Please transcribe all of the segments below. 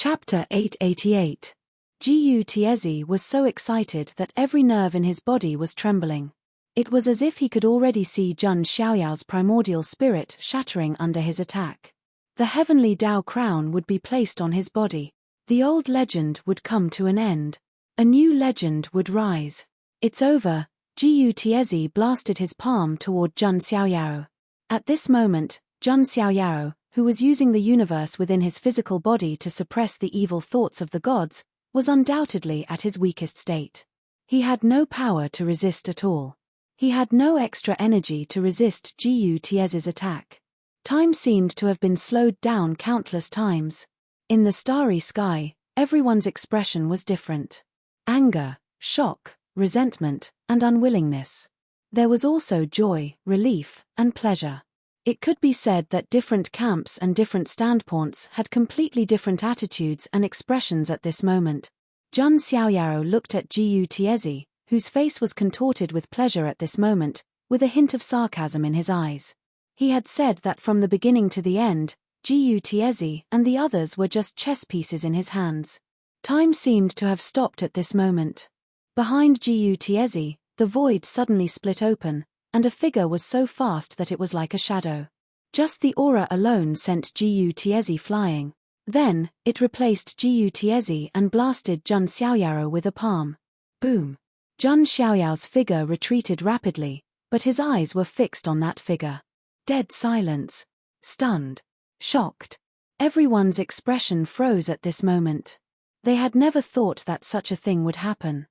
Chapter 888. Gu Tiezi was so excited that every nerve in his body was trembling. It was as if he could already see Jun Xiaoyao's primordial spirit shattering under his attack. The heavenly Dao crown would be placed on his body. The old legend would come to an end. A new legend would rise. It's over. Gu Tiezi blasted his palm toward Jun Xiaoyao. At this moment, Jun Xiaoyao, who was using the universe within his physical body to suppress the evil thoughts of the gods, was undoubtedly at his weakest state. He had no power to resist at all. He had no extra energy to resist Gu Tiezi's attack. Time seemed to have been slowed down countless times. In the starry sky, everyone's expression was different. Anger, shock, resentment, and unwillingness. There was also joy, relief, and pleasure. It could be said that different camps and different standpoints had completely different attitudes and expressions at this moment. Jun Xiaoyao looked at Gu Tiezi, whose face was contorted with pleasure at this moment, with a hint of sarcasm in his eyes. He had said that from the beginning to the end, Gu Tiezi and the others were just chess pieces in his hands. Time seemed to have stopped at this moment. Behind Gu Tiezi, the void suddenly split open, and a figure was so fast that it was like a shadow. Just the aura alone sent Gu Tiezi flying. Then, it replaced Gu Tiezi and blasted Jun Xiaoyao with a palm. Boom! Jun Xiaoyao's figure retreated rapidly, but his eyes were fixed on that figure. Dead silence. Stunned. Shocked. Everyone's expression froze at this moment. They had never thought that such a thing would happen.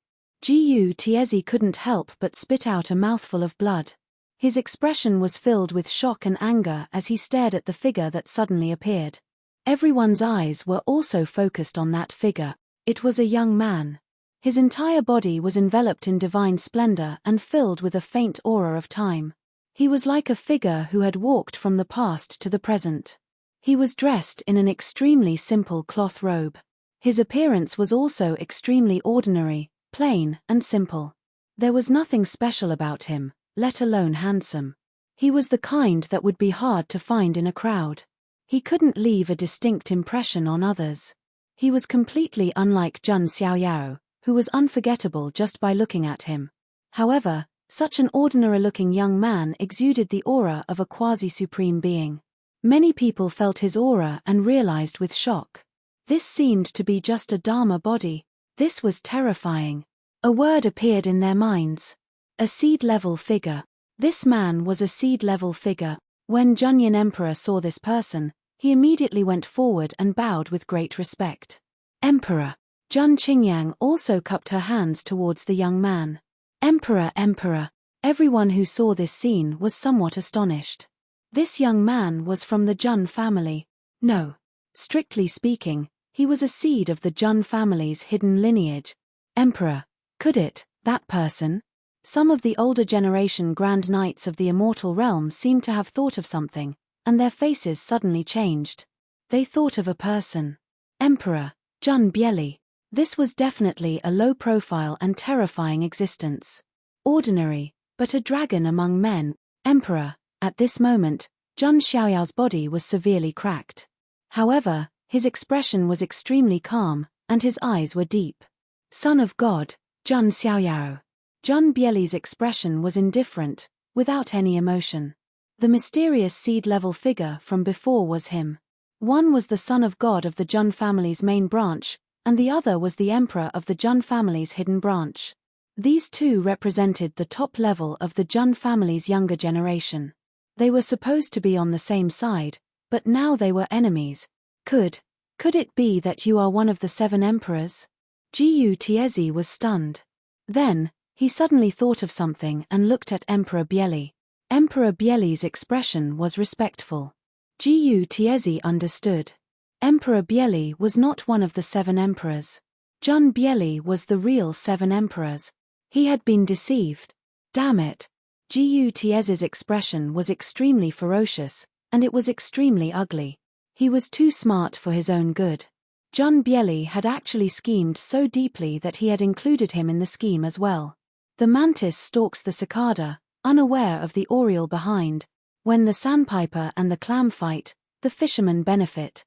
Gu Tiezi couldn't help but spit out a mouthful of blood. His expression was filled with shock and anger as he stared at the figure that suddenly appeared. Everyone's eyes were also focused on that figure. It was a young man. His entire body was enveloped in divine splendor and filled with a faint aura of time. He was like a figure who had walked from the past to the present. He was dressed in an extremely simple cloth robe. His appearance was also extremely ordinary, plain and simple. There was nothing special about him, let alone handsome. He was the kind that would be hard to find in a crowd. He couldn't leave a distinct impression on others. He was completely unlike Jun Xiaoyao, who was unforgettable just by looking at him. However, such an ordinary-looking young man exuded the aura of a quasi-supreme being. Many people felt his aura and realized with shock. This seemed to be just a Dharma body. This was terrifying. A word appeared in their minds. A seed-level figure. This man was a seed-level figure. When Junyan Emperor saw this person, he immediately went forward and bowed with great respect. Emperor. Jun Qingyang also cupped her hands towards the young man. Emperor, Emperor. Everyone who saw this scene was somewhat astonished. This young man was from the Jun family. No. Strictly speaking, he was a seed of the Jun family's hidden lineage. Emperor. Could it, that person? Some of the older generation Grand Knights of the Immortal Realm seemed to have thought of something, and their faces suddenly changed. They thought of a person. Emperor. Jun Bieli. This was definitely a low-profile and terrifying existence. Ordinary, but a dragon among men. Emperor. At this moment, Jun Xiaoyao's body was severely cracked. However, his expression was extremely calm, and his eyes were deep. Son of God, Jun Xiaoyao. Jun Bieli's expression was indifferent, without any emotion. The mysterious seed-level figure from before was him. One was the son of God of the Jun family's main branch, and the other was the emperor of the Jun family's hidden branch. These two represented the top level of the Jun family's younger generation. They were supposed to be on the same side, but now they were enemies. Could it be that you are one of the 7 emperors? Gu Tiezi was stunned. Then, he suddenly thought of something and looked at Emperor Bieli. Emperor Bieli's expression was respectful. Gu Tiezi understood. Emperor Bieli was not one of the 7 emperors. Jun Bieli was the real 7 emperors. He had been deceived. Damn it. Gu Tiezi's expression was extremely ferocious, and it was extremely ugly. He was too smart for his own good. Jun Bieli had actually schemed so deeply that he had included him in the scheme as well. The mantis stalks the cicada, unaware of the oriole behind. When the sandpiper and the clam fight, the fishermen benefit.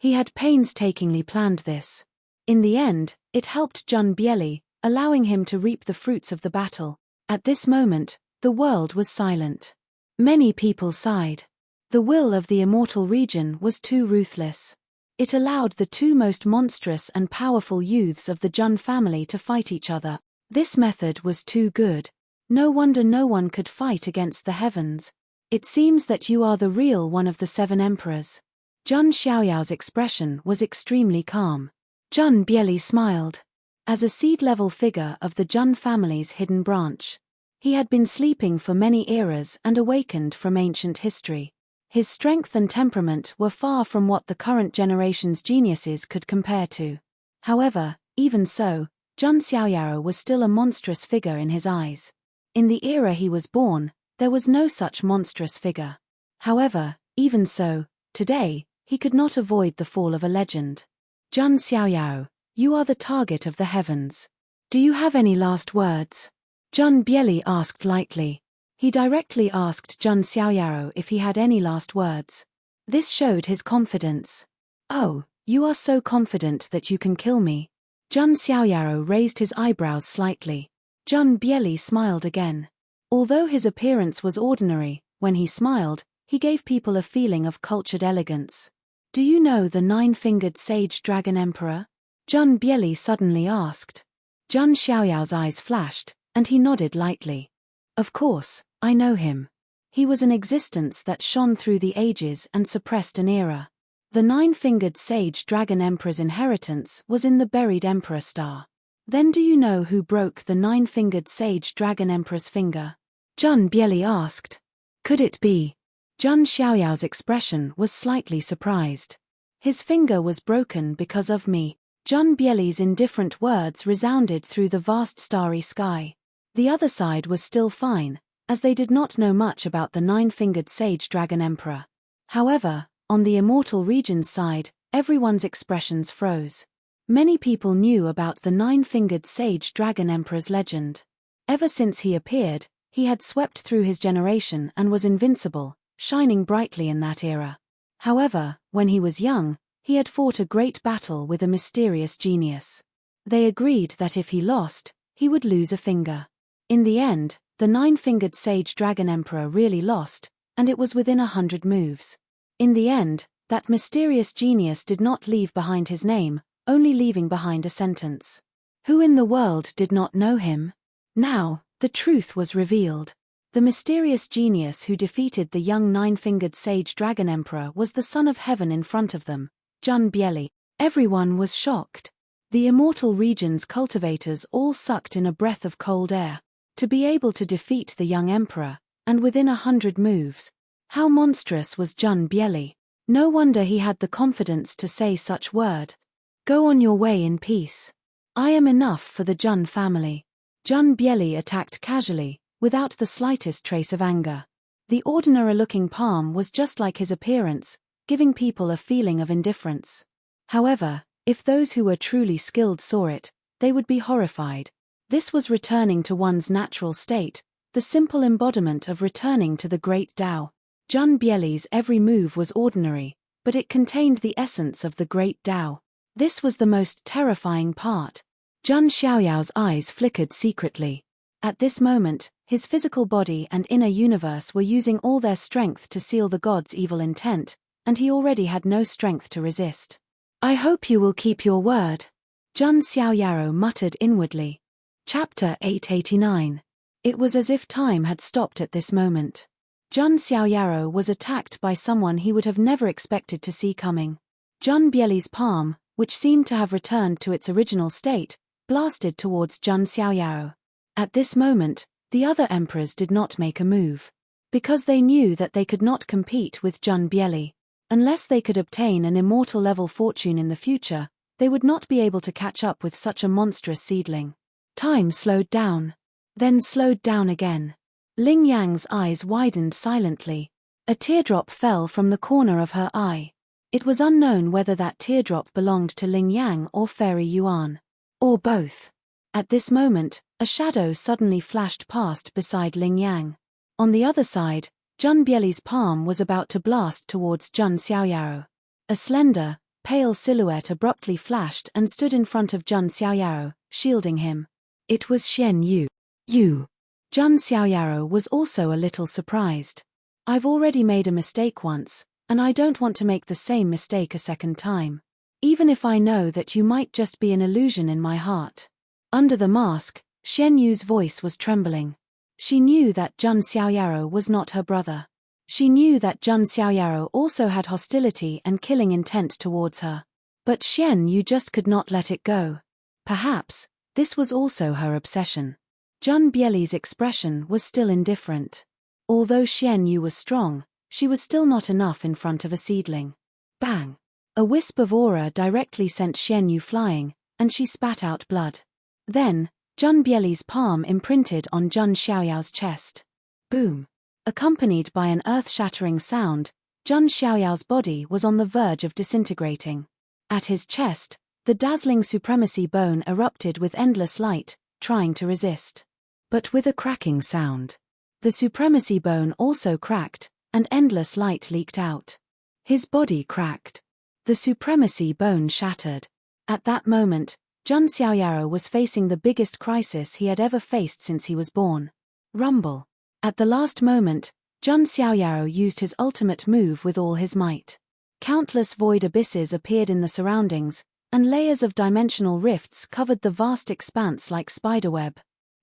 He had painstakingly planned this. In the end, it helped Jun Bieli, allowing him to reap the fruits of the battle. At this moment, the world was silent. Many people sighed. The will of the immortal region was too ruthless. It allowed the two most monstrous and powerful youths of the Jun family to fight each other. This method was too good. No wonder no one could fight against the heavens. It seems that you are the real one of the 7 emperors. Jun Xiaoyao's expression was extremely calm. Jun Bieli smiled. As a seed-level figure of the Jun family's hidden branch, he had been sleeping for many eras and awakened from ancient history. His strength and temperament were far from what the current generation's geniuses could compare to. However, even so, Jun Xiaoyao was still a monstrous figure in his eyes. In the era he was born, there was no such monstrous figure. However, even so, today, he could not avoid the fall of a legend. Jun Xiaoyao, you are the target of the heavens. Do you have any last words? Jun Bieli asked lightly. He directly asked Jun Xiaoyao if he had any last words. This showed his confidence. Oh, you are so confident that you can kill me. Jun Xiaoyao raised his eyebrows slightly. Jun Bieli smiled again. Although his appearance was ordinary, when he smiled, he gave people a feeling of cultured elegance. Do you know the 9-fingered sage dragon emperor? Jun Bieli suddenly asked. Jun Xiaoyao's eyes flashed, and he nodded lightly. Of course, I know him. He was an existence that shone through the ages and suppressed an era. The 9-fingered sage dragon emperor's inheritance was in the buried emperor star. Then do you know who broke the 9-fingered sage dragon emperor's finger? Jun Bieli asked. Could it be? Jun Xiaoyao's expression was slightly surprised. His finger was broken because of me. Jun Bieli's indifferent words resounded through the vast starry sky. The other side was still fine, as they did not know much about the 9-fingered sage dragon emperor. However, on the immortal region's side, everyone's expressions froze. Many people knew about the 9-fingered sage dragon emperor's legend. Ever since he appeared, he had swept through his generation and was invincible, shining brightly in that era. However, when he was young, he had fought a great battle with a mysterious genius. They agreed that if he lost, he would lose a finger. In the end, the 9-fingered sage dragon emperor really lost, and it was within 100 moves. In the end, that mysterious genius did not leave behind his name, only leaving behind a sentence. Who in the world did not know him? Now, the truth was revealed. The mysterious genius who defeated the young 9-fingered sage dragon emperor was the son of heaven in front of them, Jun Bieli. Everyone was shocked. The immortal region's cultivators all sucked in a breath of cold air. To be able to defeat the young emperor, and within 100 moves. How monstrous was Jun Bieli. No wonder he had the confidence to say such word. Go on your way in peace. I am enough for the Jun family. Jun Bieli attacked casually, without the slightest trace of anger. The ordinary-looking palm was just like his appearance, giving people a feeling of indifference. However, if those who were truly skilled saw it, they would be horrified. This was returning to one's natural state, the simple embodiment of returning to the great Tao. Jun Bieli's every move was ordinary, but it contained the essence of the great Tao. This was the most terrifying part. Jun Xiaoyao's eyes flickered secretly. At this moment, his physical body and inner universe were using all their strength to seal the god's evil intent, and he already had no strength to resist. I hope you will keep your word. Jun Xiaoyao muttered inwardly. Chapter 889. It was as if time had stopped at this moment. Jun Xiaoyao was attacked by someone he would have never expected to see coming. Jun Bieli's palm, which seemed to have returned to its original state, blasted towards Jun Xiaoyao. At this moment, the other emperors did not make a move. Because they knew that they could not compete with Jun Bieli. Unless they could obtain an immortal-level fortune in the future, they would not be able to catch up with such a monstrous seedling. Time slowed down. Then slowed down again. Ling Yang's eyes widened silently. A teardrop fell from the corner of her eye. It was unknown whether that teardrop belonged to Ling Yang or Fairy Yuan. Or both. At this moment, a shadow suddenly flashed past beside Ling Yang. On the other side, Jun Bieli's palm was about to blast towards Jun Xiaoyao. A slender, pale silhouette abruptly flashed and stood in front of Jun Xiaoyao, shielding him. It was Xian Yu. You. Jun Xiaoyao was also a little surprised. I've already made a mistake once, and I don't want to make the same mistake a second time. Even if I know that you might just be an illusion in my heart. Under the mask, Xian Yu's voice was trembling. She knew that Jun Xiaoyao was not her brother. She knew that Jun Xiaoyao also had hostility and killing intent towards her. But Xian Yu just could not let it go. Perhaps, this was also her obsession. Jun Bieli's expression was still indifferent. Although Xian Yu was strong, she was still not enough in front of a seedling. Bang! A wisp of aura directly sent Xian Yu flying, and she spat out blood. Then, Jun Bieli's palm imprinted on Jun Xiaoyao's chest. Boom! Accompanied by an earth-shattering sound, Jun Xiaoyao's body was on the verge of disintegrating. At his chest, the dazzling supremacy bone erupted with endless light, trying to resist. But with a cracking sound. The supremacy bone also cracked, and endless light leaked out. His body cracked. The supremacy bone shattered. At that moment, Jun Xiaoyao was facing the biggest crisis he had ever faced since he was born. Rumble. At the last moment, Jun Xiaoyao used his ultimate move with all his might. Countless void abysses appeared in the surroundings, and layers of dimensional rifts covered the vast expanse like spiderweb.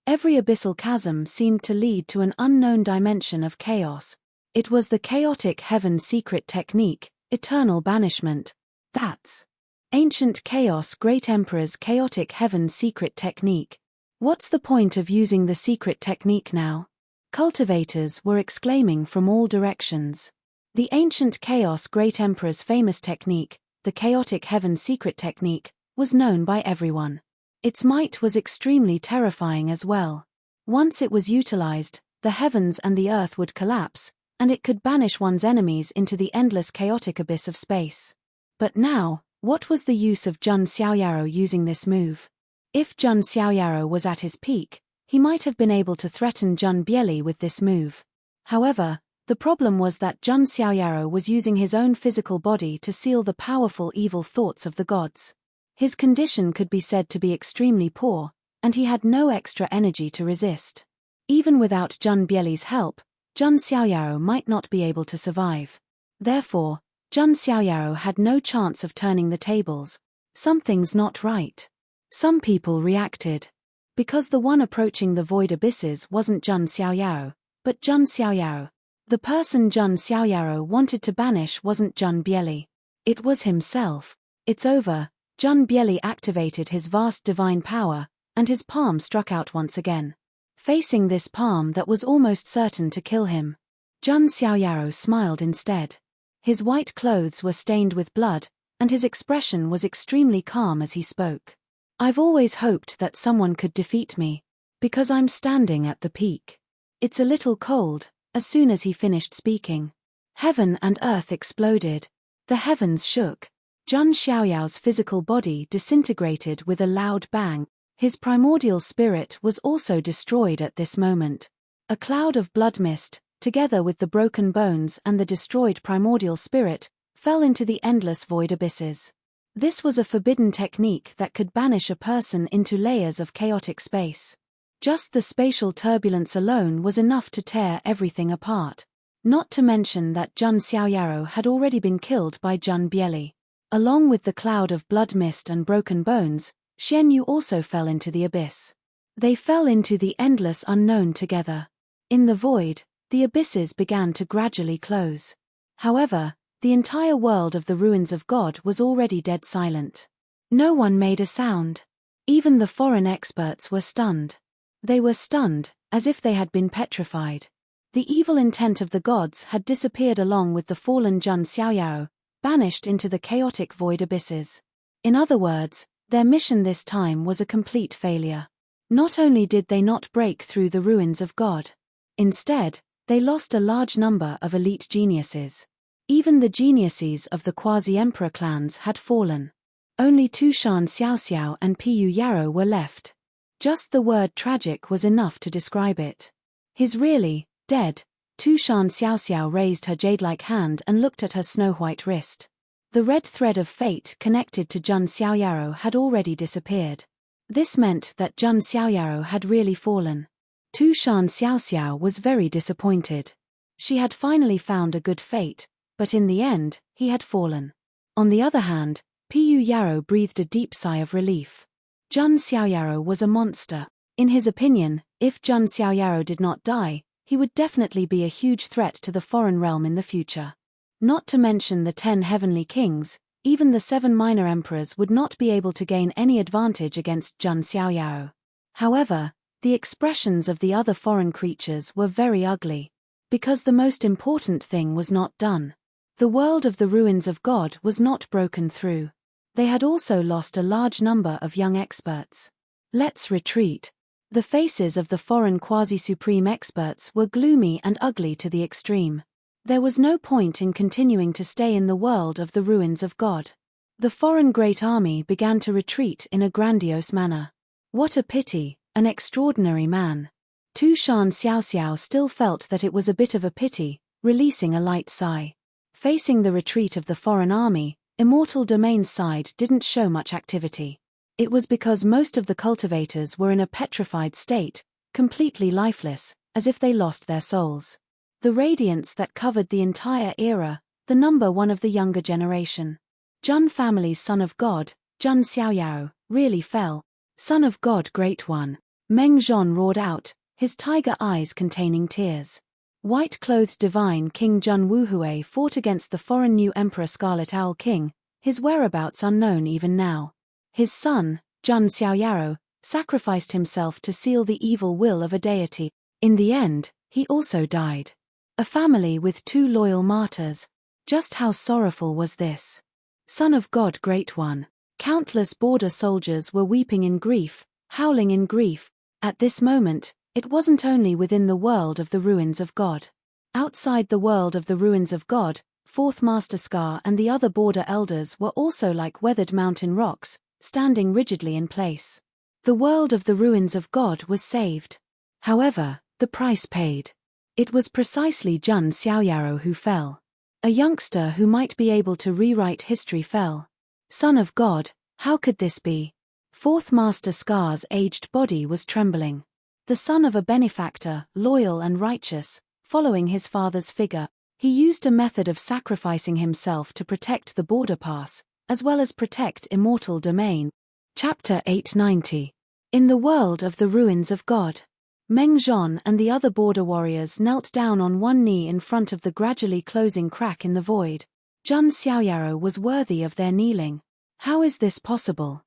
Every abyssal chasm seemed to lead to an unknown dimension of chaos. It was the chaotic heaven's secret technique, eternal banishment. That's ancient chaos great emperor's chaotic heaven's secret technique. What's the point of using the secret technique now? Cultivators were exclaiming from all directions. The ancient chaos great emperor's famous technique, the chaotic heaven's secret technique, was known by everyone. Its might was extremely terrifying as well. Once it was utilized, the heavens and the earth would collapse, and it could banish one's enemies into the endless chaotic abyss of space. But now, what was the use of Jun Xiaoyao using this move? If Jun Xiaoyao was at his peak, he might have been able to threaten Jun Bieli with this move. However, the problem was that Jun Xiaoyao was using his own physical body to seal the powerful evil thoughts of the gods. His condition could be said to be extremely poor, and he had no extra energy to resist. Even without Jun Bieli's help, Jun Xiaoyao might not be able to survive. Therefore, Jun Xiaoyao had no chance of turning the tables. Something's not right. Some people reacted. Because the one approaching the void abysses wasn't Jun Xiaoyao, but Jun Xiaoyao. The person Jun Xiaoyao wanted to banish wasn't Jun Bieli. It was himself. It's over. Jun Bieli activated his vast divine power, and his palm struck out once again. Facing this palm that was almost certain to kill him, Jun Xiaoyao smiled instead. His white clothes were stained with blood, and his expression was extremely calm as he spoke. I've always hoped that someone could defeat me, because I'm standing at the peak. It's a little cold. As soon as he finished speaking, heaven and earth exploded. The heavens shook. Jun Xiaoyao's physical body disintegrated with a loud bang. His primordial spirit was also destroyed at this moment. A cloud of blood mist, together with the broken bones and the destroyed primordial spirit, fell into the endless void abysses. This was a forbidden technique that could banish a person into layers of chaotic space. Just the spatial turbulence alone was enough to tear everything apart. Not to mention that Jun Xiaoyao had already been killed by Jun Bieli. Along with the cloud of blood mist and broken bones, Xian Yu also fell into the abyss. They fell into the endless unknown together. In the void, the abysses began to gradually close. However, the entire world of the ruins of God was already dead silent. No one made a sound. Even the foreign experts were stunned. They were stunned, as if they had been petrified. The evil intent of the gods had disappeared along with the fallen Jun Xiaoyao, banished into the chaotic void abysses. In other words, their mission this time was a complete failure. Not only did they not break through the ruins of God. Instead, they lost a large number of elite geniuses. Even the geniuses of the quasi-emperor clans had fallen. Only Tushan Xiaoxiao and Piyu Yarrow were left. Just the word tragic was enough to describe it. He's really dead. Tushan Xiaoxiao raised her jade-like hand and looked at her snow-white wrist. The red thread of fate connected to Jun Xiaoyaro had already disappeared. This meant that Jun Xiaoyaro had really fallen. Tu Shan Xiaoxiao was very disappointed. She had finally found a good fate, but in the end, he had fallen. On the other hand, Pu Yarrow breathed a deep sigh of relief. Jun Xiaoyaro was a monster. In his opinion, if Jun Xiaoyaro did not die, he would definitely be a huge threat to the foreign realm in the future. Not to mention the 10 heavenly kings, even the 7 minor emperors would not be able to gain any advantage against Jun Xiaoyaro. However, the expressions of the other foreign creatures were very ugly. Because the most important thing was not done. The world of the ruins of God was not broken through. They had also lost a large number of young experts. Let's retreat. The faces of the foreign quasi-supreme experts were gloomy and ugly to the extreme. There was no point in continuing to stay in the world of the ruins of God. The foreign great army began to retreat in a grandiose manner. What a pity, an extraordinary man. Tu Shan Xiaoxiao still felt that it was a bit of a pity, releasing a light sigh. Facing the retreat of the foreign army, Immortal Domain's side didn't show much activity. It was because most of the cultivators were in a petrified state, completely lifeless, as if they lost their souls. The radiance that covered the entire era, the number one of the younger generation. Jun family's son of God, Jun Xiaoyao, really fell. Son of God, great one. Meng Zhon roared out, his tiger eyes containing tears. White-clothed divine King Jun Wuhui fought against the foreign new Emperor Scarlet Owl King, his whereabouts unknown even now. His son, Jun Xiaoyaro, sacrificed himself to seal the evil will of a deity. In the end, he also died. A family with 2 loyal martyrs. Just how sorrowful was this? Son of God, great one. Countless border soldiers were weeping in grief, howling in grief. At this moment, it wasn't only within the world of the ruins of God. Outside the world of the ruins of God, 4th Master Scar and the other border elders were also like weathered mountain rocks, standing rigidly in place. The world of the ruins of God was saved. However, the price paid. It was precisely Jun Xiaoyaro who fell. A youngster who might be able to rewrite history fell. Son of God, how could this be? 4th Master Scar's aged body was trembling. The son of a benefactor, loyal and righteous, following his father's figure, he used a method of sacrificing himself to protect the border pass, as well as protect Immortal Domain. Chapter 890. In the world of the ruins of God. Meng Zhon and the other border warriors knelt down on one knee in front of the gradually closing crack in the void. Jun Xiaoyaro was worthy of their kneeling. How is this possible?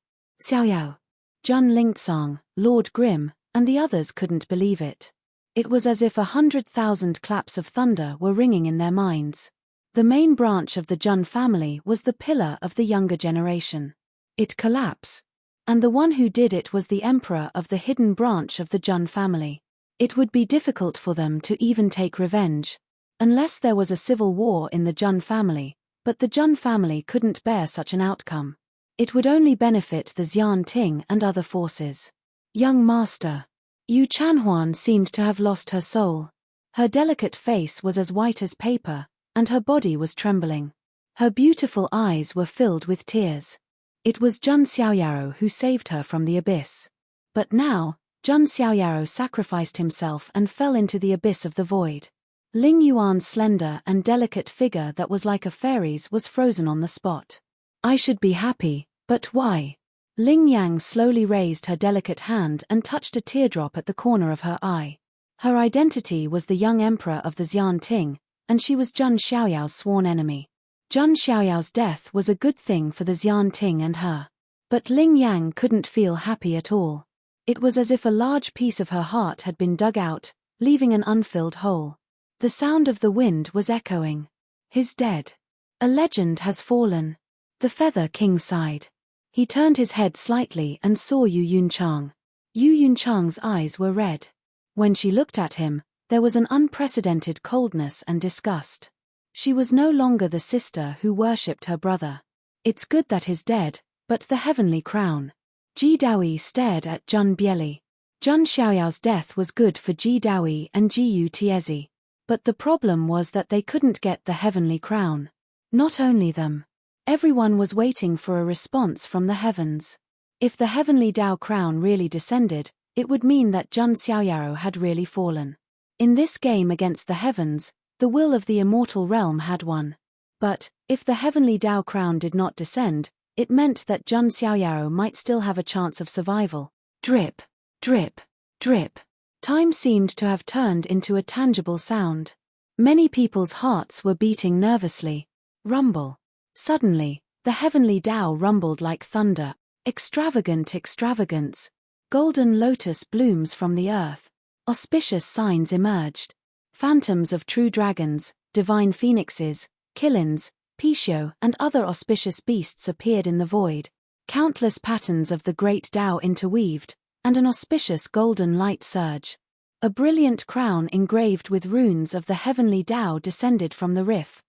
Xiaoyao. Jun Lingtsang, Lord Grim, and the others couldn't believe it. It was as if 100,000 claps of thunder were ringing in their minds. The main branch of the Jun family was the pillar of the younger generation. It collapsed. And the one who did it was the emperor of the hidden branch of the Jun family. It would be difficult for them to even take revenge. Unless there was a civil war in the Jun family, but the Jun family couldn't bear such an outcome. It would only benefit the Xian Ting and other forces. Young master. Yu Chanhuan seemed to have lost her soul. Her delicate face was as white as paper, and her body was trembling. Her beautiful eyes were filled with tears. It was Jun Xiaoyaro who saved her from the abyss. But now, Jun Xiaoyaro sacrificed himself and fell into the abyss of the void. Ling Yuan's slender and delicate figure that was like a fairy's was frozen on the spot. I should be happy, but why? Ling Yang slowly raised her delicate hand and touched a teardrop at the corner of her eye. Her identity was the young emperor of the Xian Ting, and she was Jun Xiaoyao's sworn enemy. Jun Xiaoyao's death was a good thing for the Xian Ting and her. But Ling Yang couldn't feel happy at all. It was as if a large piece of her heart had been dug out, leaving an unfilled hole. The sound of the wind was echoing. He's dead. A legend has fallen. The Feather King sighed. He turned his head slightly and saw Yu Yunchang. Yu Yunchang's eyes were red. When she looked at him, there was an unprecedented coldness and disgust. She was no longer the sister who worshipped her brother. It's good that he's dead, but the heavenly crown. Ji Daoyi stared at Jun Bieli. Jun Xiaoyao's death was good for Ji Daoyi and Ji Yu Tiezi. But the problem was that they couldn't get the heavenly crown. Not only them. Everyone was waiting for a response from the heavens. If the heavenly Tao crown really descended, it would mean that Jun Xiaoyao had really fallen. In this game against the heavens, the will of the immortal realm had won. But, if the heavenly Tao crown did not descend, it meant that Jun Xiaoyao might still have a chance of survival. Drip, drip, drip. Time seemed to have turned into a tangible sound. Many people's hearts were beating nervously. Rumble. Suddenly, the heavenly Tao rumbled like thunder. Extravagant extravagance. Golden lotus blooms from the earth. Auspicious signs emerged. Phantoms of true dragons, divine phoenixes, killins, Pishio, and other auspicious beasts appeared in the void. Countless patterns of the great Tao interweaved, and an auspicious golden light surge. A brilliant crown engraved with runes of the heavenly Tao descended from the rift.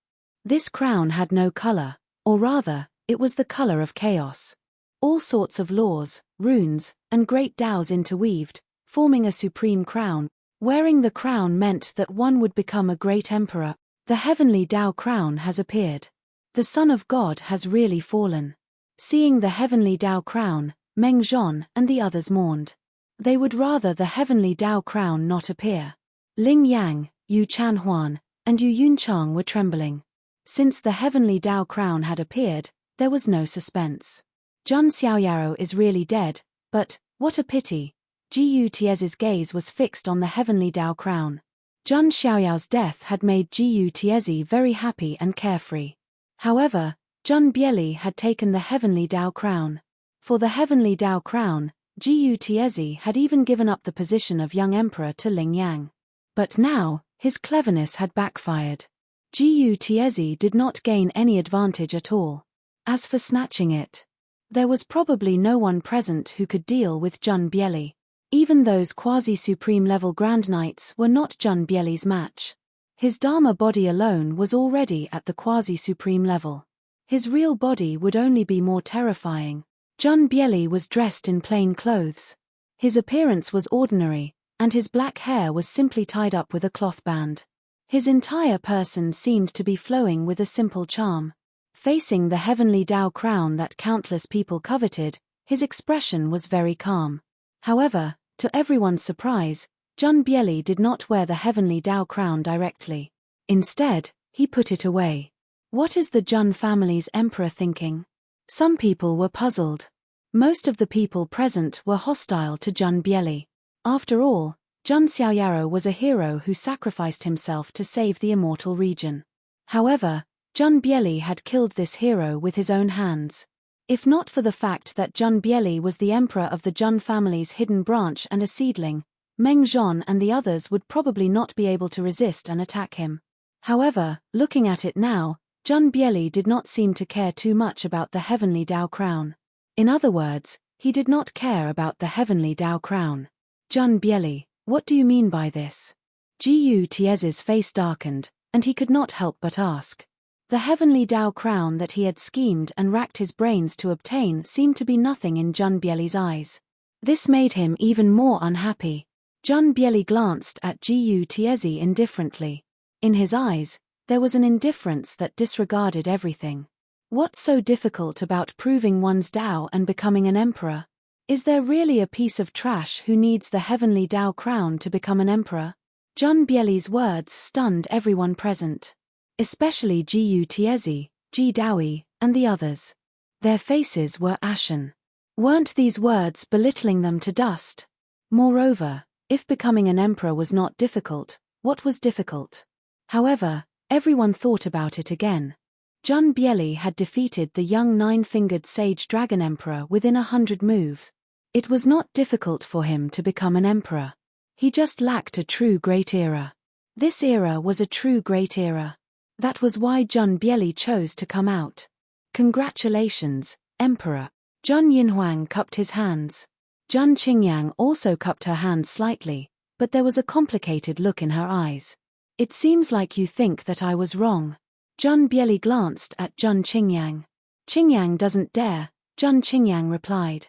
This crown had no color, or rather, it was the color of chaos. All sorts of laws, runes, and great Taos interweaved, forming a supreme crown. Wearing the crown meant that one would become a great emperor. The heavenly Tao crown has appeared. The Son of God has really fallen. Seeing the heavenly Tao crown, Meng Zhon and the others mourned. They would rather the heavenly Tao crown not appear. Ling Yang, Yu Chanhuan, and Yu Yunchang were trembling. Since the heavenly Tao crown had appeared, there was no suspense. Jun Xiaoyao is really dead, but, what a pity. Jiyu Tiez's gaze was fixed on the heavenly Tao crown. Jun Xiaoyao's death had made Jiyu Tiezi very happy and carefree. However, Jun Bieli had taken the heavenly Tao crown. For the heavenly Tao crown, Jiyu Tiezi had even given up the position of young emperor to Ling Yang. But now, his cleverness had backfired. Jiyu Tiezi did not gain any advantage at all. As for snatching it, there was probably no one present who could deal with Jun Bieli. Even those quasi-supreme level Grand Knights were not Jun Bieli's match. His Dharma body alone was already at the quasi-supreme level. His real body would only be more terrifying. Jun Bieli was dressed in plain clothes. His appearance was ordinary, and his black hair was simply tied up with a cloth band. His entire person seemed to be flowing with a simple charm. Facing the heavenly Tao crown that countless people coveted, his expression was very calm. However, to everyone's surprise, Jun Bieli did not wear the heavenly Tao crown directly. Instead, he put it away. What is the Jun family's emperor thinking? Some people were puzzled. Most of the people present were hostile to Jun Bieli. After all, Jun Xiaoyao was a hero who sacrificed himself to save the immortal region. However, Jun Bieli had killed this hero with his own hands. If not for the fact that Jun Bieli was the emperor of the Jun family's hidden branch and a seedling, Meng Zhon and the others would probably not be able to resist and attack him. However, looking at it now, Jun Bieli did not seem to care too much about the heavenly Tao crown. In other words, he did not care about the heavenly Tao crown. Jun Bieli, what do you mean by this? Jiyu Tiez's face darkened, and he could not help but ask. The heavenly Tao crown that he had schemed and racked his brains to obtain seemed to be nothing in Jun Bieli's eyes. This made him even more unhappy. Jun Bieli glanced at Jiyu Tiezi indifferently. In his eyes, there was an indifference that disregarded everything. What's so difficult about proving one's Tao and becoming an emperor? Is there really a piece of trash who needs the heavenly Tao crown to become an emperor? Jun Bieli's words stunned everyone present. Especially Jiyu Tiezi, Ji Daoi, and the others. Their faces were ashen. Weren't these words belittling them to dust? Moreover, if becoming an emperor was not difficult, what was difficult? However, everyone thought about it again. Jun Bieli had defeated the young nine-fingered sage dragon emperor within 100 moves. It was not difficult for him to become an emperor. He just lacked a true great era. This era was a true great era. That was why Jun Bieli chose to come out. Congratulations, Emperor. Jun Yinhuang cupped his hands. Jun Qingyang also cupped her hands slightly, but there was a complicated look in her eyes. It seems like you think that I was wrong. Jun Bieli glanced at Jun Qingyang. Qingyang doesn't dare, Jun Qingyang replied.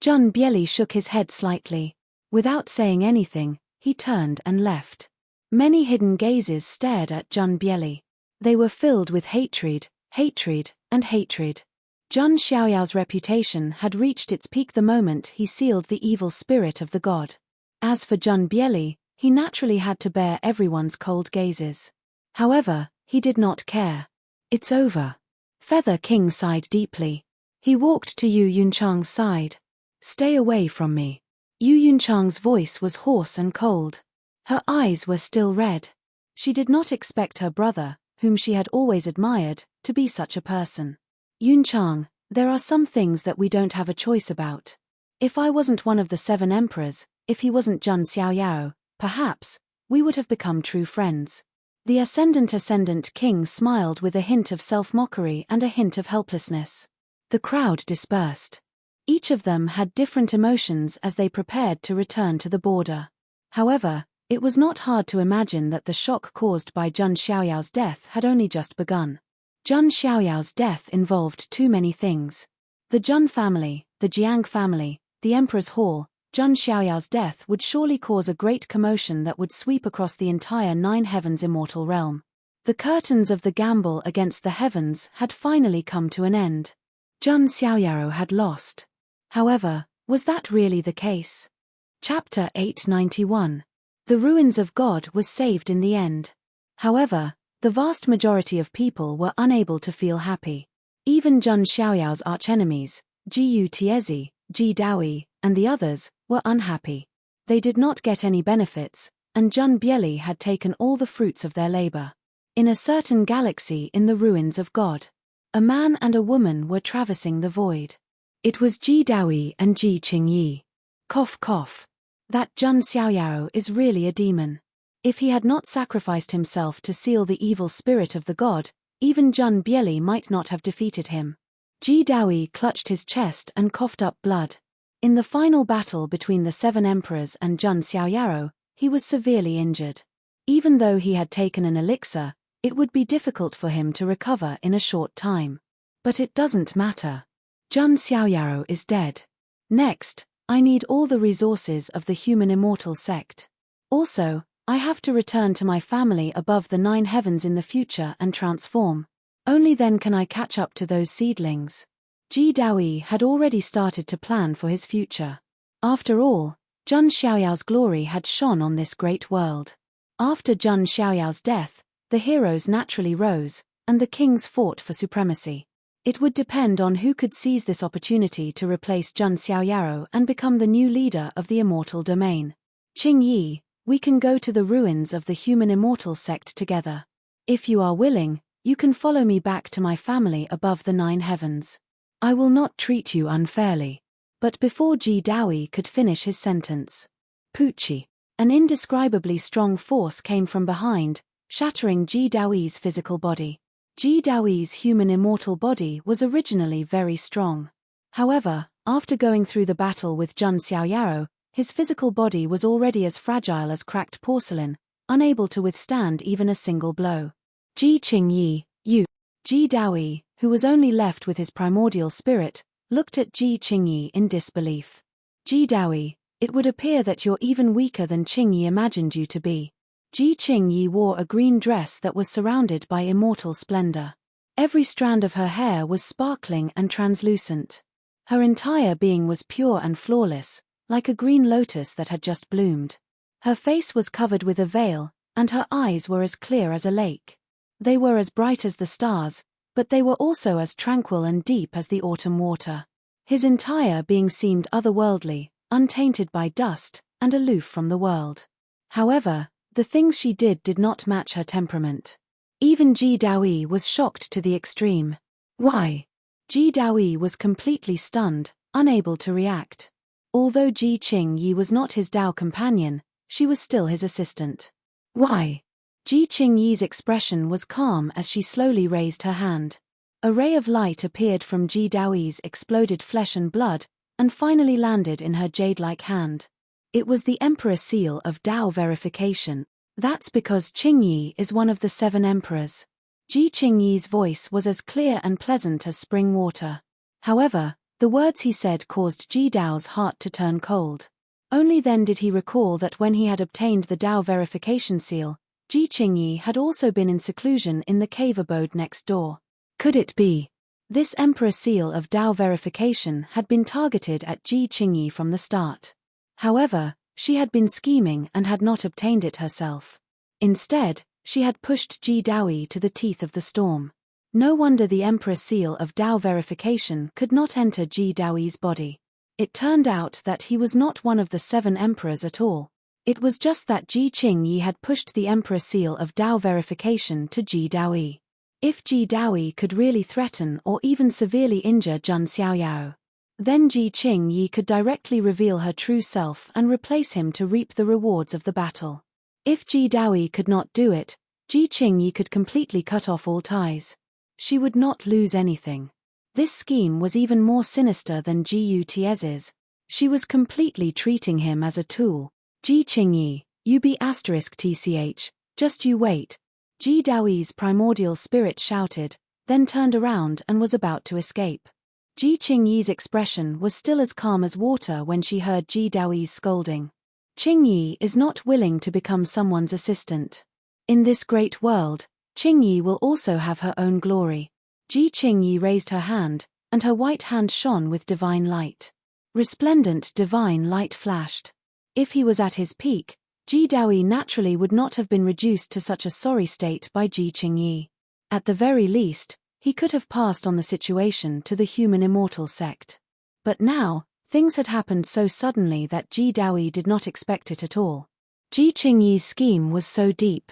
Jun Bieli shook his head slightly. Without saying anything, he turned and left. Many hidden gazes stared at Jun Bieli. They were filled with hatred, and hatred. Zhang Xiaoyao's reputation had reached its peak the moment he sealed the evil spirit of the god. As for Zhang Bieli, he naturally had to bear everyone's cold gazes. However, he did not care. It's over. Feather King sighed deeply. He walked to Yu Yunchang's side. Stay away from me. Yu Yunchang's voice was hoarse and cold. Her eyes were still red. She did not expect her brother, whom she had always admired, to be such a person. Yunchang, there are some things that we don't have a choice about. If I wasn't one of the 7 emperors, if he wasn't Zhang Xiaoyao, perhaps, we would have become true friends. The ascendant king smiled with a hint of self-mockery and a hint of helplessness. The crowd dispersed. Each of them had different emotions as they prepared to return to the border. However, it was not hard to imagine that the shock caused by Zhang Xiaoyao's death had only just begun. Zhang Xiaoyao's death involved too many things. The Zhang family, the Jiang family, the Emperor's Hall. Zhang Xiaoyao's death would surely cause a great commotion that would sweep across the entire 9 heavens immortal realm. The curtains of the gamble against the heavens had finally come to an end. Zhang Xiaoyao had lost. However, was that really the case? Chapter 891. The ruins of God was saved in the end. However, the vast majority of people were unable to feel happy. Even Zhang Xiaoyao's archenemies, Jiu Tiezi, Ji Daoyi, and the others, were unhappy. They did not get any benefits, and Zhang Bieli had taken all the fruits of their labor. In a certain galaxy in the ruins of God, a man and a woman were traversing the void. It was Ji Daoyi and Ji Qingyi. Cough cough. That Zhang Xiaoyao is really a demon. If he had not sacrificed himself to seal the evil spirit of the god, even Zhang Bieli might not have defeated him. Ji Daoyi clutched his chest and coughed up blood. In the final battle between the 7 emperors and Zhang Xiaoyao, he was severely injured. Even though he had taken an elixir, it would be difficult for him to recover in a short time. But it doesn't matter. Zhang Xiaoyao is dead. Next, I need all the resources of the human immortal sect. Also, I have to return to my family above the 9 heavens in the future and transform. Only then can I catch up to those seedlings. Ji Daoyi had already started to plan for his future. After all, Zhang Xiaoyao's glory had shone on this great world. After Zhang Xiaoyao's death, the heroes naturally rose, and the kings fought for supremacy. It would depend on who could seize this opportunity to replace Zhang Xiaoyao and become the new leader of the immortal domain. Qingyi, we can go to the ruins of the human immortal sect together. If you are willing, you can follow me back to my family above the 9 heavens. I will not treat you unfairly. But before Ji Daoyi could finish his sentence, Pucci, an indescribably strong force came from behind, shattering Ji Daoyi's physical body. Ji Daoyi's human immortal body was originally very strong. However, after going through the battle with Zhang Xiaoyao, his physical body was already as fragile as cracked porcelain, unable to withstand even a single blow. Ji Qingyi, Ji Daoyi, who was only left with his primordial spirit, looked at Ji Qingyi in disbelief. Ji Daoyi, it would appear that you're even weaker than Qingyi imagined you to be. Ji Qingyi wore a green dress that was surrounded by immortal splendor. Every strand of her hair was sparkling and translucent. Her entire being was pure and flawless, like a green lotus that had just bloomed. Her face was covered with a veil, and her eyes were as clear as a lake. They were as bright as the stars, but they were also as tranquil and deep as the autumn water. His entire being seemed otherworldly, untainted by dust, and aloof from the world. However, the things she did not match her temperament. Even Ji Daoyi was shocked to the extreme. Why? Ji Daoyi was completely stunned, unable to react. Although Ji Qingyi was not his Dao companion, she was still his assistant. Why? Ji Qingyi's expression was calm as she slowly raised her hand. A ray of light appeared from Ji Daoyi's exploded flesh and blood, and finally landed in her jade-like hand. It was the Emperor seal of Dao verification. That's because Qingyi is one of the 7 emperors. Ji Qingyi's voice was as clear and pleasant as spring water. However, the words he said caused Ji Dao's heart to turn cold. Only then did he recall that when he had obtained the Dao verification seal, Ji Qingyi had also been in seclusion in the cave abode next door. Could it be? This Emperor seal of Dao verification had been targeted at Ji Qingyi from the start. However, she had been scheming and had not obtained it herself. Instead, she had pushed Ji Daoyi to the teeth of the storm. No wonder the Emperor seal of Dao verification could not enter Ji Daoyi's body. It turned out that he was not one of the 7 emperors at all. It was just that Ji Qingyi had pushed the Emperor seal of Dao verification to Ji Daoyi. If Ji Daoyi could really threaten or even severely injure Zhun Xiaoyao, then Ji Qingyi could directly reveal her true self and replace him to reap the rewards of the battle. If Ji Daoyi could not do it, Ji Qingyi could completely cut off all ties. She would not lose anything. This scheme was even more sinister than Gu Tie's. She was completely treating him as a tool. Ji Qingyi, you be *tch, just you wait. Ji Daoyi's primordial spirit shouted, then turned around and was about to escape. Ji Qingyi's expression was still as calm as water when she heard Ji Daoyi's scolding. Qingyi is not willing to become someone's assistant. In this great world, Qingyi will also have her own glory. Ji Qingyi raised her hand, and her white hand shone with divine light. Resplendent divine light flashed. If he was at his peak, Ji Daoyi naturally would not have been reduced to such a sorry state by Ji Qingyi. At the very least, he could have passed on the situation to the human immortal sect. But now, things had happened so suddenly that Ji Daoyi did not expect it at all. Ji Qingyi's scheme was so deep.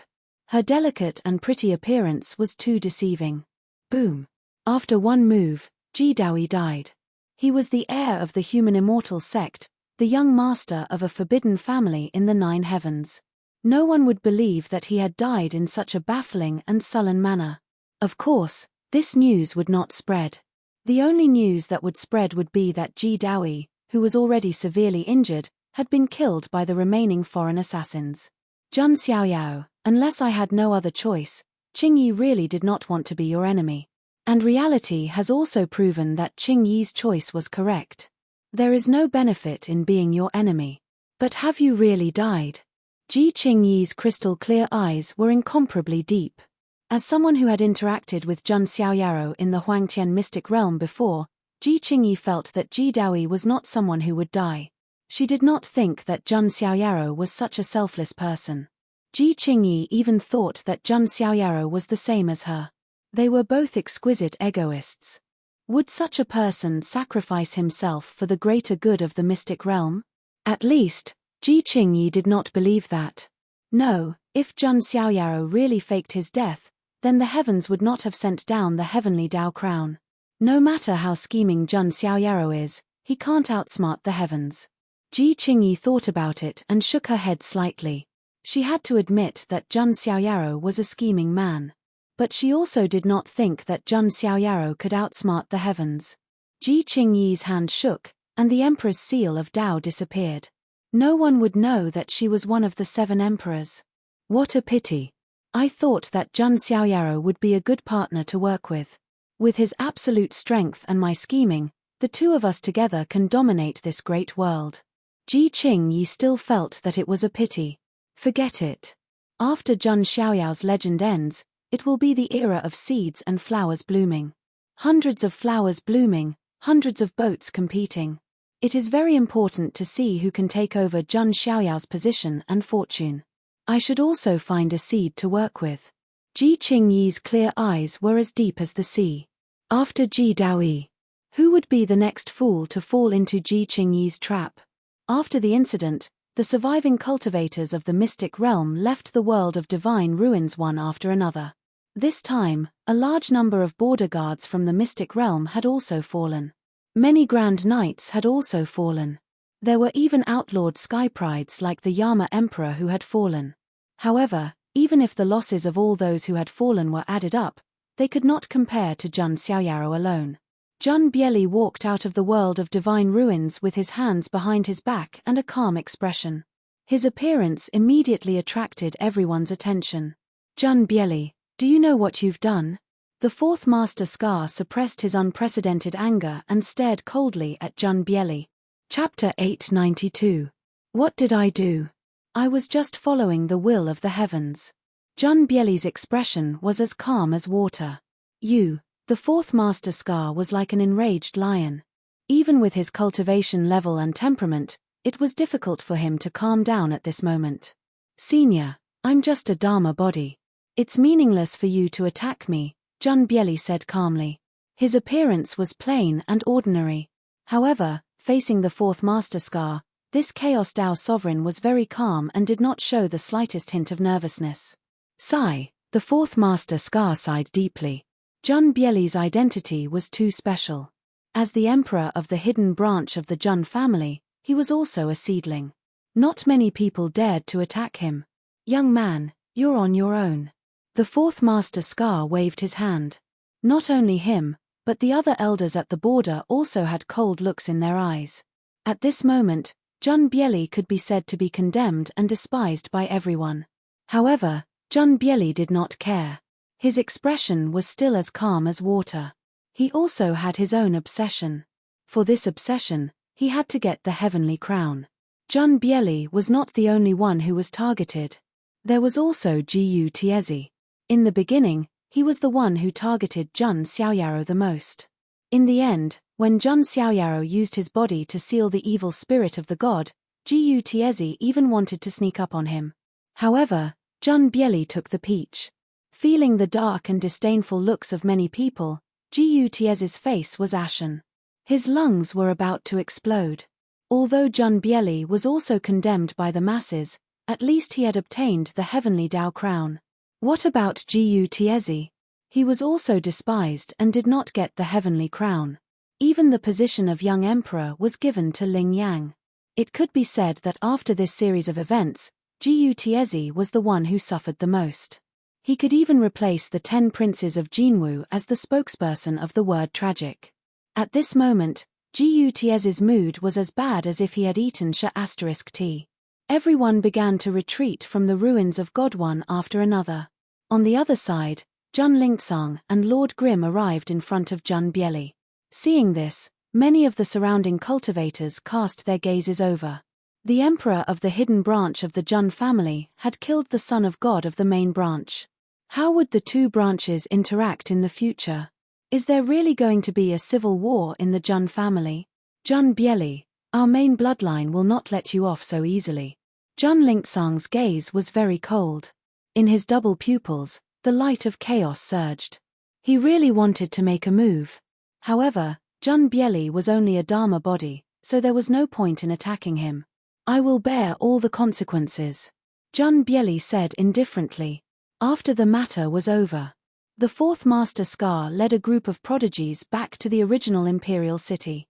Her delicate and pretty appearance was too deceiving. Boom. After one move, Ji Daoyi died. He was the heir of the human immortal sect, the young master of a forbidden family in the 9 heavens. No one would believe that he had died in such a baffling and sullen manner. Of course, this news would not spread. The only news that would spread would be that Ji Daoyi, who was already severely injured, had been killed by the remaining foreign assassins. Zhun Xiaoyao, unless I had no other choice, Qingyi really did not want to be your enemy. And reality has also proven that Qingyi's choice was correct. There is no benefit in being your enemy. But have you really died? Ji Qingyi's crystal clear eyes were incomparably deep. As someone who had interacted with Zhun Xiaoyao in the Huangtian mystic realm before, Ji Qingyi felt that Ji Daoyi was not someone who would die. She did not think that Zhun Xiaoyao was such a selfless person. Ji Qingyi even thought that Zhun Xiaoyao was the same as her. They were both exquisite egoists. Would such a person sacrifice himself for the greater good of the mystic realm? At least, Ji Qingyi did not believe that. No, if Zhun Xiaoyao really faked his death, then the heavens would not have sent down the heavenly Dao crown. No matter how scheming Zhun Xiaoyao is, he can't outsmart the heavens. Ji Qingyi thought about it and shook her head slightly. She had to admit that Zhun Xiaoyao was a scheming man. But she also did not think that Zhun Xiaoyao could outsmart the heavens. Ji Qingyi's hand shook, and the emperor's seal of Dao disappeared. No one would know that she was one of the 7 emperors. What a pity. I thought that Zhun Xiaoyao would be a good partner to work with. With his absolute strength and my scheming, the two of us together can dominate this great world. Ji Qingyi still felt that it was a pity. Forget it. After Zhun Xiaoyao's legend ends, it will be the era of seeds and flowers blooming. Hundreds of flowers blooming, hundreds of boats competing. It is very important to see who can take over Zhun Xiaoyao's position and fortune. I should also find a seed to work with. Ji Qingyi's clear eyes were as deep as the sea. After Ji Daoyi, who would be the next fool to fall into Ji Qingyi's trap? After the incident, the surviving cultivators of the mystic realm left the world of divine ruins one after another. This time, a large number of border guards from the mystic realm had also fallen. Many grand knights had also fallen. There were even outlawed sky prides like the Yama Emperor who had fallen. However, even if the losses of all those who had fallen were added up, they could not compare to Zhun Xiaoyao alone. Zhun Bieli walked out of the world of divine ruins with his hands behind his back and a calm expression. His appearance immediately attracted everyone's attention. Zhun Bieli, do you know what you've done? The 4th Master Scar suppressed his unprecedented anger and stared coldly at Zhun Bieli. Chapter 892. What did I do? I was just following the will of the heavens. Zhun Bieli's expression was as calm as water. You The fourth master Scar was like an enraged lion. Even with his cultivation level and temperament, it was difficult for him to calm down at this moment. Senior, I'm just a Dharma body. It's meaningless for you to attack me, Jun Bieli said calmly. His appearance was plain and ordinary. However, facing the fourth master Scar, this Chaos Dao sovereign was very calm and did not show the slightest hint of nervousness. Sigh, the fourth master Scar sighed deeply. Jun Bieli's identity was too special. As the emperor of the hidden branch of the Jun family, he was also a seedling. Not many people dared to attack him. Young man, you're on your own. The fourth master Scar waved his hand. Not only him, but the other elders at the border also had cold looks in their eyes. At this moment, Jun Bieli could be said to be condemned and despised by everyone. However, Jun Bieli did not care. His expression was still as calm as water. He also had his own obsession. For this obsession, he had to get the heavenly crown. Jun Bieli was not the only one who was targeted. There was also Gu Tiezi. In the beginning, he was the one who targeted Jun Xiaoyaro the most. In the end, when Jun Xiaoyaro used his body to seal the evil spirit of the god, Gu Tiezi even wanted to sneak up on him. However, Jun Bieli took the peach. Feeling the dark and disdainful looks of many people, Gu Tiezi's face was ashen. His lungs were about to explode. Although Jun Bieli was also condemned by the masses, at least he had obtained the heavenly Dao crown. What about Gu Tiezi? He was also despised and did not get the heavenly crown. Even the position of young emperor was given to Ling Yang. It could be said that after this series of events, Gu Tiezi was the one who suffered the most. He could even replace the 10 princes of Jinwu as the spokesperson of the word tragic. At this moment, Gu Tiezi's mood was as bad as if he had eaten tea. Everyone began to retreat from the ruins of God one after another. On the other side, Jun Lingsang and Lord Grim arrived in front of Jun Bieli. Seeing this, many of the surrounding cultivators cast their gazes over. The emperor of the hidden branch of the Jun family had killed the son of God of the main branch. How would the two branches interact in the future? Is there really going to be a civil war in the Jun family? Jun Bieli, our main bloodline will not let you off so easily. Jun Lingsang's gaze was very cold. In his double pupils, the light of chaos surged. He really wanted to make a move. However, Jun Bieli was only a Dharma body, so there was no point in attacking him. I will bear all the consequences, Jun Bieli said indifferently. After the matter was over, the fourth master Scar led a group of prodigies back to the original imperial city.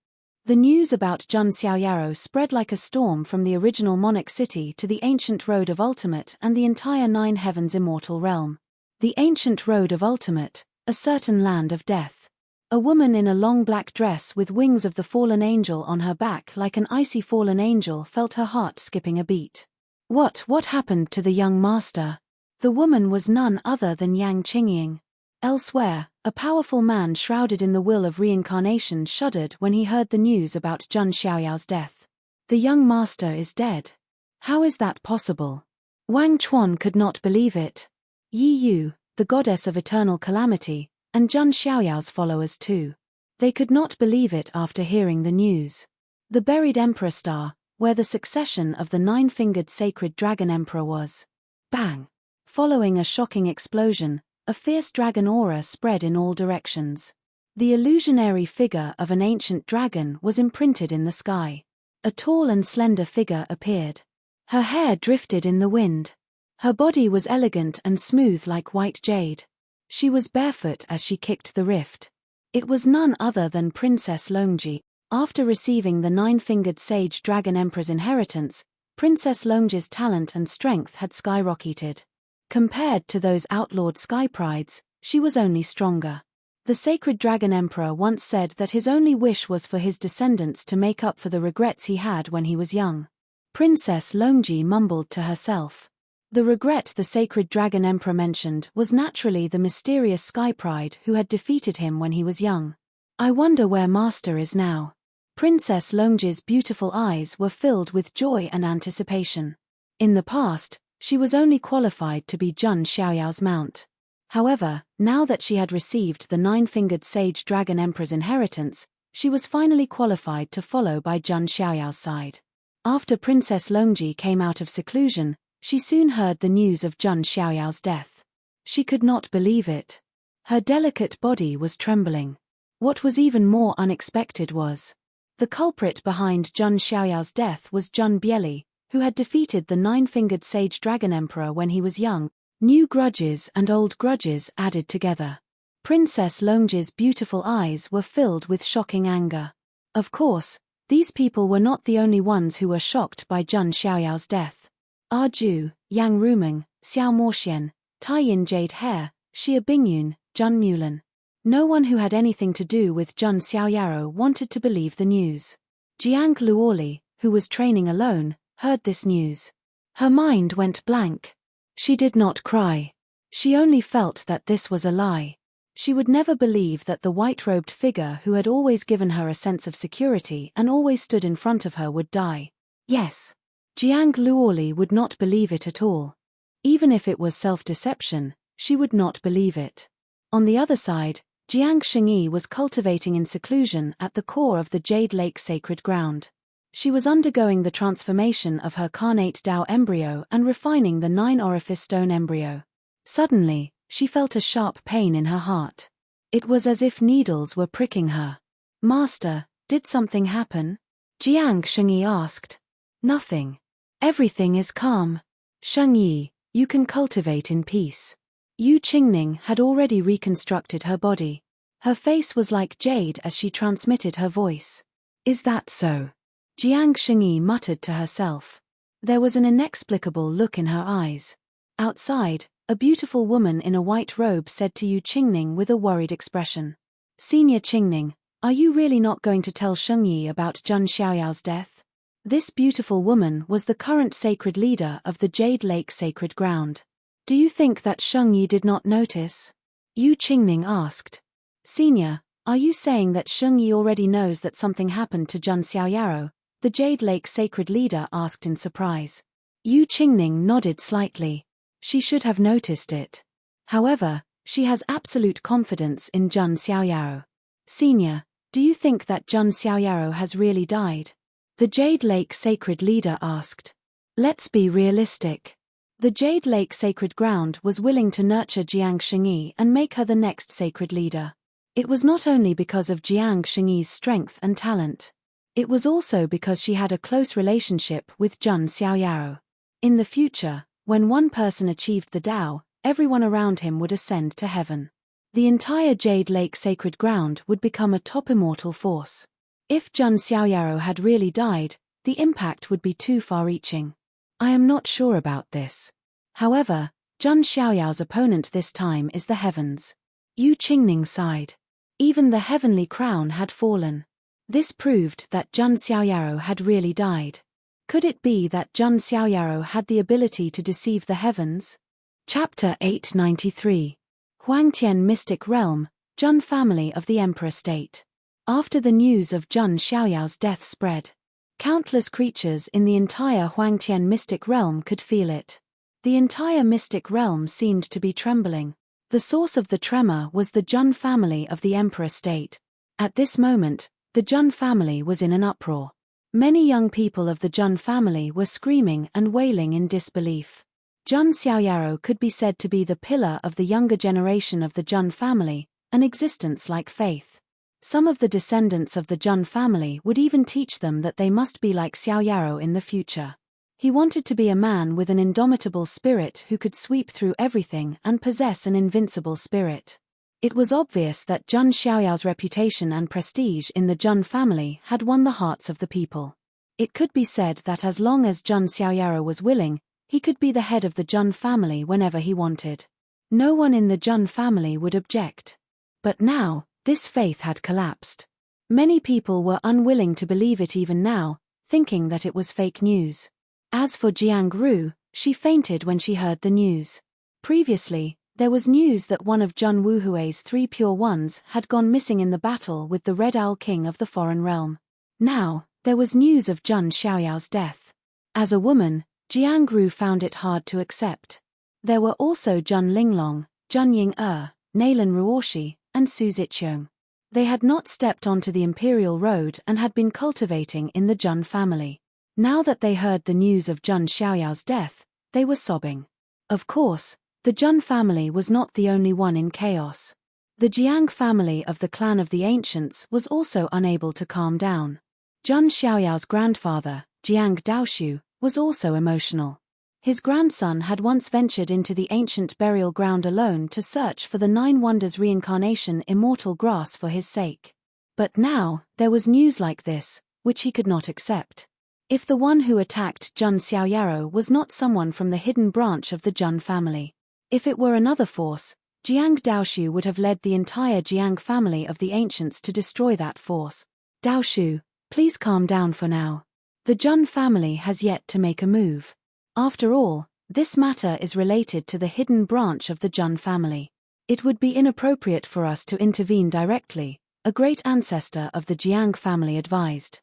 The news about Jun Xiaoyaro spread like a storm from the original monarch city to the ancient road of ultimate and the entire nine heavens immortal realm. The ancient road of ultimate, a certain land of death. A woman in a long black dress with wings of the fallen angel on her back like an icy fallen angel felt her heart skipping a beat. What happened to the young master? The woman was none other than Yang Qingying. Elsewhere, a powerful man shrouded in the will of reincarnation shuddered when he heard the news about Jun Xiaoyao's death. The young master is dead. How is that possible? Wang Chuan could not believe it. Yi Yu, the goddess of eternal calamity, and Jun Xiaoyao's followers too. They could not believe it after hearing the news. The buried Emperor Star, where the succession of the nine-fingered sacred dragon emperor was. Bang! Following a shocking explosion, a fierce dragon aura spread in all directions. The illusionary figure of an ancient dragon was imprinted in the sky. A tall and slender figure appeared. Her hair drifted in the wind. Her body was elegant and smooth like white jade. She was barefoot as she kicked the rift. It was none other than Princess Longji. After receiving the nine-fingered sage dragon emperor's inheritance, Princess Longji's talent and strength had skyrocketed. Compared to those outlawed sky prides, she was only stronger. The sacred dragon emperor once said that his only wish was for his descendants to make up for the regrets he had when he was young. Princess Longji mumbled to herself. The regret the sacred dragon emperor mentioned was naturally the mysterious sky pride who had defeated him when he was young. I wonder where Master is now. Princess Longji's beautiful eyes were filled with joy and anticipation. In the past, she was only qualified to be Jun Xiaoyao's mount. However, now that she had received the nine-fingered sage dragon emperor's inheritance, she was finally qualified to follow by Zheng Xiaoyao's side. After Princess Longji came out of seclusion, she soon heard the news of Zheng Xiaoyao's death. She could not believe it. Her delicate body was trembling. What was even more unexpected was the culprit behind Zheng Xiaoyao's death was Zheng Bieli, who had defeated the nine-fingered sage dragon emperor when he was young. New grudges and old grudges added together. Princess Longji's beautiful eyes were filled with shocking anger. Of course, these people were not the only ones who were shocked by Zheng Xiaoyao's death. Ah Ju, Yang Rumeng, Xiao Moxian, Tai Yin Jade Hair, Xia Bingyun, Zheng Mulan. No one who had anything to do with Zheng Xiaoyao wanted to believe the news. Jiang Luoli, who was training alone, heard this news. Her mind went blank. She did not cry. She only felt that this was a lie. She would never believe that the white-robed figure who had always given her a sense of security and always stood in front of her would die. Yes. Jiang Luoli would not believe it at all. Even if it was self-deception, she would not believe it. On the other side, Jiang Shengyi was cultivating in seclusion at the core of the Jade Lake sacred ground. She was undergoing the transformation of her carnate Dao embryo and refining the 9-orifice stone embryo. Suddenly, she felt a sharp pain in her heart. It was as if needles were pricking her. "Master, did something happen?" Jiang Shengyi asked. "Nothing. Everything is calm. Shengyi, you can cultivate in peace." Yu Qingning had already reconstructed her body. Her face was like jade as she transmitted her voice. "Is that so?" Jiang Shengyi muttered to herself. There was an inexplicable look in her eyes. Outside, a beautiful woman in a white robe said to Yu Qingning with a worried expression. "Senior Qingning, are you really not going to tell Shengyi about Zheng Xiaoyao's death?" This beautiful woman was the current sacred leader of the Jade Lake sacred ground. "Do you think that Shengyi did not notice?" Yu Qingning asked. "Senior, are you saying that Shengyi already knows that something happened to Zheng Xiaoyao?" The Jade Lake sacred leader asked in surprise. Yu Qingning nodded slightly. She should have noticed it. However, she has absolute confidence in Zheng Xiaoyao. "Senior, do you think that Zheng Xiaoyao has really died?" The Jade Lake sacred leader asked. "Let's be realistic." The Jade Lake sacred ground was willing to nurture Jiang Shengyi and make her the next sacred leader. It was not only because of Jiang Shengyi's strength and talent. It was also because she had a close relationship with Zheng Xiaoyao. In the future, when one person achieved the Tao, everyone around him would ascend to heaven. The entire Jade Lake sacred ground would become a top immortal force. If Zheng Xiaoyao had really died, the impact would be too far-reaching. I am not sure about this. However, Zheng Xiaoyao's opponent this time is the heavens. Yu Qingning sighed. Even the heavenly crown had fallen. This proved that Zheng Xiaoyao had really died. Could it be that Zheng Xiaoyao had the ability to deceive the heavens? Chapter 893. Huangtian Mystic Realm, Zheng Family of the Emperor State. After the news of Zheng Xiaoyao's death spread, countless creatures in the entire Huangtian Mystic Realm could feel it. The entire Mystic Realm seemed to be trembling. The source of the tremor was the Zheng family of the Emperor State. At this moment, the Zheng family was in an uproar. Many young people of the Zheng family were screaming and wailing in disbelief. Zheng Xiaoyao could be said to be the pillar of the younger generation of the Zheng family, an existence like faith. Some of the descendants of the Zheng family would even teach them that they must be like Xiaoyao in the future. He wanted to be a man with an indomitable spirit who could sweep through everything and possess an invincible spirit. It was obvious that Zheng Xiaoyao's reputation and prestige in the Zheng family had won the hearts of the people. It could be said that as long as Zheng Xiaoyao was willing, he could be the head of the Zheng family whenever he wanted. No one in the Zheng family would object. But now, this faith had collapsed. Many people were unwilling to believe it even now, thinking that it was fake news. As for Jiang Ru, she fainted when she heard the news. Previously, there was news that one of Zheng Wuhui's 3 pure ones had gone missing in the battle with the Red Owl King of the foreign realm. Now, there was news of Zheng Xiaoyao's death. As a woman, Jiang Ru found it hard to accept. There were also Zheng Linglong, Jun Ying-er, Nalan Ruoshi, and Su Ziqiong. They had not stepped onto the imperial road and had been cultivating in the Jun family. Now that they heard the news of Jun Xiaoyao's death, they were sobbing. Of course, the Jun family was not the only one in chaos. The Jiang family of the clan of the ancients was also unable to calm down. Jun Xiaoyao's grandfather, Jiang Daoshu, was also emotional. His grandson had once ventured into the ancient burial ground alone to search for the 9 Wonders reincarnation immortal grass for his sake. But now, there was news like this, which he could not accept. If the one who attacked Jun Xiaoyaro was not someone from the hidden branch of the Jun family. If it were another force, Jiang Daoshu would have led the entire Jiang family of the ancients to destroy that force. Daoshu, please calm down for now. The Jun family has yet to make a move. After all, this matter is related to the hidden branch of the Jun family. It would be inappropriate for us to intervene directly, a great ancestor of the Jiang family advised.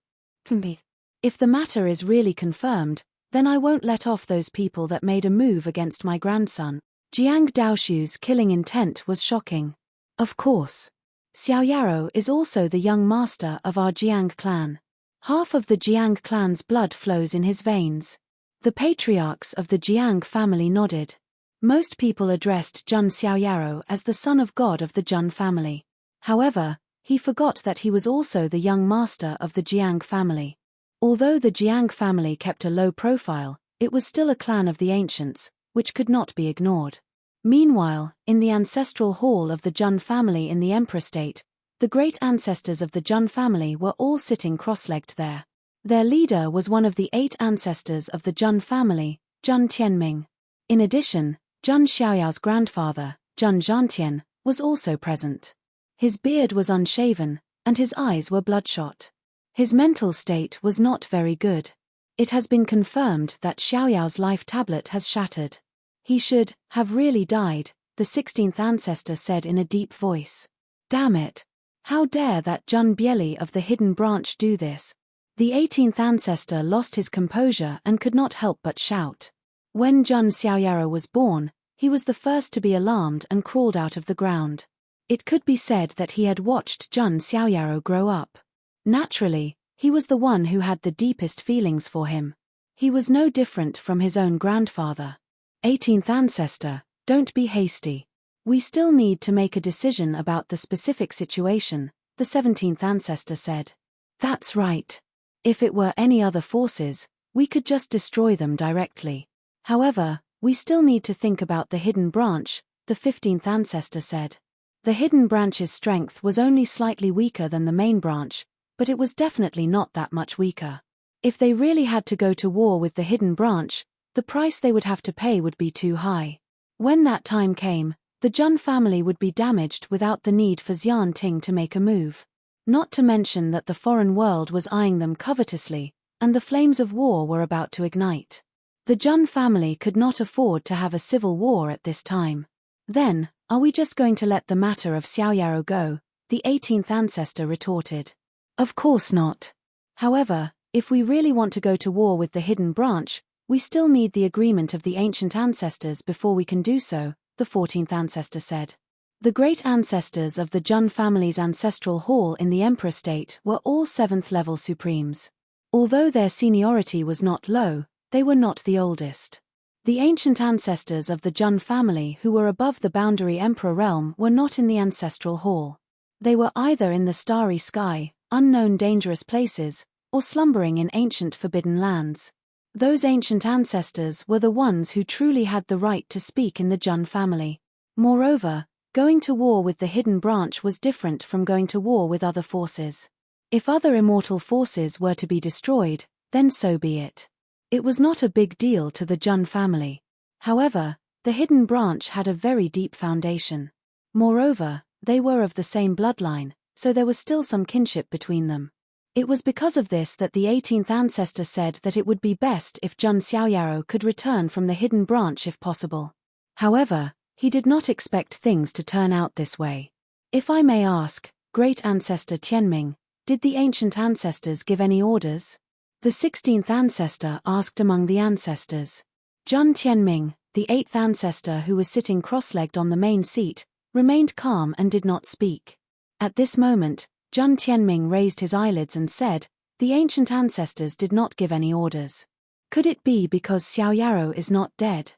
If the matter is really confirmed, then I won't let off those people that made a move against my grandson. Jiang Daoshu's killing intent was shocking. Of course. Xiaoyaro is also the young master of our Jiang clan. Half of the Jiang clan's blood flows in his veins. The patriarchs of the Jiang family nodded. Most people addressed Jun Xiaoyaro as the son of God of the Jun family. However, he forgot that he was also the young master of the Jiang family. Although the Jiang family kept a low profile, it was still a clan of the ancients, which could not be ignored. Meanwhile, in the ancestral hall of the Jun family in the Emperor State, the great ancestors of the Jun family were all sitting cross-legged there. Their leader was one of the 8 ancestors of the Jun family, Jun Tianming. In addition, Jun Xiaoyao's grandfather, Jun Zhantian, was also present. His beard was unshaven, and his eyes were bloodshot. His mental state was not very good. It has been confirmed that Xiaoyao's life tablet has shattered. He should have really died, the 16th ancestor said in a deep voice. Damn it! How dare that Jun Bieli of the hidden branch do this? The 18th ancestor lost his composure and could not help but shout. When Jun Xiaoyaro was born, he was the first to be alarmed and crawled out of the ground. It could be said that he had watched Jun Xiaoyaro grow up. Naturally, he was the one who had the deepest feelings for him. He was no different from his own grandfather. 18th ancestor, don't be hasty. We still need to make a decision about the specific situation, the 17th ancestor said. That's right. If it were any other forces, we could just destroy them directly. However, we still need to think about the hidden branch, the 15th ancestor said. The hidden branch's strength was only slightly weaker than the main branch, but it was definitely not that much weaker. If they really had to go to war with the hidden branch, the price they would have to pay would be too high. When that time came, the Jun family would be damaged without the need for Xian Ting to make a move. Not to mention that the foreign world was eyeing them covetously, and the flames of war were about to ignite. The Jun family could not afford to have a civil war at this time. Then, are we just going to let the matter of Xiaoyaro go? The 18th ancestor retorted. Of course not. However, if we really want to go to war with the hidden branch, we still need the agreement of the ancient ancestors before we can do so, the 14th ancestor said. The great ancestors of the Jun family's ancestral hall in the Emperor State were all 7th-level supremes. Although their seniority was not low, they were not the oldest. The ancient ancestors of the Jun family who were above the boundary Emperor realm were not in the ancestral hall. They were either in the starry sky, unknown dangerous places, or slumbering in ancient forbidden lands. Those ancient ancestors were the ones who truly had the right to speak in the Jun family. Moreover, going to war with the hidden branch was different from going to war with other forces. If other immortal forces were to be destroyed, then so be it. It was not a big deal to the Jun family. However, the hidden branch had a very deep foundation. Moreover, they were of the same bloodline, so there was still some kinship between them. It was because of this that the 18th ancestor said that it would be best if Jun Xiaoyaro could return from the hidden branch if possible. However, he did not expect things to turn out this way. If I may ask, Great Ancestor Tianming, did the ancient ancestors give any orders? The 16th ancestor asked among the ancestors. Jun Tianming, the eighth ancestor, who was sitting cross-legged on the main seat, remained calm and did not speak. At this moment, Zheng Tianming raised his eyelids and said, "The ancient ancestors did not give any orders. Could it be because Xiao Yarou is not dead?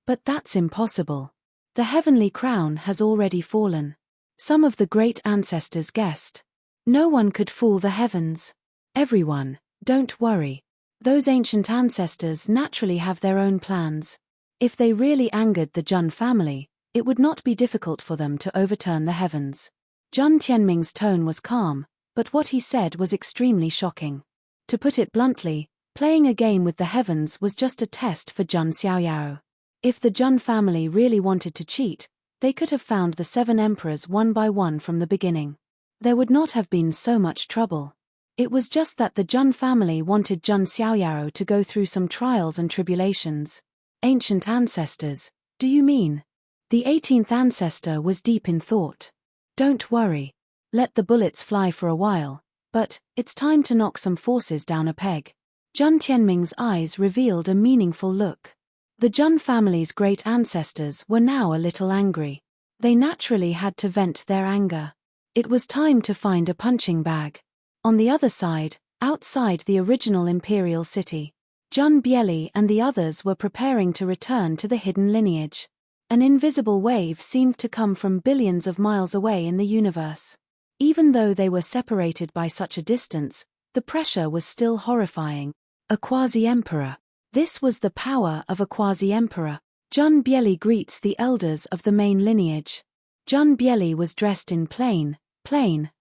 But that's impossible. The heavenly crown has already fallen. Some of the great ancestors guessed. No one could fool the heavens. Everyone, don't worry. Those ancient ancestors naturally have their own plans. If they really angered the Zheng family, it would not be difficult for them to overturn the heavens." Zheng Tianming's tone was calm, but what he said was extremely shocking. To put it bluntly, playing a game with the heavens was just a test for Zheng Xiaoyao. If the Zheng family really wanted to cheat, they could have found the 7 emperors one by one from the beginning. There would not have been so much trouble. It was just that the Zheng family wanted Zheng Xiaoyao to go through some trials and tribulations. Ancient ancestors, do you mean? The 18th ancestor was deep in thought. Don't worry. Let the bullets fly for a while, but it's time to knock some forces down a peg. Zheng Tianming's eyes revealed a meaningful look. The Zheng family's great ancestors were now a little angry. They naturally had to vent their anger. It was time to find a punching bag. On the other side, outside the original imperial city, Zheng Bieli and the others were preparing to return to the hidden lineage. An invisible wave seemed to come from billions of miles away in the universe. Even though they were separated by such a distance, the pressure was still horrifying. A quasi-emperor. This was the power of a quasi-emperor. Zheng Bieli greets the elders of the main lineage. Zheng Bieli was dressed in plain,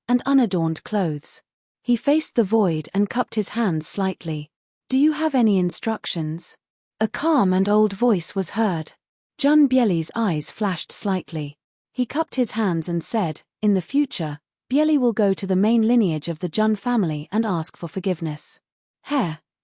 and unadorned clothes. He faced the void and cupped his hands slightly. "Do you have any instructions?" A calm and old voice was heard. Zheng Bieli's eyes flashed slightly. He cupped his hands and said, "In the future, Bieli will go to the main lineage of the Zheng family and ask for forgiveness."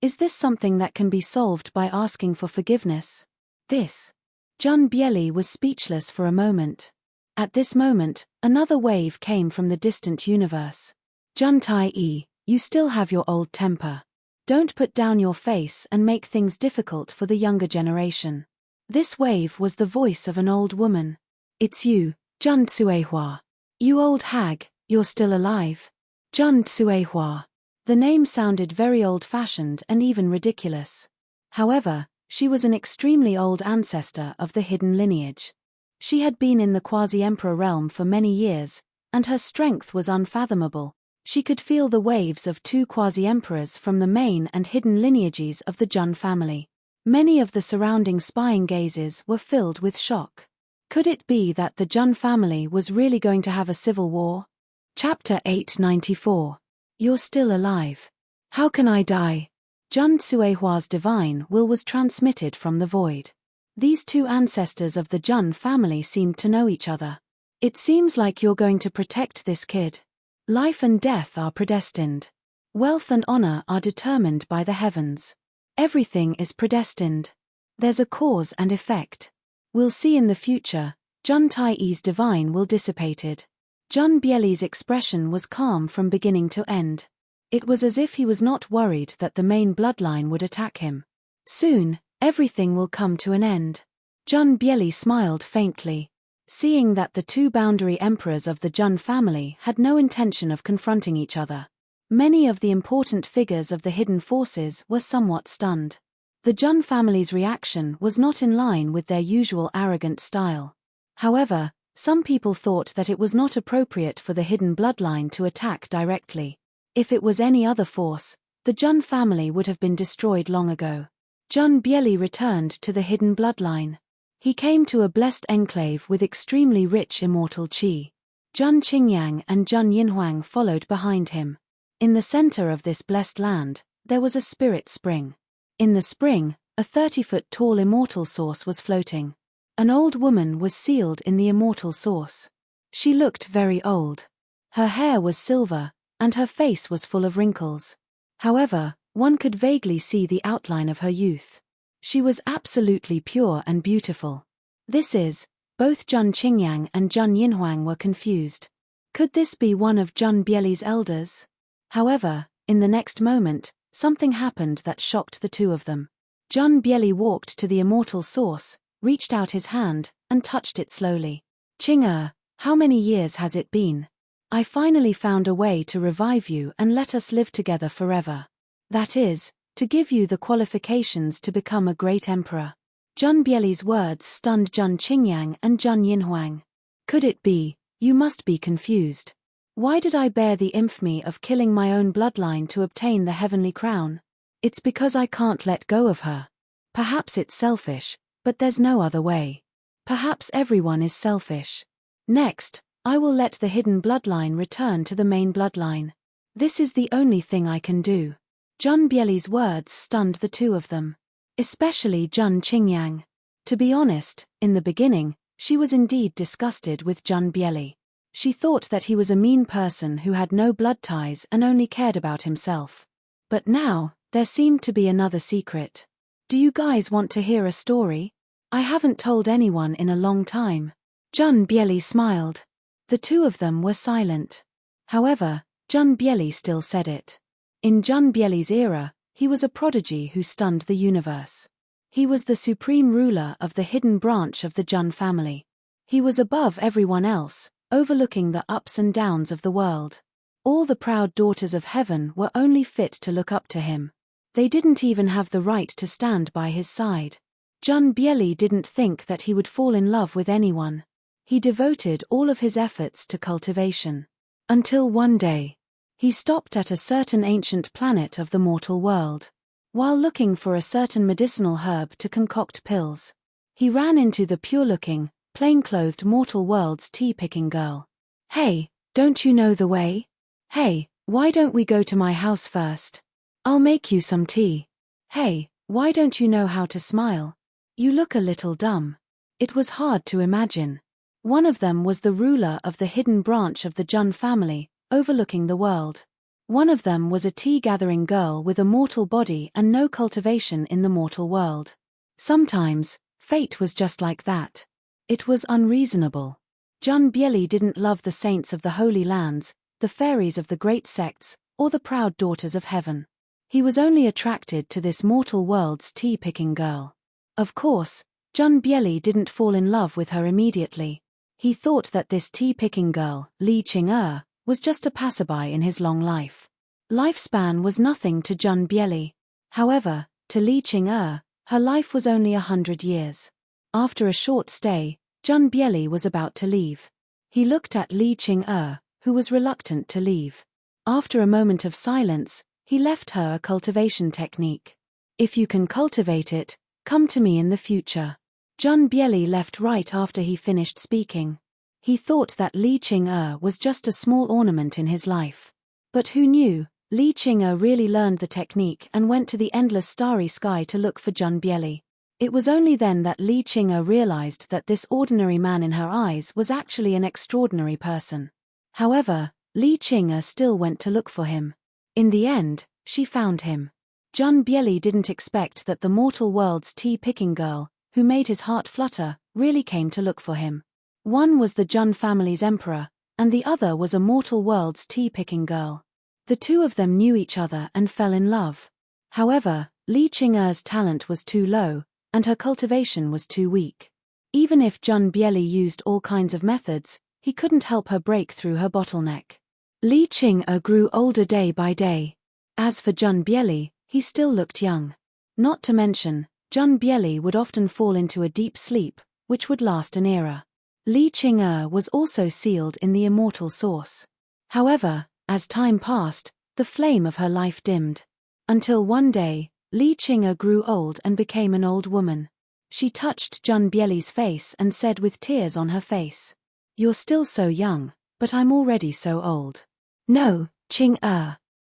Is this something that can be solved by asking for forgiveness? Zheng Bieli was speechless for a moment. At this moment, another wave came from the distant universe. "Zheng Tai-yi, you still have your old temper. Don't put down your face and make things difficult for the younger generation." This wave was the voice of an old woman. "It's you, Zheng Tsuehua. You old hag, you're still alive." Zheng Tsuehua. The name sounded very old-fashioned and even ridiculous. However, she was an extremely old ancestor of the hidden lineage. She had been in the quasi-emperor realm for many years, and her strength was unfathomable. She could feel the waves of 2 quasi-emperors from the main and hidden lineages of the Zheng family. Many of the surrounding spying gazes were filled with shock. Could it be that the Zheng family was really going to have a civil war? Chapter 894. You're still alive. How can I die? Zheng Tsuehua's divine will was transmitted from the void. These 2 ancestors of the Zheng family seemed to know each other. "It seems like you're going to protect this kid. Life and death are predestined. Wealth and honor are determined by the heavens. Everything is predestined. There's a cause and effect. We'll see in the future." Zheng Tai-yi's divine will dissipated. Zheng Bieli's expression was calm from beginning to end. It was as if he was not worried that the main bloodline would attack him. "Soon, everything will come to an end." Zheng Bieli smiled faintly. Seeing that the 2 boundary emperors of the Zheng family had no intention of confronting each other, many of the important figures of the hidden forces were somewhat stunned. The Zheng family's reaction was not in line with their usual arrogant style. However, some people thought that it was not appropriate for the hidden bloodline to attack directly. If it was any other force, the Zheng family would have been destroyed long ago. Zheng Bieli returned to the hidden bloodline. He came to a blessed enclave with extremely rich immortal qi. Zheng Qingyang and Zheng Yinhuang followed behind him. In the center of this blessed land, there was a spirit spring. In the spring, a 30-foot tall immortal source was floating. An old woman was sealed in the immortal source. She looked very old. Her hair was silver, and her face was full of wrinkles. However, one could vaguely see the outline of her youth. She was absolutely pure and beautiful. Both Zheng Qingyang and Zheng Yinhuang were confused. Could this be one of Zheng Bieli's elders? However, in the next moment, something happened that shocked the 2 of them. Zheng Bieli walked to the immortal source, reached out his hand, and touched it slowly. Qing, how many years has it been? I finally found a way to revive you and let us live together forever. That is, to give you the qualifications to become a great emperor. Zhun Bieli's words stunned Zhun Qingyang and Zhun Yinhuang. Could it be? You must be confused. Why did I bear the infamy of killing my own bloodline to obtain the heavenly crown? It's because I can't let go of her. Perhaps it's selfish, but there's no other way. Perhaps everyone is selfish. Next, I will let the hidden bloodline return to the main bloodline. This is the only thing I can do. Zhun Bieli's words stunned the two of them. Especially Zhun Qingyang. To be honest, in the beginning, she was indeed disgusted with Zhun Bieli. She thought that he was a mean person who had no blood ties and only cared about himself. But now, there seemed to be another secret. Do you guys want to hear a story? I haven't told anyone in a long time. Zhun Bieli smiled. The two of them were silent. However, Zhun Bieli still said it. In Zhun Bieli's era, he was a prodigy who stunned the universe. He was the supreme ruler of the hidden branch of the Zhun family. He was above everyone else, overlooking the ups and downs of the world. All the proud daughters of heaven were only fit to look up to him. They didn't even have the right to stand by his side. Zhun Bieli didn't think that he would fall in love with anyone. He devoted all of his efforts to cultivation. Until one day, he stopped at a certain ancient planet of the mortal world. While looking for a certain medicinal herb to concoct pills, he ran into the pure-looking, plain-clothed mortal world's tea-picking girl. Hey, don't you know the way? Hey, why don't we go to my house first? I'll make you some tea. Hey, why don't you know how to smile? You look a little dumb. It was hard to imagine. One of them was the ruler of the hidden branch of the Zhun family, overlooking the world. One of them was a tea-gathering girl with a mortal body and no cultivation in the mortal world. Sometimes, fate was just like that. It was unreasonable. Zhun Bieli didn't love the saints of the Holy Lands, the fairies of the great sects, or the proud daughters of heaven. He was only attracted to this mortal world's tea-picking girl. Of course, Zhun Bieli didn't fall in love with her immediately. He thought that this tea-picking girl, Li Qing, was just a passerby in his long life. Lifespan was nothing to Zhun Bieli. However, to Li Qing, her life was only 100 years. After a short stay, Zhun Bieli was about to leave. He looked at Li Qing, who was reluctant to leave. After a moment of silence, he left her a cultivation technique. If you can cultivate it, come to me in the future. Zhun Bieli left right after he finished speaking. He thought that Li Qing was just a small ornament in his life. But who knew, Li Qing really learned the technique and went to the endless starry sky to look for Zhun Bieli. It was only then that Li Qing realized that this ordinary man in her eyes was actually an extraordinary person. However, Li Qing still went to look for him. In the end, she found him. Zhun Bieli didn't expect that the mortal world's tea-picking girl, who made his heart flutter, really came to look for him. One was the Zhun family's emperor, and the other was a mortal world's tea-picking girl. The two of them knew each other and fell in love. However, Li Qing's talent was too low, and her cultivation was too weak. Even if Zhun Bieli used all kinds of methods, he couldn't help her break through her bottleneck. Li Qing grew older day by day. As for Zhun Bieli, he still looked young. Not to mention, Zhun Bieli would often fall into a deep sleep, which would last an era. Li Qing was also sealed in the immortal source. However, as time passed, the flame of her life dimmed. Until one day, Li Qing grew old and became an old woman. She touched Zhun Bieli's face and said with tears on her face, "You're still so young, but I'm already so old." "No, Qing.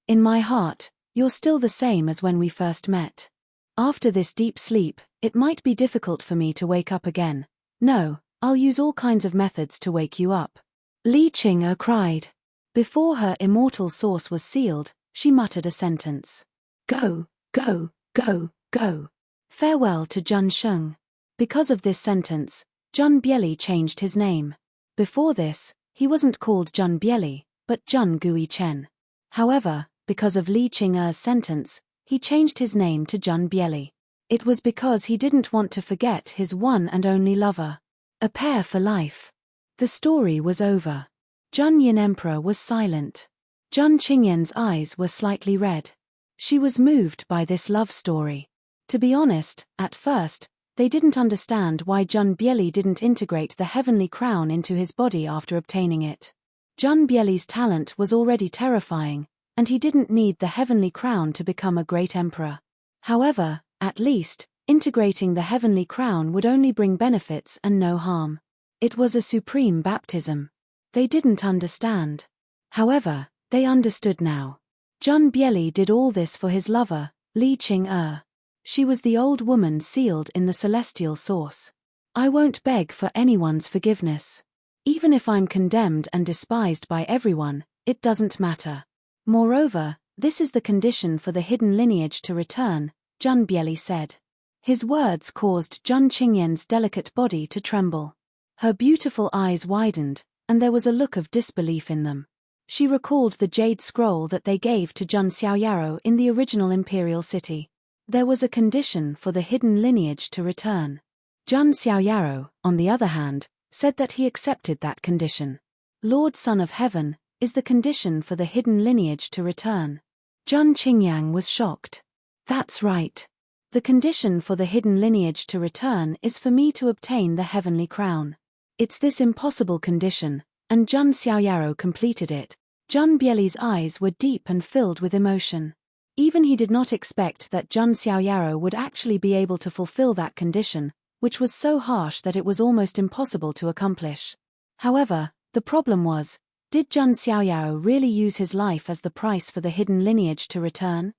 In my heart, you're still the same as when we first met. After this deep sleep, it might be difficult for me to wake up again. No, I'll use all kinds of methods to wake you up." Li Qing cried. Before her immortal source was sealed, she muttered a sentence. "Go, go, go, go. Farewell to Zhun Sheng." Because of this sentence, Zhun Bieli changed his name. Before this, he wasn't called Zhun Bieli, but Zhun Gui Chen. However, because of Li Qing's sentence, he changed his name to Zhun Bieli. It was because he didn't want to forget his one and only lover. A pair for life. The story was over. Jun Yin Emperor was silent. Jun Qingyan's eyes were slightly red. She was moved by this love story. To be honest, at first, they didn't understand why Jun Bieli didn't integrate the heavenly crown into his body after obtaining it. Jun Bieli's talent was already terrifying, and he didn't need the heavenly crown to become a great emperor. However, at least, integrating the heavenly crown would only bring benefits and no harm. It was a supreme baptism. They didn't understand. However, they understood now. Jun Bieli did all this for his lover, Li Qing-er. She was the old woman sealed in the celestial source. I won't beg for anyone's forgiveness. Even if I'm condemned and despised by everyone, it doesn't matter. Moreover, this is the condition for the hidden lineage to return, Jun Bieli said. His words caused Jun Qingyan's delicate body to tremble. Her beautiful eyes widened, and there was a look of disbelief in them. She recalled the jade scroll that they gave to Jun Xiaoyaro in the original imperial city. There was a condition for the hidden lineage to return. Jun Xiaoyaro, on the other hand, said that he accepted that condition. Lord Son of Heaven is the condition for the hidden lineage to return. Jun Qingyang was shocked. That's right. The condition for the hidden lineage to return is for me to obtain the heavenly crown. It's this impossible condition, and Jun Xiaoyaro completed it. Jun Bieli's eyes were deep and filled with emotion. Even he did not expect that Jun Xiaoyaro would actually be able to fulfill that condition, which was so harsh that it was almost impossible to accomplish. However, the problem was, did Jun Xiaoyaro really use his life as the price for the hidden lineage to return?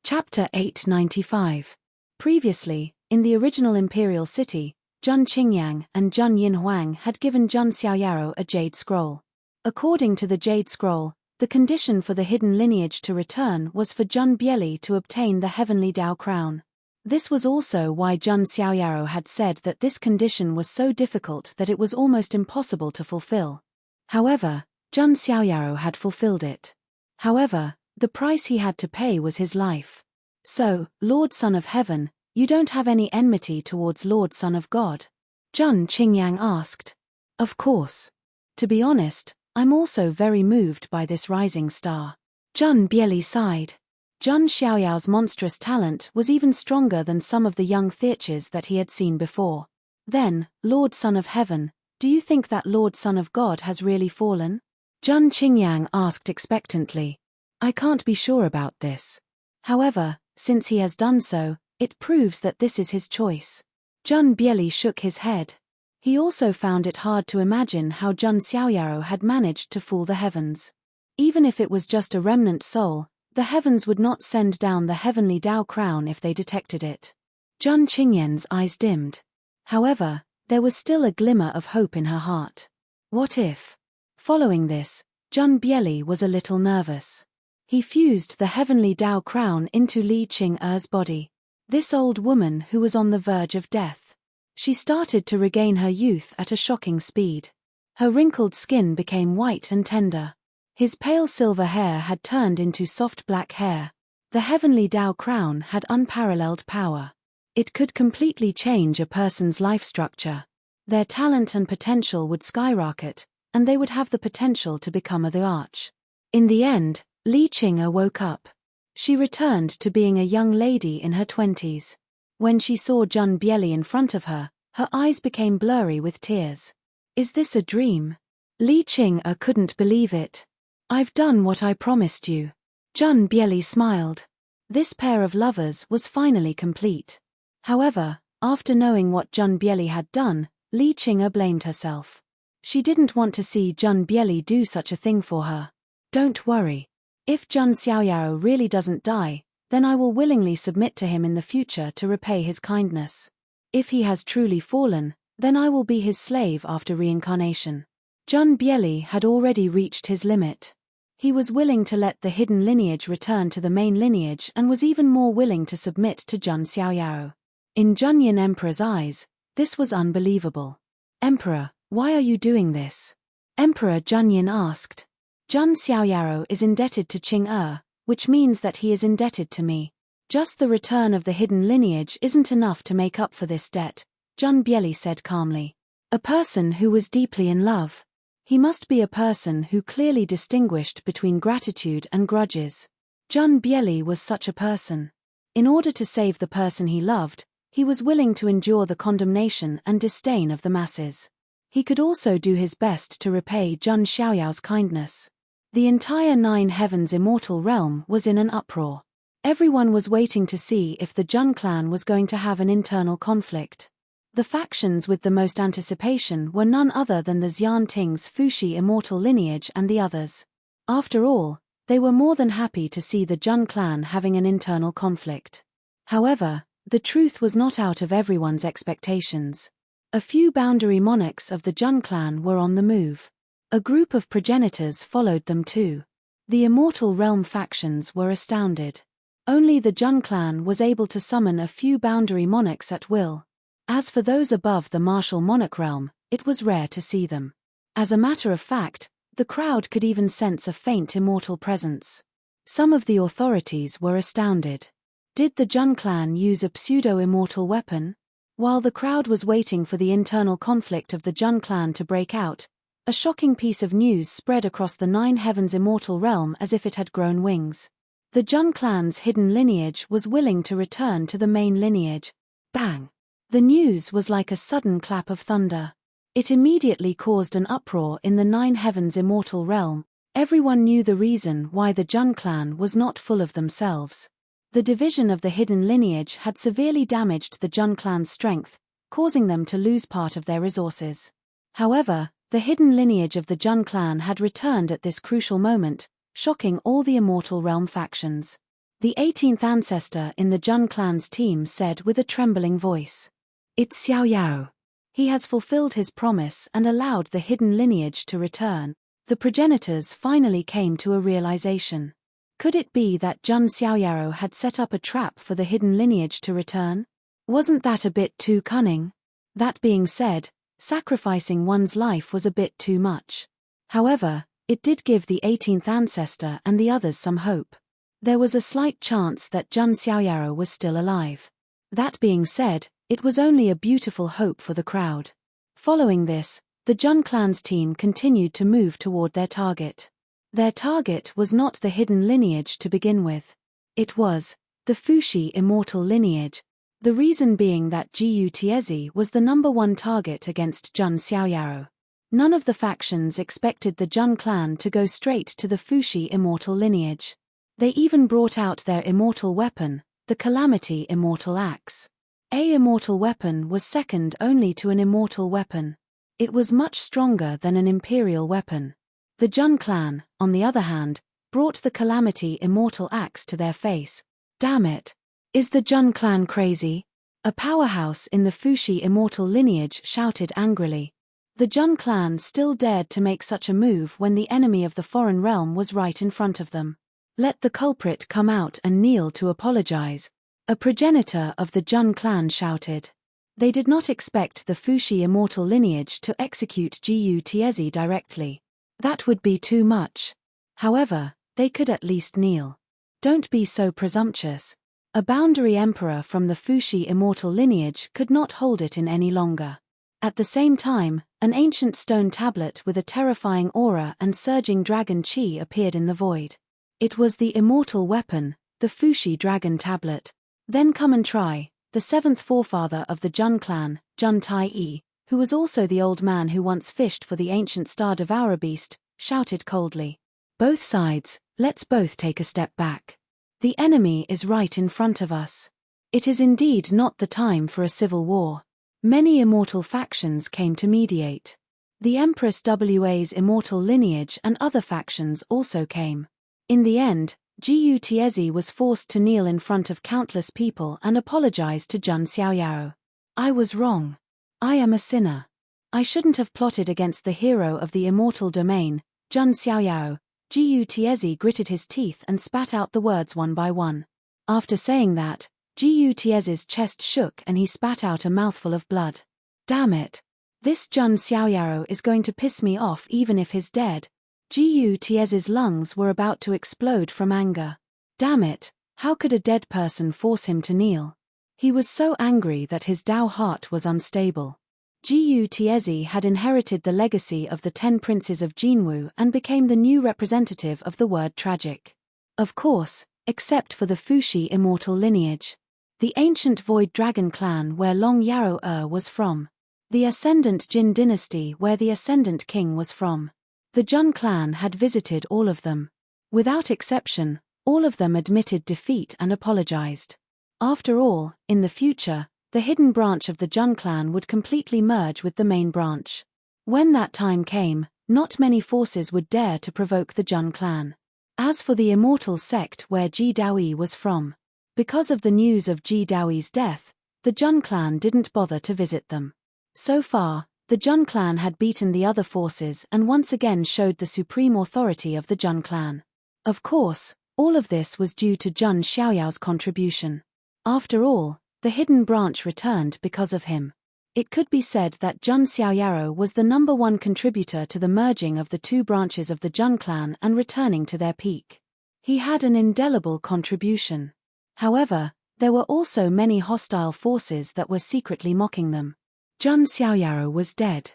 Chapter 895. Previously, in the original imperial city, Jun Qingyang and Jun Yinhuang had given Jun Xiaoyaro a jade scroll. According to the jade scroll, the condition for the hidden lineage to return was for Jun Bieli to obtain the heavenly Dao crown. This was also why Jun Xiaoyaro had said that this condition was so difficult that it was almost impossible to fulfill. However, Jun Xiaoyaro had fulfilled it. However, the price he had to pay was his life. So, Lord Son of Heaven, you don't have any enmity towards Lord Son of God? Jun Qingyang asked. Of course. To be honest, I'm also very moved by this rising star. Jun Bieli sighed. Jun Xiaoyao's monstrous talent was even stronger than some of the young theaches that he had seen before. Then, Lord Son of Heaven, do you think that Lord Son of God has really fallen? Jun Qingyang asked expectantly. I can't be sure about this. However, since he has done so, it proves that this is his choice. Jun Bieli shook his head. He also found it hard to imagine how Jun Xiaoyaro had managed to fool the heavens. Even if it was just a remnant soul, the heavens would not send down the heavenly Dao crown if they detected it. Jun Qingyan's eyes dimmed. However, there was still a glimmer of hope in her heart. What if? Following this, Jun Bieli was a little nervous. He fused the heavenly Dao crown into Li Qing-er's body. This old woman who was on the verge of death. She started to regain her youth at a shocking speed. Her wrinkled skin became white and tender. His pale silver hair had turned into soft black hair. The heavenly Dao crown had unparalleled power. It could completely change a person's life structure. Their talent and potential would skyrocket, and they would have the potential to become the arch. In the end, Li Qing-er woke up. She returned to being a young lady in her 20s. When she saw Jun Bieli in front of her, her eyes became blurry with tears. Is this a dream? Li Qing-er couldn't believe it. I've done what I promised you. Jun Bieli smiled. This pair of lovers was finally complete. However, after knowing what Jun Bieli had done, Li Qing-er blamed herself. She didn't want to see Jun Bieli do such a thing for her. Don't worry. If Jun Xiaoyaro really doesn't die, then I will willingly submit to him in the future to repay his kindness. If he has truly fallen, then I will be his slave after reincarnation. Jun Bieli had already reached his limit. He was willing to let the hidden lineage return to the main lineage and was even more willing to submit to Jun Xiaoyaro. In Jun Yin Emperor's eyes, this was unbelievable. Emperor, why are you doing this? Emperor Jun Yin asked. Jun Xiaoyaro is indebted to Qing-er, which means that he is indebted to me. Just the return of the hidden lineage isn't enough to make up for this debt, Jun Bieli said calmly. A person who was deeply in love. He must be a person who clearly distinguished between gratitude and grudges. Jun Bieli was such a person. In order to save the person he loved, he was willing to endure the condemnation and disdain of the masses. He could also do his best to repay Jun Xiaoyao's kindness. The entire Nine Heavens immortal realm was in an uproar. Everyone was waiting to see if the Jun clan was going to have an internal conflict. The factions with the most anticipation were none other than the Xian Ting's Fuxi immortal lineage and the others. After all, they were more than happy to see the Jun clan having an internal conflict. However, the truth was not out of everyone's expectations. A few boundary monarchs of the Jun clan were on the move. A group of progenitors followed them too. The immortal realm factions were astounded. Only the Jun clan was able to summon a few boundary monarchs at will. As for those above the martial monarch realm, it was rare to see them. As a matter of fact, the crowd could even sense a faint immortal presence. Some of the authorities were astounded. Did the Jun clan use a pseudo-immortal weapon? While the crowd was waiting for the internal conflict of the Jun clan to break out, a shocking piece of news spread across the Nine Heavens immortal realm as if it had grown wings. The Jun clan's hidden lineage was willing to return to the main lineage. Bang! The news was like a sudden clap of thunder. It immediately caused an uproar in the Nine Heavens immortal realm. Everyone knew the reason why the Jun clan was not full of themselves. The division of the hidden lineage had severely damaged the Jun clan's strength, causing them to lose part of their resources. However, the hidden lineage of the Jun clan had returned at this crucial moment, shocking all the immortal realm factions. The 18th ancestor in the Jun clan's team said with a trembling voice, "It's Xiao Yao. He has fulfilled his promise and allowed the hidden lineage to return." The progenitors finally came to a realization. Could it be that Jun Xiaoyao had set up a trap for the hidden lineage to return? Wasn't that a bit too cunning? That being said, sacrificing one's life was a bit too much. However, it did give the 18th ancestor and the others some hope. There was a slight chance that Jun Xiaoyao was still alive. That being said, it was only a beautiful hope for the crowd. Following this, the Jun clan's team continued to move toward their target. Their target was not the hidden lineage to begin with. It was the Fuxi immortal lineage, the reason being that Jiu Tiezi was the #1 target against Jun Xiaoyao. None of the factions expected the Jun clan to go straight to the Fuxi immortal lineage. They even brought out their immortal weapon, the Calamity immortal axe. A immortal weapon was second only to an immortal weapon. It was much stronger than an imperial weapon. The Jun clan, on the other hand, brought the Calamity immortal axe to their face. Damn it! Is the Jun clan crazy? A powerhouse in the Fuxi immortal lineage shouted angrily. The Jun clan still dared to make such a move when the enemy of the foreign realm was right in front of them. Let the culprit come out and kneel to apologize, a progenitor of the Jun clan shouted. They did not expect the Fuxi immortal lineage to execute Jiu Tiezi directly. That would be too much. However, they could at least kneel. Don't be so presumptuous. A boundary emperor from the Fuxi immortal lineage could not hold it in any longer. At the same time, an ancient stone tablet with a terrifying aura and surging dragon chi appeared in the void. It was the immortal weapon, the Fuxi dragon tablet. Then come and try, the seventh forefather of the Jun clan, Jun Tai-yi, who was also the old man who once fished for the ancient star devourer beast, shouted coldly. Both sides, let's both take a step back. The enemy is right in front of us. It is indeed not the time for a civil war. Many immortal factions came to mediate. The Empress Wa's immortal lineage and other factions also came. In the end, Jiu Tiezi was forced to kneel in front of countless people and apologize to Jun Xiaoyao. I was wrong. I am a sinner. I shouldn't have plotted against the hero of the immortal domain, Jun Xiaoyao. Jiu Tiezi gritted his teeth and spat out the words one by one. After saying that, Jiu Tiezi's chest shook and he spat out a mouthful of blood. Damn it. This Jun Xiaoyao is going to piss me off even if he's dead. Jiu Tiezi's lungs were about to explode from anger. Damn it, How could a dead person force him to kneel? He was so angry that his Dao heart was unstable. Gu Tiezi had inherited the legacy of the 10 princes of Jinwu and became the new representative of the word tragic. Of course, except for the Fuxi immortal lineage. The ancient Void Dragon clan where Long Yarrow was from. The Ascendant Jin dynasty where the Ascendant King was from. The Jun clan had visited all of them. Without exception, all of them admitted defeat and apologized. After all, in the future, the hidden branch of the Jun clan would completely merge with the main branch. When that time came, not many forces would dare to provoke the Jun clan. As for the immortal sect where Ji Daoyi was from, because of the news of Ji Daoyi's death, the Jun clan didn't bother to visit them. So far, the Jun clan had beaten the other forces and once again showed the supreme authority of the Jun clan. Of course, all of this was due to Jun Xiaoyao's contribution. After all, the hidden branch returned because of him. It could be said that Jun Xiaoyao was the #1 contributor to the merging of the 2 branches of the Jun clan and returning to their peak. He had an indelible contribution. However, there were also many hostile forces that were secretly mocking them. Jun Xiaoyao was dead.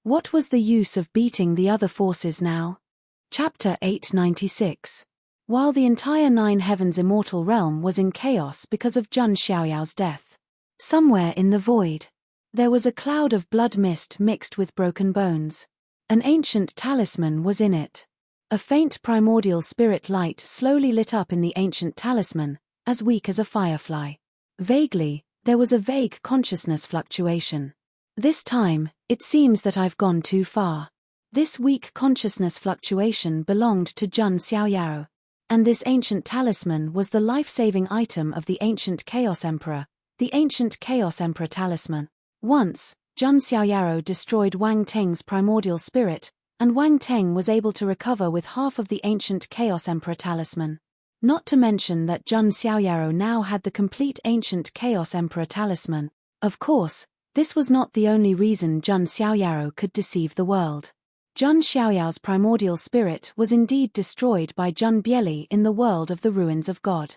What was the use of beating the other forces now? Chapter 896. While the entire 9 Heavens immortal realm was in chaos because of Jun Xiaoyao's death. Somewhere in the void, there was a cloud of blood mist mixed with broken bones. An ancient talisman was in it. A faint primordial spirit light slowly lit up in the ancient talisman, as weak as a firefly. Vaguely, there was a vague consciousness fluctuation. This time, it seems that I've gone too far. This weak consciousness fluctuation belonged to Jun Xiaoyao. And this ancient talisman was the life-saving item of the ancient Chaos Emperor, the ancient Chaos Emperor talisman. Once, Jun Xiaoyao destroyed Wang Teng's primordial spirit, and Wang Teng was able to recover with half of the ancient Chaos Emperor talisman. Not to mention that Jun Xiaoyao now had the complete ancient Chaos Emperor talisman. Of course, this was not the only reason Jun Xiaoyao could deceive the world. Jun Xiaoyao's primordial spirit was indeed destroyed by Jun Bieli in the world of the ruins of God.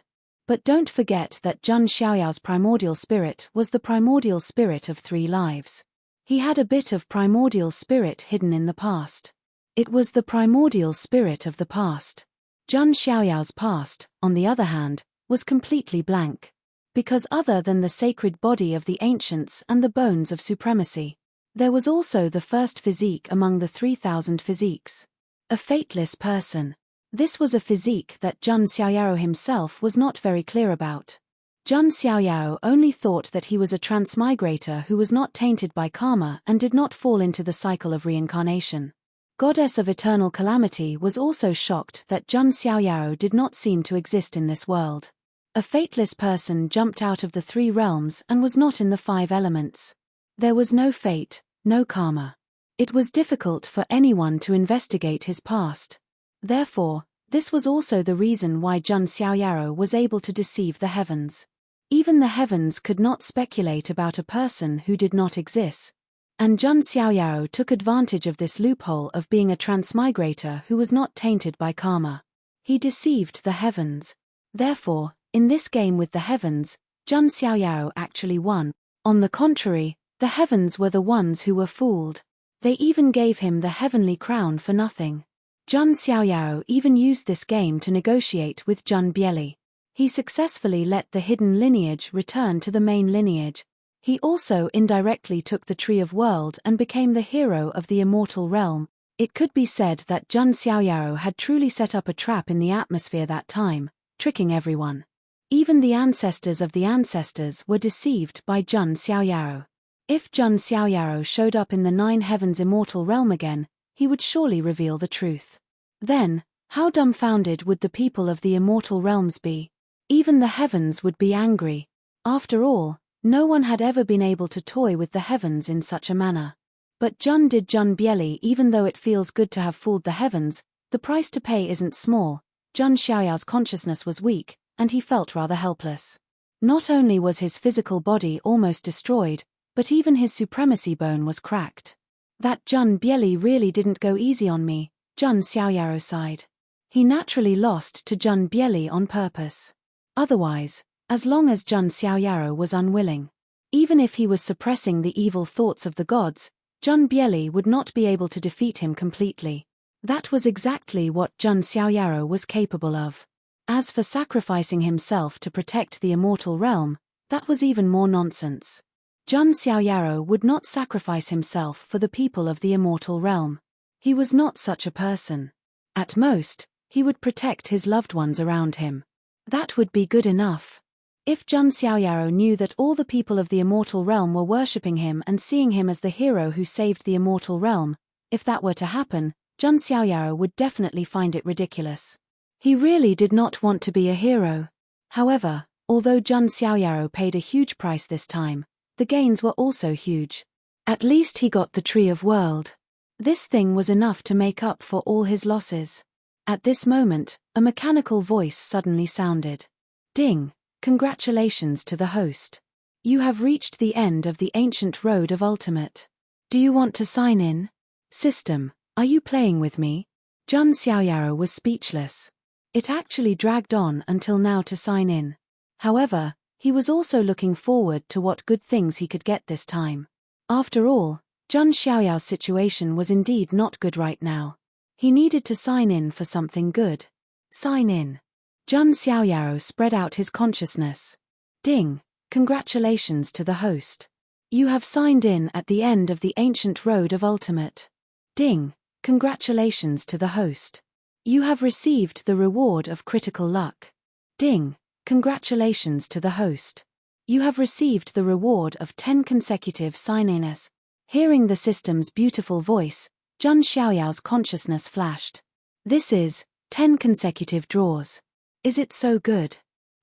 But don't forget that Jun Xiaoyao's primordial spirit was the primordial spirit of 3 lives. He had a bit of primordial spirit hidden in the past. It was the primordial spirit of the past. Jun Xiaoyao's past, on the other hand, was completely blank. Because other than the sacred body of the ancients and the bones of supremacy, there was also the first physique among the 3,000 physiques. A fateless person. This was a physique that Jun Xiaoyao himself was not very clear about. Jun Xiaoyao only thought that he was a transmigrator who was not tainted by karma and did not fall into the cycle of reincarnation. Goddess of Eternal Calamity was also shocked that Jun Xiaoyao did not seem to exist in this world. A fateless person jumped out of the 3 realms and was not in the 5 elements. There was no fate, no karma. It was difficult for anyone to investigate his past. Therefore, this was also the reason why Jun Xiaoyao was able to deceive the heavens. Even the heavens could not speculate about a person who did not exist. And Jun Xiaoyao took advantage of this loophole of being a transmigrator who was not tainted by karma. He deceived the heavens. Therefore, in this game with the heavens, Jun Xiaoyao actually won. On the contrary, the heavens were the ones who were fooled. They even gave him the heavenly crown for nothing. Jun Xiaoyao even used this game to negotiate with Jun Bieli. He successfully let the hidden lineage return to the main lineage. He also indirectly took the Tree of World and became the hero of the immortal realm. It could be said that Jun Xiaoyao had truly set up a trap in the atmosphere that time, tricking everyone. Even the ancestors of the ancestors were deceived by Jun Xiaoyao. If Jun Xiaoyao showed up in the 9 Heavens immortal realm again, he would surely reveal the truth. Then, how dumbfounded would the people of the immortal realms be? Even the heavens would be angry. After all, no one had ever been able to toy with the heavens in such a manner. But Jun did Jun Bieli. Even though it feels good to have fooled the heavens, the price to pay isn't small. Jun Xiaoyao's consciousness was weak, and he felt rather helpless. Not only was his physical body almost destroyed, but even his supremacy bone was cracked. That Jun Bieli really didn't go easy on me, Jun Xiaoyao sighed. He naturally lost to Jun Bieli on purpose. Otherwise, as long as Jun Xiaoyaro was unwilling, even if he was suppressing the evil thoughts of the gods, Jun Bieli would not be able to defeat him completely. That was exactly what Jun Xiaoyaro was capable of. As for sacrificing himself to protect the immortal realm, that was even more nonsense. Jun Xiaoyaro would not sacrifice himself for the people of the immortal realm. He was not such a person. At most, he would protect his loved ones around him. That would be good enough. If Jun Xiaoyaro knew that all the people of the immortal realm were worshipping him and seeing him as the hero who saved the immortal realm, if that were to happen, Jun Xiaoyaro would definitely find it ridiculous. He really did not want to be a hero. However, although Jun Xiaoyaro paid a huge price this time, the gains were also huge. At least he got the Tree of World. This thing was enough to make up for all his losses. At this moment, a mechanical voice suddenly sounded. Ding! Congratulations to the host. You have reached the end of the ancient road of ultimate. Do you want to sign in? System, are you playing with me? Jun Xiaoyaro was speechless. It actually dragged on until now to sign in. However, he was also looking forward to what good things he could get this time. After all, Jun Xiaoyao's situation was indeed not good right now. He needed to sign in for something good. Sign in. Jun Xiaoyaro spread out his consciousness. Ding! Congratulations to the host. You have signed in at the end of the ancient road of ultimate. Ding! Congratulations to the host. You have received the reward of critical luck. Ding! Congratulations to the host. You have received the reward of 10 consecutive sign-ins. Hearing the system's beautiful voice, Jun Xiaoyao's consciousness flashed. This is 10 consecutive draws. Is it so good?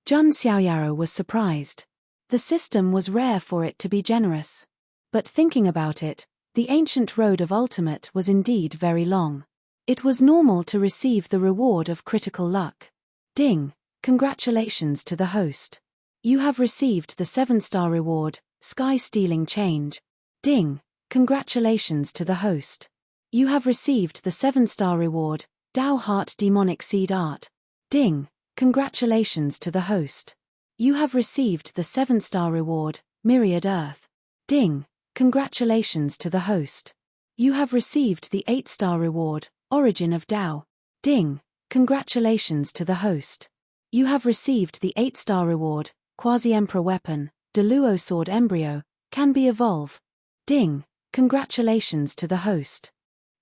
Jun Xiaoyaro was surprised. The system was rare for it to be generous. But thinking about it, the ancient road of ultimate was indeed very long. It was normal to receive the reward of critical luck. Ding! Congratulations to the host. You have received the 7-star reward, Sky-Stealing Change. Ding! Congratulations to the host. You have received the 7-star reward, Dao Heart Demonic Seed Art. Ding! Congratulations to the host. You have received the 7-star reward, Myriad Earth. Ding! Congratulations to the host. You have received the 8-star reward, Origin of Dao. Ding! Congratulations to the host. You have received the 8-star reward, Quasi-Emperor Weapon, Deluo Sword Embryo, can be evolve. Ding! Congratulations to the host.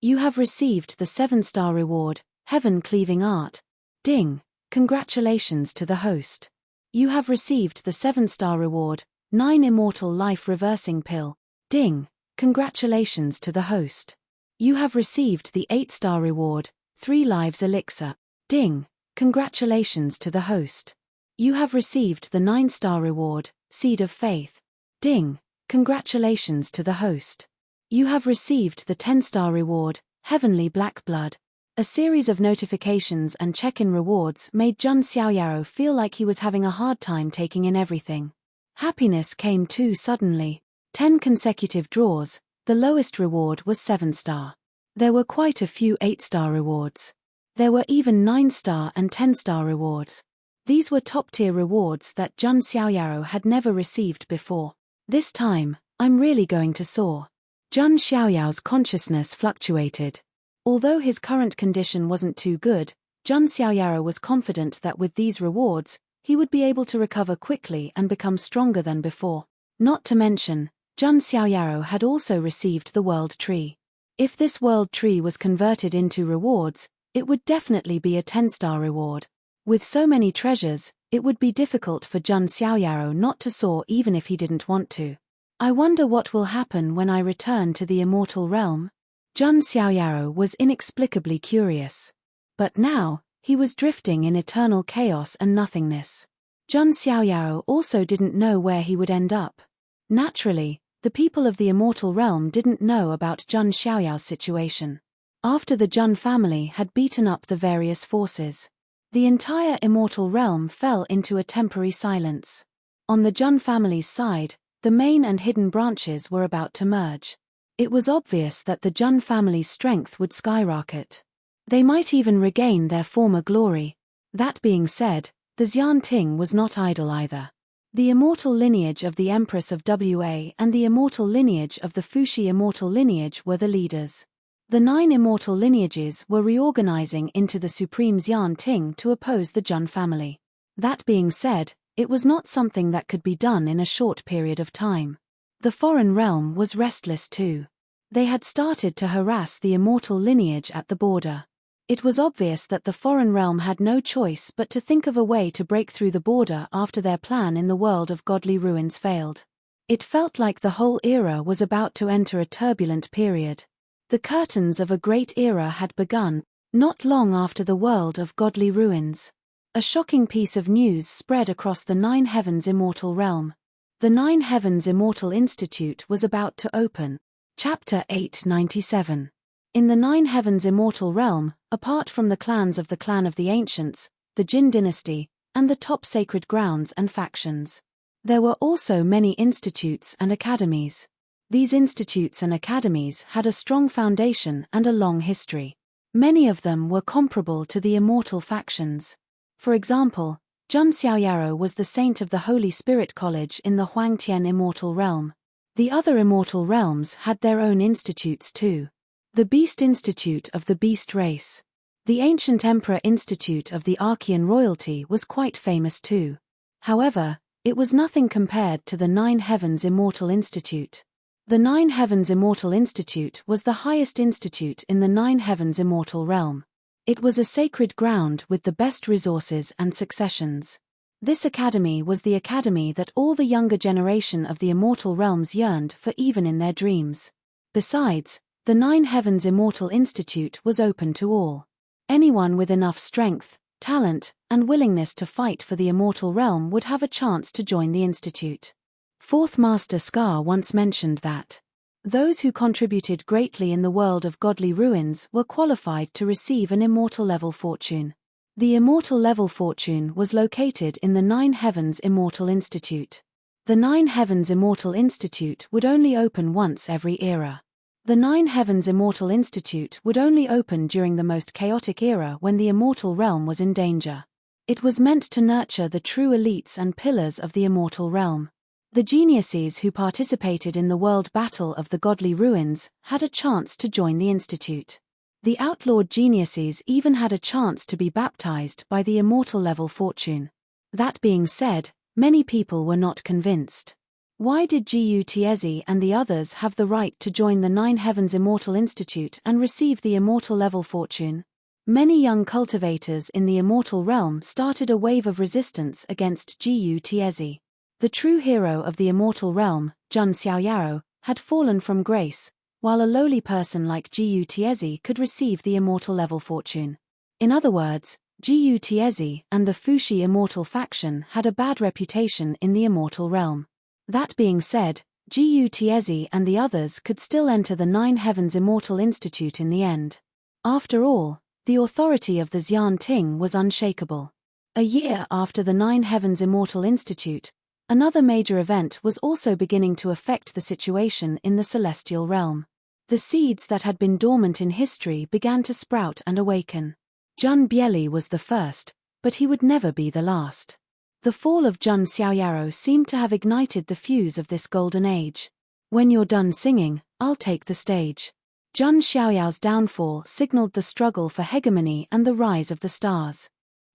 You have received the 7-star reward, Heaven Cleaving Art. Ding! Congratulations to the host. You have received the 7-star reward, 9 Immortal Life Reversing Pill. Ding! Congratulations to the host. You have received the 8-star reward, 3 Lives Elixir. Ding! Congratulations to the host. You have received the 9-star reward, Seed of Faith. Ding! Congratulations to the host. You have received the 10-star reward, Heavenly Black Blood. A series of notifications and check-in rewards made Jun Xiaoyaro feel like he was having a hard time taking in everything. Happiness came too suddenly. 10 consecutive draws, the lowest reward was 7-star. There were quite a few 8-star rewards. There were even 9-star and 10-star rewards. These were top-tier rewards that Jun Xiaoyaro had never received before. This time, I'm really going to soar. Jun Xiaoyao's consciousness fluctuated. Although his current condition wasn't too good, Jun Xiaoyaro was confident that with these rewards, he would be able to recover quickly and become stronger than before. Not to mention, Jun Xiaoyaro had also received the World Tree. If this World Tree was converted into rewards, it would definitely be a 10-star reward. With so many treasures, it would be difficult for Jun Xiaoyaro not to soar even if he didn't want to. I wonder what will happen when I return to the immortal realm? Jun Xiaoyaro was inexplicably curious. But now, he was drifting in eternal chaos and nothingness. Jun Xiaoyaro also didn't know where he would end up. Naturally, the people of the immortal realm didn't know about Jun Xiaoyao's situation. After the Jun family had beaten up the various forces, the entire immortal realm fell into a temporary silence. On the Jun family's side, the main and hidden branches were about to merge. It was obvious that the Jun family's strength would skyrocket. They might even regain their former glory. That being said, The Xian Ting was not idle either. The immortal lineage of the Empress of Wa and the immortal lineage of the Fuxi immortal lineage were the leaders. The 9 immortal lineages were reorganizing into the Supreme Xian Ting to oppose the Jun family. That being said, it was not something that could be done in a short period of time. The foreign realm was restless too. They had started to harass the immortal lineage at the border. It was obvious that the foreign realm had no choice but to think of a way to break through the border after their plan in the world of godly ruins failed. It felt like the whole era was about to enter a turbulent period. The curtains of a great era had begun, not long after the world of godly ruins. A shocking piece of news spread across the 9 Heavens Immortal Realm. The 9 Heavens Immortal Institute was about to open. Chapter 897. In the 9 Heavens Immortal Realm, apart from the clans of the Clan of the Ancients, the Jin dynasty, and the top sacred grounds and factions, there were also many institutes and academies. These institutes and academies had a strong foundation and a long history. Many of them were comparable to the immortal factions. For example, Jun Xiaoyaro was the saint of the Holy Spirit College in the Huangtian Immortal Realm. The other immortal realms had their own institutes too. The Beast Institute of the Beast Race. The Ancient Emperor Institute of the Archean Royalty was quite famous too. However, it was nothing compared to the 9 Heavens Immortal Institute. The 9 Heavens Immortal Institute was the highest institute in the 9 Heavens Immortal Realm. It was a sacred ground with the best resources and successions. This academy was the academy that all the younger generation of the immortal realms yearned for even in their dreams. Besides, the 9 Heavens Immortal Institute was open to all. Anyone with enough strength, talent, and willingness to fight for the immortal realm would have a chance to join the institute. Fourth Master Scar once mentioned that those who contributed greatly in the world of godly ruins were qualified to receive an immortal level fortune. The immortal level fortune was located in the 9 Heavens Immortal Institute. The 9 Heavens Immortal Institute would only open once every era. The 9 Heavens Immortal Institute would only open during the most chaotic era when the immortal realm was in danger. It was meant to nurture the true elites and pillars of the immortal realm. The geniuses who participated in the world battle of the godly ruins had a chance to join the institute. The outlawed geniuses even had a chance to be baptized by the immortal level fortune. That being said, many people were not convinced. Why did Gu Tiezi and the others have the right to join the 9 Heavens Immortal Institute and receive the immortal level fortune? Many young cultivators in the immortal realm started a wave of resistance against Gu Tiezi. The true hero of the immortal realm, Jun Xiaoyaro, had fallen from grace, while a lowly person like Gu Tiezi could receive the immortal level fortune. In other words, Gu Tiezi and the Fuxi immortal faction had a bad reputation in the immortal realm. That being said, Gu Tiezi and the others could still enter the 9 Heavens Immortal Institute in the end. After all, the authority of the Xian Ting was unshakable. A year after the 9 Heavens Immortal Institute, another major event was also beginning to affect the situation in the celestial realm. The seeds that had been dormant in history began to sprout and awaken. Jun Bieli was the first, but he would never be the last. The fall of Jun Xiaoyaro seemed to have ignited the fuse of this golden age. When you're done singing, I'll take the stage. Jun Xiaoyao's downfall signaled the struggle for hegemony and the rise of the stars.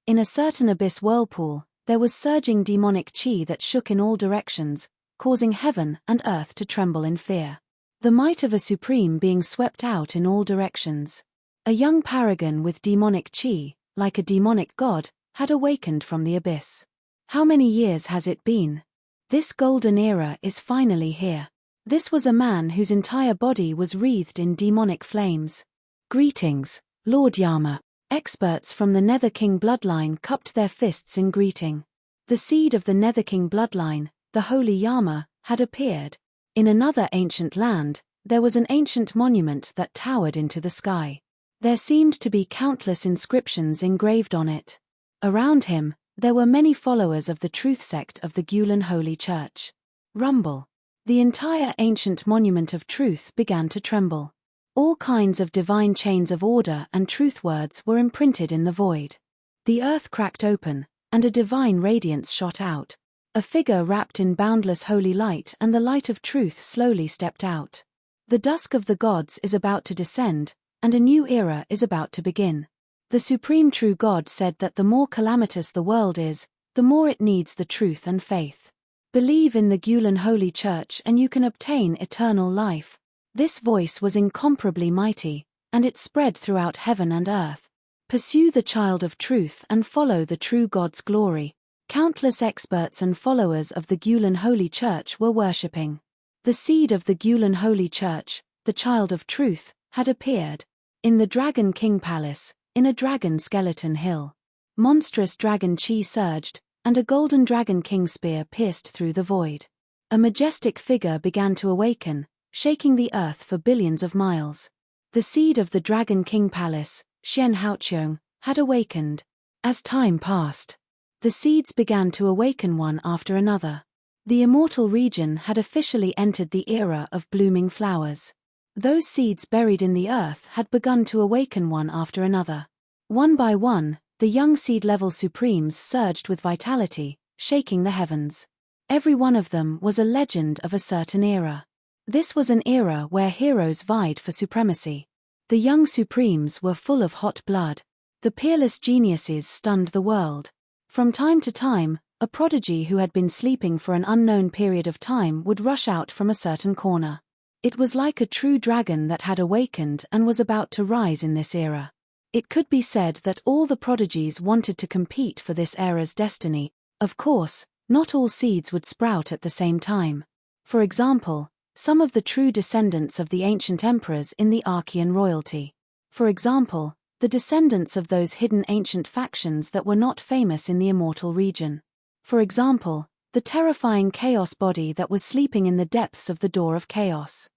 In a certain abyss whirlpool, there was surging demonic qi that shook in all directions, causing heaven and earth to tremble in fear. The might of a supreme being swept out in all directions. A young paragon with demonic qi, like a demonic god, had awakened from the abyss. How many years has it been? This golden era is finally here. This was a man whose entire body was wreathed in demonic flames. Greetings, Lord Yama. Experts from the Nether King bloodline cupped their fists in greeting. The seed of the Nether King bloodline, the Holy Yama, had appeared. In another ancient land, there was an ancient monument that towered into the sky. There seemed to be countless inscriptions engraved on it. Around him, there were many followers of the truth sect of the Gulen Holy Church. Rumble. The entire ancient monument of truth began to tremble. All kinds of divine chains of order and truth words were imprinted in the void. The earth cracked open, and a divine radiance shot out. A figure wrapped in boundless holy light, and the light of truth slowly stepped out. The dusk of the gods is about to descend, and a new era is about to begin. The supreme true God said that the more calamitous the world is, the more it needs the truth and faith. Believe in the Gulen Holy Church and you can obtain eternal life. This voice was incomparably mighty, and it spread throughout heaven and earth. Pursue the child of truth and follow the true God's glory. Countless experts and followers of the Gulen Holy Church were worshipping. The seed of the Gulen Holy Church, the child of truth, had appeared. In the Dragon King Palace, in a dragon skeleton hill. Monstrous dragon chi surged, and a golden dragon king spear pierced through the void. A majestic figure began to awaken, shaking the earth for billions of miles. The seed of the Dragon King Palace, Xian Haoqiong, had awakened. As time passed, the seeds began to awaken one after another. The immortal region had officially entered the era of blooming flowers. Those seeds buried in the earth had begun to awaken one after another. One by one, the young seed-level supremes surged with vitality, shaking the heavens. Every one of them was a legend of a certain era. This was an era where heroes vied for supremacy. The young supremes were full of hot blood. The peerless geniuses stunned the world. From time to time, a prodigy who had been sleeping for an unknown period of time would rush out from a certain corner. It was like a true dragon that had awakened and was about to rise in this era. It could be said that all the prodigies wanted to compete for this era's destiny. Of course, not all seeds would sprout at the same time. For example, some of the true descendants of the ancient emperors in the Archean royalty. For example, the descendants of those hidden ancient factions that were not famous in the immortal region. For example, the terrifying chaos body that was sleeping in the depths of the door of chaos.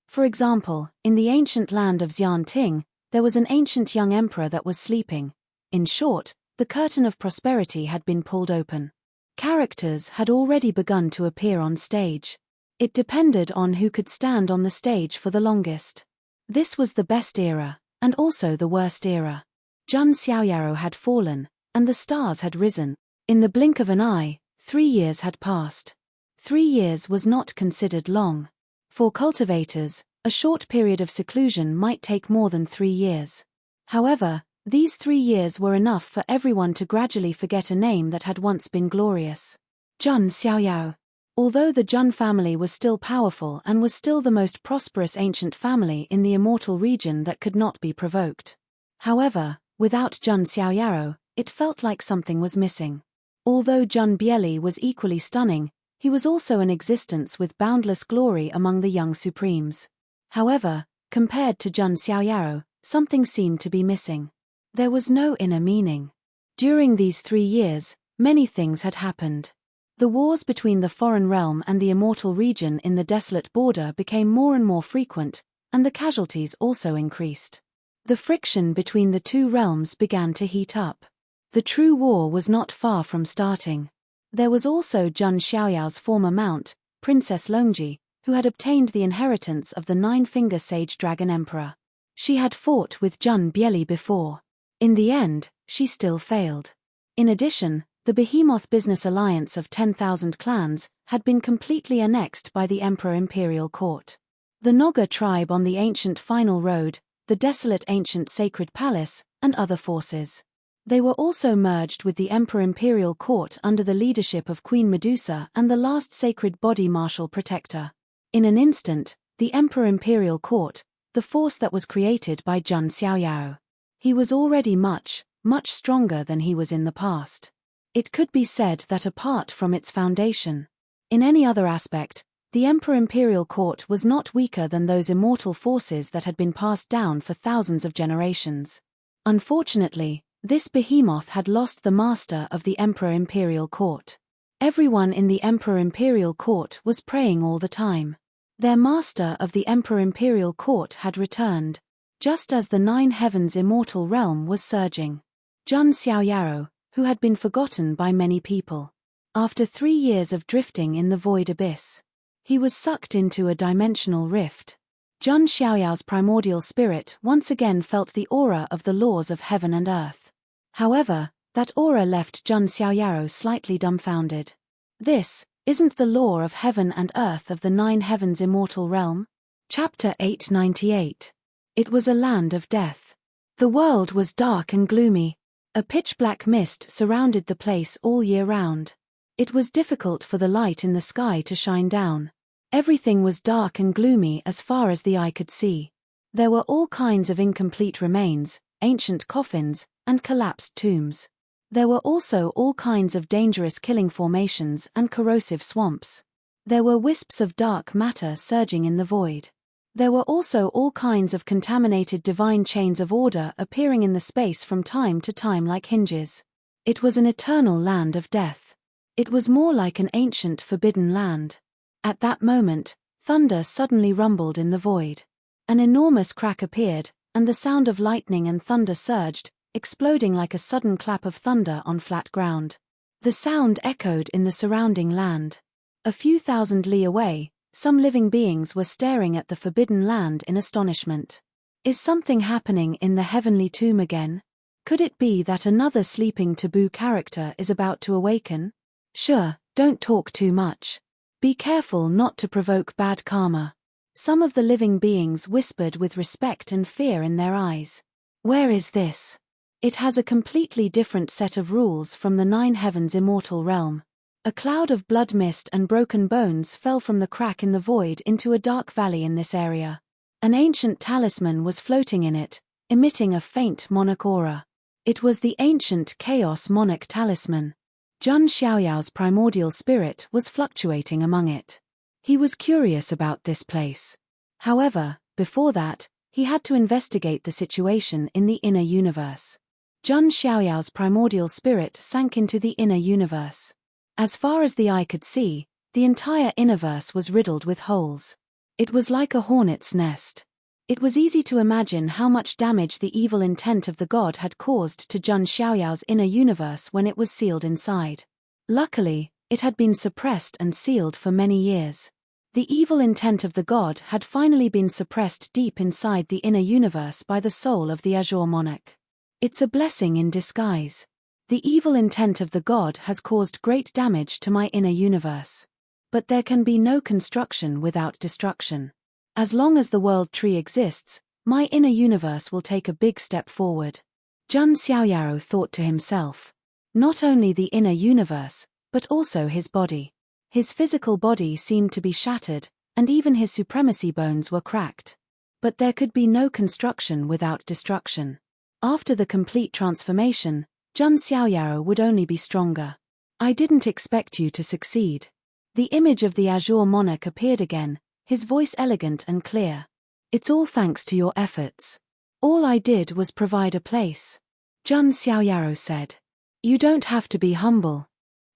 For example, in the ancient land of Xianting, there was an ancient young emperor that was sleeping. In short, the curtain of prosperity had been pulled open. Characters had already begun to appear on stage. It depended on who could stand on the stage for the longest. This was the best era, and also the worst era. Jun Xiaoyaro had fallen, and the stars had risen. In the blink of an eye, 3 years had passed. 3 years was not considered long. For cultivators, a short period of seclusion might take more than 3 years. However, these 3 years were enough for everyone to gradually forget a name that had once been glorious. Jun Xiaoyao. Although the Jun family was still powerful and was still the most prosperous ancient family in the immortal region that could not be provoked. However, without Jun Xiaoyaro, it felt like something was missing. Although Jun Bieli was equally stunning, he was also an existence with boundless glory among the young supremes. However, compared to Jun Xiaoyaro, something seemed to be missing. There was no inner meaning. During these 3 years, many things had happened. The wars between the foreign realm and the immortal region in the desolate border became more and more frequent, and the casualties also increased. The friction between the two realms began to heat up. The true war was not far from starting. There was also Jun Xiaoyao's former mount, Princess Longji, who had obtained the inheritance of the 9-finger sage dragon emperor. She had fought with Jun Bieli before. In the end, she still failed. In addition, the behemoth business alliance of 10,000 clans had been completely annexed by the Emperor Imperial Court. The Noga tribe on the ancient Final Road, the desolate ancient Sacred Palace, and other forces. They were also merged with the Emperor Imperial Court under the leadership of Queen Medusa and the last Sacred Body Martial Protector. In an instant, the Emperor Imperial Court, the force that was created by Jun Xiaoyao. He was already much stronger than he was in the past. It could be said that apart from its foundation, in any other aspect, the Emperor Imperial Court was not weaker than those immortal forces that had been passed down for thousands of generations. Unfortunately, this behemoth had lost the master of the Emperor Imperial Court. Everyone in the Emperor Imperial Court was praying all the time. Their master of the Emperor Imperial Court had returned, just as the 9 heavens immortal realm was surging. Jun Xiaoyaro, who had been forgotten by many people. After 3 years of drifting in the void abyss, he was sucked into a dimensional rift. Jun Xiaoyao's primordial spirit once again felt the aura of the laws of heaven and earth. However, That aura left Jun Xiaoyaro slightly dumbfounded. This isn't the law of heaven and earth of the 9 heavens immortal realm? Chapter 898. It was a land of death. The world was dark and gloomy. A pitch-black mist surrounded the place all year round. It was difficult for the light in the sky to shine down. Everything was dark and gloomy as far as the eye could see. There were all kinds of incomplete remains, ancient coffins, and collapsed tombs. There were also all kinds of dangerous killing formations and corrosive swamps. There were wisps of dark matter surging in the void. There were also all kinds of contaminated divine chains of order appearing in the space from time to time like hinges. It was an eternal land of death. It was more like an ancient forbidden land. At that moment, thunder suddenly rumbled in the void. An enormous crack appeared, and the sound of lightning and thunder surged, exploding like a sudden clap of thunder on flat ground. The sound echoed in the surrounding land. A few thousand li away, some living beings were staring at the forbidden land in astonishment. Is something happening in the heavenly tomb again? Could it be that another sleeping taboo character is about to awaken? Sure, don't talk too much. Be careful not to provoke bad karma. Some of the living beings whispered with respect and fear in their eyes. Where is this? It has a completely different set of rules from the 9 heavens immortal realm. A cloud of blood mist and broken bones fell from the crack in the void into a dark valley in this area. An ancient talisman was floating in it, emitting a faint monarch aura. It was the ancient Chaos Monarch talisman. Jun Xiaoyao's primordial spirit was fluctuating among it. He was curious about this place. However, before that, he had to investigate the situation in the inner universe. Jun Xiaoyao's primordial spirit sank into the inner universe. As far as the eye could see, the entire innerverse was riddled with holes. It was like a hornet's nest. It was easy to imagine how much damage the evil intent of the god had caused to Jun Xiaoyao's inner universe when it was sealed inside. Luckily, it had been suppressed and sealed for many years. The evil intent of the god had finally been suppressed deep inside the inner universe by the soul of the Azure Monarch. It's a blessing in disguise. The evil intent of the god has caused great damage to my inner universe. But there can be no construction without destruction. As long as the world tree exists, my inner universe will take a big step forward. Jun Xiaoyaro thought to himself. Not only the inner universe, but also his body. His physical body seemed to be shattered, and even his supremacy bones were cracked. But there could be no construction without destruction. After the complete transformation, Jun Xiaoyaro would only be stronger. I didn't expect you to succeed. The image of the Azure Monarch appeared again, his voice elegant and clear. It's all thanks to your efforts. All I did was provide a place. Jun Xiaoyaro said. You don't have to be humble.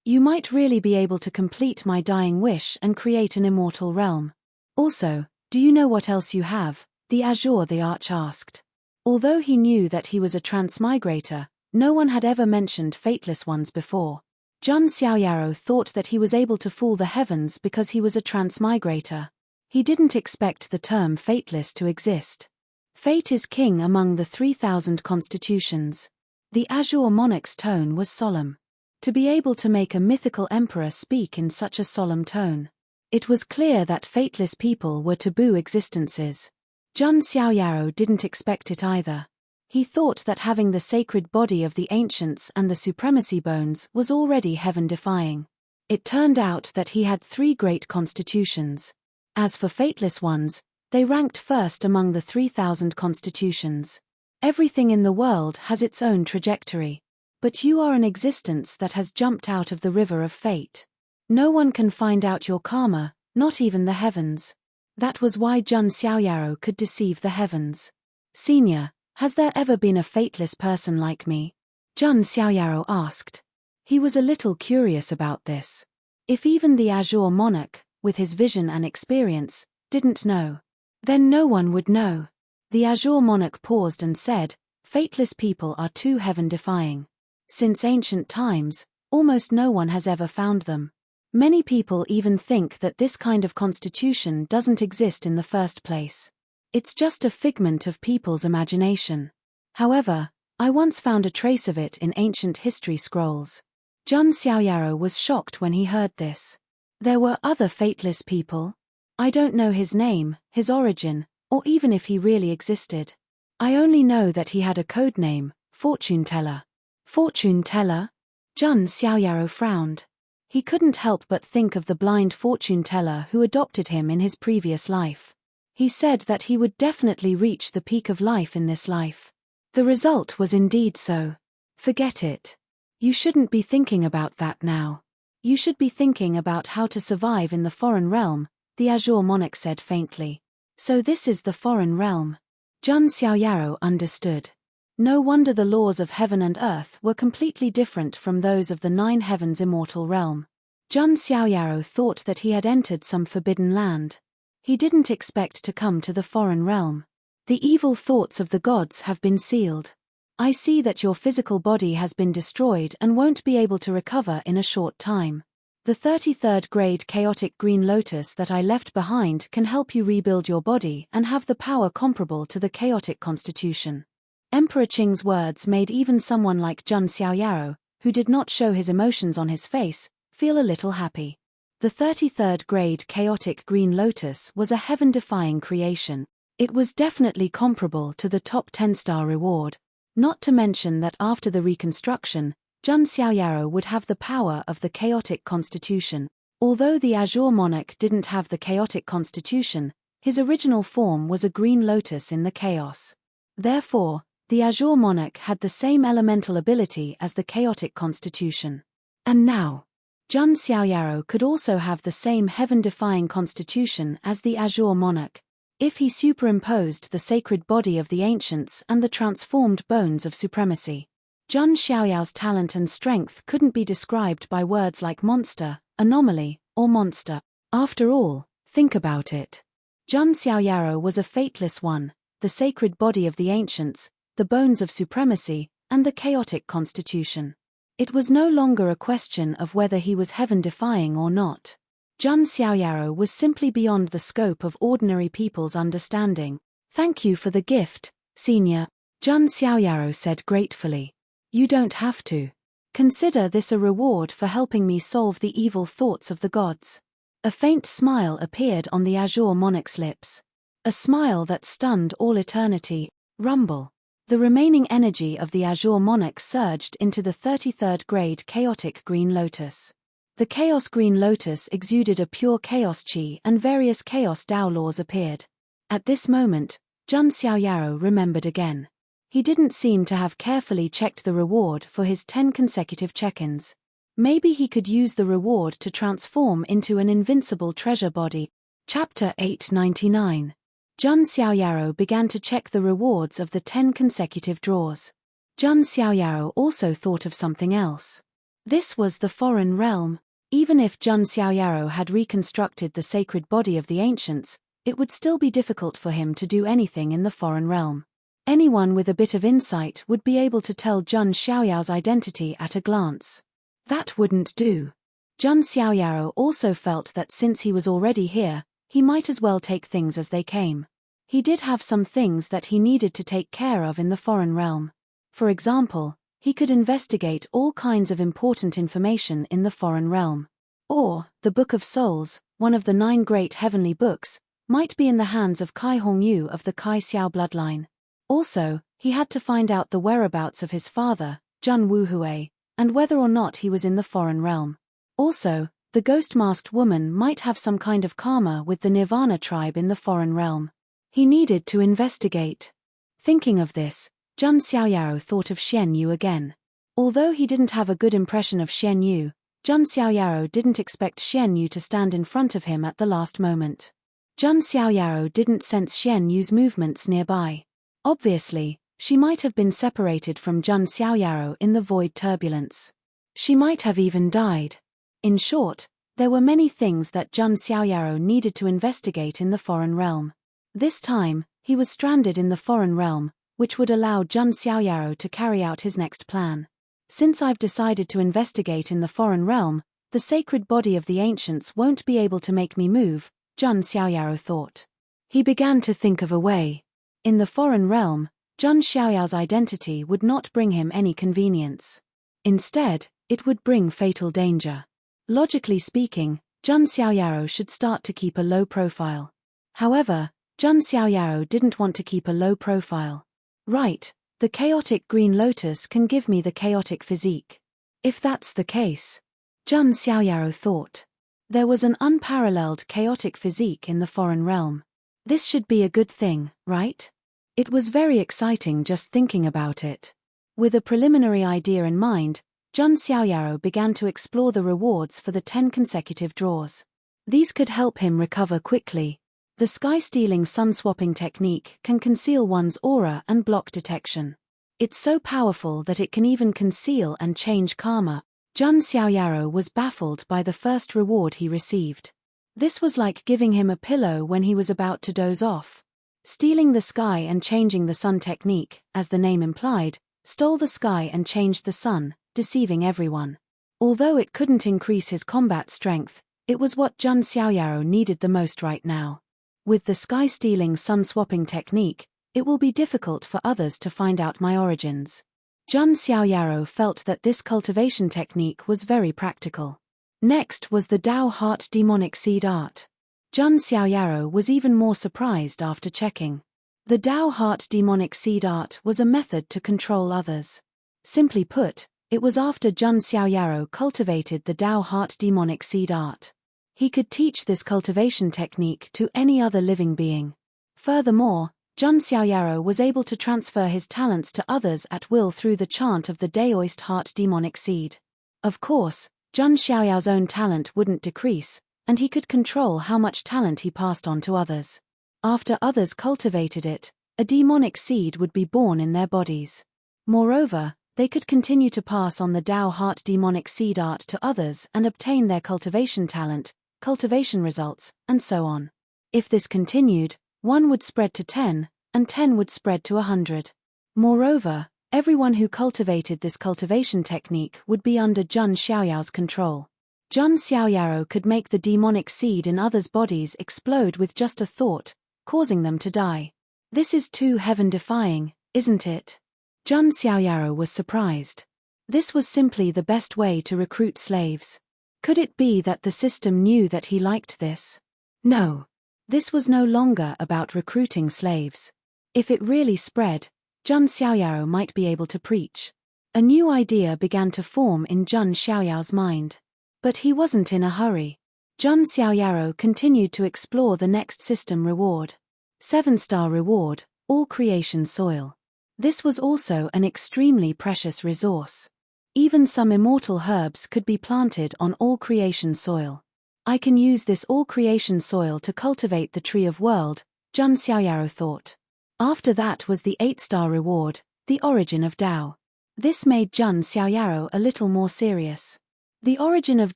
You might really be able to complete my dying wish and create an immortal realm. Also, do you know what else you have? The Azure the Arch asked. Although he knew that he was a transmigrator, no one had ever mentioned fateless ones before. Jun Xiaoyaro thought that he was able to fool the heavens because he was a transmigrator. He didn't expect the term fateless to exist. Fate is king among the 3,000 constitutions. The Azure Monarch's tone was solemn. To be able to make a mythical emperor speak in such a solemn tone. It was clear that fateless people were taboo existences. Jun Xiaoyaro didn't expect it either. He thought that having the sacred body of the ancients and the supremacy bones was already heaven-defying. It turned out that he had 3 great constitutions. As for fateless ones, they ranked first among the 3,000 constitutions. Everything in the world has its own trajectory. But you are an existence that has jumped out of the river of fate. No one can find out your karma, not even the heavens. That was why Jun Xiaoyaro could deceive the heavens. Senior, has there ever been a fateless person like me? Jun Xiaoyaro asked. He was a little curious about this. If even the Azure Monarch, with his vision and experience, didn't know, then no one would know. The Azure Monarch paused and said, fateless people are too heaven-defying. Since ancient times, almost no one has ever found them. Many people even think that this kind of constitution doesn't exist in the first place. It's just a figment of people's imagination. However, I once found a trace of it in ancient history scrolls. Jun Xiaoyaro was shocked when he heard this. There were other fateless people? I don't know his name, his origin, or even if he really existed. I only know that he had a code name, Fortune Teller. Fortune Teller? Jun Xiaoyaro frowned. He couldn't help but think of the blind fortune teller who adopted him in his previous life. He said that he would definitely reach the peak of life in this life. The result was indeed so. Forget it. You shouldn't be thinking about that now. You should be thinking about how to survive in the foreign realm, the Azure monarch said faintly. So this is the foreign realm. Jun Xiaoyaro understood. No wonder the laws of heaven and earth were completely different from those of the nine heavens immortal realm. Jun Xiaoyaro thought that he had entered some forbidden land. He didn't expect to come to the foreign realm. The evil thoughts of the gods have been sealed. I see that your physical body has been destroyed and won't be able to recover in a short time. The 33rd grade chaotic green lotus that I left behind can help you rebuild your body and have the power comparable to the chaotic constitution. Emperor Qing's words made even someone like Jun Xiaoyaro, who did not show his emotions on his face, feel a little happy. The 33rd grade chaotic green lotus was a heaven-defying creation. It was definitely comparable to the top 10-star reward. Not to mention that after the reconstruction, Jun Xiaoyaro would have the power of the chaotic constitution. Although the Azure monarch didn't have the chaotic constitution, his original form was a green lotus in the chaos. Therefore, the Azure monarch had the same elemental ability as the chaotic constitution. And now, Jun Xiaoyaro could also have the same heaven-defying constitution as the Azure monarch, if he superimposed the sacred body of the ancients and the transformed bones of supremacy. Jun Xiaoyao's talent and strength couldn't be described by words like monster, anomaly, or monster. After all, think about it. Jun Xiaoyaro was a fateless one, the sacred body of the ancients, the bones of supremacy, and the chaotic constitution. It was no longer a question of whether he was heaven-defying or not. Jun Xiaoyaro was simply beyond the scope of ordinary people's understanding. Thank you for the gift, senior, Jun Xiaoyaro said gratefully. You don't have to. Consider this a reward for helping me solve the evil thoughts of the gods. A faint smile appeared on the Azure monarch's lips. A smile that stunned all eternity. Rumble. The remaining energy of the Azure monarch surged into the 33rd grade chaotic green lotus. The chaos green lotus exuded a pure chaos chi and various chaos Tao laws appeared. At this moment, Jun Xiaoyaro remembered again. He didn't seem to have carefully checked the reward for his 10 consecutive check-ins. Maybe he could use the reward to transform into an invincible treasure body. Chapter 899. Jun Xiaoyaro began to check the rewards of the 10 consecutive draws. Jun Xiaoyaro also thought of something else. This was the foreign realm. Even if Jun Xiaoyaro had reconstructed the sacred body of the ancients, it would still be difficult for him to do anything in the foreign realm. Anyone with a bit of insight would be able to tell Jun Xiaoyao's identity at a glance. That wouldn't do. Jun Xiaoyaro also felt that since he was already here, he might as well take things as they came. He did have some things that he needed to take care of in the foreign realm. For example, he could investigate all kinds of important information in the foreign realm. Or, the Book of Souls, one of the 9 great heavenly books, might be in the hands of Kai Hongyu of the Kai Xiao bloodline. Also, he had to find out the whereabouts of his father, Jun Wuhui, and whether or not he was in the foreign realm. Also, the ghost-masked woman might have some kind of karma with the Nirvana tribe in the foreign realm. He needed to investigate. Thinking of this, Jun Xiaoyaro thought of Xian Yu again. Although he didn't have a good impression of Xian Yu, Jun Xiaoyaro didn't expect Xian Yu to stand in front of him at the last moment. Jun Xiaoyaro didn't sense Xian Yu's movements nearby. Obviously, she might have been separated from Jun Xiaoyaro in the void turbulence. She might have even died. In short, there were many things that Jun Xiaoyaro needed to investigate in the foreign realm. This time, he was stranded in the foreign realm, which would allow Jun Xiaoyaro to carry out his next plan. Since I've decided to investigate in the foreign realm, the sacred body of the ancients won't be able to make me move, Jun Xiaoyaro thought. He began to think of a way. In the foreign realm, Zhang Xiaoyao's identity would not bring him any convenience. Instead, it would bring fatal danger. Logically speaking, Zhang Xiaoyao should start to keep a low profile. However, Zhang Xiaoyao didn't want to keep a low profile. Right, the chaotic green lotus can give me the chaotic physique. If that's the case, Zhang Xiaoyao thought. There was an unparalleled chaotic physique in the foreign realm. This should be a good thing, right? It was very exciting just thinking about it. With a preliminary idea in mind, Zhang Xiaoyao began to explore the rewards for the 10 consecutive draws. These could help him recover quickly. The sky-stealing sun-swapping technique can conceal one's aura and block detection. It's so powerful that it can even conceal and change karma. Zhang Xiaoyao was baffled by the first reward he received. This was like giving him a pillow when he was about to doze off. Stealing the sky and changing the sun technique, as the name implied, stole the sky and changed the sun, deceiving everyone. Although it couldn't increase his combat strength, it was what Zhang Xiaoyao needed the most right now. With the sky-stealing sun-swapping technique, it will be difficult for others to find out my origins. Zhang Xiaoyao felt that this cultivation technique was very practical. Next was the Dao Heart Demonic Seed Art. Zhang Xiaoyao was even more surprised after checking. The Dao Heart Demonic Seed Art was a method to control others. Simply put, it was after Zhang Xiaoyao cultivated the Dao Heart Demonic Seed Art. He could teach this cultivation technique to any other living being. Furthermore, Zhang Xiaoyao was able to transfer his talents to others at will through the chant of the Daoist Heart Demonic Seed. Of course, Zhang Xiaoyao's own talent wouldn't decrease, and he could control how much talent he passed on to others. After others cultivated it, a demonic seed would be born in their bodies. Moreover, they could continue to pass on the Dao Heart Demonic Seed Art to others and obtain their cultivation talent, cultivation results, and so on. If this continued, 1 would spread to 10, and 10 would spread to 100. Moreover, everyone who cultivated this cultivation technique would be under Zhang Xiaoyao's control. Zhang Xiaoyao could make the demonic seed in others' bodies explode with just a thought, causing them to die. This is too heaven-defying, isn't it? Zhang Xiaoyao was surprised. This was simply the best way to recruit slaves. Could it be that the system knew that he liked this? No. This was no longer about recruiting slaves. If it really spread, Zhang Xiaoyao might be able to preach. A new idea began to form in Zhang Xiaoyao's mind. But he wasn't in a hurry. Zhang Xiaoyao continued to explore the next system reward. 7-star reward, all creation soil. This was also an extremely precious resource. Even some immortal herbs could be planted on all creation soil. I can use this all creation soil to cultivate the tree of world, Zhang Xiaoyao thought. After that was the 8-star reward, the origin of Tao. This made Zhang Xiaoyao a little more serious. The origin of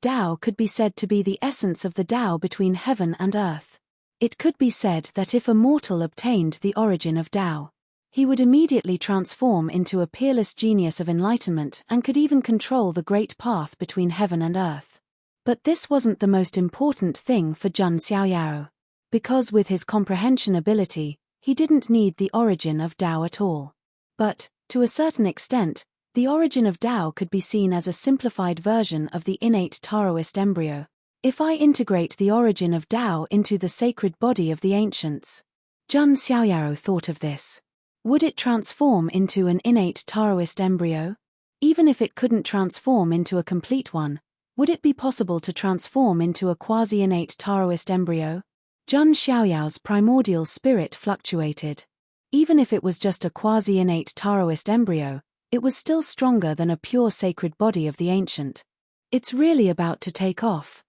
Tao could be said to be the essence of the Tao between heaven and earth. It could be said that if a mortal obtained the origin of Tao, he would immediately transform into a peerless genius of enlightenment and could even control the great path between heaven and earth. But this wasn't the most important thing for Zhang Xiaoyao. Because with his comprehension ability, he didn't need the origin of Tao at all. But, to a certain extent, the origin of Tao could be seen as a simplified version of the innate Taoist embryo. If I integrate the origin of Tao into the sacred body of the ancients, Zhang Xiaoyao thought of this. Would it transform into an innate Taoist embryo? Even if it couldn't transform into a complete one, would it be possible to transform into a quasi-innate Taoist embryo? Zhang Xiaoyao's primordial spirit fluctuated. Even if it was just a quasi-innate Taoist embryo, it was still stronger than a pure sacred body of the ancient. It's really about to take off.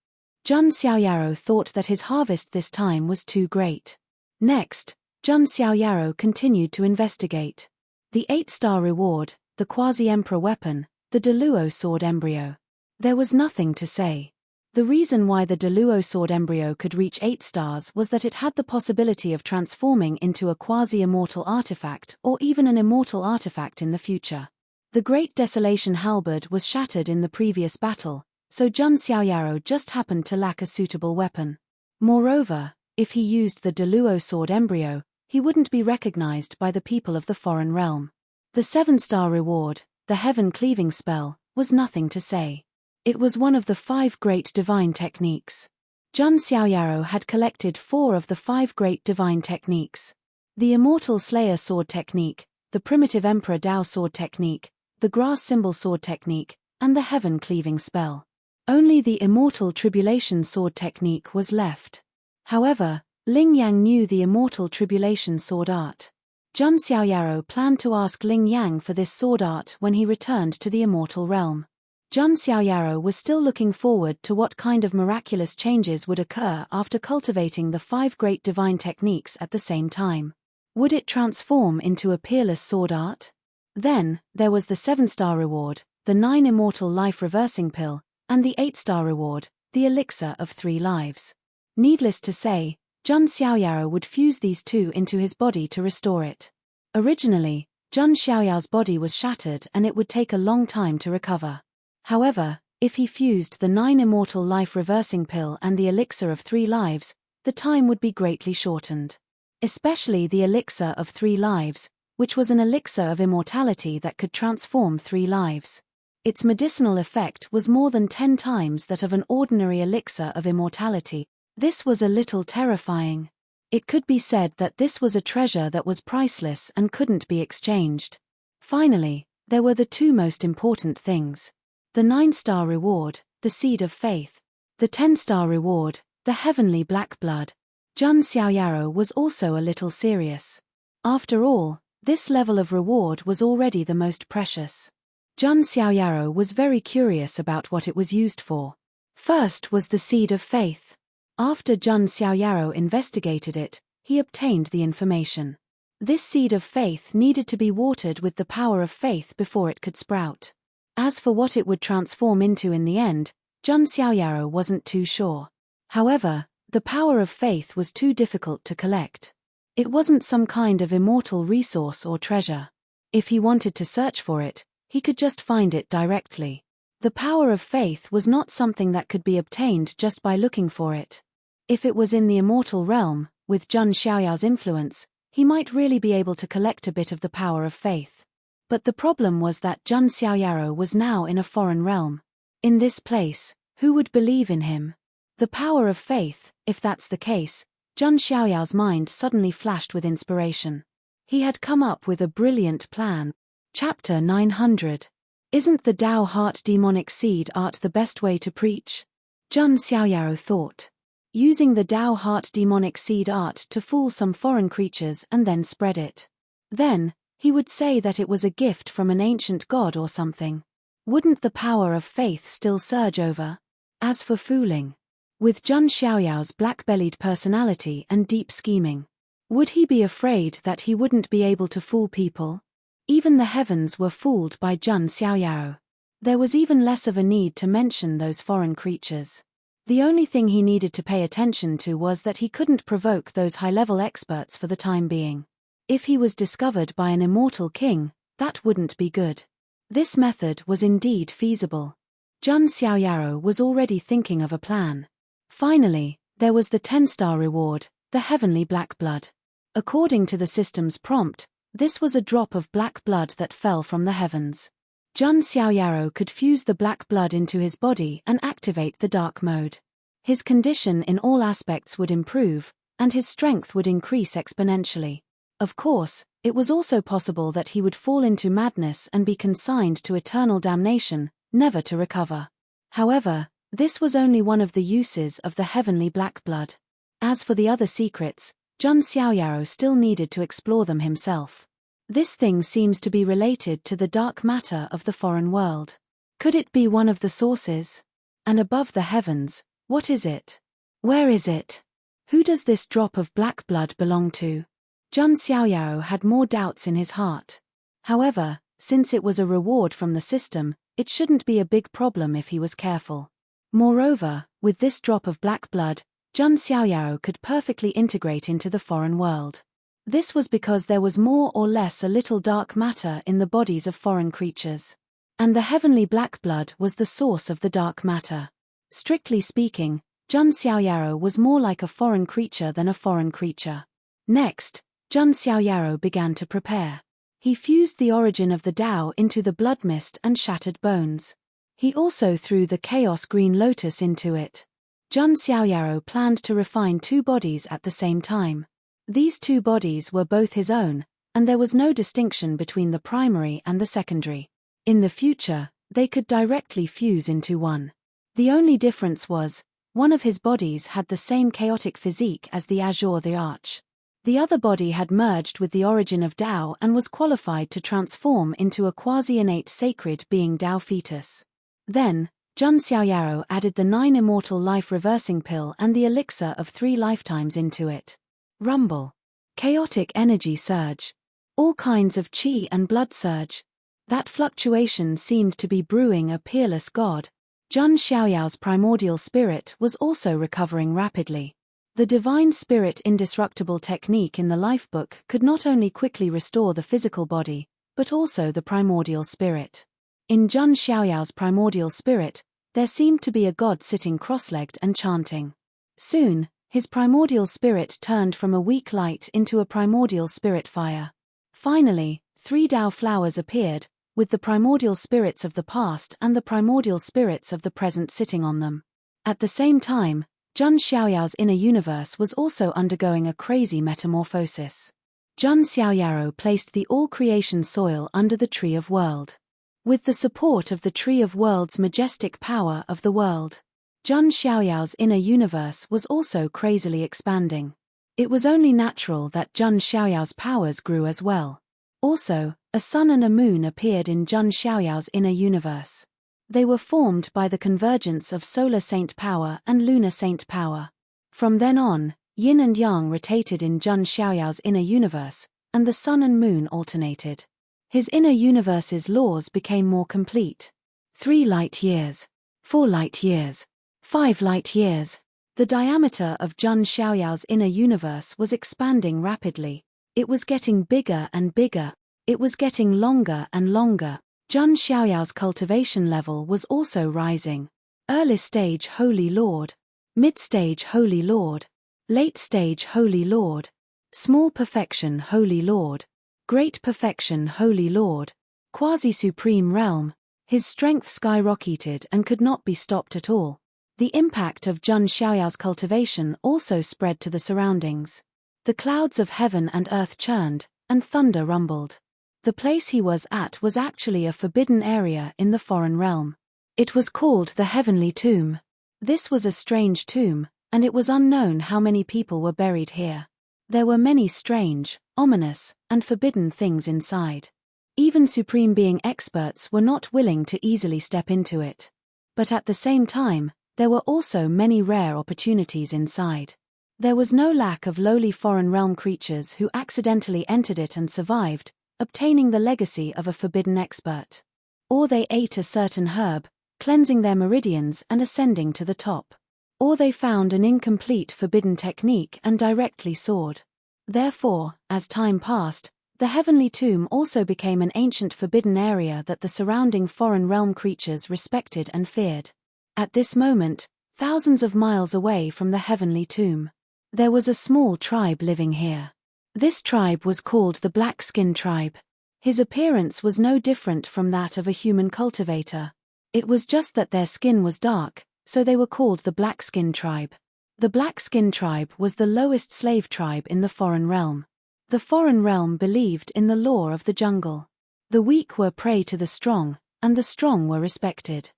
Zhang Xiaoyao thought that his harvest this time was too great. Next, Zhang Xiaoyao continued to investigate. The 8-star reward, the quasi-emperor weapon, the Deluo sword embryo. There was nothing to say. The reason why the Deluo sword embryo could reach 8 stars was that it had the possibility of transforming into a quasi-immortal artifact or even an immortal artifact in the future. The Great Desolation halberd was shattered in the previous battle, so Zhang Xiaoyao just happened to lack a suitable weapon. Moreover, if he used the Deluo sword embryo, he wouldn't be recognized by the people of the foreign realm. The 7-star reward, the heaven-cleaving spell, was nothing to say. It was one of the 5 great divine techniques. Jun Xiaoyaro had collected 4 of the 5 great divine techniques. The Immortal Slayer Sword Technique, the Primitive Emperor Dao Sword Technique, the Grass Symbol Sword Technique, and the Heaven-Cleaving Spell. Only the Immortal Tribulation Sword Technique was left. However, Ling Yang knew the Immortal Tribulation Sword Art. Jun Xiaoyaro planned to ask Ling Yang for this sword art when he returned to the Immortal Realm. Jun Xiaoyaro was still looking forward to what kind of miraculous changes would occur after cultivating the 5 great divine techniques at the same time. Would it transform into a peerless sword art? Then, there was the 7-star reward, the 9 Immortal Life Reversing Pill, and the 8-star reward, the Elixir of 3 Lives. Needless to say, Jun Xiaoyaro would fuse these 2 into his body to restore it. Originally, Jun Xiaoyao's body was shattered and it would take a long time to recover. However, if he fused the 9 Immortal Life Reversing Pill and the Elixir of 3 Lives, the time would be greatly shortened. Especially the Elixir of 3 Lives, which was an elixir of immortality that could transform 3 lives. Its medicinal effect was more than 10 times that of an ordinary elixir of immortality. This was a little terrifying. It could be said that this was a treasure that was priceless and couldn't be exchanged. Finally, there were the 2 most important things. The 9-star reward, the Seed of Faith. The 10-star reward, the Heavenly Black Blood. Jun Xiaoyaro was also a little serious. After all, this level of reward was already the most precious. Jun Xiaoyaro was very curious about what it was used for. First was the Seed of Faith. After Jun Xiaoyaro investigated it, he obtained the information. This Seed of Faith needed to be watered with the power of faith before it could sprout. As for what it would transform into in the end, Jun Xiaoyaro wasn't too sure. However, the power of faith was too difficult to collect. It wasn't some kind of immortal resource or treasure. If he wanted to search for it, he could just find it directly. The power of faith was not something that could be obtained just by looking for it. If it was in the immortal realm, with Jun Xiaoyao's influence, he might really be able to collect a bit of the power of faith. But the problem was that Jun Xiaoyaro was now in a foreign realm. In this place, who would believe in him? The power of faith, if that's the case. Jun Xiaoyao's mind suddenly flashed with inspiration. He had come up with a brilliant plan. Chapter 900. Isn't the Dao Heart Demonic Seed Art the best way to preach? Jun Xiaoyaro thought. Using the Dao Heart Demonic Seed Art to fool some foreign creatures and then spread it. Then, he would say that it was a gift from an ancient god or something. Wouldn't the power of faith still surge over? As for fooling, with Jun Xiaoyao's black-bellied personality and deep scheming, would he be afraid that he wouldn't be able to fool people? Even the heavens were fooled by Jun Xiaoyaro. There was even less of a need to mention those foreign creatures. The only thing he needed to pay attention to was that he couldn't provoke those high-level experts for the time being. If he was discovered by an immortal king, that wouldn't be good. This method was indeed feasible. Jun Xiaoyaro was already thinking of a plan. Finally, there was the 10-star reward, the Heavenly Black Blood. According to the system's prompt, this was a drop of black blood that fell from the heavens. Jun Xiaoyaro could fuse the black blood into his body and activate the dark mode. His condition in all aspects would improve, and his strength would increase exponentially. Of course, it was also possible that he would fall into madness and be consigned to eternal damnation, never to recover. However, this was only one of the uses of the Heavenly Black Blood. As for the other secrets, Jun Xiaoyaro still needed to explore them himself. This thing seems to be related to the dark matter of the foreign world. Could it be one of the sources? And above the heavens, what is it? Where is it? Who does this drop of black blood belong to? Jun Xiaoyaro had more doubts in his heart. However, since it was a reward from the system, it shouldn't be a big problem if he was careful. Moreover, with this drop of black blood, Jun Xiaoyaro could perfectly integrate into the foreign world. This was because there was more or less a little dark matter in the bodies of foreign creatures. And the Heavenly Black Blood was the source of the dark matter. Strictly speaking, Jun Xiaoyaro was more like a foreign creature than a foreign creature. Next, Jun Xiaoyaro began to prepare. He fused the origin of the Tao into the blood mist and shattered bones. He also threw the chaos green lotus into it. Jun Xiaoyaro planned to refine 2 bodies at the same time. These 2 bodies were both his own, and there was no distinction between the primary and the secondary. In the future, they could directly fuse into one. The only difference was, one of his bodies had the same chaotic physique as the Azure the Arch. The other body had merged with the origin of Tao and was qualified to transform into a quasi-innate sacred being Tao fetus. Then, Jun Xiaoyaro added the 9 immortal life reversing pill and the elixir of 3 lifetimes into it. Rumble. Chaotic energy surge. All kinds of chi and blood surge. That fluctuation seemed to be brewing a peerless god. Jun Xiaoyao's primordial spirit was also recovering rapidly. The divine spirit indestructible technique in the lifebook could not only quickly restore the physical body, but also the primordial spirit. In Jun Xiaoyao's primordial spirit, there seemed to be a god sitting cross-legged and chanting. Soon, his primordial spirit turned from a weak light into a primordial spirit fire. Finally, 3 Tao flowers appeared, with the primordial spirits of the past and the primordial spirits of the present sitting on them. At the same time, Jun Xiaoyao's inner universe was also undergoing a crazy metamorphosis. Jun Xiaoyaro placed the all-creation soil under the Tree of World. With the support of the Tree of World's majestic power of the world, Jun Xiaoyao's inner universe was also crazily expanding. It was only natural that Jun Xiaoyao's powers grew as well. Also, a sun and a moon appeared in Jun Xiaoyao's inner universe. They were formed by the convergence of solar saint power and lunar saint power. From then on, yin and yang rotated in Jun Xiaoyao's inner universe, and the sun and moon alternated. His inner universe's laws became more complete. 3 light years. 4 light years. 5 light years. The diameter of Jun Xiaoyao's inner universe was expanding rapidly. It was getting bigger and bigger. It was getting longer and longer. Jun Xiaoyao's cultivation level was also rising. Early stage Holy Lord. Mid-stage Holy Lord. Late stage Holy Lord. Small perfection Holy Lord. Great perfection Holy Lord. Quasi-supreme realm. His strength skyrocketed and could not be stopped at all. The impact of Jun Xiaoyao's cultivation also spread to the surroundings. The clouds of heaven and earth churned, and thunder rumbled. The place he was at was actually a forbidden area in the foreign realm. It was called the Heavenly Tomb. This was a strange tomb, and it was unknown how many people were buried here. There were many strange, ominous, and forbidden things inside. Even Supreme Being experts were not willing to easily step into it. But at the same time, there were also many rare opportunities inside. There was no lack of lowly foreign realm creatures who accidentally entered it and survived, obtaining the legacy of a forbidden expert. Or they ate a certain herb, cleansing their meridians and ascending to the top. Or they found an incomplete forbidden technique and directly soared. Therefore, as time passed, the Heavenly Tomb also became an ancient forbidden area that the surrounding foreign realm creatures respected and feared. At this moment, thousands of miles away from the Heavenly Tomb, there was a small tribe living here. This tribe was called the Black Skin Tribe. His appearance was no different from that of a human cultivator. It was just that their skin was dark, so they were called the Black Skin Tribe. The Black Skin Tribe was the lowest slave tribe in the foreign realm. The foreign realm believed in the law of the jungle. The weak were prey to the strong, and the strong were respected.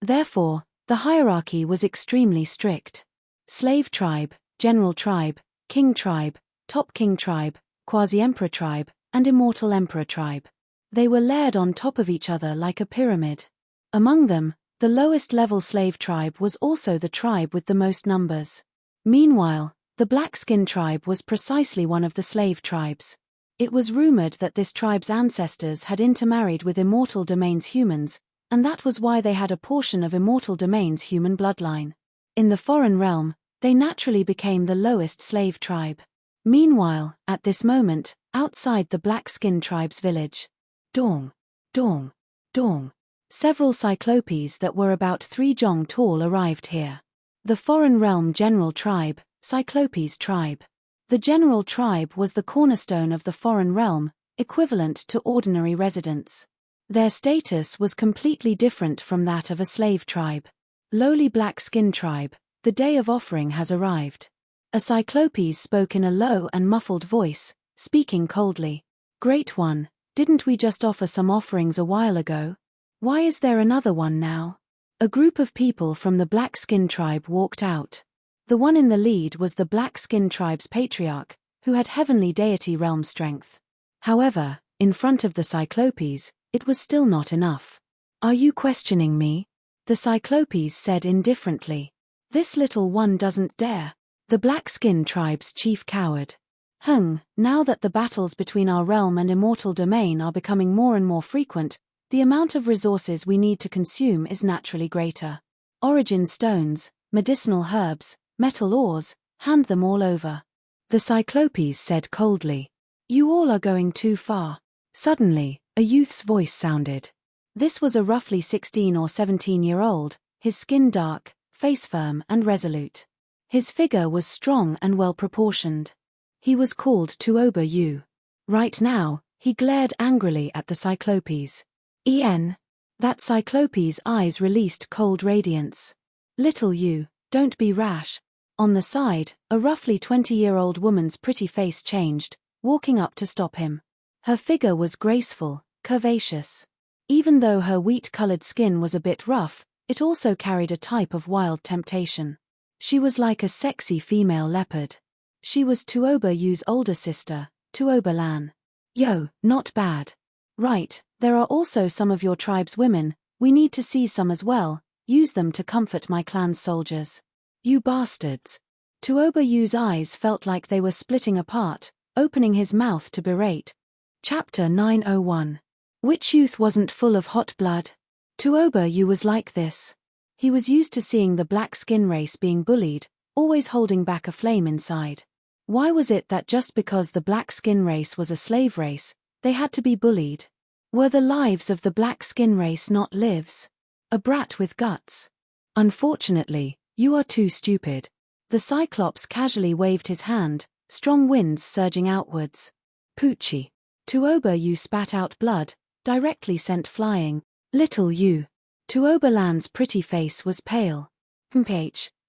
Therefore, the hierarchy was extremely strict. Slave tribe, general tribe, king tribe, top king tribe, quasi-emperor tribe, and immortal emperor tribe. They were layered on top of each other like a pyramid. Among them, the lowest level slave tribe was also the tribe with the most numbers. Meanwhile, the Black Skin Tribe was precisely one of the slave tribes. It was rumored that this tribe's ancestors had intermarried with Immortal Domain's humans, and that was why they had a portion of Immortal Domain's human bloodline. In the foreign realm, they naturally became the lowest slave tribe. Meanwhile, at this moment, outside the Black Skin Tribe's village, dong, dong, dong, several cyclopes that were about 3 jong tall arrived here. The foreign realm general tribe, Cyclopes tribe. The general tribe was the cornerstone of the foreign realm, equivalent to ordinary residents. Their status was completely different from that of a slave tribe. Lowly black-skin tribe, the day of offering has arrived. A Cyclopes spoke in a low and muffled voice, speaking coldly. Great One, didn't we just offer some offerings a while ago? Why is there another one now? A group of people from the black-skin tribe walked out. The one in the lead was the black-skin tribe's patriarch, who had heavenly deity realm strength. However, in front of the Cyclopes, it was still not enough. Are you questioning me? The Cyclopes said indifferently. This little one doesn't dare. The black-skin tribe's chief cowered. Now that the battles between our realm and immortal domain are becoming more and more frequent, the amount of resources we need to consume is naturally greater. Origin stones, medicinal herbs, metal ores, hand them all over. The Cyclopes said coldly. You all are going too far. Suddenly, a youth's voice sounded. This was a roughly 16 or 17-year-old, his skin dark, face firm and resolute. His figure was strong and well-proportioned. He was called Tuoba Yu. Right now, he glared angrily at the Cyclopes. That Cyclope's eyes released cold radiance. Little you, don't be rash. On the side, a roughly 20-year-old woman's pretty face changed, walking up to stop him. Her figure was graceful, curvaceous. Even though her wheat-colored skin was a bit rough, it also carried a type of wild temptation. She was like a sexy female leopard. She was Tuoba Yu's older sister, Tuoba Lan. Yo, not bad. Right, there are also some of your tribe's women, we need to see some as well, use them to comfort my clan's soldiers. You bastards. Tuoba Yu's eyes felt like they were splitting apart, opening his mouth to berate. Chapter 901. Which youth wasn't full of hot blood? Tuoba Yu was like this. He was used to seeing the black skin race being bullied, always holding back a flame inside. Why was it that just because the black skin race was a slave race, they had to be bullied? Were the lives of the black skin race not lives? A brat with guts. Unfortunately, you are too stupid. The Cyclops casually waved his hand, strong winds surging outwards. Poochie. Tuoba Yu spat out blood, directly sent flying. Little you. Tuoba Lan's pretty face was pale.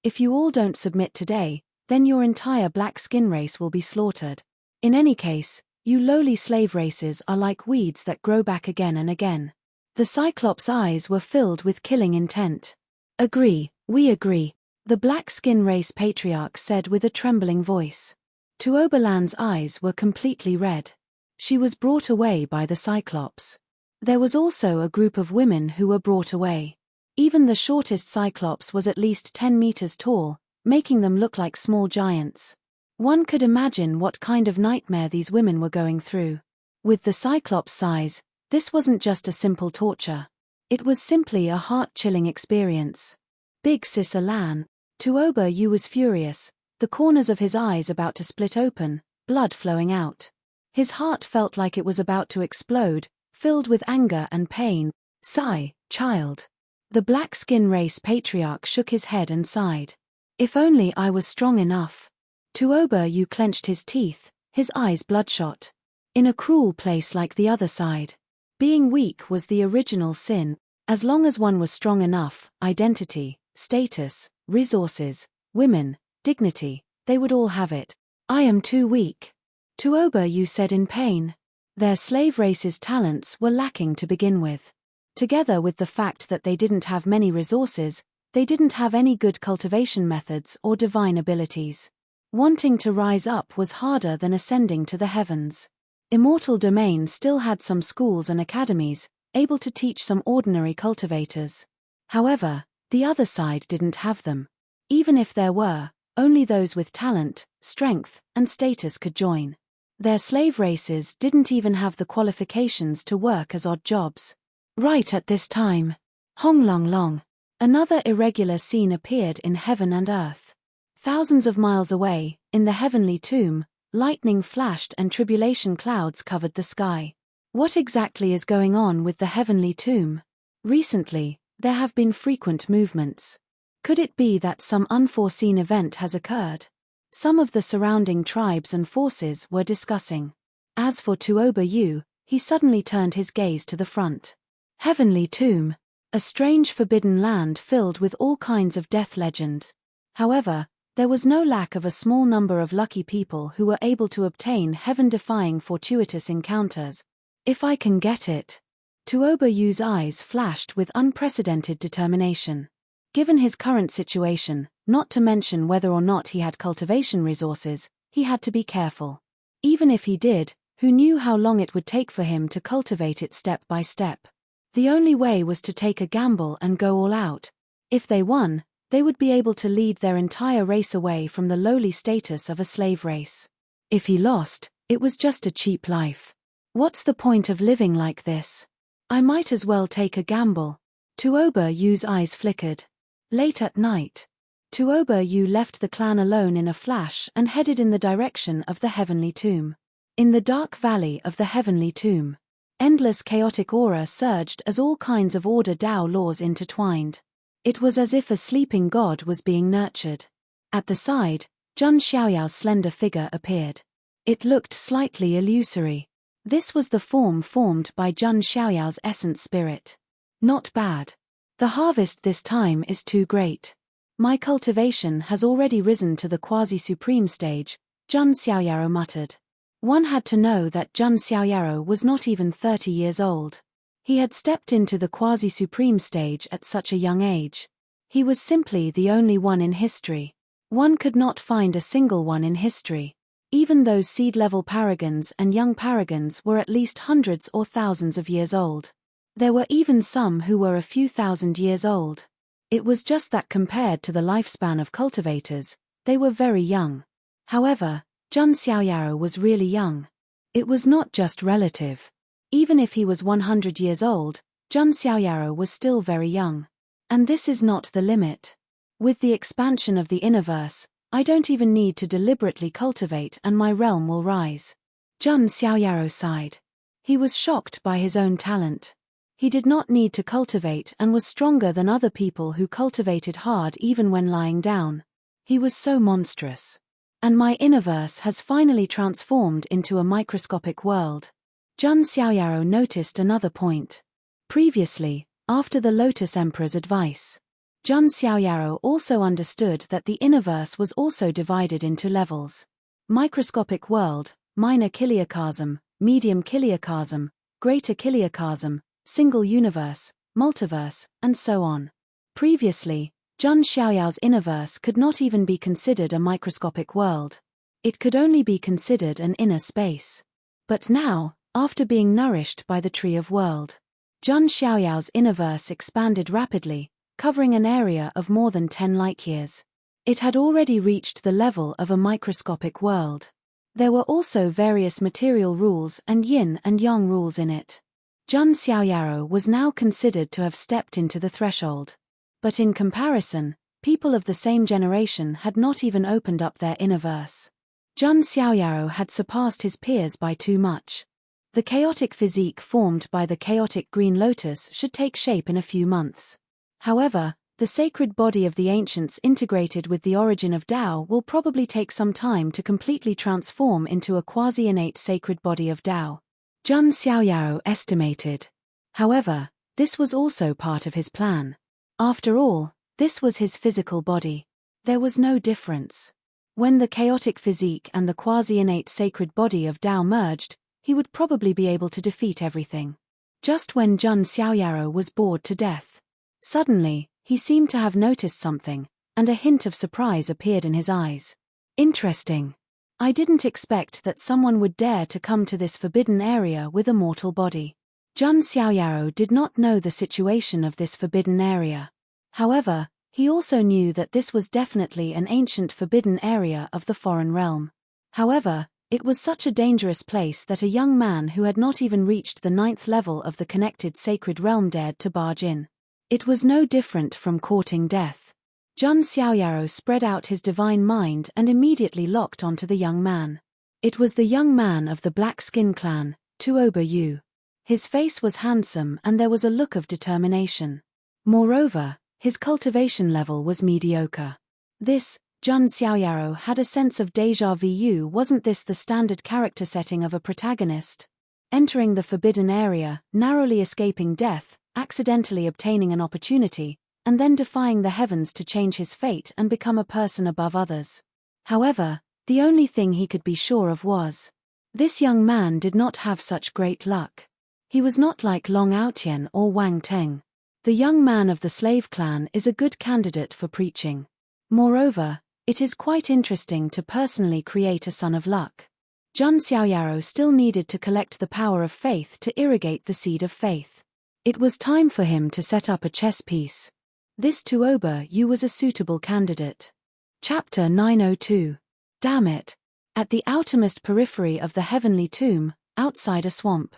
If you all don't submit today, then your entire black skin race will be slaughtered. In any case, you lowly slave races are like weeds that grow back again and again. The Cyclops' eyes were filled with killing intent. Agree, we agree, the black skin race patriarch said with a trembling voice. Tuoba Lan's eyes were completely red. She was brought away by the Cyclops. There was also a group of women who were brought away. Even the shortest Cyclops was at least 10 meters tall, making them look like small giants. One could imagine what kind of nightmare these women were going through. With the Cyclops' size, this wasn't just a simple torture. It was simply a heart-chilling experience. Big Sissa Lan. Tuoba Yu was furious, the corners of his eyes about to split open, blood flowing out. His heart felt like it was about to explode, filled with anger and pain. Sigh, child. The black skin race patriarch shook his head and sighed. If only I was strong enough. Tuoba Yu clenched his teeth, his eyes bloodshot. In a cruel place like the other side. Being weak was the original sin. As long as one was strong enough, identity, status, resources, women, dignity, they would all have it. I am too weak. Tuoba Yu said in pain. Their slave race's talents were lacking to begin with. Together with the fact that they didn't have many resources, they didn't have any good cultivation methods or divine abilities. Wanting to rise up was harder than ascending to the heavens. Immortal Domain still had some schools and academies, able to teach some ordinary cultivators. However, the other side didn't have them. Even if there were, only those with talent, strength, and status could join. Their slave races didn't even have the qualifications to work as odd jobs. Right at this time. Hong Long Long. Another irregular scene appeared in heaven and earth. Thousands of miles away, in the heavenly tomb, lightning flashed and tribulation clouds covered the sky. What exactly is going on with the heavenly tomb? Recently, there have been frequent movements. Could it be that some unforeseen event has occurred? Some of the surrounding tribes and forces were discussing. As for Tuoba Yu, he suddenly turned his gaze to the front. Heavenly Tomb. A strange forbidden land filled with all kinds of death legends. However, there was no lack of a small number of lucky people who were able to obtain heaven-defying fortuitous encounters. If I can get it. Tuoba Yu's eyes flashed with unprecedented determination. Given his current situation, not to mention whether or not he had cultivation resources, he had to be careful. Even if he did, who knew how long it would take for him to cultivate it step by step? The only way was to take a gamble and go all out. If they won, they would be able to lead their entire race away from the lowly status of a slave race. If he lost, it was just a cheap life. What's the point of living like this? I might as well take a gamble. Tuoba Yu's eyes flickered. Late at night, Tuoba Yu left the clan alone in a flash and headed in the direction of the Heavenly Tomb. In the dark valley of the Heavenly Tomb, endless chaotic aura surged as all kinds of order Tao laws intertwined. It was as if a sleeping god was being nurtured. At the side, Zhun Xiaoyao's slender figure appeared. It looked slightly illusory. This was the form formed by Zhun Xiaoyao's essence spirit. Not bad. The harvest this time is too great. My cultivation has already risen to the quasi-supreme stage, Zhun Xiaoyao muttered. One had to know that Zhun Xiaoyao was not even 30 years old. He had stepped into the quasi-supreme stage at such a young age. He was simply the only one in history. One could not find a single one in history. Even those seed-level paragons and young paragons were at least hundreds or thousands of years old. There were even some who were a few thousand years old. It was just that compared to the lifespan of cultivators, they were very young. However, Zhun Xiaoyao was really young. It was not just relative. Even if he was 100 years old, Zhun Xiaoyao was still very young. And this is not the limit. With the expansion of the Innerverse, I don't even need to deliberately cultivate and my realm will rise. Zhun Xiaoyao sighed. He was shocked by his own talent. He did not need to cultivate and was stronger than other people who cultivated hard even when lying down. He was so monstrous. And my Innerverse has finally transformed into a microscopic world. Zhun Xiaoyao noticed another point. Previously, after the Lotus Emperor's advice, Zhun Xiaoyao also understood that the Innerverse was also divided into levels. Microscopic world, minor kiliocosm, medium kiliocosm, greater kiliocosm, single universe, multiverse, and so on. Previously, Zhun Xiaoyao's Innerverse could not even be considered a microscopic world. It could only be considered an inner space. But now, after being nourished by the Tree of World, Zhun Xiaoyao's Innerverse expanded rapidly, covering an area of more than 10 light-years. It had already reached the level of a microscopic world. There were also various material rules and yin and yang rules in it. Zhun Xiaoyao was now considered to have stepped into the threshold. But in comparison, people of the same generation had not even opened up their Innerverse. Zhun Xiaoyao had surpassed his peers by too much. The chaotic physique formed by the chaotic green lotus should take shape in a few months. However, the sacred body of the ancients integrated with the origin of Tao will probably take some time to completely transform into a quasi-innate sacred body of Tao. Zhun Xiaoyao estimated. However, this was also part of his plan. After all, this was his physical body. There was no difference. When the chaotic physique and the quasi-innate sacred body of Tao merged, he would probably be able to defeat everything. Just when Zhun Xiaoyao was bored to death. Suddenly, he seemed to have noticed something, and a hint of surprise appeared in his eyes. Interesting. I didn't expect that someone would dare to come to this forbidden area with a mortal body. Zhun Xiaoyao did not know the situation of this forbidden area. However, he also knew that this was definitely an ancient forbidden area of the foreign realm. However, it was such a dangerous place that a young man who had not even reached the 9th level of the connected sacred realm dared to barge in. It was no different from courting death. Zhun Xiaoyao spread out his divine mind and immediately locked onto the young man. It was the young man of the Black Skin clan, Tuoba Yu. His face was handsome and there was a look of determination. Moreover, his cultivation level was mediocre. This Jun Xiaoyaro had a sense of déjà vu. Wasn't this the standard character setting of a protagonist? Entering the forbidden area, narrowly escaping death, accidentally obtaining an opportunity, and then defying the heavens to change his fate and become a person above others. However, the only thing he could be sure of was, this young man did not have such great luck. He was not like Long Aotian or Wang Teng. The young man of the slave clan is a good candidate for preaching. Moreover, it is quite interesting to personally create a son of luck. Jun Xiaoyaro still needed to collect the power of faith to irrigate the seed of faith. It was time for him to set up a chess piece. This Tuoba Yu was a suitable candidate. Chapter 902. Damn it. At the outermost periphery of the heavenly tomb, outside a swamp.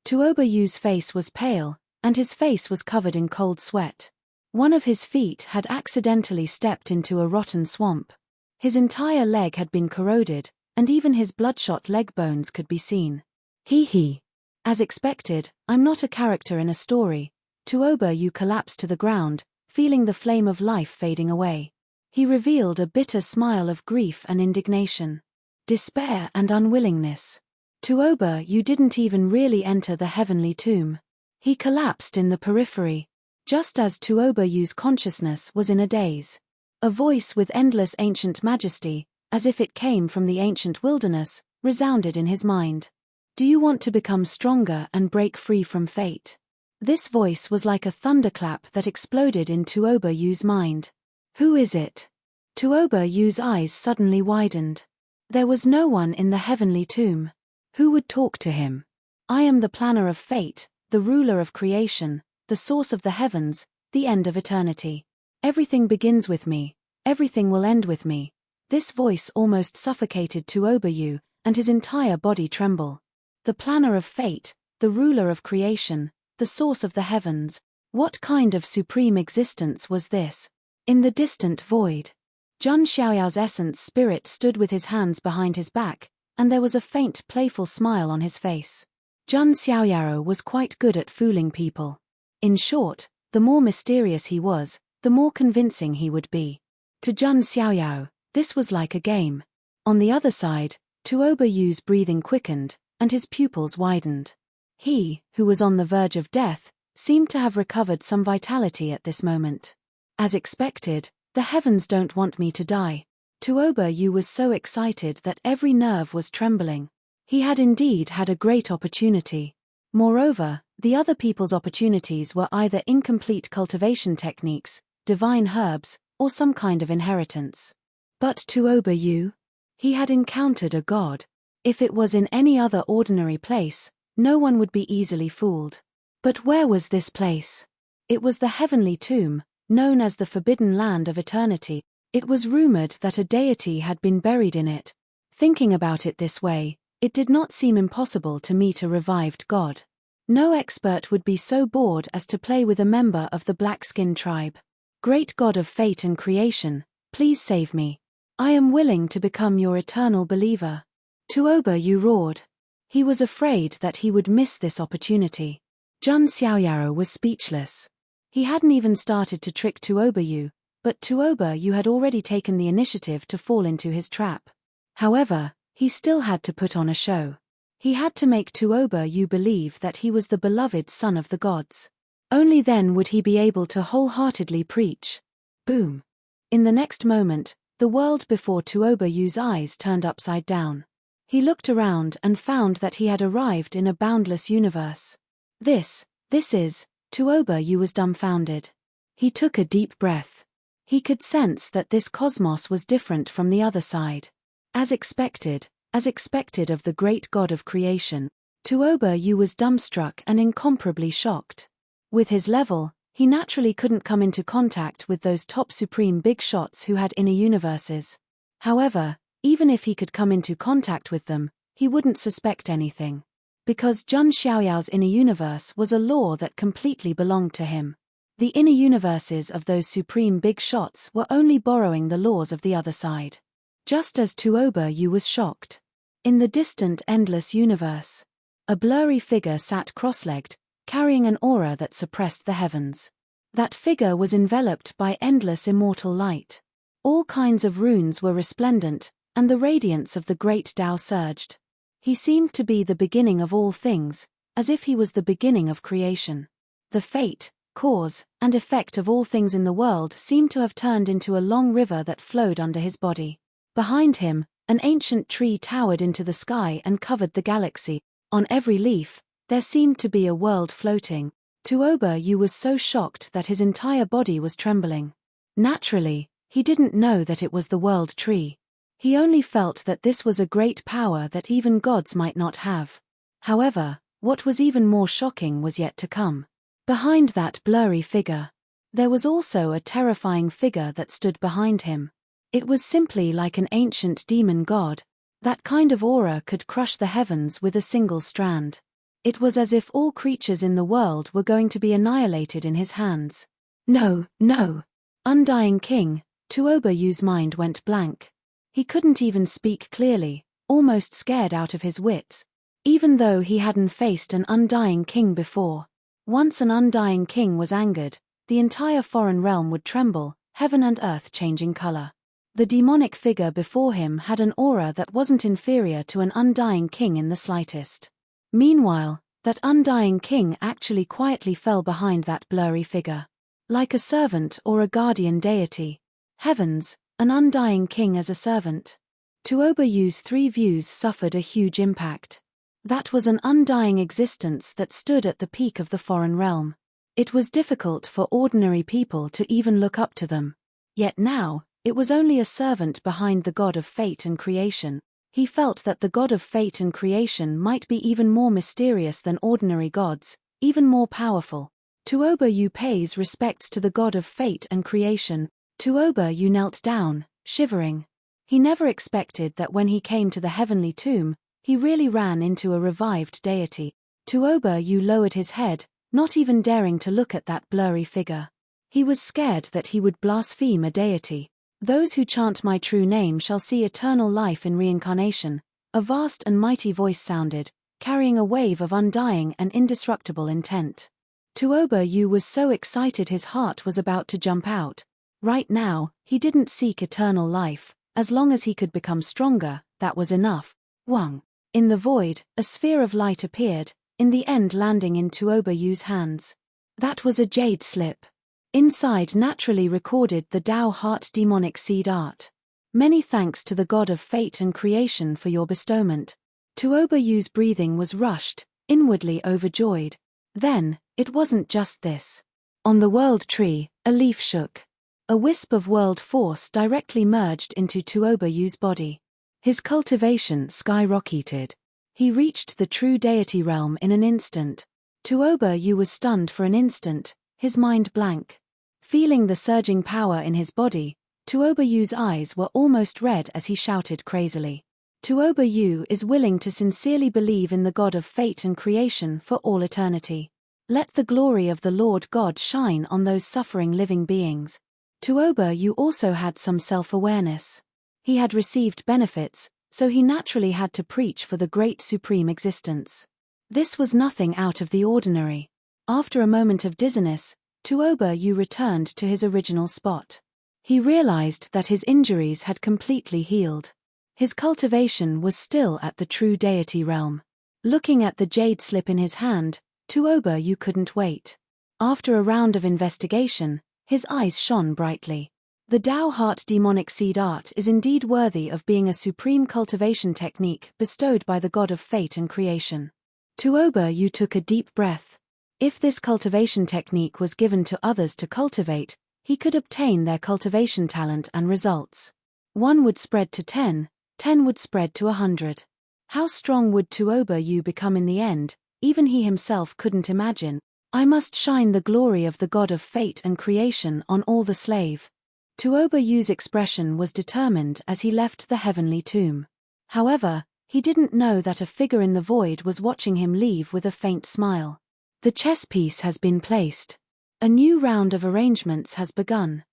Tuoba Yu's face was pale, and his face was covered in cold sweat. One of his feet had accidentally stepped into a rotten swamp. His entire leg had been corroded, and even his bloodshot leg bones could be seen. Hee. As expected, I'm not a character in a story. Tuoba Yu collapsed to the ground, feeling the flame of life fading away. He revealed a bitter smile of grief and indignation. Despair and unwillingness. Tuoba Yu didn't even really enter the heavenly tomb. He collapsed in the periphery. Just as Tuoba Yu's consciousness was in a daze. A voice with endless ancient majesty, as if it came from the ancient wilderness, resounded in his mind. Do you want to become stronger and break free from fate? This voice was like a thunderclap that exploded in Tuoba Yu's mind. Who is it? Tuoba Yu's eyes suddenly widened. There was no one in the heavenly tomb. Who would talk to him? I am the planner of fate, the ruler of creation, the source of the heavens, the end of eternity. Everything begins with me, everything will end with me. This voice almost suffocated Tuoba Yu, and his entire body trembled. The planner of fate, the ruler of creation, the source of the heavens. What kind of supreme existence was this? In the distant void. Jun Xiaoyao's essence spirit stood with his hands behind his back, and there was a faint playful smile on his face. Jun Xiaoyaro was quite good at fooling people. In short, the more mysterious he was, the more convincing he would be. To Jun Xiaoyao, this was like a game. On the other side, Tuoba Yu's breathing quickened, and his pupils widened. He, who was on the verge of death, seemed to have recovered some vitality at this moment. As expected, the heavens don't want me to die. Tuoba Yu was so excited that every nerve was trembling. He had indeed had a great opportunity. Moreover, the other people's opportunities were either incomplete cultivation techniques, divine herbs, or some kind of inheritance. But Tuoba Yu? He had encountered a god. If it was in any other ordinary place, no one would be easily fooled. But where was this place? It was the heavenly tomb, known as the Forbidden Land of Eternity. It was rumored that a deity had been buried in it. Thinking about it this way, it did not seem impossible to meet a revived god. No expert would be so bored as to play with a member of the black-skin tribe. Great God of fate and creation, please save me. I am willing to become your eternal believer. Tuoba Yu roared. He was afraid that he would miss this opportunity. Jun Xiaoyaro was speechless. He hadn't even started to trick Tuoba Yu, but Tuoba Yu had already taken the initiative to fall into his trap. However, he still had to put on a show. He had to make Tuoba Yu believe that he was the beloved son of the gods. Only then would he be able to wholeheartedly preach. Boom. In the next moment, the world before Tuoba Yu's eyes turned upside down. He looked around and found that he had arrived in a boundless universe. This is, Tuoba Yu was dumbfounded. He took a deep breath. He could sense that this cosmos was different from the other side. As expected of the great god of creation, Tuoba Yu was dumbstruck and incomparably shocked. With his level, he naturally couldn't come into contact with those top supreme big shots who had inner universes. However, even if he could come into contact with them, he wouldn't suspect anything. Because Jun Xiaoyao's inner universe was a law that completely belonged to him. The inner universes of those supreme big shots were only borrowing the laws of the other side. Just as Tuoba Yu was shocked. In the distant endless universe, a blurry figure sat cross-legged, carrying an aura that suppressed the heavens. That figure was enveloped by endless immortal light. All kinds of runes were resplendent, and the radiance of the great Tao surged. He seemed to be the beginning of all things, as if he was the beginning of creation. The fate, cause, and effect of all things in the world seemed to have turned into a long river that flowed under his body. Behind him, an ancient tree towered into the sky and covered the galaxy. On every leaf, there seemed to be a world floating. Tuoba Yu was so shocked that his entire body was trembling. Naturally, he didn't know that it was the world tree. He only felt that this was a great power that even gods might not have. However, what was even more shocking was yet to come. Behind that blurry figure, there was also a terrifying figure that stood behind him. It was simply like an ancient demon god. That kind of aura could crush the heavens with a single strand. It was as if all creatures in the world were going to be annihilated in his hands. No, no! Undying King, Tuoba Yu's mind went blank. He couldn't even speak clearly, almost scared out of his wits. Even though he hadn't faced an undying king before. Once an undying king was angered, the entire foreign realm would tremble, heaven and earth changing color. The demonic figure before him had an aura that wasn't inferior to an undying king in the slightest. Meanwhile, that undying king actually quietly fell behind that blurry figure. Like a servant or a guardian deity. Heavens, an undying king as a servant. Tuoba Yu's three views suffered a huge impact. That was an undying existence that stood at the peak of the foreign realm. It was difficult for ordinary people to even look up to them. Yet now, it was only a servant behind the god of fate and creation. He felt that the god of fate and creation might be even more mysterious than ordinary gods, even more powerful. Tuoba Yu pays respects to the god of fate and creation. Tuoba Yu knelt down, shivering. He never expected that when he came to the heavenly tomb, he really ran into a revived deity. Tuoba Yu lowered his head, not even daring to look at that blurry figure. He was scared that he would blaspheme a deity. Those who chant my true name shall see eternal life in reincarnation. A vast and mighty voice sounded, carrying a wave of undying and indestructible intent. Tuoba Yu was so excited his heart was about to jump out. Right now, he didn't seek eternal life. As long as he could become stronger, that was enough. Wang. In the void, a sphere of light appeared, in the end landing in Tuoba Yu's hands. That was a jade slip. Inside naturally recorded the Tao Heart demonic seed art. Many thanks to the god of fate and creation for your bestowment. Tuoba Yu's breathing was rushed, inwardly overjoyed. Then, it wasn't just this. On the world tree, a leaf shook. A wisp of world force directly merged into Tuoba Yu's body. His cultivation skyrocketed. He reached the true deity realm in an instant. Tuoba Yu was stunned for an instant, his mind blank. Feeling the surging power in his body, Tuoba Yu's eyes were almost red as he shouted crazily. Tuoba Yu is willing to sincerely believe in the God of fate and creation for all eternity. Let the glory of the Lord God shine on those suffering living beings. Tuoba Yu also had some self-awareness. He had received benefits, so he naturally had to preach for the great supreme existence. This was nothing out of the ordinary. After a moment of dizziness, Tuoba Yu returned to his original spot. He realized that his injuries had completely healed. His cultivation was still at the true deity realm. Looking at the jade slip in his hand, Tuoba Yu couldn't wait. After a round of investigation, his eyes shone brightly. The Tao Heart demonic seed art is indeed worthy of being a supreme cultivation technique bestowed by the god of fate and creation. Tuoba Yu took a deep breath. If this cultivation technique was given to others to cultivate, he could obtain their cultivation talent and results. 1 would spread to 10, 10 would spread to 100. How strong would Tuoba Yu become in the end, even he himself couldn't imagine. I must shine the glory of the god of fate and creation on all the slave. Tuoba Yu's expression was determined as he left the heavenly tomb. However, he didn't know that a figure in the void was watching him leave with a faint smile. The chess piece has been placed. A new round of arrangements has begun.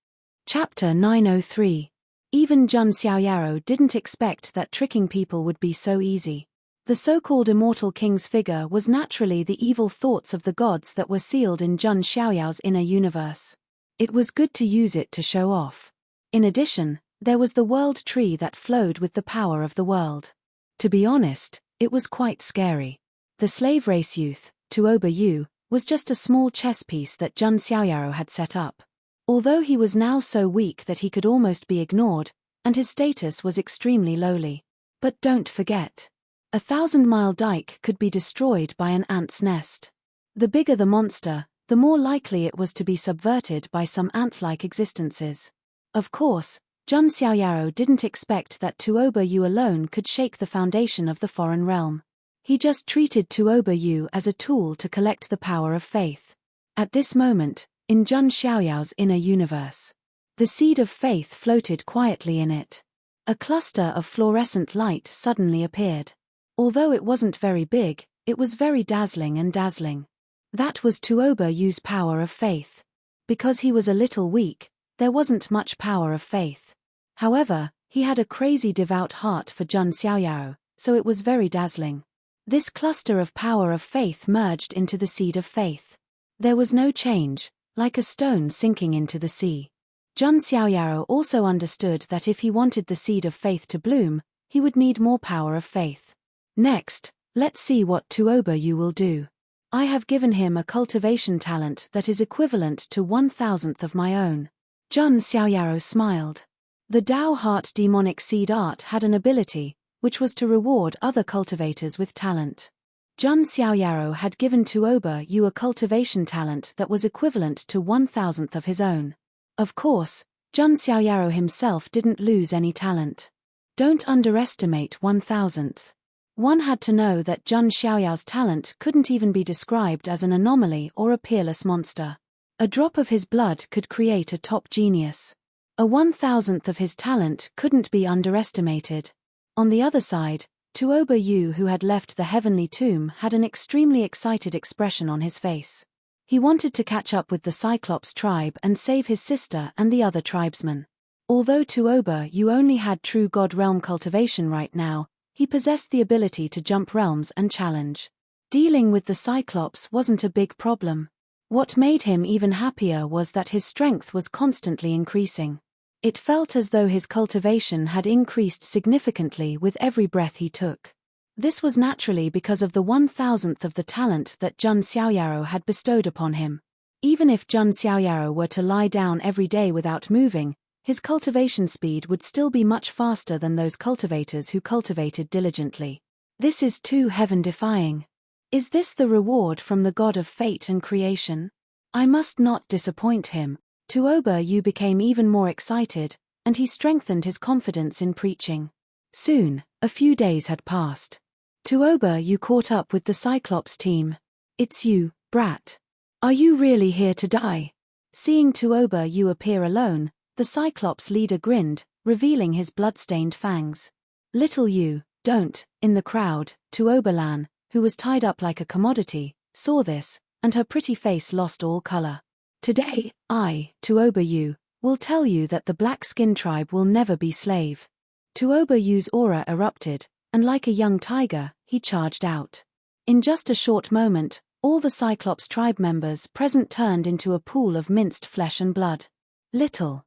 Chapter 903. Even Jun Xiaoyaro didn't expect that tricking people would be so easy. The so-called immortal king's figure was naturally the evil thoughts of the gods that were sealed in Jun Xiaoyao's inner universe. It was good to use it to show off. In addition, there was the world tree that flowed with the power of the world. To be honest, it was quite scary. The slave race youth, Tuoba Yu, was just a small chess piece that Jun Xiaoyaro had set up. Although he was now so weak that he could almost be ignored, and his status was extremely lowly. But don't forget. 1,000-mile dike could be destroyed by an ant's nest. The bigger the monster, the more likely it was to be subverted by some ant-like existences. Of course, Jun Xiaoyaro didn't expect that Tuoba Yu alone could shake the foundation of the foreign realm. He just treated Tuoba Yu as a tool to collect the power of faith. At this moment, in Jun Xiaoyao's inner universe, the seed of faith floated quietly in it. A cluster of fluorescent light suddenly appeared. Although it wasn't very big, it was very dazzling and dazzling. That was Tuoba Yu's power of faith. Because he was a little weak, there wasn't much power of faith. However, he had a crazy devout heart for Jun Xiaoyao, so it was very dazzling. This cluster of power of faith merged into the seed of faith. There was no change, like a stone sinking into the sea. Jun Xiaoyao also understood that if he wanted the seed of faith to bloom, he would need more power of faith. Next, let's see what Tuoba Yu will do. I have given him a cultivation talent that is equivalent to 1,000th of my own. Jun Xiaoyao smiled. The Dao Heart demonic seed art had an ability, which was to reward other cultivators with talent. Jun Xiaoyao had given Tuoba Yu a cultivation talent that was equivalent to 1,000th of his own. Of course, Jun Xiaoyao himself didn't lose any talent. Don't underestimate 1,000th. One had to know that Jun Xiaoyao's talent couldn't even be described as an anomaly or a peerless monster. A drop of his blood could create a top genius. A 1,000th of his talent couldn't be underestimated. On the other side, Tuoba Yu, who had left the heavenly tomb, had an extremely excited expression on his face. He wanted to catch up with the Cyclops tribe and save his sister and the other tribesmen. Although Tuoba Yu only had true God realm cultivation right now, he possessed the ability to jump realms and challenge. Dealing with the Cyclops wasn't a big problem. What made him even happier was that his strength was constantly increasing. It felt as though his cultivation had increased significantly with every breath he took. This was naturally because of the 1,000th of the talent that Jun Xiaoyao had bestowed upon him. Even if Jun Xiaoyao were to lie down every day without moving, his cultivation speed would still be much faster than those cultivators who cultivated diligently. This is too heaven-defying. Is this the reward from the god of fate and creation? I must not disappoint him. Tuoba Yu became even more excited, and he strengthened his confidence in preaching. Soon, a few days had passed. Tuoba Yu caught up with the Cyclops team. "It's you, brat. Are you really here to die?" Seeing Tuoba Yu appear alone, the Cyclops leader grinned, revealing his blood-stained fangs. "Little you, don't." In the crowd, Tuoba-lan, who was tied up like a commodity, saw this, and her pretty face lost all color. "Today, I, Tuoba Yu, will tell you that the Black Skin tribe will never be slave." Tuoba Yu's aura erupted, and like a young tiger, he charged out. In just a short moment, all the Cyclops tribe members present turned into a pool of minced flesh and blood. Little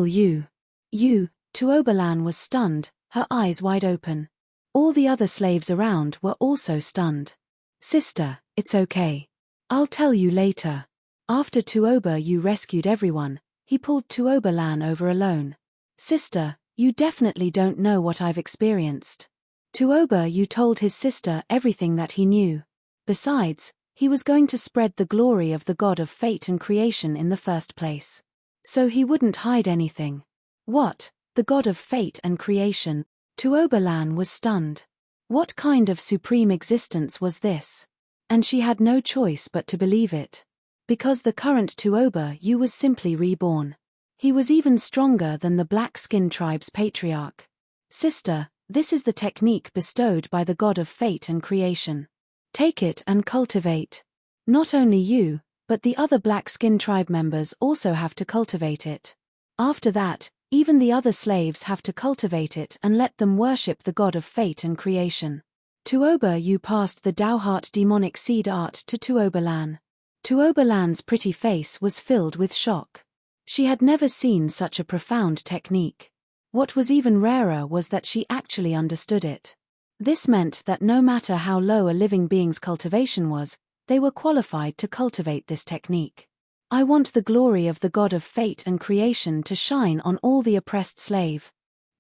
you. Tuoba-lan was stunned, her eyes wide open. All the other slaves around were also stunned. "Sister, it's okay. I'll tell you later." After Tuoba Yu rescued everyone, he pulled Tuoba-lan over alone. "Sister, you definitely don't know what I've experienced." Tuoba Yu told his sister everything that he knew. Besides, he was going to spread the glory of the god of fate and creation in the first place. So he wouldn't hide anything. What? The god of fate and creation? Tuoba-lan was stunned. What kind of supreme existence was this? And she had no choice but to believe it. Because the current Tuoba Yu was simply reborn. He was even stronger than the Black Skin tribe's patriarch. "Sister, this is the technique bestowed by the god of fate and creation. Take it and cultivate. Not only you, but the other Black Skin tribe members also have to cultivate it. After that, even the other slaves have to cultivate it and let them worship the god of fate and creation." Tuoba Yu passed the Dao Heart demonic seed art to Tuoba-lan. Tuoba-lan's pretty face was filled with shock. She had never seen such a profound technique. What was even rarer was that she actually understood it. This meant that no matter how low a living being's cultivation was, they were qualified to cultivate this technique. I want the glory of the God of fate and creation to shine on all the oppressed slave.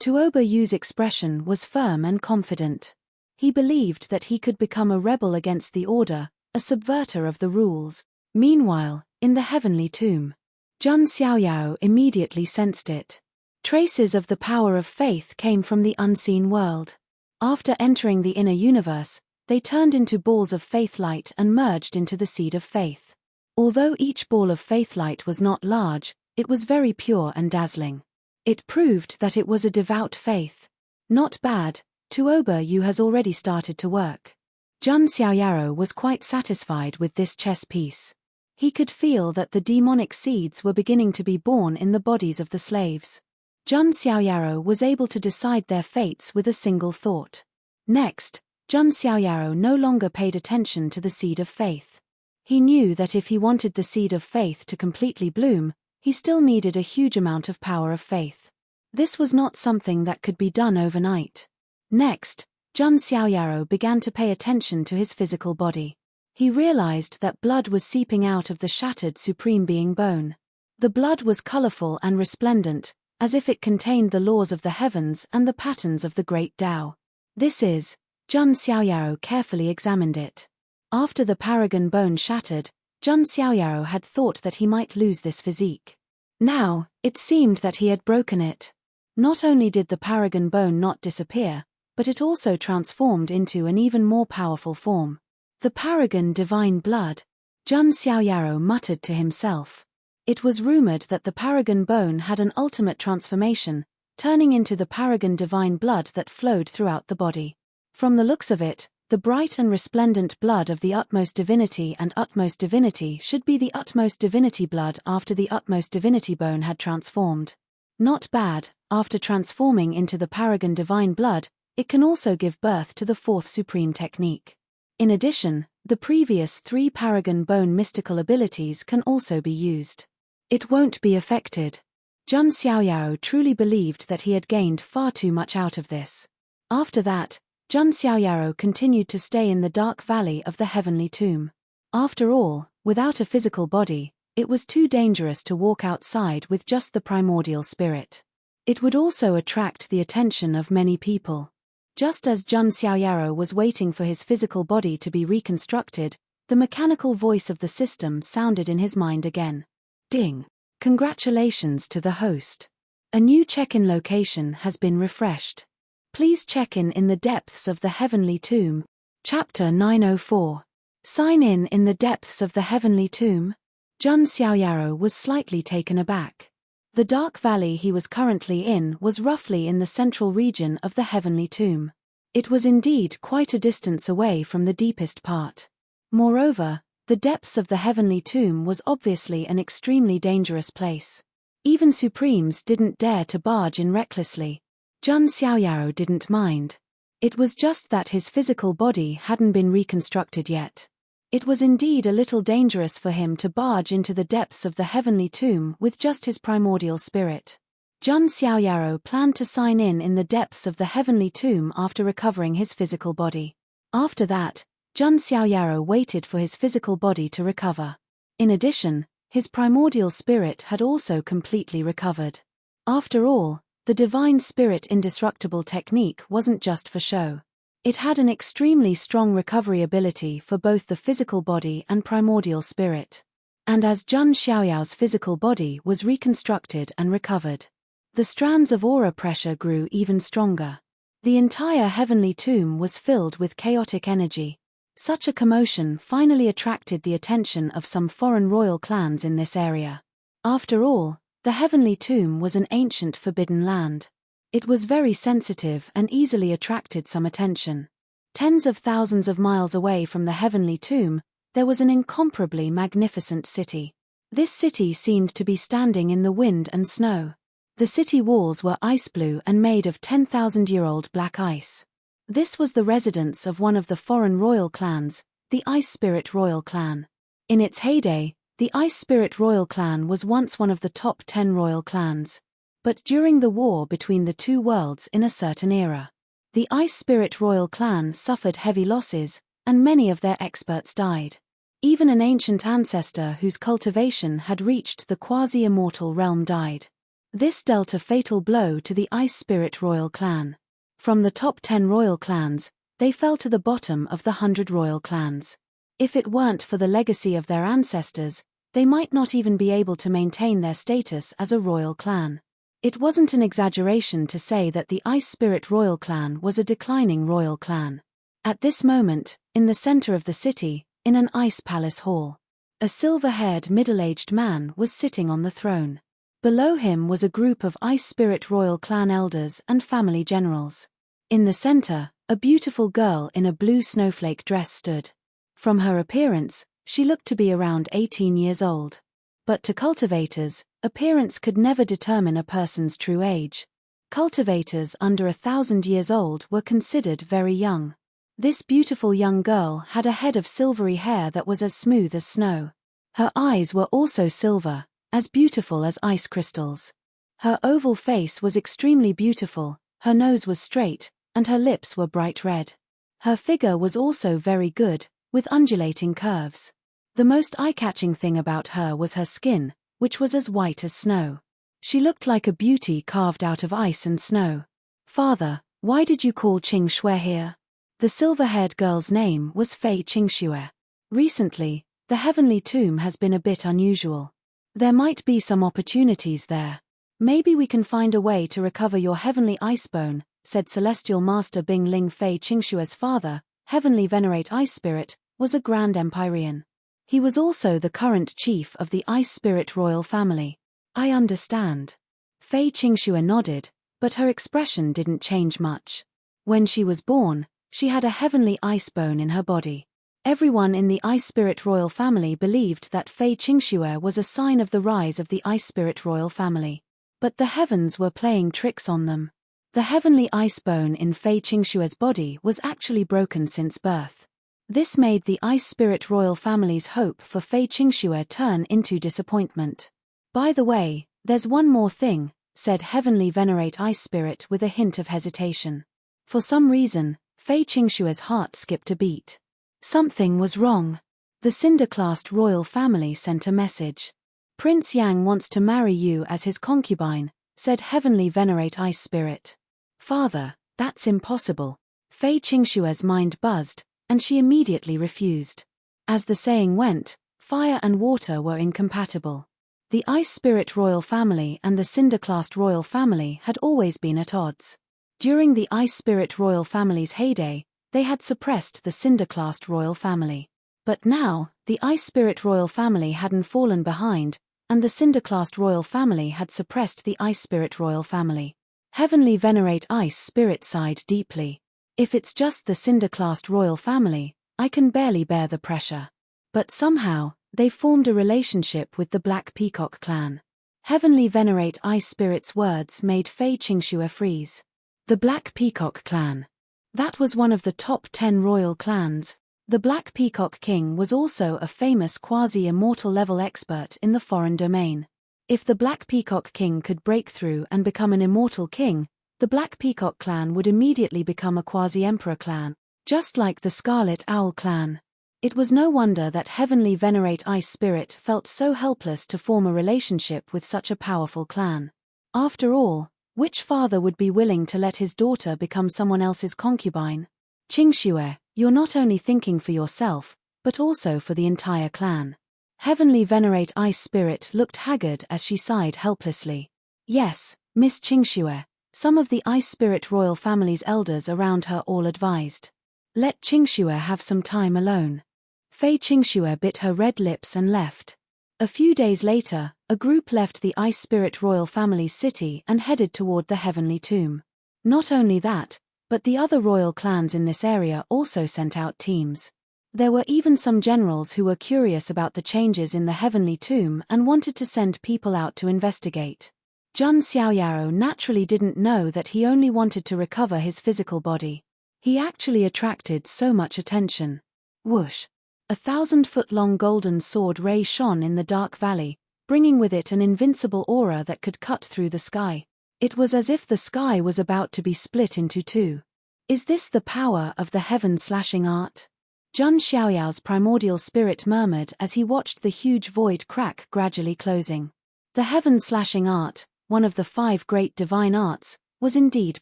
Tuoba Yu's expression was firm and confident. He believed that he could become a rebel against the order, a subverter of the rules. Meanwhile, in the heavenly tomb, Jun Xiaoyao immediately sensed it. Traces of the power of faith came from the unseen world. After entering the inner universe, they turned into balls of faith light and merged into the seed of faith. Although each ball of faith light was not large, it was very pure and dazzling. It proved that it was a devout faith. Not bad, Tuoba Yu has already started to work. Jun Xiaoyao was quite satisfied with this chess piece. He could feel that the demonic seeds were beginning to be born in the bodies of the slaves. Jun Xiaoyao was able to decide their fates with a single thought. Next, Jun Xiaoyao no longer paid attention to the seed of faith. He knew that if he wanted the seed of faith to completely bloom, he still needed a huge amount of power of faith. This was not something that could be done overnight. Next, Jun Xiaoyao began to pay attention to his physical body. He realized that blood was seeping out of the shattered Supreme Being bone. The blood was colorful and resplendent, as if it contained the laws of the heavens and the patterns of the great Tao. Jun Xiaoyao carefully examined it. After the paragon bone shattered, Jun Xiaoyao had thought that he might lose this physique. Now, it seemed that he had broken it. Not only did the paragon bone not disappear, but it also transformed into an even more powerful form. The paragon divine blood, Jun Xiaoyao muttered to himself. It was rumored that the paragon bone had an ultimate transformation, turning into the paragon divine blood that flowed throughout the body. From the looks of it, the bright and resplendent blood of the utmost divinity and utmost divinity should be the utmost divinity blood after the utmost divinity bone had transformed. Not bad, after transforming into the paragon divine blood, it can also give birth to the fourth supreme technique. In addition, the previous 3 paragon bone mystical abilities can also be used. It won't be affected. Jun Xiaoyao truly believed that he had gained far too much out of this. After that, Jun Xiaoyao continued to stay in the dark valley of the heavenly tomb. After all, without a physical body, it was too dangerous to walk outside with just the primordial spirit. It would also attract the attention of many people. Just as Jun Xiaoyao was waiting for his physical body to be reconstructed, the mechanical voice of the system sounded in his mind again. Ding! Congratulations to the host. A new check-in location has been refreshed. Please check in the depths of the heavenly tomb. Chapter 904. Sign in the depths of the heavenly tomb? Jun Xiaoyao was slightly taken aback. The dark valley he was currently in was roughly in the central region of the heavenly tomb. It was indeed quite a distance away from the deepest part. Moreover, the depths of the heavenly tomb was obviously an extremely dangerous place. Even Supremes didn't dare to barge in recklessly. Jun Xiaoyao didn't mind. It was just that his physical body hadn't been reconstructed yet. It was indeed a little dangerous for him to barge into the depths of the heavenly tomb with just his primordial spirit. Jun Xiaoyao planned to sign in the depths of the heavenly tomb after recovering his physical body. After that, Jun Xiaoyao waited for his physical body to recover. In addition, his primordial spirit had also completely recovered. After all, the divine spirit indestructible technique wasn't just for show. It had an extremely strong recovery ability for both the physical body and primordial spirit. And as Jun Xiaoyao's physical body was reconstructed and recovered, the strands of aura pressure grew even stronger. The entire heavenly tomb was filled with chaotic energy. Such a commotion finally attracted the attention of some foreign royal clans in this area. After all, the heavenly tomb was an ancient forbidden land. It was very sensitive and easily attracted some attention. Tens of thousands of miles away from the heavenly tomb, there was an incomparably magnificent city. This city seemed to be standing in the wind and snow. The city walls were ice blue and made of 10,000-year-old black ice. This was the residence of one of the foreign royal clans, the Ice Spirit Royal Clan. In its heyday, The Ice Spirit royal clan was once one of the top 10 royal clans. But during the war between the two worlds in a certain era, the Ice Spirit royal clan suffered heavy losses, and many of their experts died. Even an ancient ancestor whose cultivation had reached the quasi-immortal realm died. This dealt a fatal blow to the Ice Spirit royal clan. From the top 10 royal clans, they fell to the bottom of the 100 royal clans. If it weren't for the legacy of their ancestors, they might not even be able to maintain their status as a royal clan. It wasn't an exaggeration to say that the Ice Spirit royal clan was a declining royal clan. At this moment, in the center of the city, in an ice palace hall, a silver-haired middle-aged man was sitting on the throne. Below him was a group of Ice Spirit royal clan elders and family generals. In the center, a beautiful girl in a blue snowflake dress stood. From her appearance, she looked to be around 18 years old. But to cultivators, appearance could never determine a person's true age. Cultivators under 1,000 years old were considered very young. This beautiful young girl had a head of silvery hair that was as smooth as snow. Her eyes were also silver, as beautiful as ice crystals. Her oval face was extremely beautiful, her nose was straight, and her lips were bright red. Her figure was also very good, with undulating curves. The most eye-catching thing about her was her skin, which was as white as snow. She looked like a beauty carved out of ice and snow. "Father, why did you call Qing Shui here?" The silver-haired girl's name was Fei Qingxue. "Recently, the heavenly tomb has been a bit unusual. There might be some opportunities there. Maybe we can find a way to recover your heavenly ice bone," said Celestial Master Bing Ling. Fei Qingxue's father, Heavenly Venerate Ice Spirit, was a Grand Empyrean. He was also the current chief of the Ice Spirit royal family. "I understand." Fei Qingxue nodded, but her expression didn't change much. When she was born, she had a heavenly ice bone in her body. Everyone in the Ice Spirit royal family believed that Fei Qingxue was a sign of the rise of the Ice Spirit royal family. But the heavens were playing tricks on them. The heavenly ice bone in Fei Qingxue's body was actually broken since birth. This made the Ice Spirit royal family's hope for Fei Qingxue turn into disappointment. "By the way, there's one more thing," said Heavenly Venerate Ice Spirit with a hint of hesitation. For some reason, Fei Qingxue's heart skipped a beat. Something was wrong. The Cinder-classed royal family sent a message. "Prince Yang wants to marry you as his concubine," said Heavenly Venerate Ice Spirit. "Father, that's impossible." Fei Qingxue's mind buzzed, and she immediately refused. As the saying went, fire and water were incompatible. The Ice Spirit royal family and the Cinder-classed royal family had always been at odds. During the Ice Spirit royal family's heyday, they had suppressed the Cinder-classed royal family. But now, the Ice Spirit royal family hadn't fallen behind, and the Cinder-classed royal family had suppressed the Ice Spirit royal family. Heavenly Venerate Ice Spirit sighed deeply. "If it's just the Cinder-classed royal family, I can barely bear the pressure." But somehow, they formed a relationship with the Black Peacock clan. Heavenly Venerate Ice Spirit's words made Fei Qingxue freeze. The Black Peacock clan. That was one of the top 10 royal clans. The Black Peacock King was also a famous quasi-immortal level expert in the foreign domain. If the Black Peacock King could break through and become an immortal king, the Black Peacock clan would immediately become a quasi-emperor clan, just like the Scarlet Owl clan. It was no wonder that Heavenly Venerate Ice Spirit felt so helpless to form a relationship with such a powerful clan. After all, which father would be willing to let his daughter become someone else's concubine? "Qingxue, you're not only thinking for yourself, but also for the entire clan." Heavenly Venerate Ice Spirit looked haggard as she sighed helplessly. "Yes, Miss Qingxue," some of the Ice Spirit royal family's elders around her all advised. "Let Qingxue have some time alone." Fei Qingxue bit her red lips and left. A few days later, a group left the Ice Spirit royal family's city and headed toward the heavenly tomb. Not only that, but the other royal clans in this area also sent out teams. There were even some generals who were curious about the changes in the heavenly tomb and wanted to send people out to investigate. Jun Xiaoyao naturally didn't know that he only wanted to recover his physical body. He actually attracted so much attention. Whoosh! A 1,000-foot-long golden sword ray shone in the dark valley, bringing with it an invincible aura that could cut through the sky. It was as if the sky was about to be split into two. Is this the power of the heaven-slashing art? Jun Xiaoyao's primordial spirit murmured as he watched the huge void crack gradually closing. The heaven-slashing art, one of the 5 great divine arts, was indeed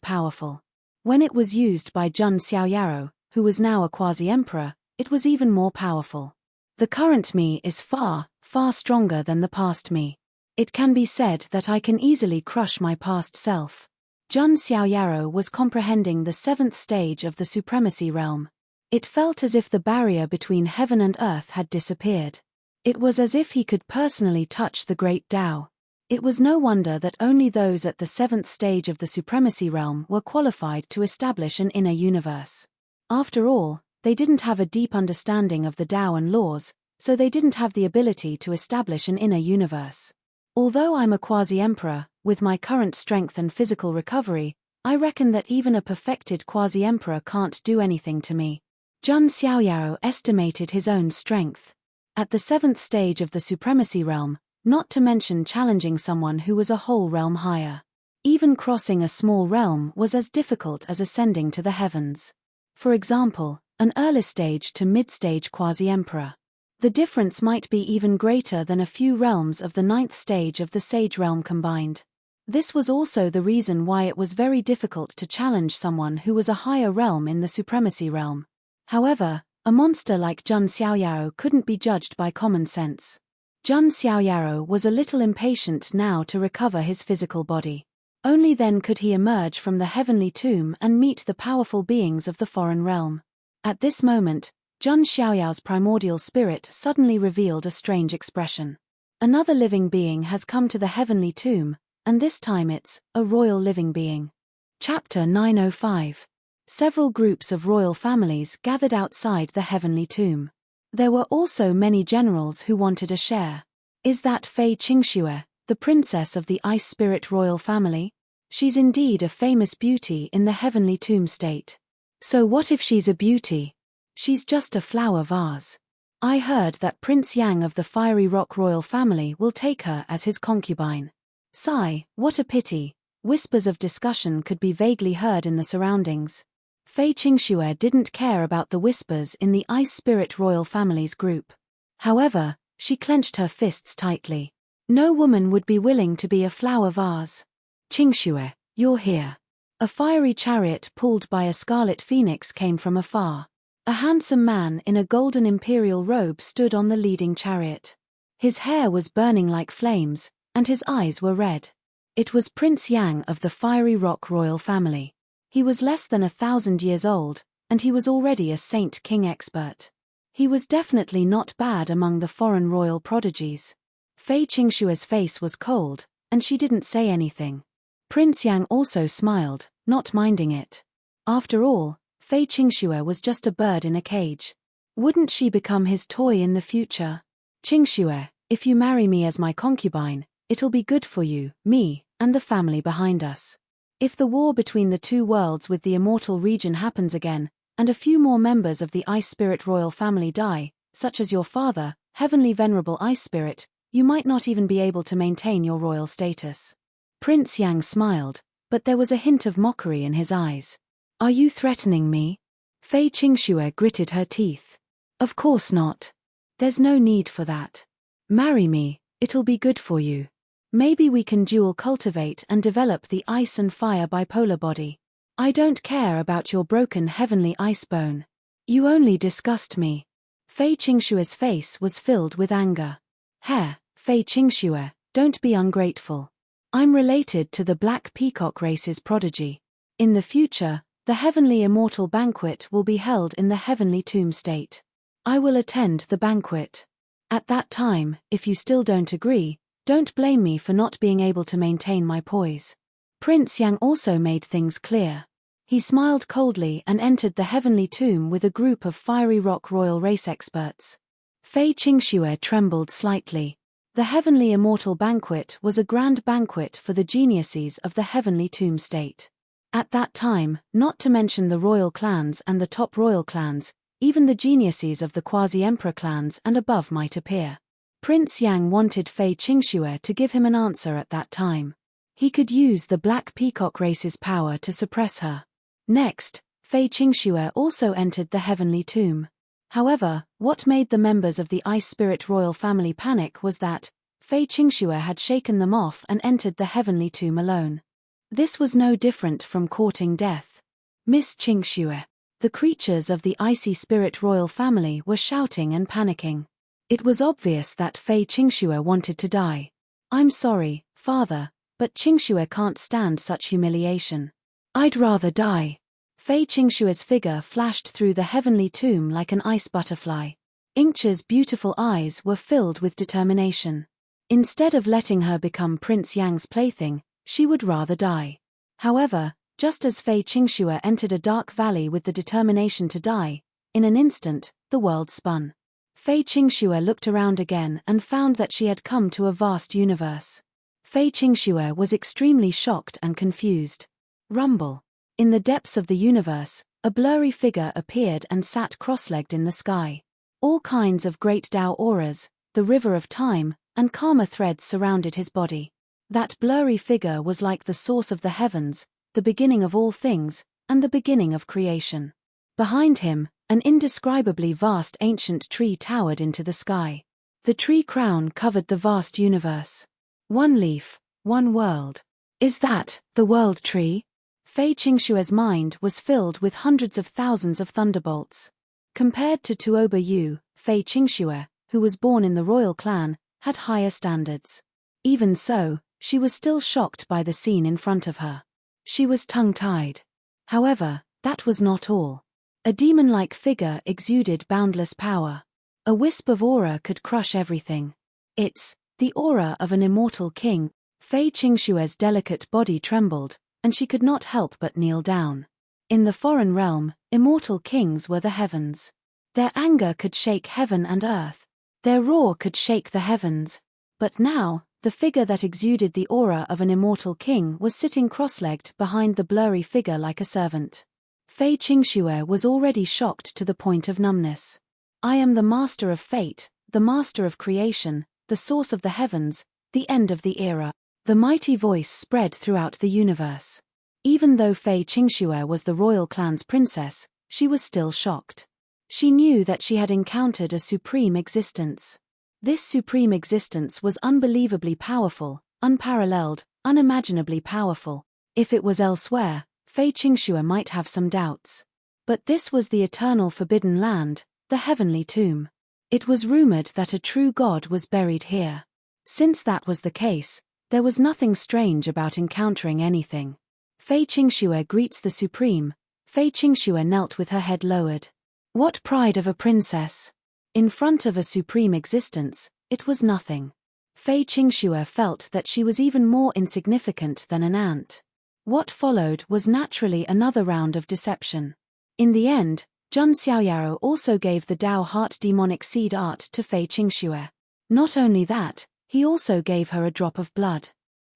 powerful. When it was used by Jun Xiaoyao, who was now a quasi-emperor, it was even more powerful. The current me is far, far stronger than the past me. It can be said that I can easily crush my past self. Jun Xiaoyao was comprehending the 7th stage of the supremacy realm. It felt as if the barrier between heaven and earth had disappeared. It was as if he could personally touch the great Tao. It was no wonder that only those at the 7th stage of the supremacy realm were qualified to establish an inner universe. After all, they didn't have a deep understanding of the Tao and laws, so they didn't have the ability to establish an inner universe. Although I'm a quasi-emperor, with my current strength and physical recovery, I reckon that even a perfected quasi-emperor can't do anything to me. Jun Xiaoyao estimated his own strength. At the 7th stage of the supremacy realm, not to mention challenging someone who was a whole realm higher. Even crossing a small realm was as difficult as ascending to the heavens. For example, an early stage to mid-stage quasi-emperor. The difference might be even greater than a few realms of the 9th stage of the Sage realm combined. This was also the reason why it was very difficult to challenge someone who was a higher realm in the supremacy realm. However, a monster like Jun Xiaoyao couldn't be judged by common sense. Jun Xiaoyao was a little impatient now to recover his physical body. Only then could he emerge from the heavenly tomb and meet the powerful beings of the foreign realm. At this moment, Jun Xiaoyao's primordial spirit suddenly revealed a strange expression. Another living being has come to the heavenly tomb, and this time it's a royal living being. Chapter 905. Several groups of royal families gathered outside the heavenly tomb. There were also many generals who wanted a share. Is that Fei Qingxue, the princess of the Ice Spirit royal family? She's indeed a famous beauty in the heavenly tomb state. So what if she's a beauty? She's just a flower vase. I heard that Prince Yang of the Fiery Rock royal family will take her as his concubine. Sigh, what a pity. Whispers of discussion could be vaguely heard in the surroundings. Fei Qingxue didn't care about the whispers in the Ice Spirit royal family's group. However, she clenched her fists tightly. No woman would be willing to be a flower vase. Qingxue, you're here. A fiery chariot pulled by a scarlet phoenix came from afar. A handsome man in a golden imperial robe stood on the leading chariot. His hair was burning like flames, and his eyes were red. It was Prince Yang of the Fiery Rock royal family. He was less than 1,000 years old, and he was already a Saint King expert. He was definitely not bad among the foreign royal prodigies. Fei Qingxue's face was cold, and she didn't say anything. Prince Yang also smiled, not minding it. After all, Fei Qingxue was just a bird in a cage. Wouldn't she become his toy in the future? Qingxue, if you marry me as my concubine, it'll be good for you, me, and the family behind us. If the war between the two worlds with the immortal region happens again, and a few more members of the Ice Spirit royal family die, such as your father, Heavenly Venerable Ice Spirit, you might not even be able to maintain your royal status. Prince Yang smiled, but there was a hint of mockery in his eyes. Are you threatening me? Fei Qingxue gritted her teeth. Of course not. There's no need for that. Marry me, it'll be good for you. Maybe we can dual cultivate and develop the ice and fire bipolar body. I don't care about your broken heavenly ice bone. You only disgust me. Fei Qingxue's face was filled with anger. Fei Qingxue, don't be ungrateful. I'm related to the Black Peacock race's prodigy. In the future, the Heavenly Immortal Banquet will be held in the Heavenly Tomb State. I will attend the banquet. At that time, if you still don't agree, don't blame me for not being able to maintain my poise. Prince Yang also made things clear. He smiled coldly and entered the Heavenly Tomb with a group of Fiery Rock royal race experts. Fei Qingxue trembled slightly. The Heavenly Immortal Banquet was a grand banquet for the geniuses of the Heavenly Tomb State. At that time, not to mention the royal clans and the top royal clans, even the geniuses of the quasi-emperor clans and above might appear. Prince Yang wanted Fei Qingxue to give him an answer at that time. He could use the Black Peacock race's power to suppress her. Next, Fei Qingxue also entered the heavenly tomb. However, what made the members of the Ice Spirit royal family panic was that Fei Qingxue had shaken them off and entered the heavenly tomb alone. This was no different from courting death. Miss Qingxue. The creatures of the Icy Spirit royal family were shouting and panicking. It was obvious that Fei Qingxue wanted to die. "I'm sorry, father, but Qingxue can't stand such humiliation. I'd rather die." Fei Qingxue's figure flashed through the heavenly tomb like an ice butterfly. Ingqi's beautiful eyes were filled with determination. Instead of letting her become Prince Yang's plaything, she would rather die. However, just as Fei Qingxue entered a dark valley with the determination to die, in an instant, the world spun. Fei Qingxue looked around again and found that she had come to a vast universe. Fei Qingxue was extremely shocked and confused. Rumble. In the depths of the universe, a blurry figure appeared and sat cross-legged in the sky. All kinds of great Tao auras, the river of time, and karma threads surrounded his body. That blurry figure was like the source of the heavens, the beginning of all things, and the beginning of creation. Behind him, an indescribably vast ancient tree towered into the sky. The tree crown covered the vast universe. One leaf, one world. Is that the world tree? Fei Qingxue's mind was filled with hundreds of thousands of thunderbolts. Compared to Tuoba Yu, Fei Qingxue, who was born in the royal clan, had higher standards. Even so, she was still shocked by the scene in front of her. She was tongue-tied. However, that was not all. A demon-like figure exuded boundless power. A wisp of aura could crush everything. It's the aura of an immortal king. Fei Qingxue's delicate body trembled, and she could not help but kneel down. In the foreign realm, immortal kings were the heavens. Their anger could shake heaven and earth. Their roar could shake the heavens. But now, the figure that exuded the aura of an immortal king was sitting cross-legged behind the blurry figure like a servant. Fei Qingxue was already shocked to the point of numbness. "I am the master of fate, the master of creation, the source of the heavens, the end of the era." The mighty voice spread throughout the universe. Even though Fei Qingxue was the royal clan's princess, she was still shocked. She knew that she had encountered a supreme existence. This supreme existence was unbelievably powerful, unparalleled, unimaginably powerful. If it was elsewhere, Fei Qingxue might have some doubts. But this was the eternal forbidden land, the heavenly tomb. It was rumored that a true god was buried here. Since that was the case, there was nothing strange about encountering anything. Fei Qingxue greets the supreme. Fei Qingxue knelt with her head lowered. What pride of a princess! In front of a supreme existence, it was nothing. Fei Qingxue felt that she was even more insignificant than an ant. What followed was naturally another round of deception. In the end, Jun Xiaoyao also gave the Dao Heart demonic seed art to Fei Qingxue. Not only that, he also gave her a drop of blood.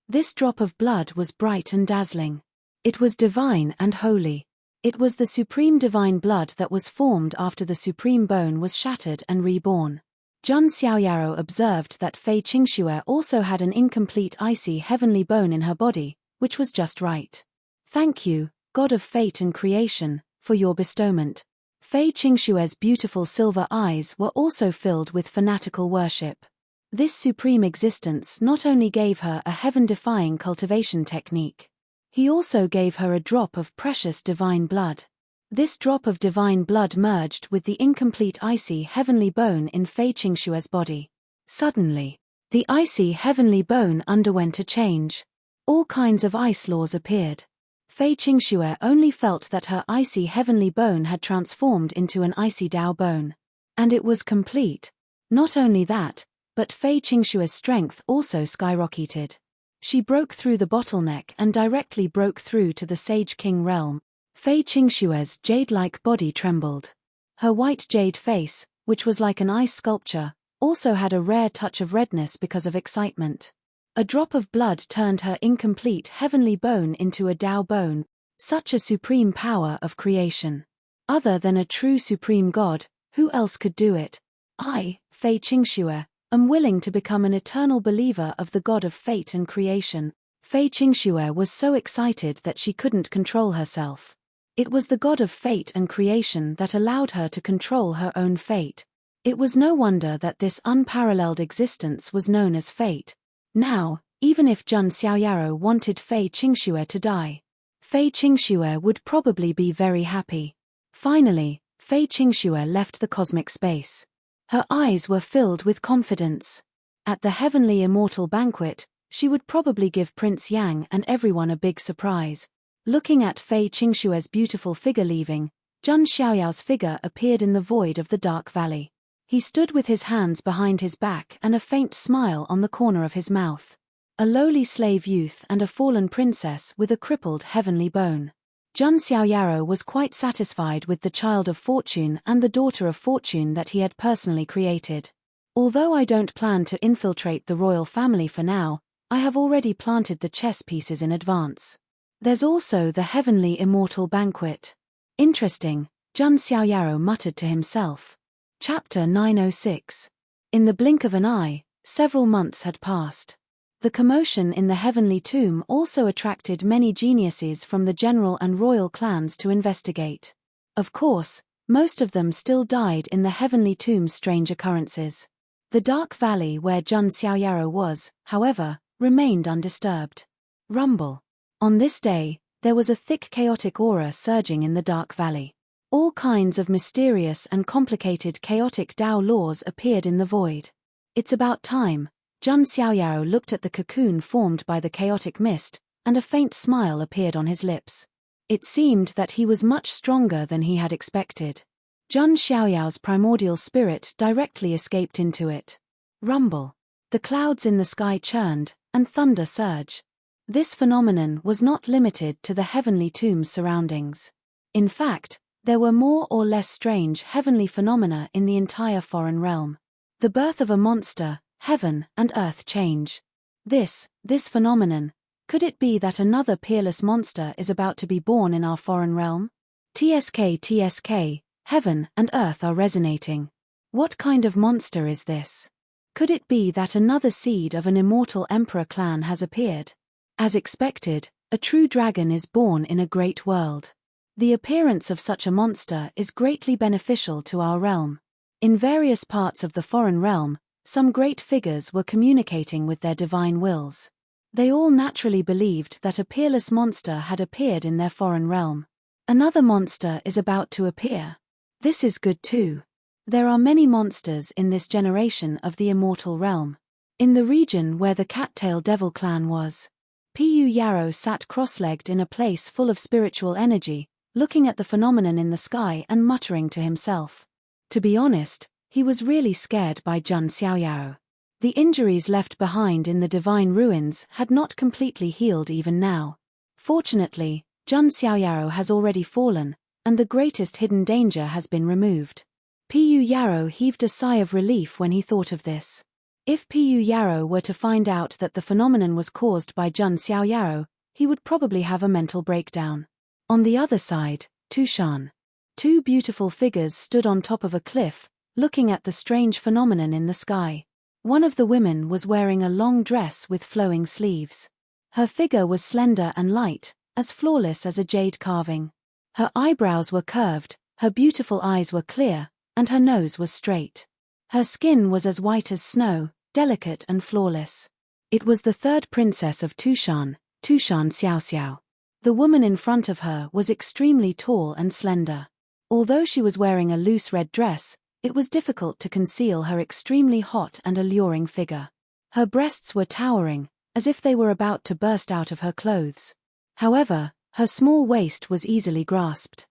This drop of blood was bright and dazzling. It was divine and holy. It was the supreme divine blood that was formed after the supreme bone was shattered and reborn. Jun Xiaoyao observed that Fei Qingxue also had an incomplete icy heavenly bone in her body, which was just right. "Thank you, God of fate and creation, for your bestowment." Fei Qingxue's beautiful silver eyes were also filled with fanatical worship. This supreme existence not only gave her a heaven-defying cultivation technique. He also gave her a drop of precious divine blood. This drop of divine blood merged with the incomplete icy heavenly bone in Fei Qingxue's body. Suddenly, the icy heavenly bone underwent a change. All kinds of ice laws appeared. Fei Qingxue only felt that her icy heavenly bone had transformed into an icy Dao bone. And it was complete. Not only that, but Fei Qingxue's strength also skyrocketed. She broke through the bottleneck and directly broke through to the Sage King realm. Fei Qingxue's jade-like body trembled. Her white jade face, which was like an ice sculpture, also had a rare touch of redness because of excitement. A drop of blood turned her incomplete heavenly bone into a Dao bone, such a supreme power of creation. Other than a true supreme god, who else could do it? I, Fei Qingxue, am willing to become an eternal believer of the god of fate and creation. Fei Qingxue was so excited that she couldn't control herself. It was the god of fate and creation that allowed her to control her own fate. It was no wonder that this unparalleled existence was known as fate. Now, even if Jun Xiaoyaro wanted Fei Qingxue to die, Fei Qingxue would probably be very happy. Finally, Fei Qingxue left the cosmic space. Her eyes were filled with confidence. At the heavenly immortal banquet, she would probably give Prince Yang and everyone a big surprise. Looking at Fei Qingxue's beautiful figure leaving, Jun Xiaoyao's figure appeared in the void of the dark valley. He stood with his hands behind his back and a faint smile on the corner of his mouth. A lowly slave youth and a fallen princess with a crippled heavenly bone. Jun Xiaoyaro was quite satisfied with the child of fortune and the daughter of fortune that he had personally created. Although I don't plan to infiltrate the royal family for now, I have already planted the chess pieces in advance. There's also the heavenly immortal banquet. Interesting, Jun Xiaoyaro muttered to himself. Chapter 906. In the blink of an eye, several months had passed. The commotion in the heavenly tomb also attracted many geniuses from the general and royal clans to investigate. Of course, most of them still died in the heavenly tomb's strange occurrences. The dark valley where Jun Xiaoyaro was, however, remained undisturbed. Rumble. On this day, there was a thick chaotic aura surging in the dark valley. All kinds of mysterious and complicated chaotic Dao laws appeared in the void. It's about time. Jun Xiaoyaro looked at the cocoon formed by the chaotic mist, and a faint smile appeared on his lips. It seemed that he was much stronger than he had expected. Jun Xiaoyao's primordial spirit directly escaped into it. Rumble. The clouds in the sky churned, and thunder surged. This phenomenon was not limited to the heavenly tomb's surroundings. In fact, there were more or less strange heavenly phenomena in the entire foreign realm. The birth of a monster, heaven and earth change. This phenomenon, could it be that another peerless monster is about to be born in our foreign realm? TSK, heaven and earth are resonating. What kind of monster is this? Could it be that another seed of an immortal emperor clan has appeared? As expected, a true dragon is born in a great world. The appearance of such a monster is greatly beneficial to our realm. In various parts of the foreign realm, some great figures were communicating with their divine wills. They all naturally believed that a peerless monster had appeared in their foreign realm. Another monster is about to appear. This is good too. There are many monsters in this generation of the immortal realm. In the region where the Cattail Devil clan was, Pu Yarrow sat cross-legged in a place full of spiritual energy, looking at the phenomenon in the sky and muttering to himself. To be honest, he was really scared by Jun Xiaoyaro. The injuries left behind in the divine ruins had not completely healed even now. Fortunately, Jun Xiaoyaro has already fallen, and the greatest hidden danger has been removed. Pu Yarrow heaved a sigh of relief when he thought of this. If Pu Yarrow were to find out that the phenomenon was caused by Jun Xiaoyaro, he would probably have a mental breakdown. On the other side, Tushan. Two beautiful figures stood on top of a cliff, looking at the strange phenomenon in the sky. One of the women was wearing a long dress with flowing sleeves. Her figure was slender and light, as flawless as a jade carving. Her eyebrows were curved, her beautiful eyes were clear, and her nose was straight. Her skin was as white as snow, delicate and flawless. It was the third princess of Tushan, Tushan Xiaoxiao. The woman in front of her was extremely tall and slender. Although she was wearing a loose red dress, it was difficult to conceal her extremely hot and alluring figure. Her breasts were towering, as if they were about to burst out of her clothes. However, her small waist was easily grasped.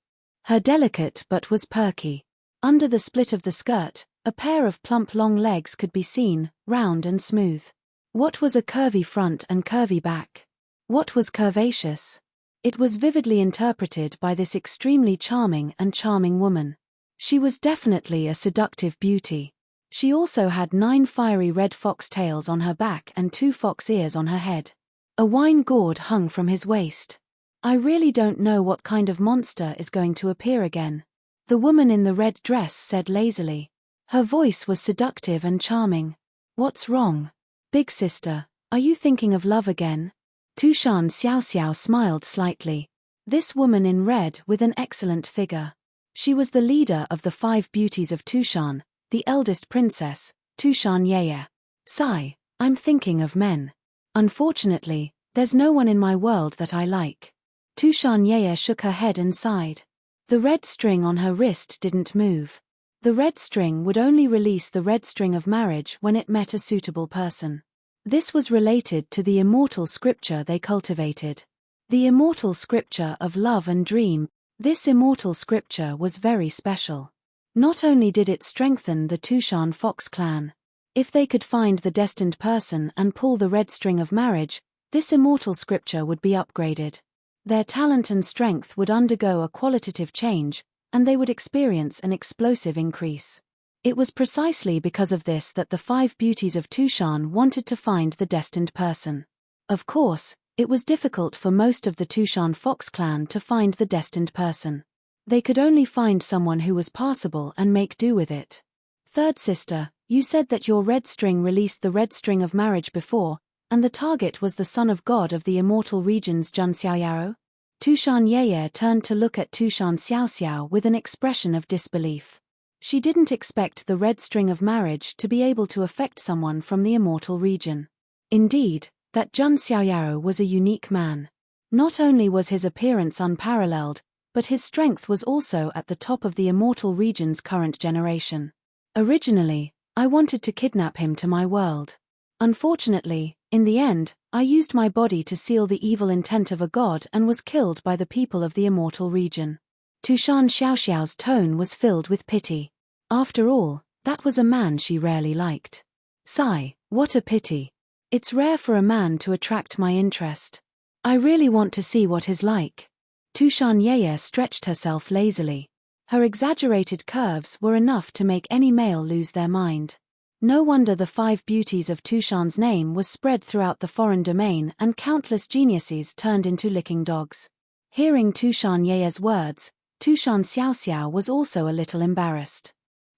Her delicate butt was perky. Under the split of the skirt, a pair of plump long legs could be seen, round and smooth. What was a curvy front and curvy back? What was curvaceous? It was vividly interpreted by this extremely charming woman. She was definitely a seductive beauty. She also had 9 fiery red fox tails on her back and 2 fox ears on her head. A wine gourd hung from his waist. I really don't know what kind of monster is going to appear again. The woman in the red dress said lazily. Her voice was seductive and charming. What's wrong? Big sister, are you thinking of love again? Tushan Xiaoxiao smiled slightly. This woman in red with an excellent figure. She was the leader of the 5 beauties of Tushan, the eldest princess, Tushan Yeye. Sigh, I'm thinking of men. Unfortunately, there's no one in my world that I like. Tushan Yeye shook her head and sighed. The red string on her wrist didn't move. The red string would only release the red string of marriage when it met a suitable person. This was related to the immortal scripture they cultivated. The immortal scripture of love and dream. This immortal scripture was very special. Not only did it strengthen the Tushan Fox clan. If they could find the destined person and pull the red string of marriage, this immortal scripture would be upgraded. Their talent and strength would undergo a qualitative change, and they would experience an explosive increase. It was precisely because of this that the 5 beauties of Tushan wanted to find the destined person. Of course, it was difficult for most of the Tushan Fox clan to find the destined person. They could only find someone who was passable and make do with it. Third sister, you said that your red string released the red string of marriage before, and the target was the son of God of the immortal regions Jun Xiaoyao? Tushan Yeye turned to look at Tushan Xiaoxiao with an expression of disbelief. She didn't expect the red string of marriage to be able to affect someone from the immortal region. Indeed, that Jun Xiaoyao was a unique man. Not only was his appearance unparalleled, but his strength was also at the top of the immortal region's current generation. Originally, I wanted to kidnap him to my world. Unfortunately, in the end, I used my body to seal the evil intent of a god and was killed by the people of the immortal region. Tushan Xiaoxiao's tone was filled with pity. After all, that was a man she rarely liked. Sigh, what a pity. It's rare for a man to attract my interest. I really want to see what he's like. Tushan Yeye stretched herself lazily. Her exaggerated curves were enough to make any male lose their mind. No wonder the 5 beauties of Tushan's name was spread throughout the foreign domain and countless geniuses turned into licking dogs. Hearing Tushan Yeye's words, Tushan Xiaoxiao was also a little embarrassed.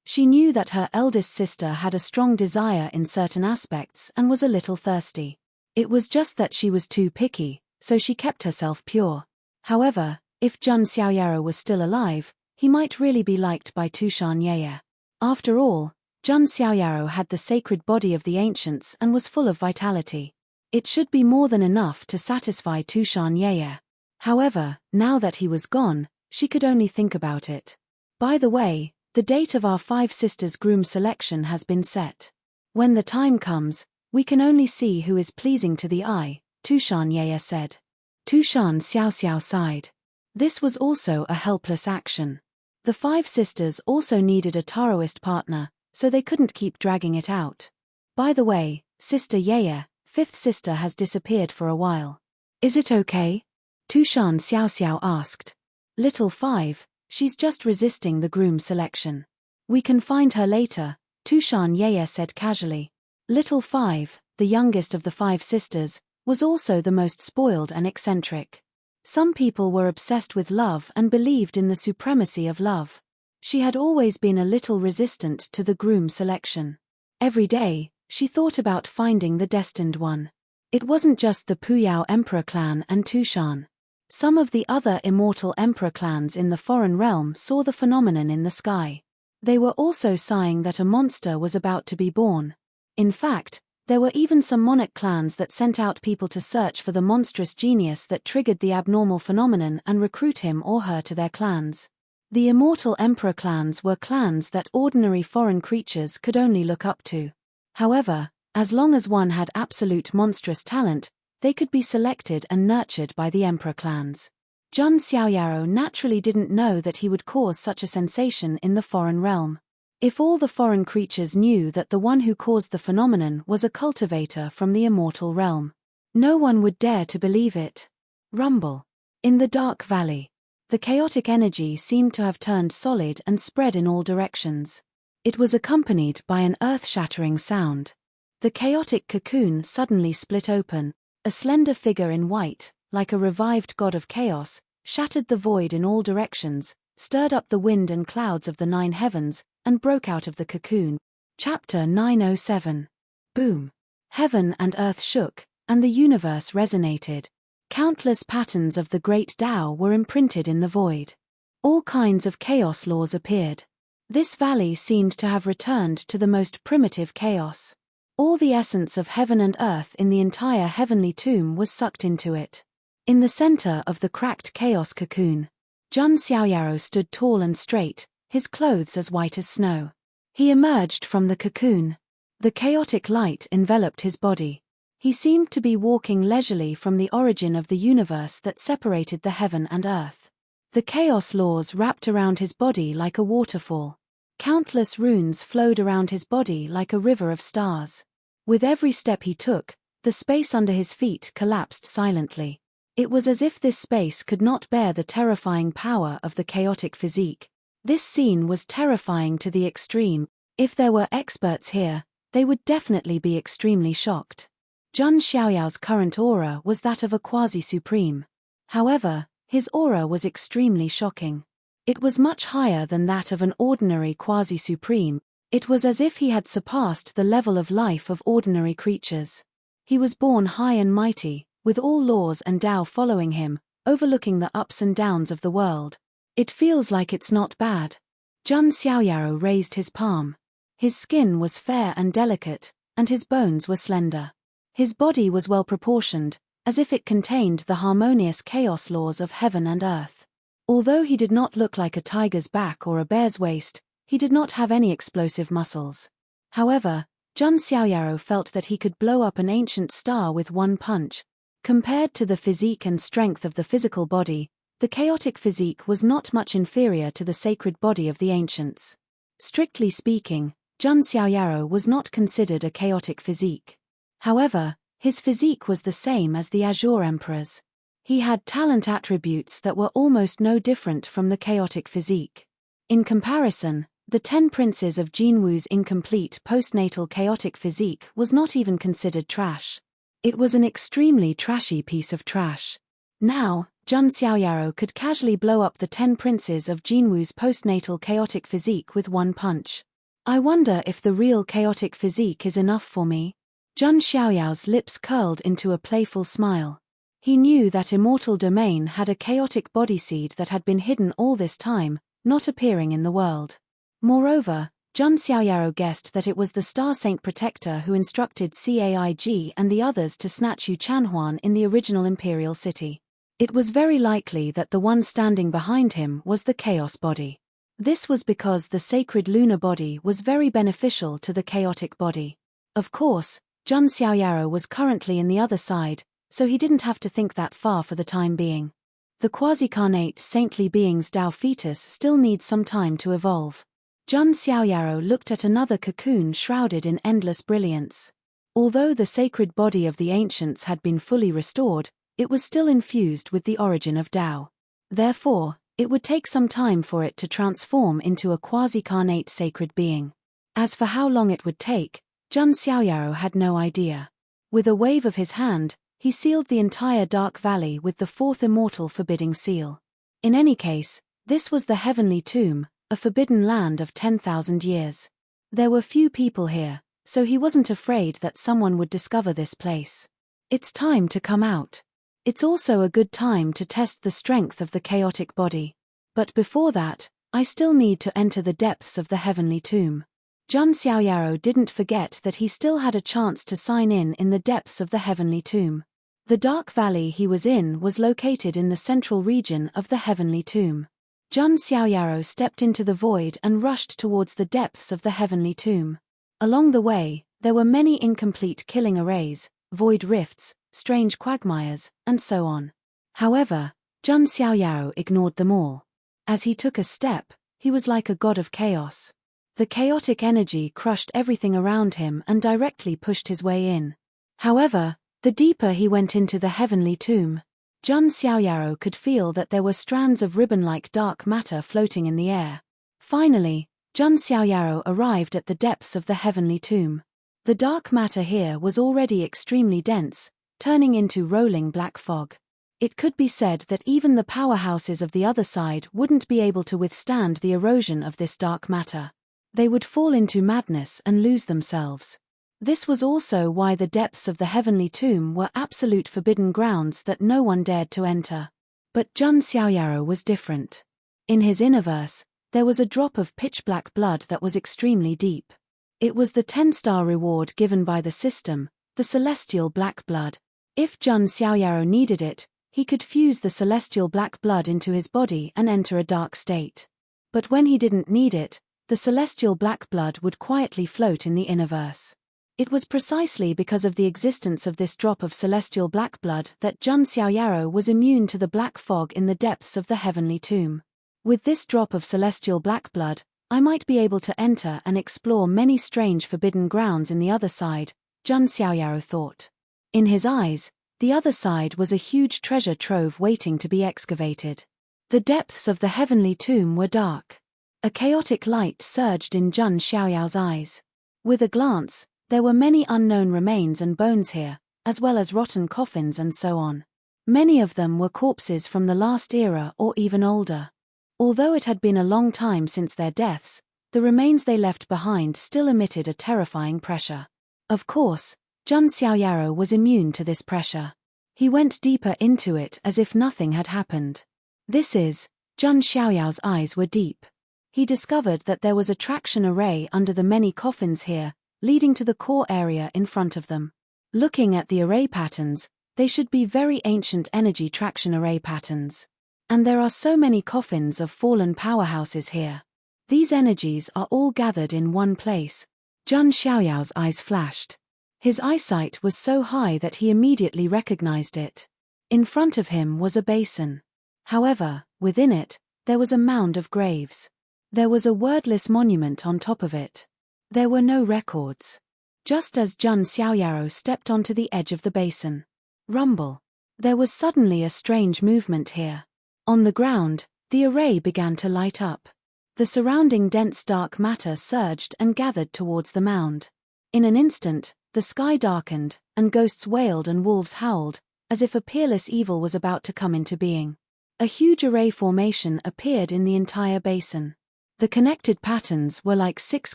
She knew that her eldest sister had a strong desire in certain aspects and was a little thirsty. It was just that she was too picky, so she kept herself pure. However, if Jun Xiaoyao was still alive, he might really be liked by Tushan Yeye. After all, Jun Xiaoyao had the sacred body of the ancients and was full of vitality. It should be more than enough to satisfy Tushan Yeye. However, now that he was gone, she could only think about it. By the way, the date of our 5 sisters' groom selection has been set. When the time comes, we can only see who is pleasing to the eye, Tushan Yeye said. Tushan Xiaoxiao sighed. This was also a helpless action. The 5 sisters also needed a Taoist partner, so they couldn't keep dragging it out. By the way, Sister Yeye, 5th sister has disappeared for a while. Is it okay? Tushan Xiaoxiao asked. Little 5, she's just resisting the groom selection. We can find her later, Tushan Yeye said casually. Little 5, the youngest of the 5 sisters, was also the most spoiled and eccentric. Some people were obsessed with love and believed in the supremacy of love. She had always been a little resistant to the groom selection. Every day, she thought about finding the destined one. It wasn't just the Puyao Emperor clan and Tushan. Some of the other immortal emperor clans in the foreign realm saw the phenomenon in the sky. They were also sighing that a monster was about to be born. In fact, there were even some monarch clans that sent out people to search for the monstrous genius that triggered the abnormal phenomenon and recruit him or her to their clans. The immortal emperor clans were clans that ordinary foreign creatures could only look up to. However, as long as one had absolute monstrous talent, they could be selected and nurtured by the emperor clans. Jun Xiaoyao naturally didn't know that he would cause such a sensation in the foreign realm. If all the foreign creatures knew that the one who caused the phenomenon was a cultivator from the immortal realm, no one would dare to believe it. Rumble. In the dark valley. The chaotic energy seemed to have turned solid and spread in all directions. It was accompanied by an earth-shattering sound. The chaotic cocoon suddenly split open. A slender figure in white, like a revived god of chaos, shattered the void in all directions, stirred up the wind and clouds of the 9 heavens, and broke out of the cocoon. Chapter 907. Boom. Heaven and earth shook, and the universe resonated. Countless patterns of the great Tao were imprinted in the void. All kinds of chaos laws appeared. This valley seemed to have returned to the most primitive chaos. All the essence of heaven and earth in the entire heavenly tomb was sucked into it. In the center of the cracked chaos cocoon, Jun Xiaoyaro stood tall and straight, his clothes as white as snow. He emerged from the cocoon. The chaotic light enveloped his body. He seemed to be walking leisurely from the origin of the universe that separated the heaven and earth. The chaos laws wrapped around his body like a waterfall. Countless runes flowed around his body like a river of stars. With every step he took, the space under his feet collapsed silently. It was as if this space could not bear the terrifying power of the chaotic physique. This scene was terrifying to the extreme. If there were experts here, they would definitely be extremely shocked. Jun Xiaoyao's current aura was that of a quasi-supreme. However, his aura was extremely shocking. It was much higher than that of an ordinary quasi-supreme. It was as if he had surpassed the level of life of ordinary creatures. He was born high and mighty, with all laws and Tao following him, overlooking the ups and downs of the world. It feels like it's not bad. Jun Xiaoyaro raised his palm. His skin was fair and delicate, and his bones were slender. His body was well proportioned, as if it contained the harmonious chaos laws of heaven and earth. Although he did not look like a tiger's back or a bear's waist, he did not have any explosive muscles. However, Jun Xiaoyaro felt that he could blow up an ancient star with one punch. Compared to the physique and strength of the physical body, the chaotic physique was not much inferior to the sacred body of the ancients. Strictly speaking, Jun Xiaoyaro was not considered a chaotic physique. However, his physique was the same as the Azure Emperor's. He had talent attributes that were almost no different from the chaotic physique. In comparison, the 10 princes of Jinwu's incomplete postnatal chaotic physique was not even considered trash. It was an extremely trashy piece of trash. Now, Jun Xiaoyaro could casually blow up the 10 princes of Jinwu's postnatal chaotic physique with one punch. I wonder if the real chaotic physique is enough for me. Jun Xiaoyao's lips curled into a playful smile. He knew that Immortal Domain had a chaotic body seed that had been hidden all this time, not appearing in the world. Moreover, Jun Xiaoyaro guessed that it was the Star Saint Protector who instructed Caig and the others to snatch Yu Chanhuan in the original imperial city. It was very likely that the one standing behind him was the chaos body. This was because the sacred lunar body was very beneficial to the chaotic body. Of course, Jun Xiaoyaro was currently in the other side, so he didn't have to think that far for the time being. The quasi-carnate saintly being's Tao fetus still needs some time to evolve. Jun Xiaoyaro looked at another cocoon shrouded in endless brilliance. Although the sacred body of the ancients had been fully restored, it was still infused with the origin of Tao. Therefore, it would take some time for it to transform into a quasi-carnate sacred being. As for how long it would take, Jun Xiaoyaro had no idea. With a wave of his hand, he sealed the entire Dark Valley with the 4th immortal forbidding seal. In any case, this was the heavenly tomb, a forbidden land of 10,000 years. There were few people here, so he wasn't afraid that someone would discover this place. It's time to come out. It's also a good time to test the strength of the chaotic body. But before that, I still need to enter the depths of the heavenly tomb. Jun Xiaoyaro didn't forget that he still had a chance to sign in the depths of the heavenly tomb. The dark valley he was in was located in the central region of the heavenly tomb. Jun Xiaoyaro stepped into the void and rushed towards the depths of the heavenly tomb. Along the way, there were many incomplete killing arrays, void rifts, strange quagmires, and so on. However, Jun Xiaoyaro ignored them all. As he took a step, he was like a god of chaos. The chaotic energy crushed everything around him and directly pushed his way in. However, the deeper he went into the heavenly tomb, Jun Xiaoyaro could feel that there were strands of ribbon-like dark matter floating in the air. Finally, Jun Xiaoyaro arrived at the depths of the heavenly tomb. The dark matter here was already extremely dense, turning into rolling black fog. It could be said that even the powerhouses of the other side wouldn't be able to withstand the erosion of this dark matter. They would fall into madness and lose themselves. This was also why the depths of the heavenly tomb were absolute forbidden grounds that no one dared to enter. But Jun Xiaoyaro was different. In his innerverse, there was a drop of pitch-black blood that was extremely deep. It was the 10-star reward given by the system, the celestial black blood. If Jun Xiaoyaro needed it, he could fuse the celestial black blood into his body and enter a dark state. But when he didn't need it, the celestial black blood would quietly float in the innerverse. It was precisely because of the existence of this drop of celestial black blood that Jun Xiaoyaro was immune to the black fog in the depths of the heavenly tomb. With this drop of celestial black blood, I might be able to enter and explore many strange forbidden grounds in the other side, Jun Xiaoyaro thought. In his eyes, the other side was a huge treasure trove waiting to be excavated. The depths of the heavenly tomb were dark. A chaotic light surged in Jun Xiaoyao's eyes. With a glance, there were many unknown remains and bones here, as well as rotten coffins and so on. Many of them were corpses from the last era or even older. Although it had been a long time since their deaths, the remains they left behind still emitted a terrifying pressure. Of course, Jun Xiaoyaro was immune to this pressure. He went deeper into it as if nothing had happened. Jun Xiaoyao's eyes were deep. He discovered that there was a traction array under the many coffins here, leading to the core area in front of them. Looking at the array patterns, they should be very ancient energy traction array patterns. And there are so many coffins of fallen powerhouses here. These energies are all gathered in one place. Jun Xiaoyao's eyes flashed. His eyesight was so high that he immediately recognized it. In front of him was a basin. However, within it, there was a mound of graves. There was a wordless monument on top of it. There were no records. Just as Jun Xiaoyaro stepped onto the edge of the basin. Rumble. There was suddenly a strange movement here. On the ground, the array began to light up. The surrounding dense dark matter surged and gathered towards the mound. In an instant, the sky darkened, and ghosts wailed and wolves howled, as if a peerless evil was about to come into being. A huge array formation appeared in the entire basin. The connected patterns were like 6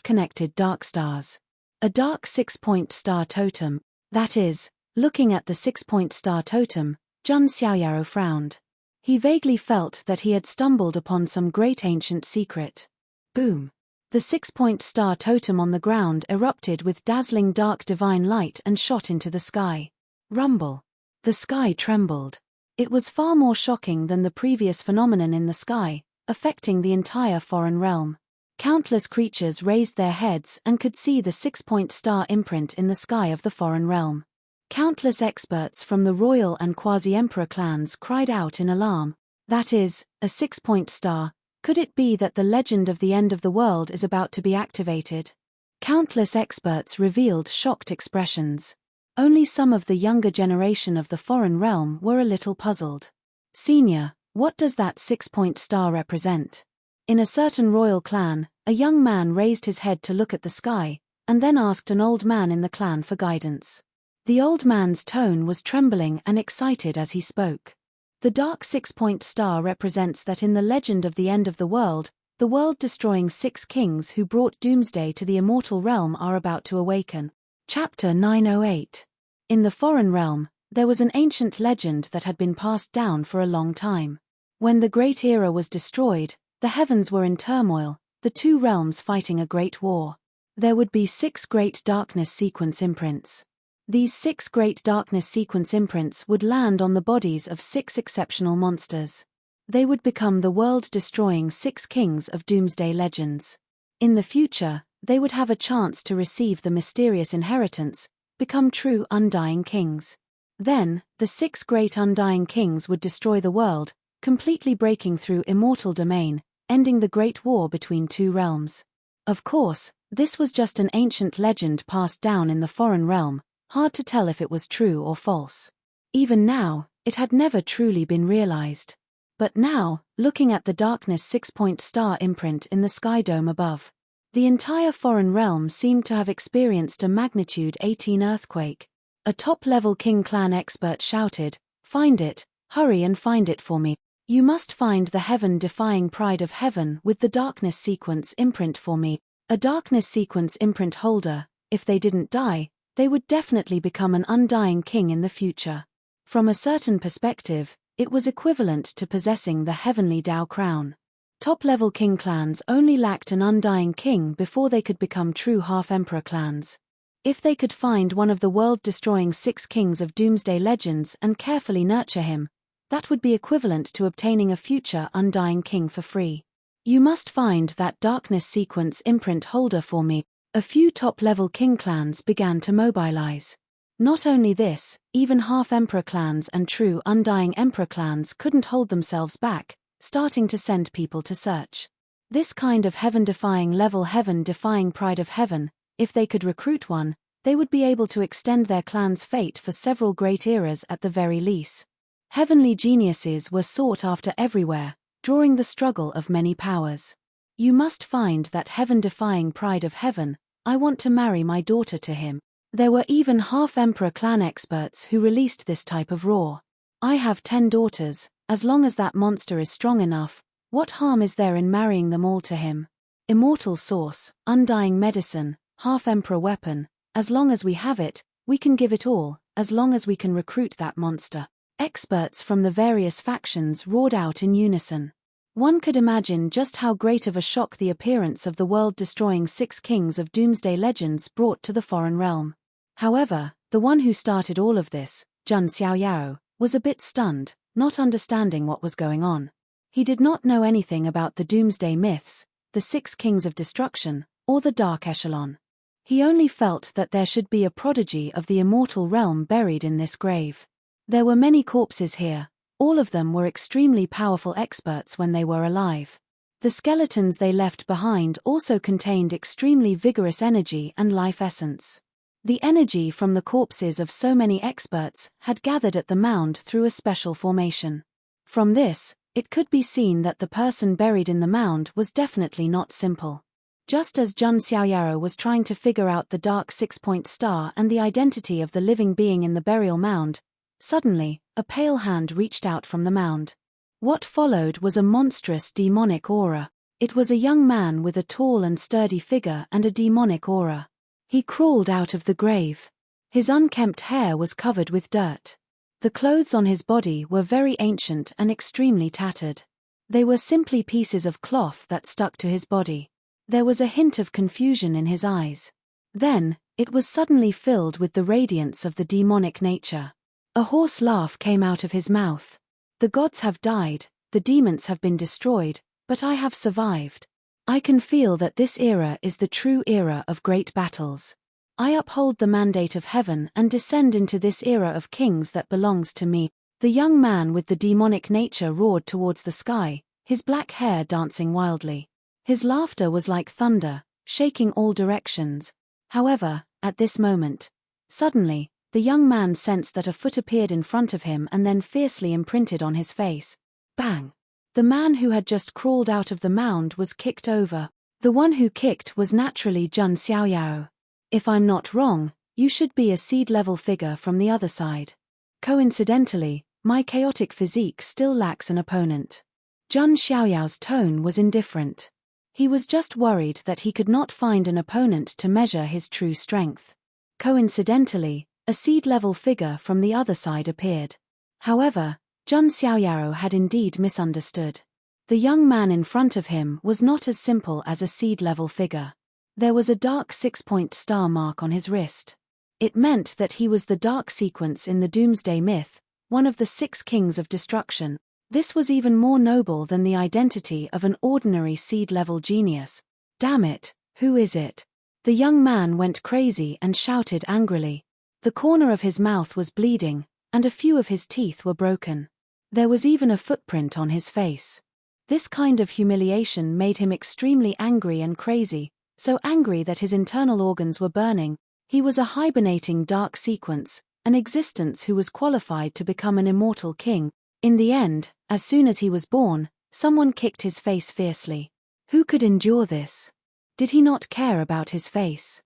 connected dark stars. A dark 6-point star totem, that is, looking at the 6-point star totem, Jun Xiaoyaro frowned. He vaguely felt that he had stumbled upon some great ancient secret. Boom! The 6-point star totem on the ground erupted with dazzling dark divine light and shot into the sky. Rumble! The sky trembled. It was far more shocking than the previous phenomenon in the sky, affecting the entire foreign realm. Countless creatures raised their heads and could see the 6-point star imprint in the sky of the foreign realm. Countless experts from the royal and quasi-emperor clans cried out in alarm. That is, a 6-point star. Could it be that the legend of the end of the world is about to be activated? Countless experts revealed shocked expressions. Only some of the younger generation of the foreign realm were a little puzzled. Senior, what does that 6-point star represent? In a certain royal clan, a young man raised his head to look at the sky, and then asked an old man in the clan for guidance. The old man's tone was trembling and excited as he spoke. The dark 6-point star represents that in the legend of the end of the world-destroying 6 kings who brought doomsday to the immortal realm are about to awaken. Chapter 908. In the foreign realm, there was an ancient legend that had been passed down for a long time. When the Great Era was destroyed, the heavens were in turmoil, the 2 realms fighting a great war. There would be 6 great darkness sequence imprints. These 6 great darkness sequence imprints would land on the bodies of 6 exceptional monsters. They would become the world-destroying 6 kings of doomsday legends. In the future, they would have a chance to receive the mysterious inheritance, become true undying kings. Then, the 6 great undying kings would destroy the world, completely breaking through immortal domain, ending the great war between 2 realms. Of course, this was just an ancient legend passed down in the foreign realm, hard to tell if it was true or false. Even now, it had never truly been realized. But now, looking at the darkness 6-point star imprint in the sky dome above, the entire foreign realm seemed to have experienced a magnitude 18 earthquake. A top-level King clan expert shouted, "Find it, Hurry and find it for me. You must find the heaven-defying pride of heaven with the darkness sequence imprint for me. A darkness sequence imprint holder, if they didn't die, they would definitely become an undying king in the future. From a certain perspective, it was equivalent to possessing the heavenly Tao crown. Top-level king clans only lacked an undying king before they could become true half-emperor clans. If they could find one of the world-destroying 6 kings of Doomsday Legends and carefully nurture him, that would be equivalent to obtaining a future undying king for free. You must find that darkness sequence imprint holder for me. A few top-level king clans began to mobilize. Not only this, even half-emperor clans and true undying emperor clans couldn't hold themselves back, starting to send people to search. This kind of heaven-defying level heaven-defying pride of heaven, if they could recruit one, they would be able to extend their clan's fate for several great eras at the very least. Heavenly geniuses were sought after everywhere, drawing the struggle of many powers. You must find that heaven-defying pride of heaven. I want to marry my daughter to him. There were even half-emperor clan experts who released this type of roar. I have 10 daughters, as long as that monster is strong enough, what harm is there in marrying them all to him? Immortal source, undying medicine, half-emperor weapon, as long as we have it, we can give it all, as long as we can recruit that monster. Experts from the various factions roared out in unison. One could imagine just how great of a shock the appearance of the world-destroying 6 kings of Doomsday Legends brought to the foreign realm. However, the one who started all of this, Jun Xiaoyao, was a bit stunned, not understanding what was going on. He did not know anything about the Doomsday myths, the 6 kings of destruction, or the Dark Echelon. He only felt that there should be a prodigy of the immortal realm buried in this grave. There were many corpses here. All of them were extremely powerful experts when they were alive. The skeletons they left behind also contained extremely vigorous energy and life essence. The energy from the corpses of so many experts had gathered at the mound through a special formation. From this, it could be seen that the person buried in the mound was definitely not simple. Just as Jun Xiaoyao was trying to figure out the dark 6-point star and the identity of the living being in the burial mound, suddenly, a pale hand reached out from the mound. What followed was a monstrous demonic aura. It was a young man with a tall and sturdy figure and a demonic aura. He crawled out of the grave. His unkempt hair was covered with dirt. The clothes on his body were very ancient and extremely tattered. They were simply pieces of cloth that stuck to his body. There was a hint of confusion in his eyes. Then, it was suddenly filled with the radiance of the demonic nature. A hoarse laugh came out of his mouth. The gods have died, the demons have been destroyed, but I have survived. I can feel that this era is the true era of great battles. I uphold the mandate of heaven and descend into this era of kings that belongs to me. The young man with the demonic nature roared towards the sky, his black hair dancing wildly. His laughter was like thunder, shaking all directions. However, at this moment, suddenly, the young man sensed that a foot appeared in front of him and then fiercely imprinted on his face. Bang! The man who had just crawled out of the mound was kicked over. The one who kicked was naturally Jun Xiaoyao. If I'm not wrong, you should be a seed-level figure from the other side. Coincidentally, my chaotic physique still lacks an opponent. Jun Xiaoyao's tone was indifferent. He was just worried that he could not find an opponent to measure his true strength. Coincidentally, a seed-level figure from the other side appeared. However, Jun Xiaoyao had indeed misunderstood. The young man in front of him was not as simple as a seed-level figure. There was a dark 6-point star mark on his wrist. It meant that he was the dark sequence in the Doomsday myth, one of the 6 kings of destruction. This was even more noble than the identity of an ordinary seed-level genius. Damn it, who is it? The young man went crazy and shouted angrily. The corner of his mouth was bleeding, and a few of his teeth were broken. There was even a footprint on his face. This kind of humiliation made him extremely angry and crazy, so angry that his internal organs were burning. He was a hibernating dark sequence, an existence who was qualified to become an immortal king. In the end, as soon as he was born, someone kicked his face fiercely. Who could endure this? Did he not care about his face?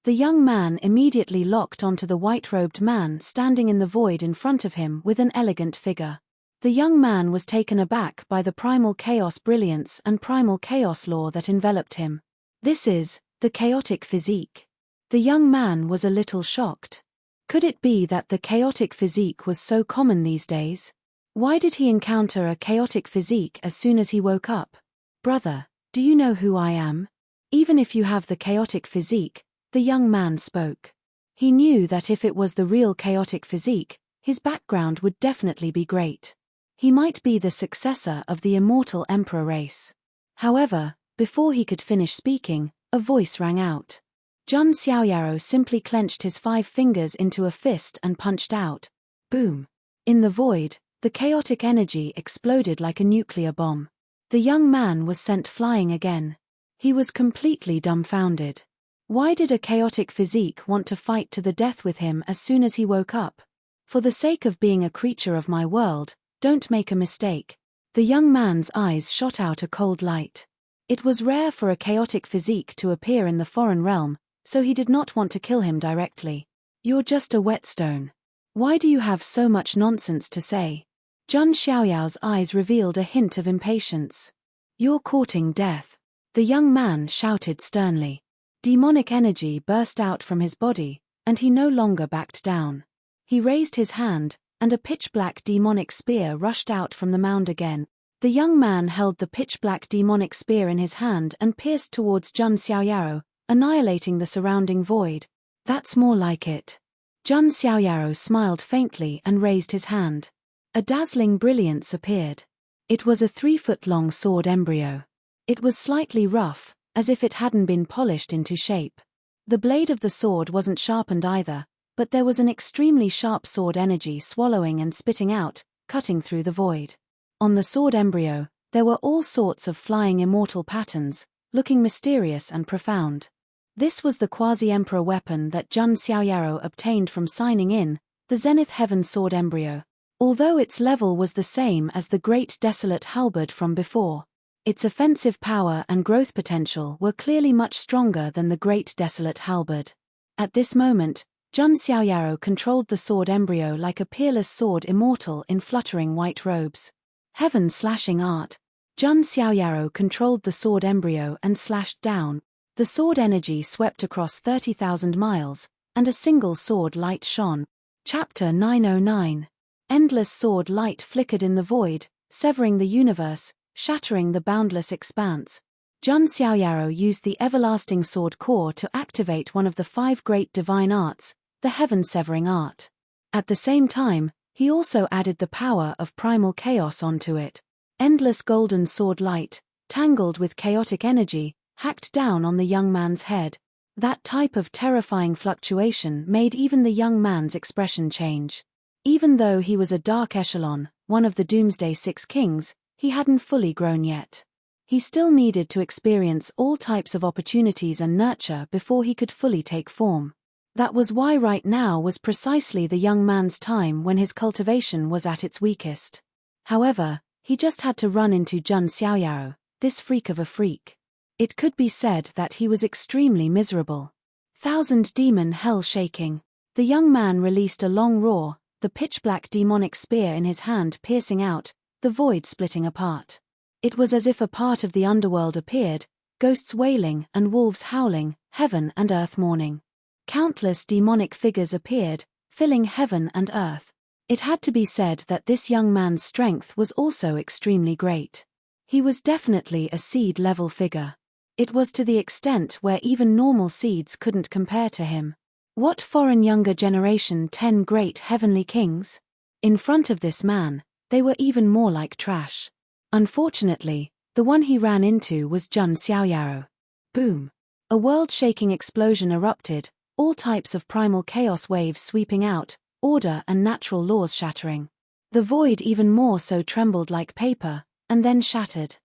The young man immediately locked onto the white-robed man standing in the void in front of him with an elegant figure. The young man was taken aback by the primal chaos brilliance and primal chaos law that enveloped him. This is the chaotic physique. The young man was a little shocked. Could it be that the chaotic physique was so common these days? Why did he encounter a chaotic physique as soon as he woke up? Brother, do you know who I am? Even if you have the chaotic physique, the young man spoke. He knew that if it was the real chaotic physique, his background would definitely be great. He might be the successor of the immortal emperor race. However, before he could finish speaking, a voice rang out. Jun Xiaoyaro simply clenched his 5 fingers into a fist and punched out. Boom! In the void, the chaotic energy exploded like a nuclear bomb. The young man was sent flying again. He was completely dumbfounded. Why did a chaotic physique want to fight to the death with him as soon as he woke up? For the sake of being a creature of my world, don't make a mistake. The young man's eyes shot out a cold light. It was rare for a chaotic physique to appear in the foreign realm, so he did not want to kill him directly. You're just a whetstone. Why do you have so much nonsense to say? Jun Xiaoyao's eyes revealed a hint of impatience. You're courting death. The young man shouted sternly. Demonic energy burst out from his body, and he no longer backed down. He raised his hand, and a pitch-black demonic spear rushed out from the mound again. The young man held the pitch-black demonic spear in his hand and pierced towards Jun Xiaoyaro, annihilating the surrounding void. That's more like it. Jun Xiaoyaro smiled faintly and raised his hand. A dazzling brilliance appeared. It was a 3-foot-long sword embryo. It was slightly rough, as if it hadn't been polished into shape. The blade of the sword wasn't sharpened either, but there was an extremely sharp sword energy swallowing and spitting out, cutting through the void. On the sword embryo, there were all sorts of flying immortal patterns, looking mysterious and profound. This was the quasi-emperor weapon that Jun Xiaoyaro obtained from signing in, the Zenith Heaven sword embryo. Although its level was the same as the Great Desolate Halberd from before, its offensive power and growth potential were clearly much stronger than the Great Desolate Halberd. At this moment, Jun Xiaoyaro controlled the sword embryo like a peerless sword immortal in fluttering white robes. Heaven-slashing art. Jun Xiaoyaro controlled the sword embryo and slashed down. The sword energy swept across 30,000 miles, and a single sword light shone. Chapter 909. Endless sword light flickered in the void, severing the universe, shattering the boundless expanse. Jun Xiaoyaro used the everlasting sword core to activate one of the 5 great divine arts, the heaven-severing art. At the same time, he also added the power of primal chaos onto it. Endless golden sword light, tangled with chaotic energy, hacked down on the young man's head. That type of terrifying fluctuation made even the young man's expression change. Even though he was a dark echelon, one of the Doomsday 6 kings, he hadn't fully grown yet. He still needed to experience all types of opportunities and nurture before he could fully take form. That was why right now was precisely the young man's time when his cultivation was at its weakest. However, he just had to run into Jun Xiaoyaro, this freak of a freak. It could be said that he was extremely miserable. Thousand demon hell shaking. The young man released a long roar, the pitch-black demonic spear in his hand piercing out, the void splitting apart. It was as if a part of the underworld appeared, ghosts wailing and wolves howling, heaven and earth mourning. Countless demonic figures appeared, filling heaven and earth. It had to be said that this young man's strength was also extremely great. He was definitely a seed-level figure. It was to the extent where even normal seeds couldn't compare to him. What foreign younger generation 10 great heavenly kings? In front of this man, they were even more like trash. Unfortunately, the one he ran into was Jun Xiaoyaro. Boom! A world-shaking explosion erupted, all types of primal chaos waves sweeping out, order and natural laws shattering. The void even more so trembled like paper, and then shattered.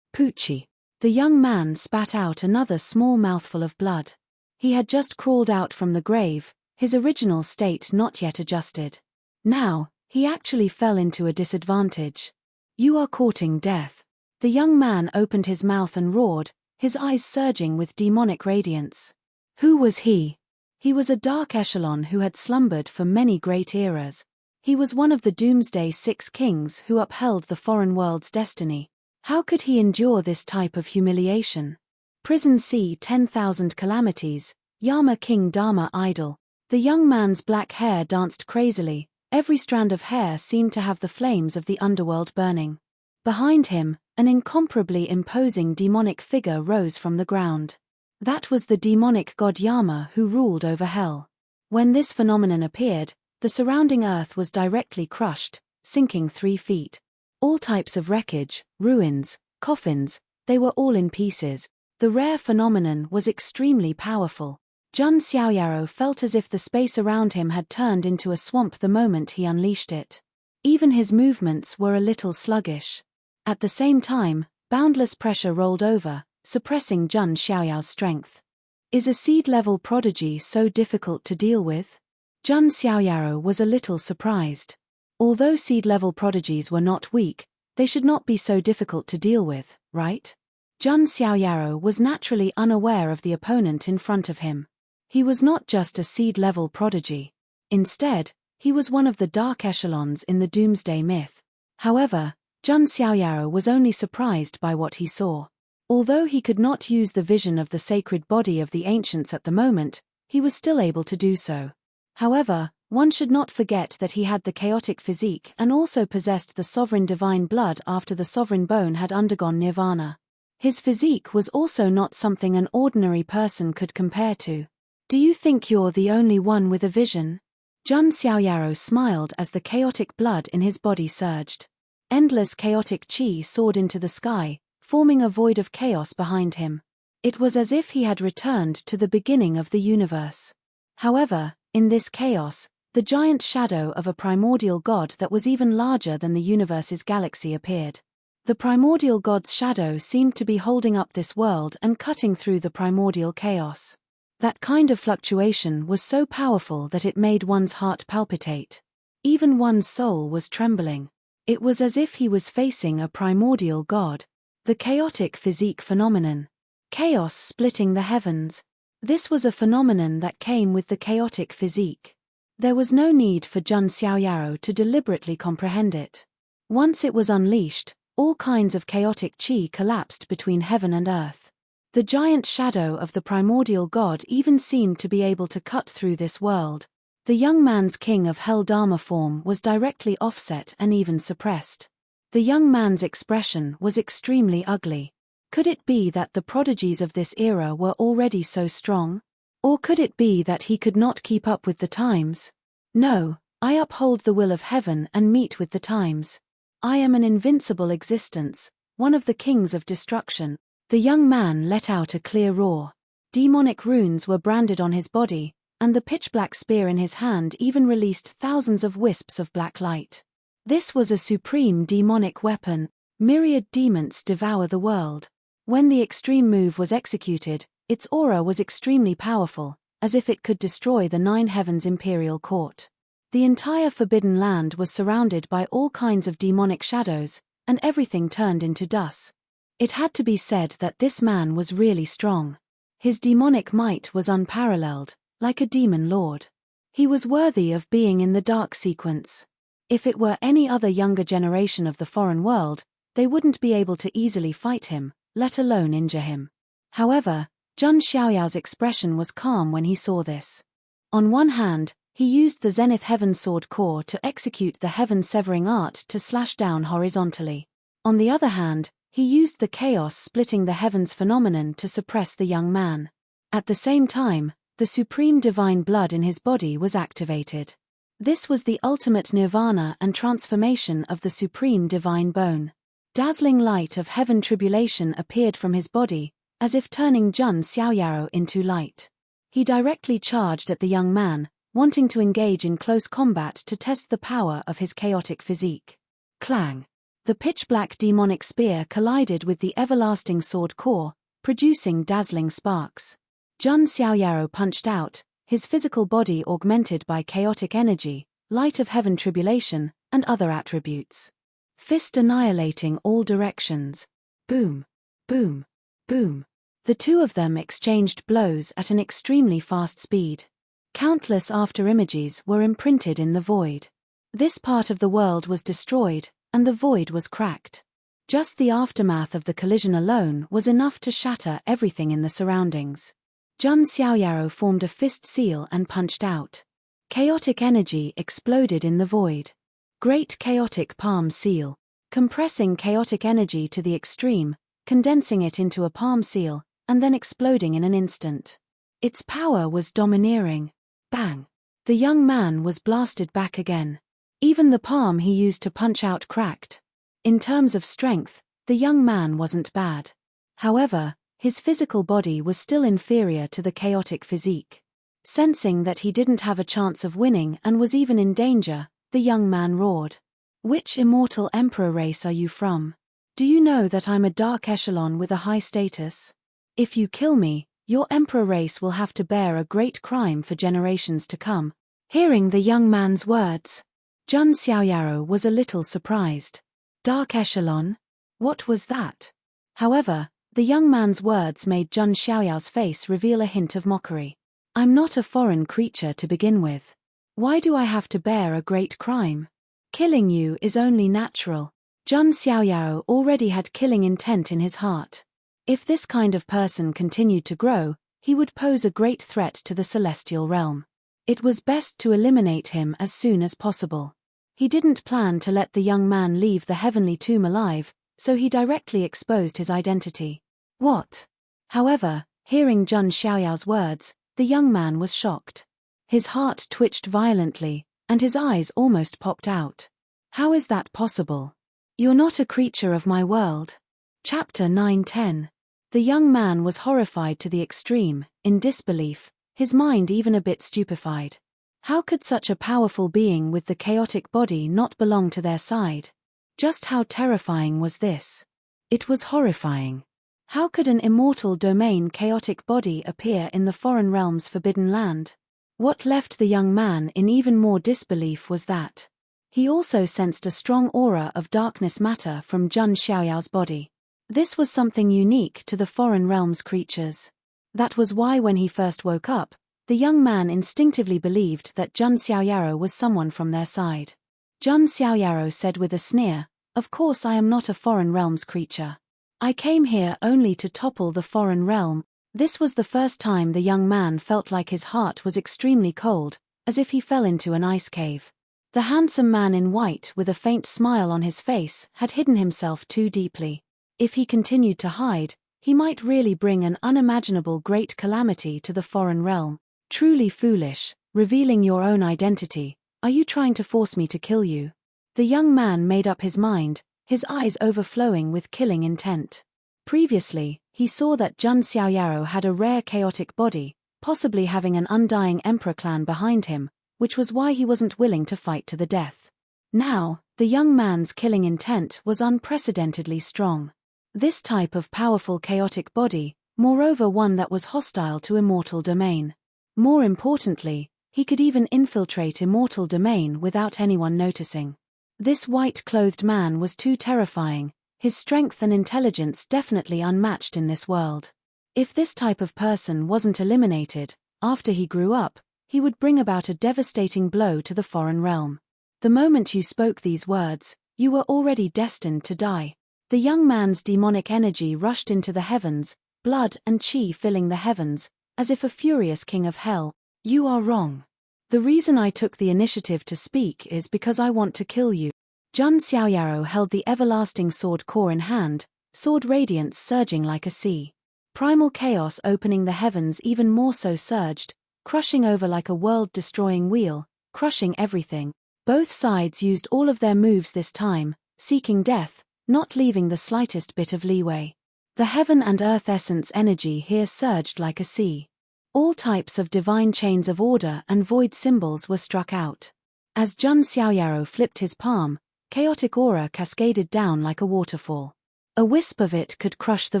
Poochie! The young man spat out another small mouthful of blood. He had just crawled out from the grave, his original state not yet adjusted. Now, he actually fell into a disadvantage. You are courting death. The young man opened his mouth and roared, his eyes surging with demonic radiance. Who was he? He was a dark echelon who had slumbered for many great eras. He was one of the Doomsday Six Kings who upheld the foreign world's destiny. How could he endure this type of humiliation? Prison C. 10,000 Calamities, Yama King Dharma Idol. The young man's black hair danced crazily, every strand of hair seemed to have the flames of the underworld burning. Behind him, an incomparably imposing demonic figure rose from the ground. That was the demonic god Yama who ruled over hell. When this phenomenon appeared, the surrounding earth was directly crushed, sinking 3 feet. All types of wreckage, ruins, coffins, they were all in pieces. The rare phenomenon was extremely powerful. Jun Xiaoyaro felt as if the space around him had turned into a swamp the moment he unleashed it. Even his movements were a little sluggish. At the same time, boundless pressure rolled over, suppressing Jun Xiaoyao's strength. Is a seed-level prodigy so difficult to deal with? Jun Xiaoyaro was a little surprised. Although seed-level prodigies were not weak, they should not be so difficult to deal with, right? Jun Xiaoyaro was naturally unaware of the opponent in front of him. He was not just a seed-level prodigy. Instead, he was one of the dark echelons in the Doomsday myth. However, Jun Xiaoyaro was only surprised by what he saw. Although he could not use the vision of the sacred body of the ancients at the moment, he was still able to do so. However, one should not forget that he had the chaotic physique and also possessed the sovereign divine blood after the sovereign bone had undergone nirvana. His physique was also not something an ordinary person could compare to. Do you think you're the only one with a vision? Jun Xiaoyaro smiled as the chaotic blood in his body surged. Endless chaotic qi soared into the sky, forming a void of chaos behind him. It was as if he had returned to the beginning of the universe. However, in this chaos, the giant shadow of a primordial god that was even larger than the universe's galaxy appeared. The primordial god's shadow seemed to be holding up this world and cutting through the primordial chaos. That kind of fluctuation was so powerful that it made one's heart palpitate. Even one's soul was trembling. It was as if he was facing a primordial god. The chaotic physique phenomenon. Chaos splitting the heavens. This was a phenomenon that came with the chaotic physique. There was no need for Jun Xiaoyaro to deliberately comprehend it. Once it was unleashed, all kinds of chaotic qi collapsed between heaven and earth. The giant shadow of the primordial god even seemed to be able to cut through this world. The young man's king of hell Dharma form was directly offset and even suppressed. The young man's expression was extremely ugly. Could it be that the prodigies of this era were already so strong? Or could it be that he could not keep up with the times? No, I uphold the will of heaven and meet with the times. I am an invincible existence, one of the kings of destruction. The young man let out a clear roar. Demonic runes were branded on his body, and the pitch-black spear in his hand even released thousands of wisps of black light. This was a supreme demonic weapon. Myriad demons devour the world. When the extreme move was executed, its aura was extremely powerful, as if it could destroy the 9 heavens imperial court. The entire forbidden land was surrounded by all kinds of demonic shadows, and everything turned into dust. It had to be said that this man was really strong. His demonic might was unparalleled, like a demon lord. He was worthy of being in the dark sequence. If it were any other younger generation of the foreign world, they wouldn't be able to easily fight him, let alone injure him. However, Jun Xiaoyao's expression was calm when he saw this. On one hand, he used the Zenith Heaven Sword Core to execute the heaven-severing art to slash down horizontally. On the other hand, he used the chaos-splitting the heavens phenomenon to suppress the young man. At the same time, the supreme divine blood in his body was activated. This was the ultimate nirvana and transformation of the supreme divine bone. Dazzling light of heaven tribulation appeared from his body, as if turning Jun Xiaoyaro into light. He directly charged at the young man, wanting to engage in close combat to test the power of his chaotic physique. Clang! The pitch-black demonic spear collided with the everlasting sword core, producing dazzling sparks. Jun Xiaoyaro punched out, his physical body augmented by chaotic energy, light of heaven tribulation, and other attributes. Fist annihilating all directions. Boom! Boom! Boom! The two of them exchanged blows at an extremely fast speed. Countless afterimages were imprinted in the void. This part of the world was destroyed, and the void was cracked. Just the aftermath of the collision alone was enough to shatter everything in the surroundings. Jun Xiaoyaro formed a fist seal and punched out. Chaotic energy exploded in the void. Great chaotic palm seal. Compressing chaotic energy to the extreme, condensing it into a palm seal, and then exploding in an instant. Its power was domineering. Bang! The young man was blasted back again. Even the palm he used to punch out cracked. In terms of strength, the young man wasn't bad. However, his physical body was still inferior to the chaotic physique. Sensing that he didn't have a chance of winning and was even in danger, the young man roared. "Which immortal emperor race are you from? Do you know that I'm a dark echelon with a high status? If you kill me, your emperor race will have to bear a great crime for generations to come." Hearing the young man's words, Jun Xiaoyaro was a little surprised. Dark echelon? What was that? However, the young man's words made Jun Xiaoyao's face reveal a hint of mockery. "I'm not a foreign creature to begin with. Why do I have to bear a great crime? Killing you is only natural." Jun Xiaoyao already had killing intent in his heart. If this kind of person continued to grow, he would pose a great threat to the celestial realm. It was best to eliminate him as soon as possible. He didn't plan to let the young man leave the heavenly tomb alive, so he directly exposed his identity. "What?" However, hearing Jun Xiaoyao's words, the young man was shocked. His heart twitched violently, and his eyes almost popped out. "How is that possible? You're not a creature of my world." Chapter 9-10. The young man was horrified to the extreme, in disbelief, his mind even a bit stupefied. How could such a powerful being with the chaotic body not belong to their side? Just how terrifying was this? It was horrifying. How could an immortal domain chaotic body appear in the foreign realm's forbidden land? What left the young man in even more disbelief was that he also sensed a strong aura of darkness matter from Jun Xiaoyao's body. This was something unique to the foreign realm's creatures. That was why when he first woke up, the young man instinctively believed that Jun Xiaoyaro was someone from their side. Jun Xiaoyaro said with a sneer, "Of course I am not a foreign realm's creature. I came here only to topple the foreign realm." This was the first time the young man felt like his heart was extremely cold, as if he fell into an ice cave. The handsome man in white with a faint smile on his face had hidden himself too deeply. If he continued to hide, he might really bring an unimaginable great calamity to the foreign realm. "Truly foolish, revealing your own identity. Are you trying to force me to kill you?" The young man made up his mind, his eyes overflowing with killing intent. Previously, he saw that Jun Xiaoyaro had a rare chaotic body, possibly having an undying emperor clan behind him, which was why he wasn't willing to fight to the death. Now, the young man's killing intent was unprecedentedly strong. This type of powerful chaotic body, moreover one that was hostile to immortal domain. More importantly, he could even infiltrate immortal domain without anyone noticing. This white-clothed man was too terrifying, his strength and intelligence definitely unmatched in this world. If this type of person wasn't eliminated, after he grew up, he would bring about a devastating blow to the foreign realm. The moment you spoke these words, you were already destined to die. The young man's demonic energy rushed into the heavens, blood and chi filling the heavens, as if a furious king of hell. "You are wrong. The reason I took the initiative to speak is because I want to kill you." Jun Xiaoyaro held the everlasting sword core in hand, sword radiance surging like a sea. Primal chaos opening the heavens even more so surged, crushing over like a world-destroying wheel, crushing everything. Both sides used all of their moves this time, seeking death, not leaving the slightest bit of leeway. The heaven and earth essence energy here surged like a sea. All types of divine chains of order and void symbols were struck out. As Jun Xiaoyaro flipped his palm, chaotic aura cascaded down like a waterfall. A wisp of it could crush the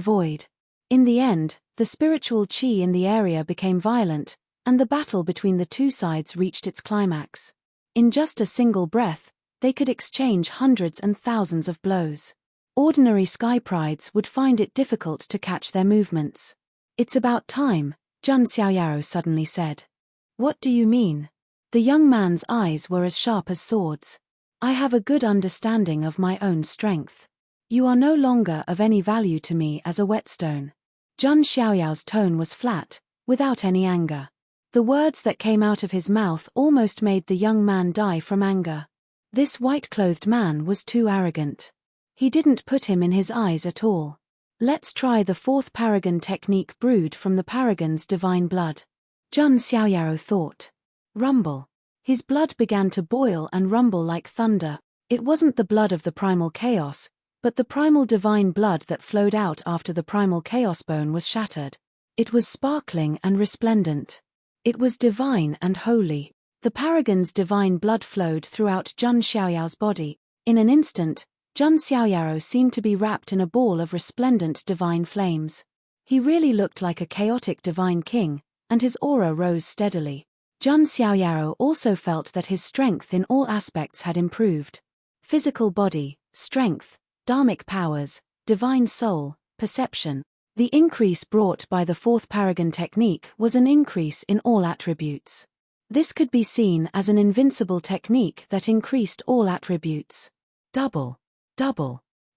void. In the end, the spiritual chi in the area became violent, and the battle between the two sides reached its climax. In just a single breath, they could exchange hundreds and thousands of blows. Ordinary sky prides would find it difficult to catch their movements. "It's about time," Jun Xiaoyaro suddenly said. "What do you mean?" The young man's eyes were as sharp as swords. I have a good understanding of my own strength. You are no longer of any value to me as a whetstone. Zhang Xiaoyao's tone was flat, without any anger. The words that came out of his mouth almost made the young man die from anger. This white-clothed man was too arrogant. He didn't put him in his eyes at all. Let's try the fourth paragon technique brewed from the paragon's divine blood. Zhang Xiaoyao thought. Rumble. His blood began to boil and rumble like thunder. It wasn't the blood of the primal chaos, but the primal divine blood that flowed out after the primal chaos bone was shattered. It was sparkling and resplendent. It was divine and holy. The paragon's divine blood flowed throughout Zhang Xiaoyao's body. In an instant, Zhang Xiaoyao seemed to be wrapped in a ball of resplendent divine flames. He really looked like a chaotic divine king, and his aura rose steadily. Zhang Xiaoyao also felt that his strength in all aspects had improved. Physical body, strength, dharmic powers, divine soul, perception. The increase brought by the fourth paragon technique was an increase in all attributes. This could be seen as an invincible technique that increased all attributes. Double,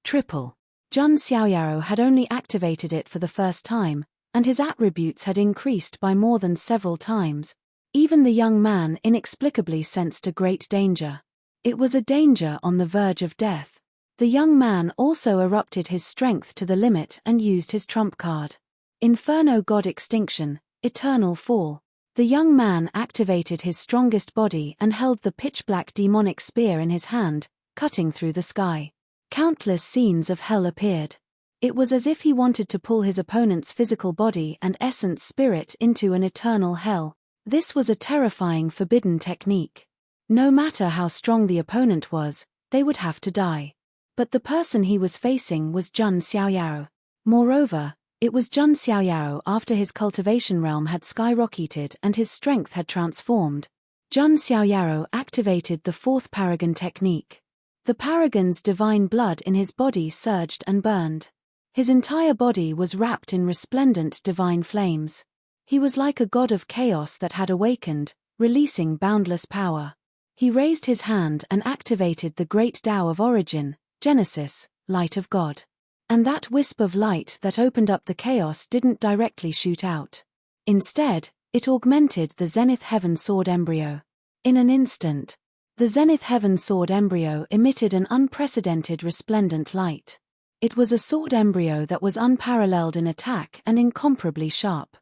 triple. Zhang Xiaoyao had only activated it for the first time, and his attributes had increased by more than several times. Even the young man inexplicably sensed a great danger. It was a danger on the verge of death. The young man also erupted his strength to the limit and used his trump card. Inferno God Extinction, Eternal Fall. The young man activated his strongest body and held the pitch-black demonic spear in his hand, cutting through the sky. Countless scenes of hell appeared. It was as if he wanted to pull his opponent's physical body and essence spirit into an eternal hell. This was a terrifying forbidden technique. No matter how strong the opponent was, they would have to die. But the person he was facing was Zhang Xiaoyao. Moreover, it was Zhang Xiaoyao after his cultivation realm had skyrocketed and his strength had transformed. Zhang Xiaoyao activated the fourth paragon technique. The paragon's divine blood in his body surged and burned. His entire body was wrapped in resplendent divine flames. He was like a god of chaos that had awakened, releasing boundless power. He raised his hand and activated the great Tao of origin, Genesis, light of God. And that wisp of light that opened up the chaos didn't directly shoot out. Instead, it augmented the Zenith Heaven Sword embryo. In an instant, the Zenith Heaven Sword embryo emitted an unprecedented resplendent light. It was a sword embryo that was unparalleled in attack and incomparably sharp.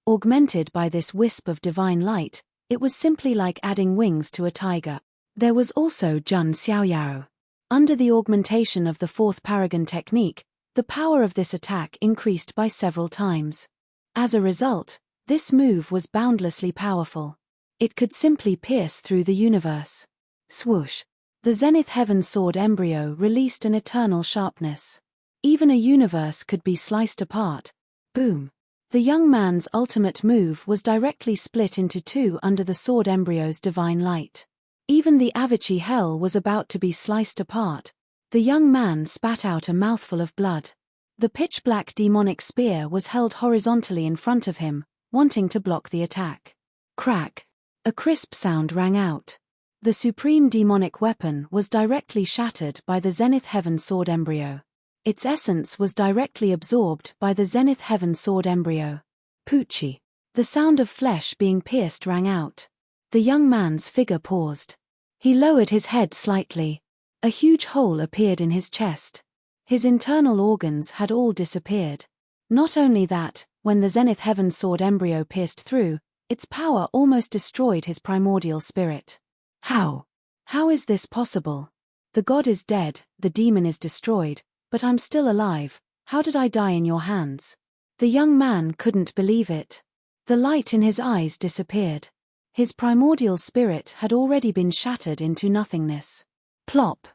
Augmented by this wisp of divine light, it was simply like adding wings to a tiger. There was also Zhang Xiaoyao. Under the augmentation of the fourth paragon technique, the power of this attack increased by several times. As a result, this move was boundlessly powerful. It could simply pierce through the universe. Swoosh! The Zenith Heaven Sword embryo released an eternal sharpness. Even a universe could be sliced apart. Boom! The young man's ultimate move was directly split into two under the sword embryo's divine light. Even the Avicii hell was about to be sliced apart. The young man spat out a mouthful of blood. The pitch-black demonic spear was held horizontally in front of him, wanting to block the attack. Crack! A crisp sound rang out. The supreme demonic weapon was directly shattered by the Zenith Heaven Sword embryo. Its essence was directly absorbed by the Zenith Heaven Sword embryo. Poochie! The sound of flesh being pierced rang out. The young man's figure paused. He lowered his head slightly. A huge hole appeared in his chest. His internal organs had all disappeared. Not only that, when the Zenith Heaven Sword embryo pierced through, its power almost destroyed his primordial spirit. How? How is this possible? The god is dead, the demon is destroyed, but I'm still alive. How did I die in your hands? The young man couldn't believe it. The light in his eyes disappeared. His primordial spirit had already been shattered into nothingness. Plop!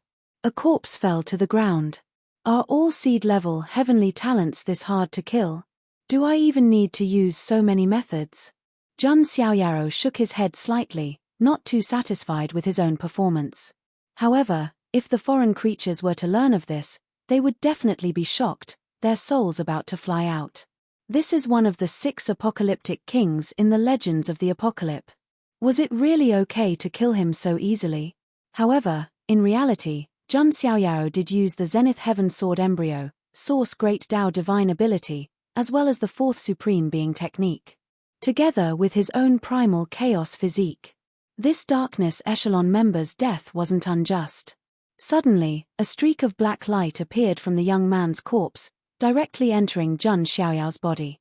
A corpse fell to the ground. Are all seed-level heavenly talents this hard to kill? Do I even need to use so many methods? Zhang Xiaoyao shook his head slightly, not too satisfied with his own performance. However, if the foreign creatures were to learn of this, they would definitely be shocked, their souls about to fly out. This is one of the 6 apocalyptic kings in the legends of the apocalypse. Was it really okay to kill him so easily? However, in reality, Jun Xiaoyao did use the Zenith Heaven Sword Embryo, Source Great Tao Divine Ability, as well as the Fourth Supreme Being technique, together with his own primal chaos physique. This darkness echelon member's death wasn't unjust. Suddenly, a streak of black light appeared from the young man's corpse, directly entering Jun Xiaoyao's body.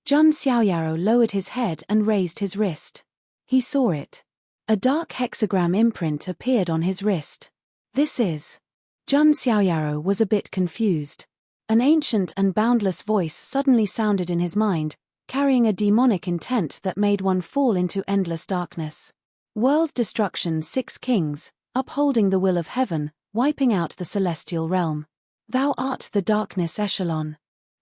Jun Xiaoyao lowered his head and raised his wrist. He saw it. A dark hexagram imprint appeared on his wrist. This is. Jun Xiaoyao was a bit confused. An ancient and boundless voice suddenly sounded in his mind, carrying a demonic intent that made one fall into endless darkness. World destruction 6 kings, upholding the will of heaven, wiping out the celestial realm. Thou art the darkness echelon.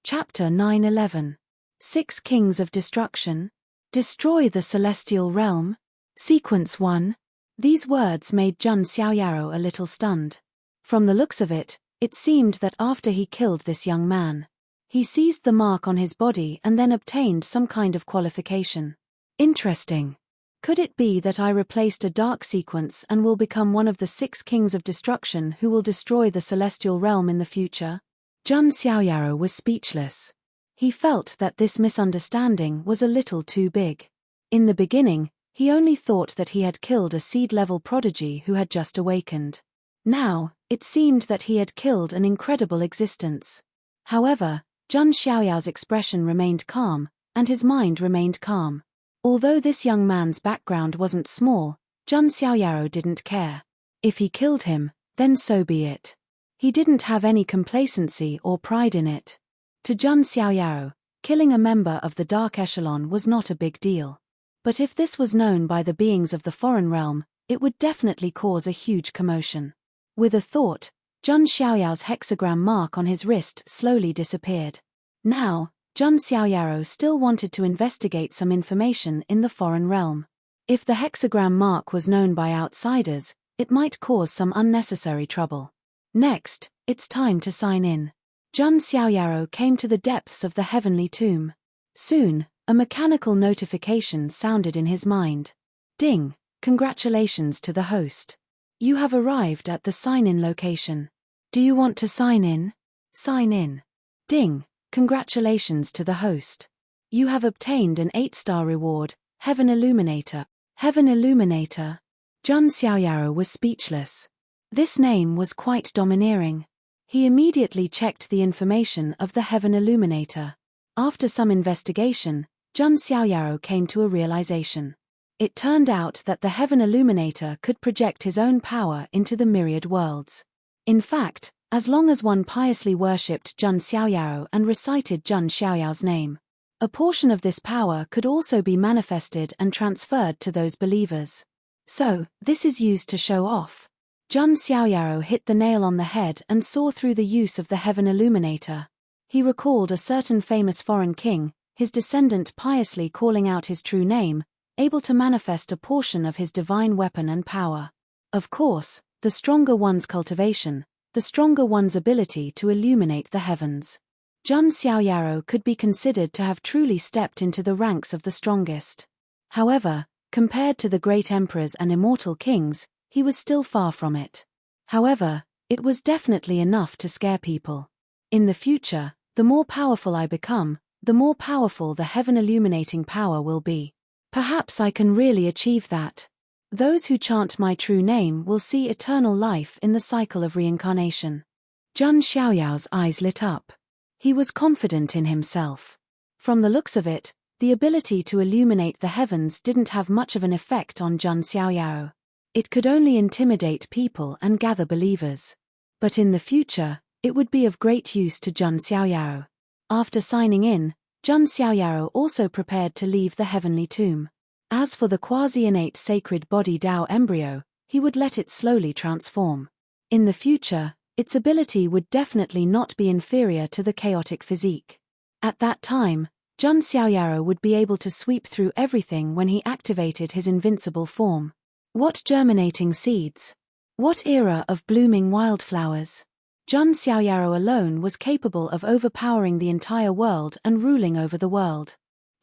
Chapter 9:11. 6 kings of destruction. Destroy the celestial realm. Sequence 1. These words made Jun Xiaoyao a little stunned. From the looks of it, it seemed that after he killed this young man, he seized the mark on his body and then obtained some kind of qualification. Interesting. Could it be that I replaced a dark sequence and will become one of the 6 kings of destruction who will destroy the celestial realm in the future? Jun Xiaoyao was speechless. He felt that this misunderstanding was a little too big. In the beginning, he only thought that he had killed a seed-level prodigy who had just awakened. Now, it seemed that he had killed an incredible existence. However, Jun Xiaoyao's expression remained calm, and his mind remained calm. Although this young man's background wasn't small, Jun Xiaoyao didn't care. If he killed him, then so be it. He didn't have any complacency or pride in it. To Jun Xiaoyao, killing a member of the Dark Echelon was not a big deal. But if this was known by the beings of the foreign realm, it would definitely cause a huge commotion. With a thought, Jun Xiaoyao's hexagram mark on his wrist slowly disappeared. Now, Jun Xiaoyao still wanted to investigate some information in the foreign realm. If the hexagram mark was known by outsiders, it might cause some unnecessary trouble. Next, it's time to sign in. Jun Xiaoyao came to the depths of the heavenly tomb. Soon, a mechanical notification sounded in his mind. Ding! Congratulations to the host. You have arrived at the sign-in location. Do you want to sign in? Sign in. Ding! Congratulations to the host. You have obtained an 8-star reward, Heaven Illuminator. Heaven Illuminator. Jun Xiaoyao was speechless. This name was quite domineering. He immediately checked the information of the Heaven Illuminator. After some investigation, Jun Xiaoyao came to a realization. It turned out that the Heaven Illuminator could project his own power into the myriad worlds. In fact, as long as one piously worshipped Jun Xiaoyao and recited Jun Xiaoyao's name, a portion of this power could also be manifested and transferred to those believers. So, this is used to show off. Jun Xiaoyao hit the nail on the head and saw through the use of the Heaven Illuminator. He recalled a certain famous foreign king, his descendant piously calling out his true name, able to manifest a portion of his divine weapon and power. Of course, the stronger one's cultivation, the stronger one's ability to illuminate the heavens. Jun Xiaoyao could be considered to have truly stepped into the ranks of the strongest. However, compared to the great emperors and immortal kings, he was still far from it. However, it was definitely enough to scare people. In the future, the more powerful I become, the more powerful the heaven illuminating power will be. Perhaps I can really achieve that. Those who chant my true name will see eternal life in the cycle of reincarnation. Jun Xiaoyao's eyes lit up. He was confident in himself. From the looks of it, the ability to illuminate the heavens didn't have much of an effect on Jun Xiaoyao. It could only intimidate people and gather believers. But in the future, it would be of great use to Jun Xiaoyao. After signing in, Jun Xiaoyao also prepared to leave the heavenly tomb. As for the quasi-innate sacred body Tao embryo, he would let it slowly transform. In the future, its ability would definitely not be inferior to the chaotic physique. At that time, Jun Xiaoyao would be able to sweep through everything when he activated his invincible form. What germinating seeds! What era of blooming wildflowers! Jun Xiaoyao alone was capable of overpowering the entire world and ruling over the world.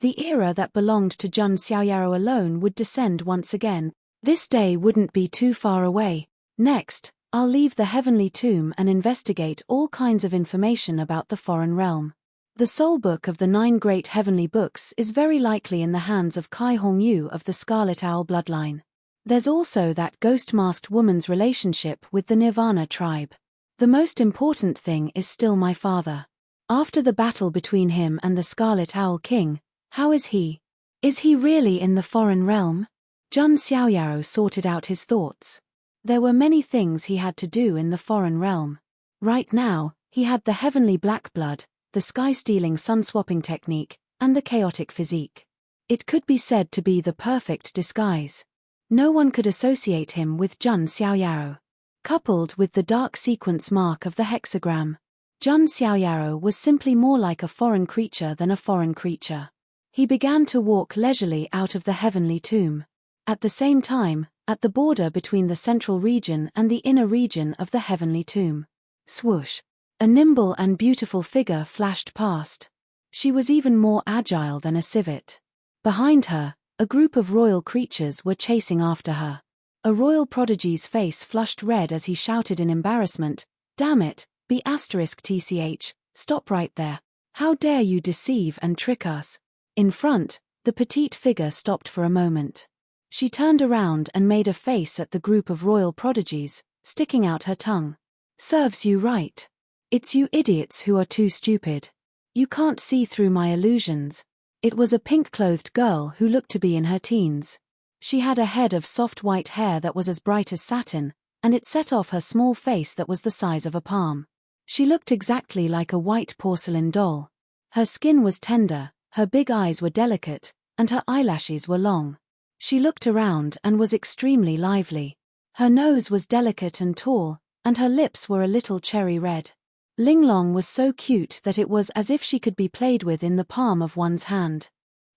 The era that belonged to Jun Xiaoyaro alone would descend once again. This day wouldn't be too far away. Next, I'll leave the heavenly tomb and investigate all kinds of information about the foreign realm. The soul book of the 9 great heavenly books is very likely in the hands of Kai Hongyu of the Scarlet Owl bloodline. There's also that ghost-masked woman's relationship with the Nirvana tribe. The most important thing is still my father. After the battle between him and the Scarlet Owl King, how is he? Is he really in the foreign realm? Jun Xiaoyaro sorted out his thoughts. There were many things he had to do in the foreign realm. Right now, he had the heavenly black blood, the sky-stealing sun-swapping technique, and the chaotic physique. It could be said to be the perfect disguise. No one could associate him with Jun Xiaoyaro. Coupled with the dark sequence mark of the hexagram, Jun Xiaoyaro was simply more like a foreign creature than a foreign creature. He began to walk leisurely out of the heavenly tomb. At the same time, at the border between the central region and the inner region of the heavenly tomb. Swoosh! A nimble and beautiful figure flashed past. She was even more agile than a civet. Behind her, a group of royal creatures were chasing after her. A royal prodigy's face flushed red as he shouted in embarrassment, "Damn it, B*TCH, stop right there. How dare you deceive and trick us?" In front, the petite figure stopped for a moment. She turned around and made a face at the group of royal prodigies, sticking out her tongue. "Serves you right. It's you idiots who are too stupid. You can't see through my illusions." It was a pink-clothed girl who looked to be in her teens. She had a head of soft white hair that was as bright as satin, and it set off her small face that was the size of a palm. She looked exactly like a white porcelain doll. Her skin was tender, her big eyes were delicate, and her eyelashes were long. She looked around and was extremely lively. Her nose was delicate and tall, and her lips were a little cherry red. Linglong was so cute that it was as if she could be played with in the palm of one's hand.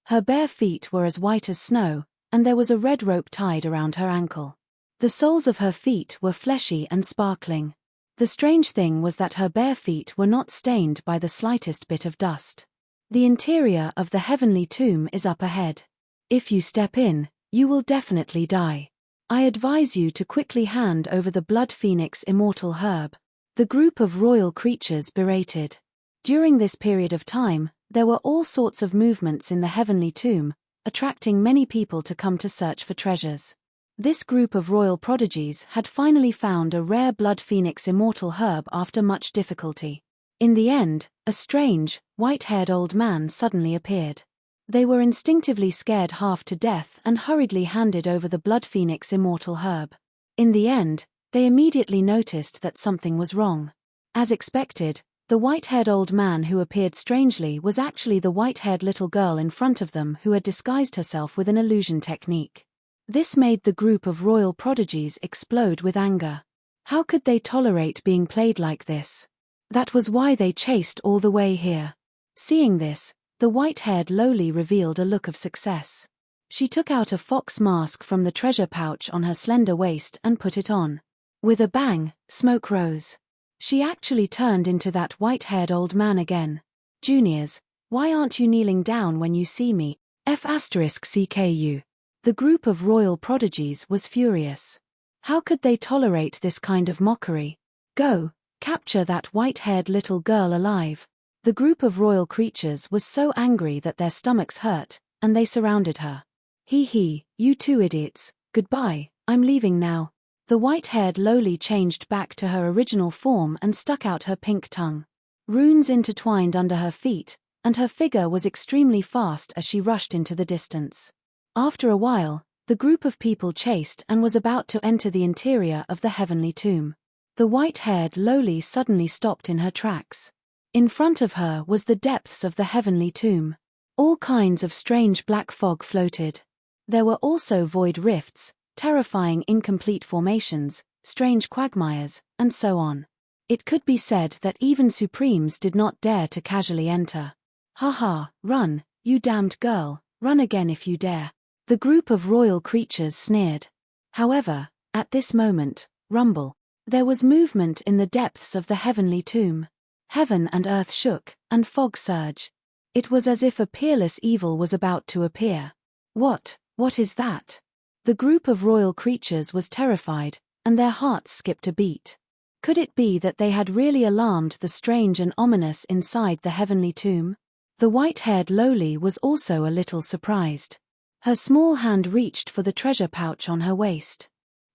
Her bare feet were as white as snow, and there was a red rope tied around her ankle. The soles of her feet were fleshy and sparkling. The strange thing was that her bare feet were not stained by the slightest bit of dust. The interior of the heavenly tomb is up ahead. If you step in, you will definitely die. I advise you to quickly hand over the blood phoenix immortal herb. The group of royal creatures berated. During this period of time, there were all sorts of movements in the heavenly tomb, attracting many people to come to search for treasures. This group of royal prodigies had finally found a rare blood phoenix immortal herb after much difficulty. In the end, a strange, white-haired old man suddenly appeared. They were instinctively scared half to death and hurriedly handed over the blood phoenix immortal herb. In the end, they immediately noticed that something was wrong. As expected, the white-haired old man who appeared strangely was actually the white-haired little girl in front of them who had disguised herself with an illusion technique. This made the group of royal prodigies explode with anger. How could they tolerate being played like this? That was why they chased all the way here. Seeing this, the white-haired lowly revealed a look of success. She took out a fox mask from the treasure pouch on her slender waist and put it on. With a bang, smoke rose. She actually turned into that white-haired old man again. "Juniors, why aren't you kneeling down when you see me? F*CKU. The group of royal prodigies was furious. How could they tolerate this kind of mockery? Go, capture that white-haired little girl alive. The group of royal creatures was so angry that their stomachs hurt, and they surrounded her. Hee, you two idiots, goodbye, I'm leaving now." The white-haired lowly changed back to her original form and stuck out her pink tongue. Runes intertwined under her feet, and her figure was extremely fast as she rushed into the distance. After a while, the group of people chased and was about to enter the interior of the heavenly tomb. The white-haired lowly suddenly stopped in her tracks. In front of her was the depths of the heavenly tomb. All kinds of strange black fog floated. There were also void rifts, terrifying incomplete formations, strange quagmires, and so on. It could be said that even Supremes did not dare to casually enter. "Haha, run, you damned girl, run again if you dare." The group of royal creatures sneered. However, at this moment, rumble. There was movement in the depths of the heavenly tomb. Heaven and earth shook, and fog surged. It was as if a peerless evil was about to appear. What is that? The group of royal creatures was terrified, and their hearts skipped a beat. Could it be that they had really alarmed the strange and ominous inside the heavenly tomb? The white-haired lowly was also a little surprised. Her small hand reached for the treasure pouch on her waist.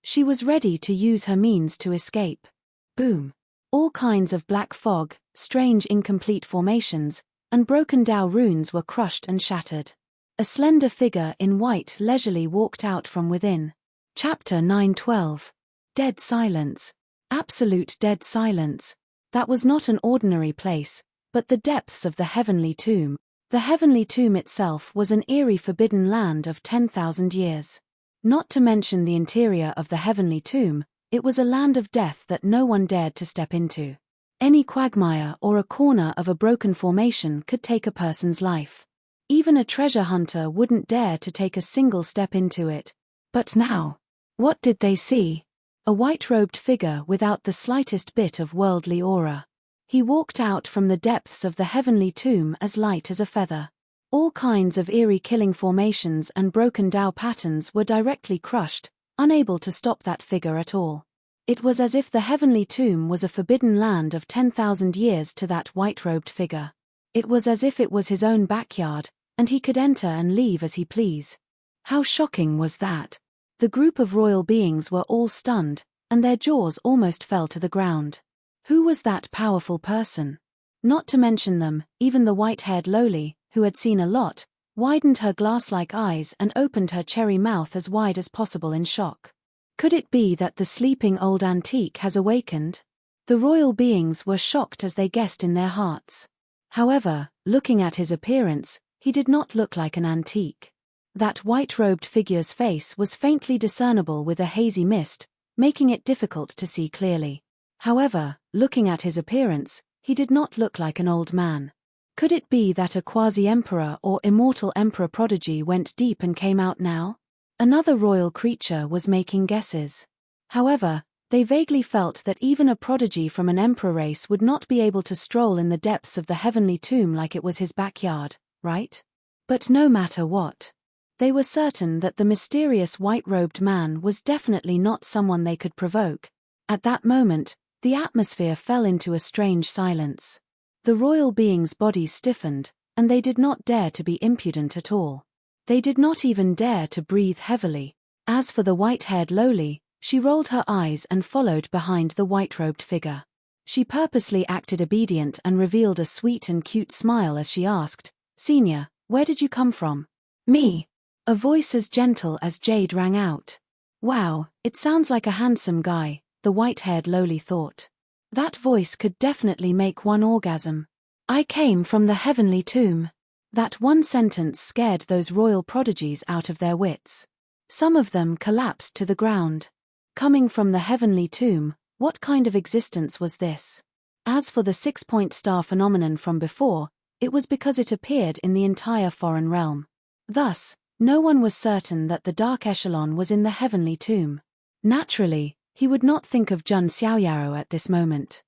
She was ready to use her means to escape. Boom! All kinds of black fog, strange incomplete formations, and broken Dao runes were crushed and shattered. A slender figure in white leisurely walked out from within. Chapter 9:12. Dead silence. Absolute dead silence. That was not an ordinary place, but the depths of the heavenly tomb. The heavenly tomb itself was an eerie forbidden land of 10,000 years. Not to mention the interior of the heavenly tomb, it was a land of death that no one dared to step into. Any quagmire or a corner of a broken formation could take a person's life. Even a treasure hunter wouldn't dare to take a single step into it. But now, what did they see? A white-robed figure without the slightest bit of worldly aura. He walked out from the depths of the heavenly tomb as light as a feather. All kinds of eerie killing formations and broken Dao patterns were directly crushed, unable to stop that figure at all. It was as if the heavenly tomb was a forbidden land of 10,000 years to that white-robed figure. It was as if it was his own backyard, and he could enter and leave as he please. How shocking was that? The group of royal beings were all stunned, and their jaws almost fell to the ground. Who was that powerful person? Not to mention them, even the white-haired lowly, who had seen a lot, widened her glass-like eyes and opened her cherry mouth as wide as possible in shock. Could it be that the sleeping old antique has awakened? The royal beings were shocked as they guessed in their hearts. However, looking at his appearance, he did not look like an antique. That white-robed figure's face was faintly discernible with a hazy mist, making it difficult to see clearly. However, looking at his appearance, he did not look like an old man. Could it be that a quasi-emperor or immortal emperor prodigy went deep and came out now? Another royal creature was making guesses. However, they vaguely felt that even a prodigy from an emperor race would not be able to stroll in the depths of the heavenly tomb like it was his backyard, right? But no matter what, they were certain that the mysterious white-robed man was definitely not someone they could provoke. At that moment, the atmosphere fell into a strange silence. The royal beings' bodies stiffened, and they did not dare to be impudent at all. They did not even dare to breathe heavily. As for the white-haired lowly, she rolled her eyes and followed behind the white-robed figure. She purposely acted obedient and revealed a sweet and cute smile as she asked, "Senior, where did you come from?" "Me." A voice as gentle as jade rang out. Wow, it sounds like a handsome guy, the white-haired lowly thought. That voice could definitely make one orgasm. "I came from the heavenly tomb." That one sentence scared those royal prodigies out of their wits. Some of them collapsed to the ground. Coming from the heavenly tomb, what kind of existence was this? As for the six-point star phenomenon from before, it was because it appeared in the entire foreign realm. Thus, no one was certain that the dark echelon was in the heavenly tomb. Naturally, he would not think of Jun Xiaoyao at this moment.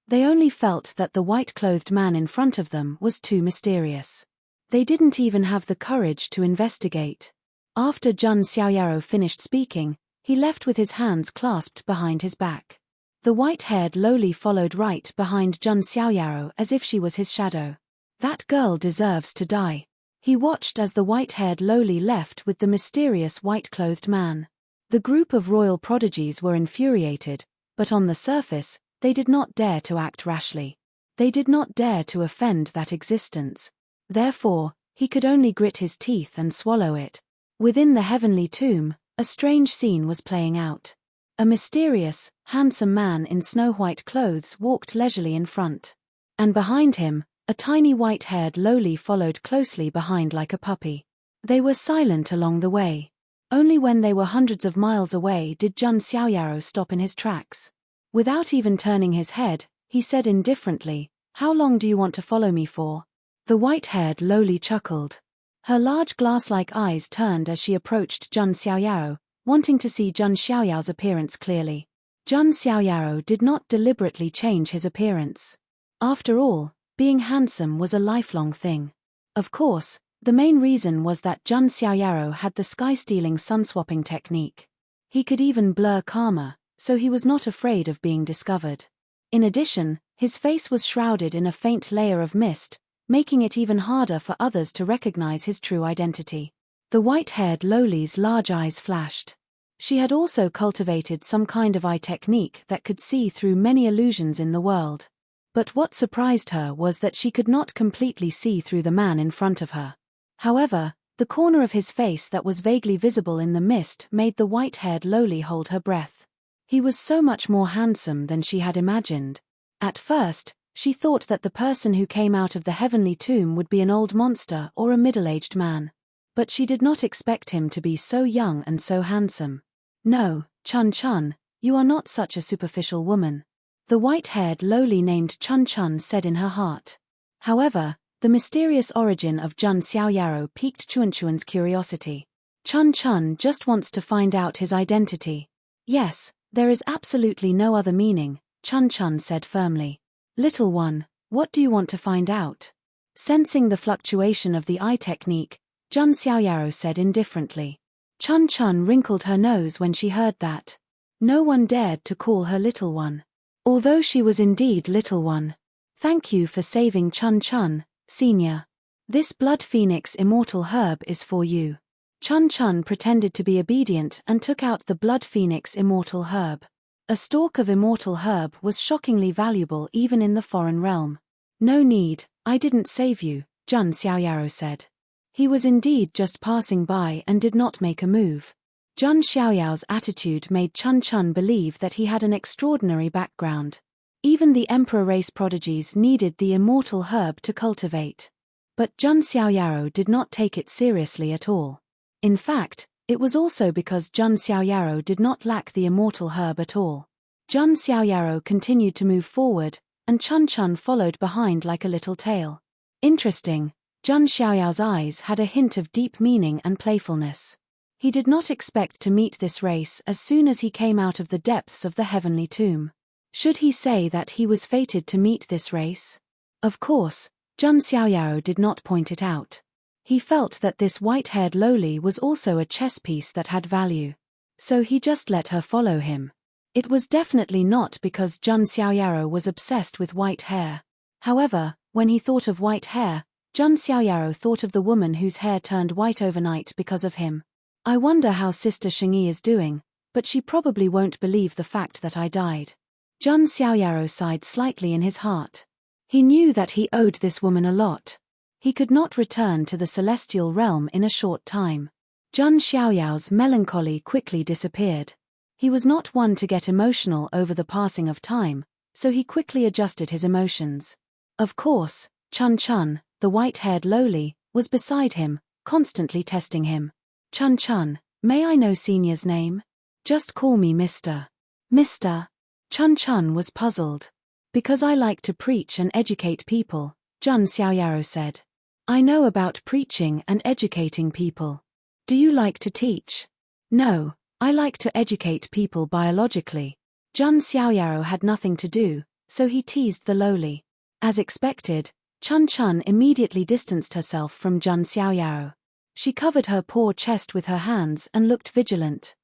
They only felt that the white-clothed man in front of them was too mysterious. They didn't even have the courage to investigate. After Jun Xiaoyao finished speaking, he left with his hands clasped behind his back. The white-haired lowly followed right behind Jun Xiaoyao as if she was his shadow. That girl deserves to die. He watched as the white-haired lowly left with the mysterious white-clothed man. The group of royal prodigies were infuriated, but on the surface, they did not dare to act rashly. They did not dare to offend that existence. Therefore, he could only grit his teeth and swallow it. Within the heavenly tomb, a strange scene was playing out. A mysterious, handsome man in snow-white clothes walked leisurely in front. And behind him, a tiny white-haired lowly followed closely behind like a puppy. They were silent along the way. Only when they were hundreds of miles away did Jun Xiaoyao stop in his tracks. Without even turning his head, he said indifferently, "How long do you want to follow me for?" The white-haired lowly chuckled. Her large glass-like eyes turned as she approached Jun Xiaoyao, wanting to see Jun Xiaoyao's appearance clearly. Jun Xiaoyao did not deliberately change his appearance. After all, being handsome was a lifelong thing. Of course, the main reason was that Jun Xiaoyaro had the sky-stealing sun-swapping technique. He could even blur karma, so he was not afraid of being discovered. In addition, his face was shrouded in a faint layer of mist, making it even harder for others to recognize his true identity. The white-haired lowly's large eyes flashed. She had also cultivated some kind of eye technique that could see through many illusions in the world. But what surprised her was that she could not completely see through the man in front of her. However, the corner of his face that was vaguely visible in the mist made the white-haired lowly hold her breath. He was so much more handsome than she had imagined. At first, she thought that the person who came out of the heavenly tomb would be an old monster or a middle-aged man. But she did not expect him to be so young and so handsome. "No, Chun, you are not such a superficial woman," the white-haired lowly named Chun said in her heart. However, the mysterious origin of Jun Xiaoyaro piqued Chun's curiosity. Chun just wants to find out his identity. "Yes, there is absolutely no other meaning," Chun said firmly. "Little one, what do you want to find out?" Sensing the fluctuation of the eye technique, Jun Xiaoyaro said indifferently. Chun wrinkled her nose when she heard that. No one dared to call her little one. Although she was indeed little one. "Thank you for saving Chun, Senior. This blood phoenix immortal herb is for you." Chun pretended to be obedient and took out the blood phoenix immortal herb. A stalk of immortal herb was shockingly valuable even in the foreign realm. "No need, I didn't save you," Jun Xiaoyaro said. He was indeed just passing by and did not make a move. Jun Xiaoyao's attitude made Chun believe that he had an extraordinary background. Even the emperor race prodigies needed the immortal herb to cultivate. But Jun Xiaoyaro did not take it seriously at all. In fact, it was also because Jun Xiaoyaro did not lack the immortal herb at all. Jun Xiaoyaro continued to move forward, and Chun followed behind like a little tail. Interesting, Jun Xiaoyao's eyes had a hint of deep meaning and playfulness. He did not expect to meet this race as soon as he came out of the depths of the heavenly tomb. Should he say that he was fated to meet this race? Of course, Jun Xiaoyaro did not point it out. He felt that this white-haired lowly was also a chess piece that had value. So he just let her follow him. It was definitely not because Jun Xiaoyaro was obsessed with white hair. However, when he thought of white hair, Jun Xiaoyaro thought of the woman whose hair turned white overnight because of him. "I wonder how Sister Shengyi is doing, but she probably won't believe the fact that I died." Jun Xiaoyaro sighed slightly in his heart. He knew that he owed this woman a lot. He could not return to the celestial realm in a short time. Jun Xiaoyao's melancholy quickly disappeared. He was not one to get emotional over the passing of time, so he quickly adjusted his emotions. Of course, Chun, the white-haired lowly, was beside him, constantly testing him. "Chun, may I know Senior's name?" "Just call me Mr. Mr. Chun was puzzled. "Because I like to preach and educate people," Jun Xiaoyaro said. "I know about preaching and educating people. Do you like to teach?" "No, I like to educate people biologically." Jun Xiaoyaro had nothing to do, so he teased the lowly. As expected, Chun immediately distanced herself from Jun Xiaoyaro. She covered her poor chest with her hands and looked vigilant.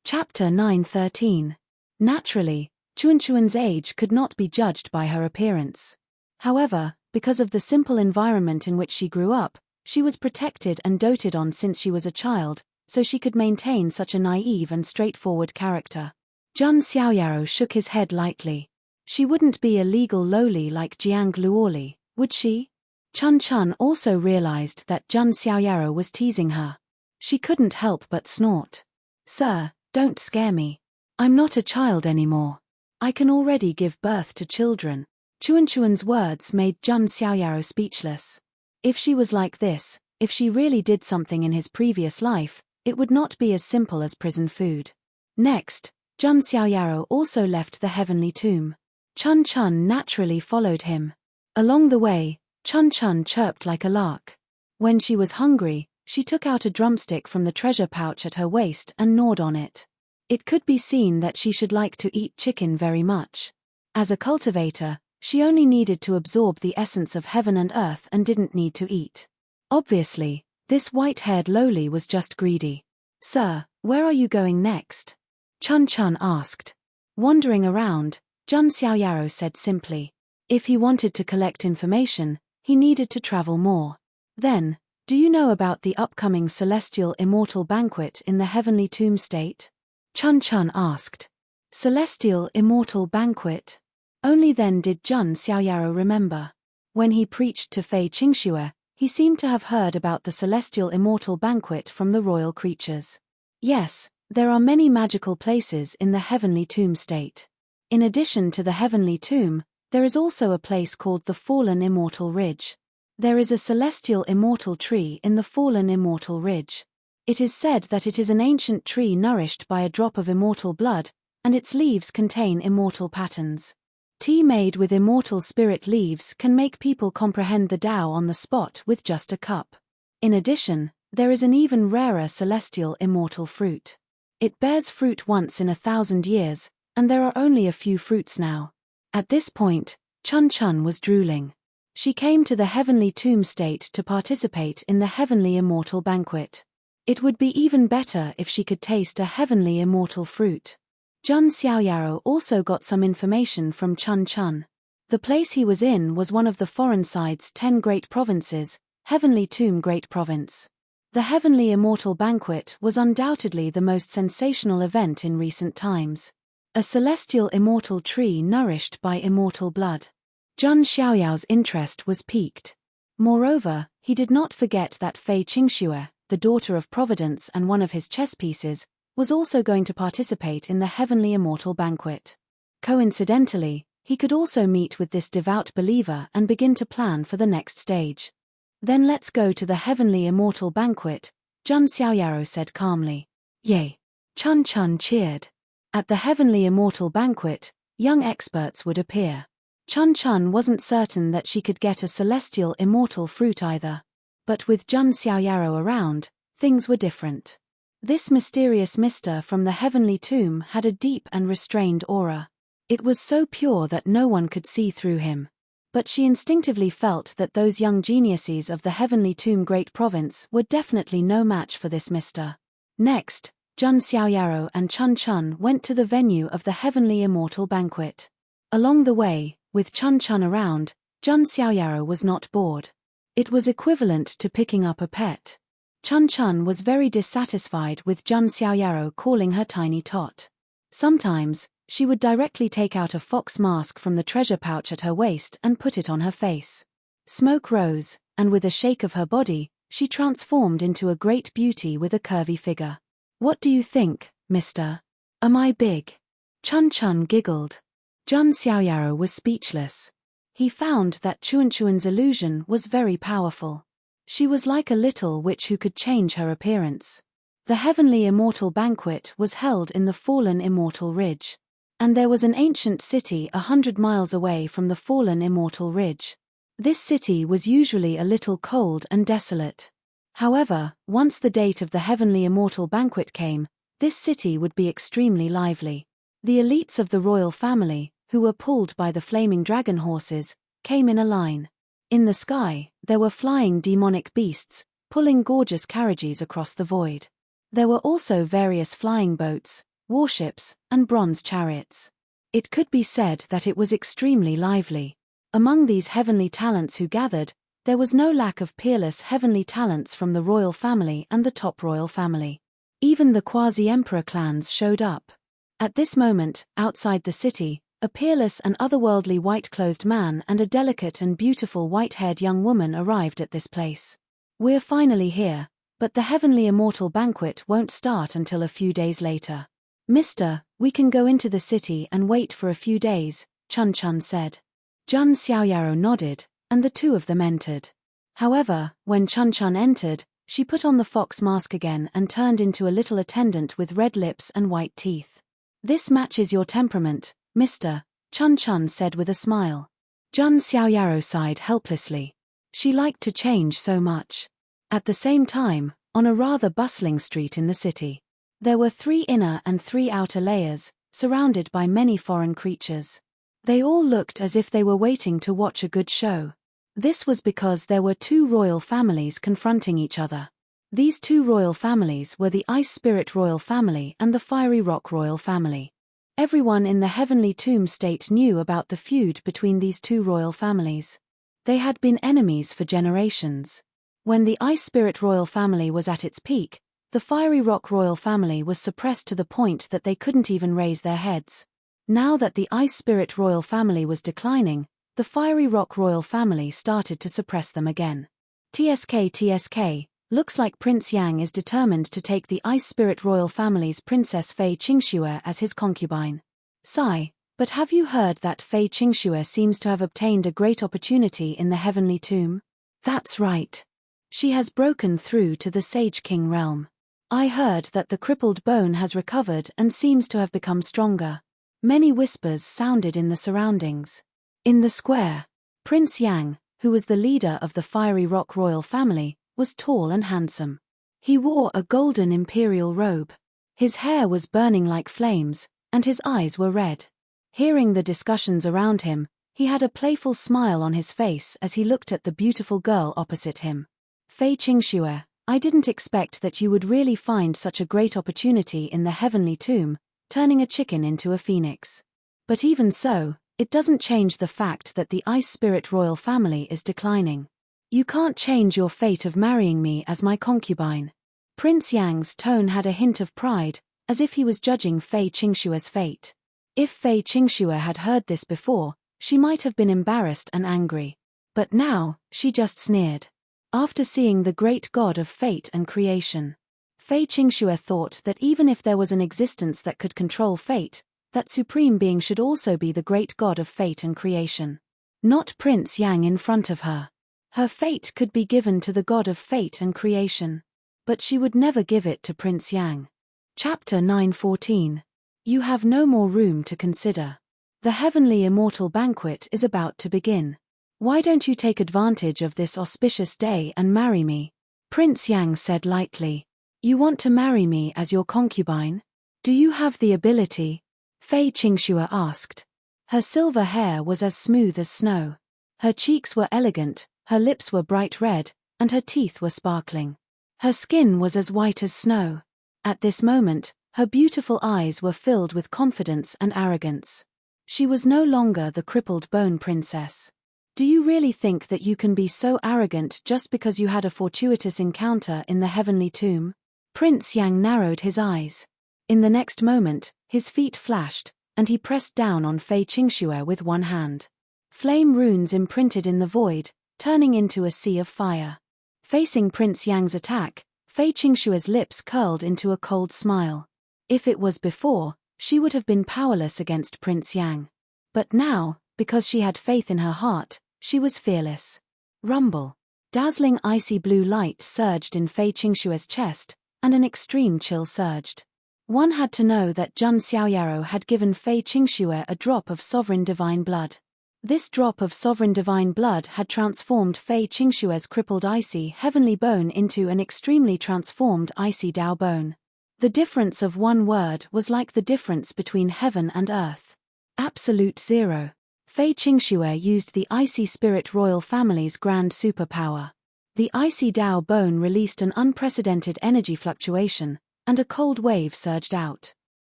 Chapter 9:13. Naturally, Chun's age could not be judged by her appearance. However, because of the simple environment in which she grew up, she was protected and doted on since she was a child, so she could maintain such a naive and straightforward character. Jun Xiaoyaro shook his head lightly. She wouldn't be a legal lowly like Jiang Luoli, would she? Chun also realized that Jun Xiaoyaro was teasing her. She couldn't help but snort. "Sir, don't scare me. I'm not a child anymore. I can already give birth to children." Chun's words made Jun Xiaoyaro speechless. If she was like this, if she really did something in his previous life, it would not be as simple as prison food. Next, Jun Xiaoyaro also left the heavenly tomb. Chun naturally followed him. Along the way, Chun chirped like a lark. When she was hungry, she took out a drumstick from the treasure pouch at her waist and gnawed on it. It could be seen that she should like to eat chicken very much. As a cultivator, she only needed to absorb the essence of heaven and earth and didn't need to eat. Obviously, this white-haired lowly was just greedy. "Sir, where are you going next?" Chun Chun asked. Wandering around, Jun Xiaoyaro said simply. If he wanted to collect information, he needed to travel more. Then, do you know about the upcoming celestial immortal banquet in the heavenly tomb state? Chun Chun asked. Celestial immortal banquet? Only then did Jun Xiaoyaro remember. When he preached to Fei Qingxue, he seemed to have heard about the celestial immortal banquet from the royal creatures. Yes, there are many magical places in the heavenly tomb state. In addition to the heavenly tomb, there is also a place called the Fallen Immortal Ridge. There is a celestial immortal tree in the Fallen Immortal Ridge. It is said that it is an ancient tree nourished by a drop of immortal blood, and its leaves contain immortal patterns. Tea made with immortal spirit leaves can make people comprehend the Tao on the spot with just a cup. In addition, there is an even rarer celestial immortal fruit. It bears fruit once in 1,000 years, and there are only a few fruits now. At this point, Chun Chun was drooling. She came to the heavenly tomb state to participate in the heavenly immortal banquet. It would be even better if she could taste a heavenly immortal fruit. Jun Xiaoyaro also got some information from Chun Chun. The place he was in was one of the foreign side's 10 great provinces, Heavenly Tomb Great Province. The heavenly immortal banquet was undoubtedly the most sensational event in recent times. A celestial immortal tree nourished by immortal blood. Jun Xiaoyao's interest was piqued. Moreover, he did not forget that Fei Qingxue, the daughter of Providence and one of his chess pieces, was also going to participate in the heavenly immortal banquet. Coincidentally, he could also meet with this devout believer and begin to plan for the next stage. Then let's go to the heavenly immortal banquet, Jun Xiaoyaro said calmly. Yay! Chun Chun cheered. At the heavenly immortal banquet, young experts would appear. Chun Chun wasn't certain that she could get a celestial immortal fruit either. But with Jun Xiaoyaro around, things were different. This mysterious mister from the heavenly tomb had a deep and restrained aura. It was so pure that no one could see through him. But she instinctively felt that those young geniuses of the heavenly tomb great province were definitely no match for this mister. Next, Jun Xiaoyaro and Chun Chun went to the venue of the heavenly immortal banquet. Along the way, with Chun Chun around, Jun Xiaoyaro was not bored. It was equivalent to picking up a pet. Chun Chun was very dissatisfied with Jun Xiaoyaro calling her tiny tot. Sometimes, she would directly take out a fox mask from the treasure pouch at her waist and put it on her face. Smoke rose, and with a shake of her body, she transformed into a great beauty with a curvy figure. What do you think, mister? Am I big? Chun Chun giggled. Jun Xiaoyaro was speechless. He found that Chun Chun's illusion was very powerful. She was like a little witch who could change her appearance. The heavenly immortal banquet was held in the Fallen Immortal Ridge. And there was an ancient city 100 miles away from the Fallen Immortal Ridge. This city was usually a little cold and desolate. However, once the date of the heavenly immortal banquet came, this city would be extremely lively. The elites of the royal family, who were pulled by the flaming dragon horses, came in a line. In the sky, there were flying demonic beasts, pulling gorgeous carriages across the void. There were also various flying boats, warships, and bronze chariots. It could be said that it was extremely lively. Among these heavenly talents who gathered, there was no lack of peerless heavenly talents from the royal family and the top royal family. Even the quasi-emperor clans showed up. At this moment, outside the city, a peerless and otherworldly white-clothed man and a delicate and beautiful white-haired young woman arrived at this place. We're finally here, but the heavenly immortal banquet won't start until a few days later. Mister, we can go into the city and wait for a few days, Chun Chun said. Jun Xiaoyaro nodded, and the two of them entered. However, when Chun Chun entered, she put on the fox mask again and turned into a little attendant with red lips and white teeth. This matches your temperament, mister, Chun Chun said with a smile. Jun Xiaoyaro sighed helplessly. She liked to change so much. At the same time, on a rather bustling street in the city, there were 3 inner and 3 outer layers, surrounded by many foreign creatures. They all looked as if they were waiting to watch a good show. This was because there were two royal families confronting each other. These two royal families were the Ice Spirit royal family and the Fiery Rock royal family. Everyone in the Heavenly Tomb state knew about the feud between these two royal families. They had been enemies for generations. When the Ice Spirit royal family was at its peak, the Fiery Rock royal family was suppressed to the point that they couldn't even raise their heads. Now that the Ice Spirit royal family was declining, the Fiery Rock royal family started to suppress them again. TSK, looks like Prince Yang is determined to take the Ice Spirit royal family's Princess Fei Qingxue as his concubine. Sigh, but have you heard that Fei Qingxue seems to have obtained a great opportunity in the Heavenly Tomb? That's right. She has broken through to the Sage King realm. I heard that the crippled bone has recovered and seems to have become stronger. Many whispers sounded in the surroundings. In the square, Prince Yang, who was the leader of the Fiery Rock royal family, was tall and handsome. He wore a golden imperial robe. His hair was burning like flames, and his eyes were red. Hearing the discussions around him, he had a playful smile on his face as he looked at the beautiful girl opposite him. Fei Qingxue, I didn't expect that you would really find such a great opportunity in the Heavenly Tomb, turning a chicken into a phoenix. But even so, it doesn't change the fact that the Ice Spirit royal family is declining. You can't change your fate of marrying me as my concubine. Prince Yang's tone had a hint of pride, as if he was judging Fei Qingxue's fate. If Fei Qingxue had heard this before, she might have been embarrassed and angry. But now, she just sneered. After seeing the great god of fate and creation, Fei Qingxue thought that even if there was an existence that could control fate, that supreme being should also be the great god of fate and creation. Not Prince Yang in front of her. Her fate could be given to the god of fate and creation. But she would never give it to Prince Yang. Chapter 9:14. You have no more room to consider. The heavenly immortal banquet is about to begin. Why don't you take advantage of this auspicious day and marry me? Prince Yang said lightly. You want to marry me as your concubine? Do you have the ability? Fei Qingxue asked. Her silver hair was as smooth as snow. Her cheeks were elegant, her lips were bright red, and her teeth were sparkling. Her skin was as white as snow. At this moment, her beautiful eyes were filled with confidence and arrogance. She was no longer the crippled bone princess. Do you really think that you can be so arrogant just because you had a fortuitous encounter in the Heavenly Tomb? Prince Yang narrowed his eyes. In the next moment, his feet flashed, and he pressed down on Fei Qingxue with one hand. Flame runes imprinted in the void, turning into a sea of fire. Facing Prince Yang's attack, Fei Qingxue's lips curled into a cold smile. If it was before, she would have been powerless against Prince Yang. But now, because she had faith in her heart, she was fearless. Rumble. Dazzling icy blue light surged in Fei Qingxue's chest, and an extreme chill surged. One had to know that Jun Xiaoyaro had given Fei Qingxue a drop of sovereign divine blood. This drop of sovereign divine blood had transformed Fei Qingxue's crippled icy heavenly bone into an extremely transformed icy Dao bone. The difference of one word was like the difference between heaven and earth. Absolute zero. Fei Qingxue used the Icy Spirit royal family's grand superpower. The icy Dao bone released an unprecedented energy fluctuation, and a cold wave surged out.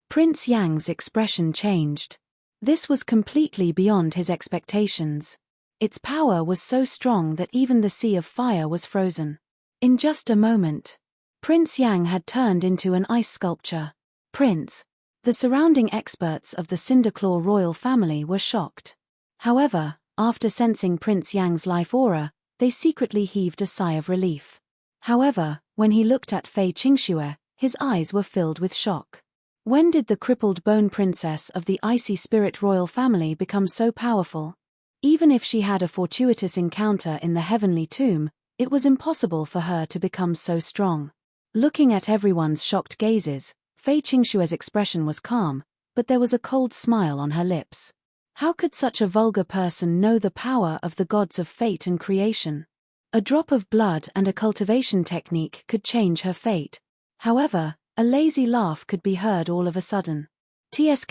Prince Yang's expression changed. This was completely beyond his expectations. Its power was so strong that even the sea of fire was frozen. In just a moment, Prince Yang had turned into an ice sculpture. Prince. The surrounding experts of the Cinderclaw royal family were shocked. However, after sensing Prince Yang's life aura, they secretly heaved a sigh of relief. However, when he looked at Fei Qingxue, his eyes were filled with shock. When did the crippled bone princess of the Icy Spirit royal family become so powerful? Even if she had a fortuitous encounter in the Heavenly Tomb, it was impossible for her to become so strong. Looking at everyone's shocked gazes, Fei Qingxue's expression was calm, but there was a cold smile on her lips. How could such a vulgar person know the power of the gods of fate and creation? A drop of blood and a cultivation technique could change her fate. However, a lazy laugh could be heard all of a sudden. TSK,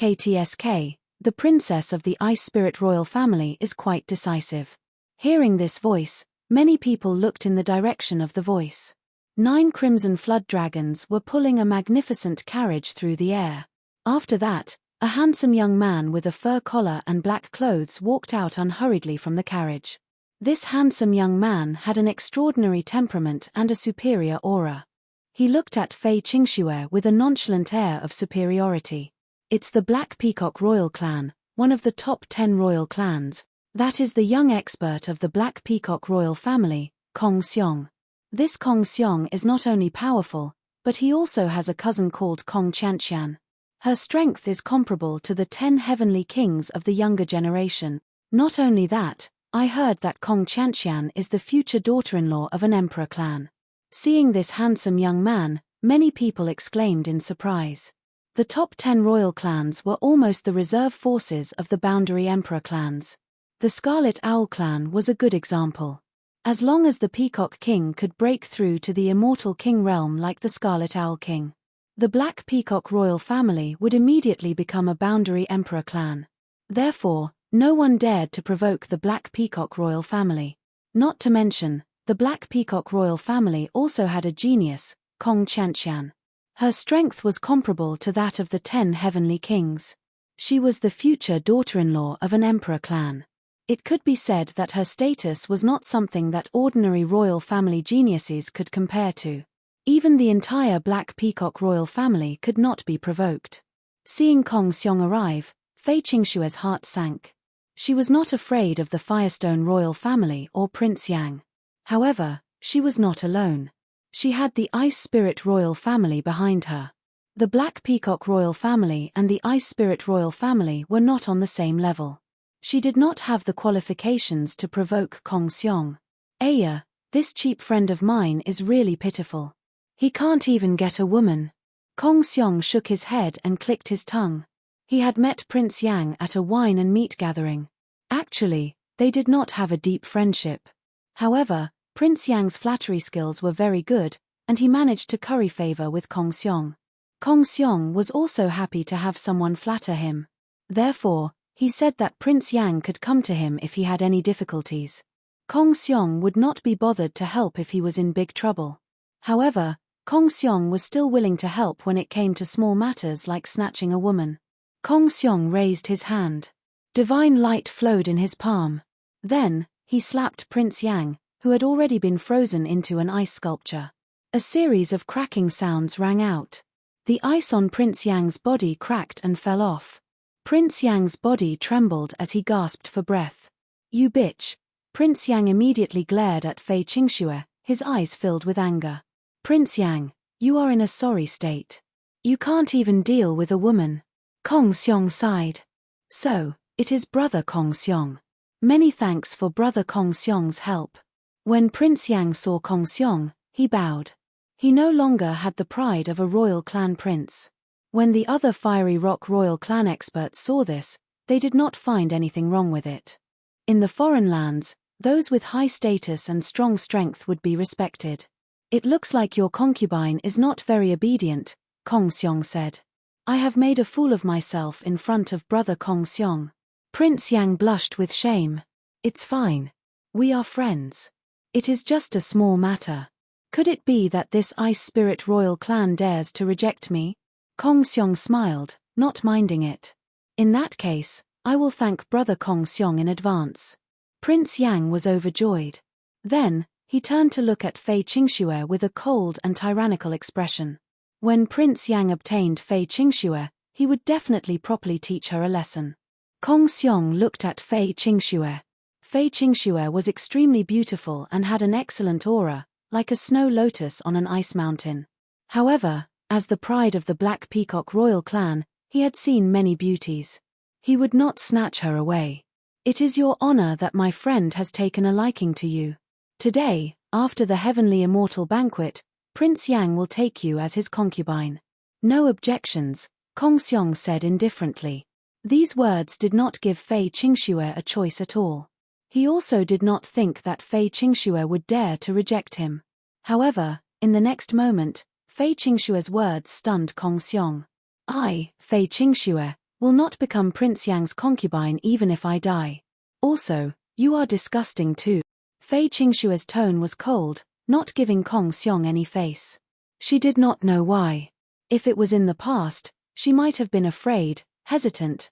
the princess of the Ice Spirit royal family is quite decisive. Hearing this voice, many people looked in the direction of the voice. 9 crimson flood dragons were pulling a magnificent carriage through the air. After that, a handsome young man with a fur collar and black clothes walked out unhurriedly from the carriage. This handsome young man had an extraordinary temperament and a superior aura. He looked at Fei Qingxue with a nonchalant air of superiority. It's the Black Peacock Royal Clan, one of the top 10 royal clans. That is the young expert of the Black Peacock Royal Family, Kong Xiong. This Kong Xiong is not only powerful, but he also has a cousin called Kong Qianqian. Her strength is comparable to the 10 heavenly kings of the younger generation. Not only that, I heard that Kong Qianqian is the future daughter-in-law of an emperor clan. Seeing this handsome young man, many people exclaimed in surprise. The top 10 royal clans were almost the reserve forces of the boundary emperor clans. The Scarlet Owl clan was a good example. As long as the Peacock King could break through to the immortal king realm like the Scarlet Owl King, the Black Peacock Royal Family would immediately become a boundary emperor clan. Therefore, no one dared to provoke the Black Peacock Royal Family. Not to mention, the Black Peacock Royal Family also had a genius, Kong Qianqian. Her strength was comparable to that of the 10 heavenly kings. She was the future daughter-in-law of an emperor clan. It could be said that her status was not something that ordinary royal family geniuses could compare to. Even the entire Black Peacock Royal Family could not be provoked. Seeing Kong Xiong arrive, Fei Qingxue's heart sank. She was not afraid of the Firestone Royal Family or Prince Yang. However, she was not alone. She had the Ice Spirit Royal Family behind her. The Black Peacock Royal Family and the Ice Spirit Royal Family were not on the same level. She did not have the qualifications to provoke Kong Xiong. Aya, this cheap friend of mine is really pitiful. He can't even get a woman. Kong Xiong shook his head and clicked his tongue. He had met Prince Yang at a wine and meat gathering. Actually, they did not have a deep friendship. However, Prince Yang's flattery skills were very good, and he managed to curry favor with Kong Xiong. Kong Xiong was also happy to have someone flatter him. Therefore, he said that Prince Yang could come to him if he had any difficulties. Kong Xiong would not be bothered to help if he was in big trouble. However, Kong Xiong was still willing to help when it came to small matters like snatching a woman. Kong Xiong raised his hand. Divine light flowed in his palm. Then, he slapped Prince Yang, who had already been frozen into an ice sculpture. A series of cracking sounds rang out. The ice on Prince Yang's body cracked and fell off. Prince Yang's body trembled as he gasped for breath. "You bitch!" Prince Yang immediately glared at Fei Qingxue, his eyes filled with anger. "Prince Yang, you are in a sorry state. You can't even deal with a woman." Kong Xiong sighed. "So, it is brother Kong Xiong. Many thanks for brother Kong Xiong's help." When Prince Yang saw Kong Xiong, he bowed. He no longer had the pride of a royal clan prince. When the other Fiery Rock royal clan experts saw this, they did not find anything wrong with it. In the foreign lands, those with high status and strong strength would be respected. "It looks like your concubine is not very obedient," Kong Xiong said. "I have made a fool of myself in front of brother Kong Xiong." Prince Yang blushed with shame. "It's fine. We are friends. It is just a small matter. Could it be that this Ice Spirit royal clan dares to reject me?" Kong Xiong smiled, not minding it. "In that case, I will thank brother Kong Xiong in advance." Prince Yang was overjoyed. Then, he turned to look at Fei Qingxue with a cold and tyrannical expression. When Prince Yang obtained Fei Qingxue, he would definitely properly teach her a lesson. Kong Xiong looked at Fei Qingxue. Fei Qingxue was extremely beautiful and had an excellent aura, like a snow lotus on an ice mountain. However, as the pride of the Black Peacock royal clan, he had seen many beauties. He would not snatch her away. "It is your honor that my friend has taken a liking to you. Today, after the heavenly immortal banquet, Prince Yang will take you as his concubine." "No objections," Kong Xiong said indifferently. These words did not give Fei Qingxue a choice at all. He also did not think that Fei Qingxue would dare to reject him. However, in the next moment, Fei Qingxue's words stunned Kong Xiong. "I, Fei Qingxue, will not become Prince Yang's concubine even if I die. Also, You are disgusting too. Fei Qingshua's tone was cold, not giving Kong Xiong any face. She did not know why. If it was in the past, she might have been afraid, hesitant.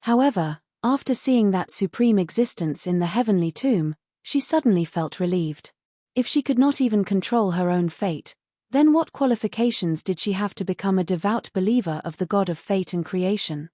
However, after seeing that supreme existence in the heavenly tomb, she suddenly felt relieved. If she could not even control her own fate, then what qualifications did she have to become a devout believer of the God of fate and creation?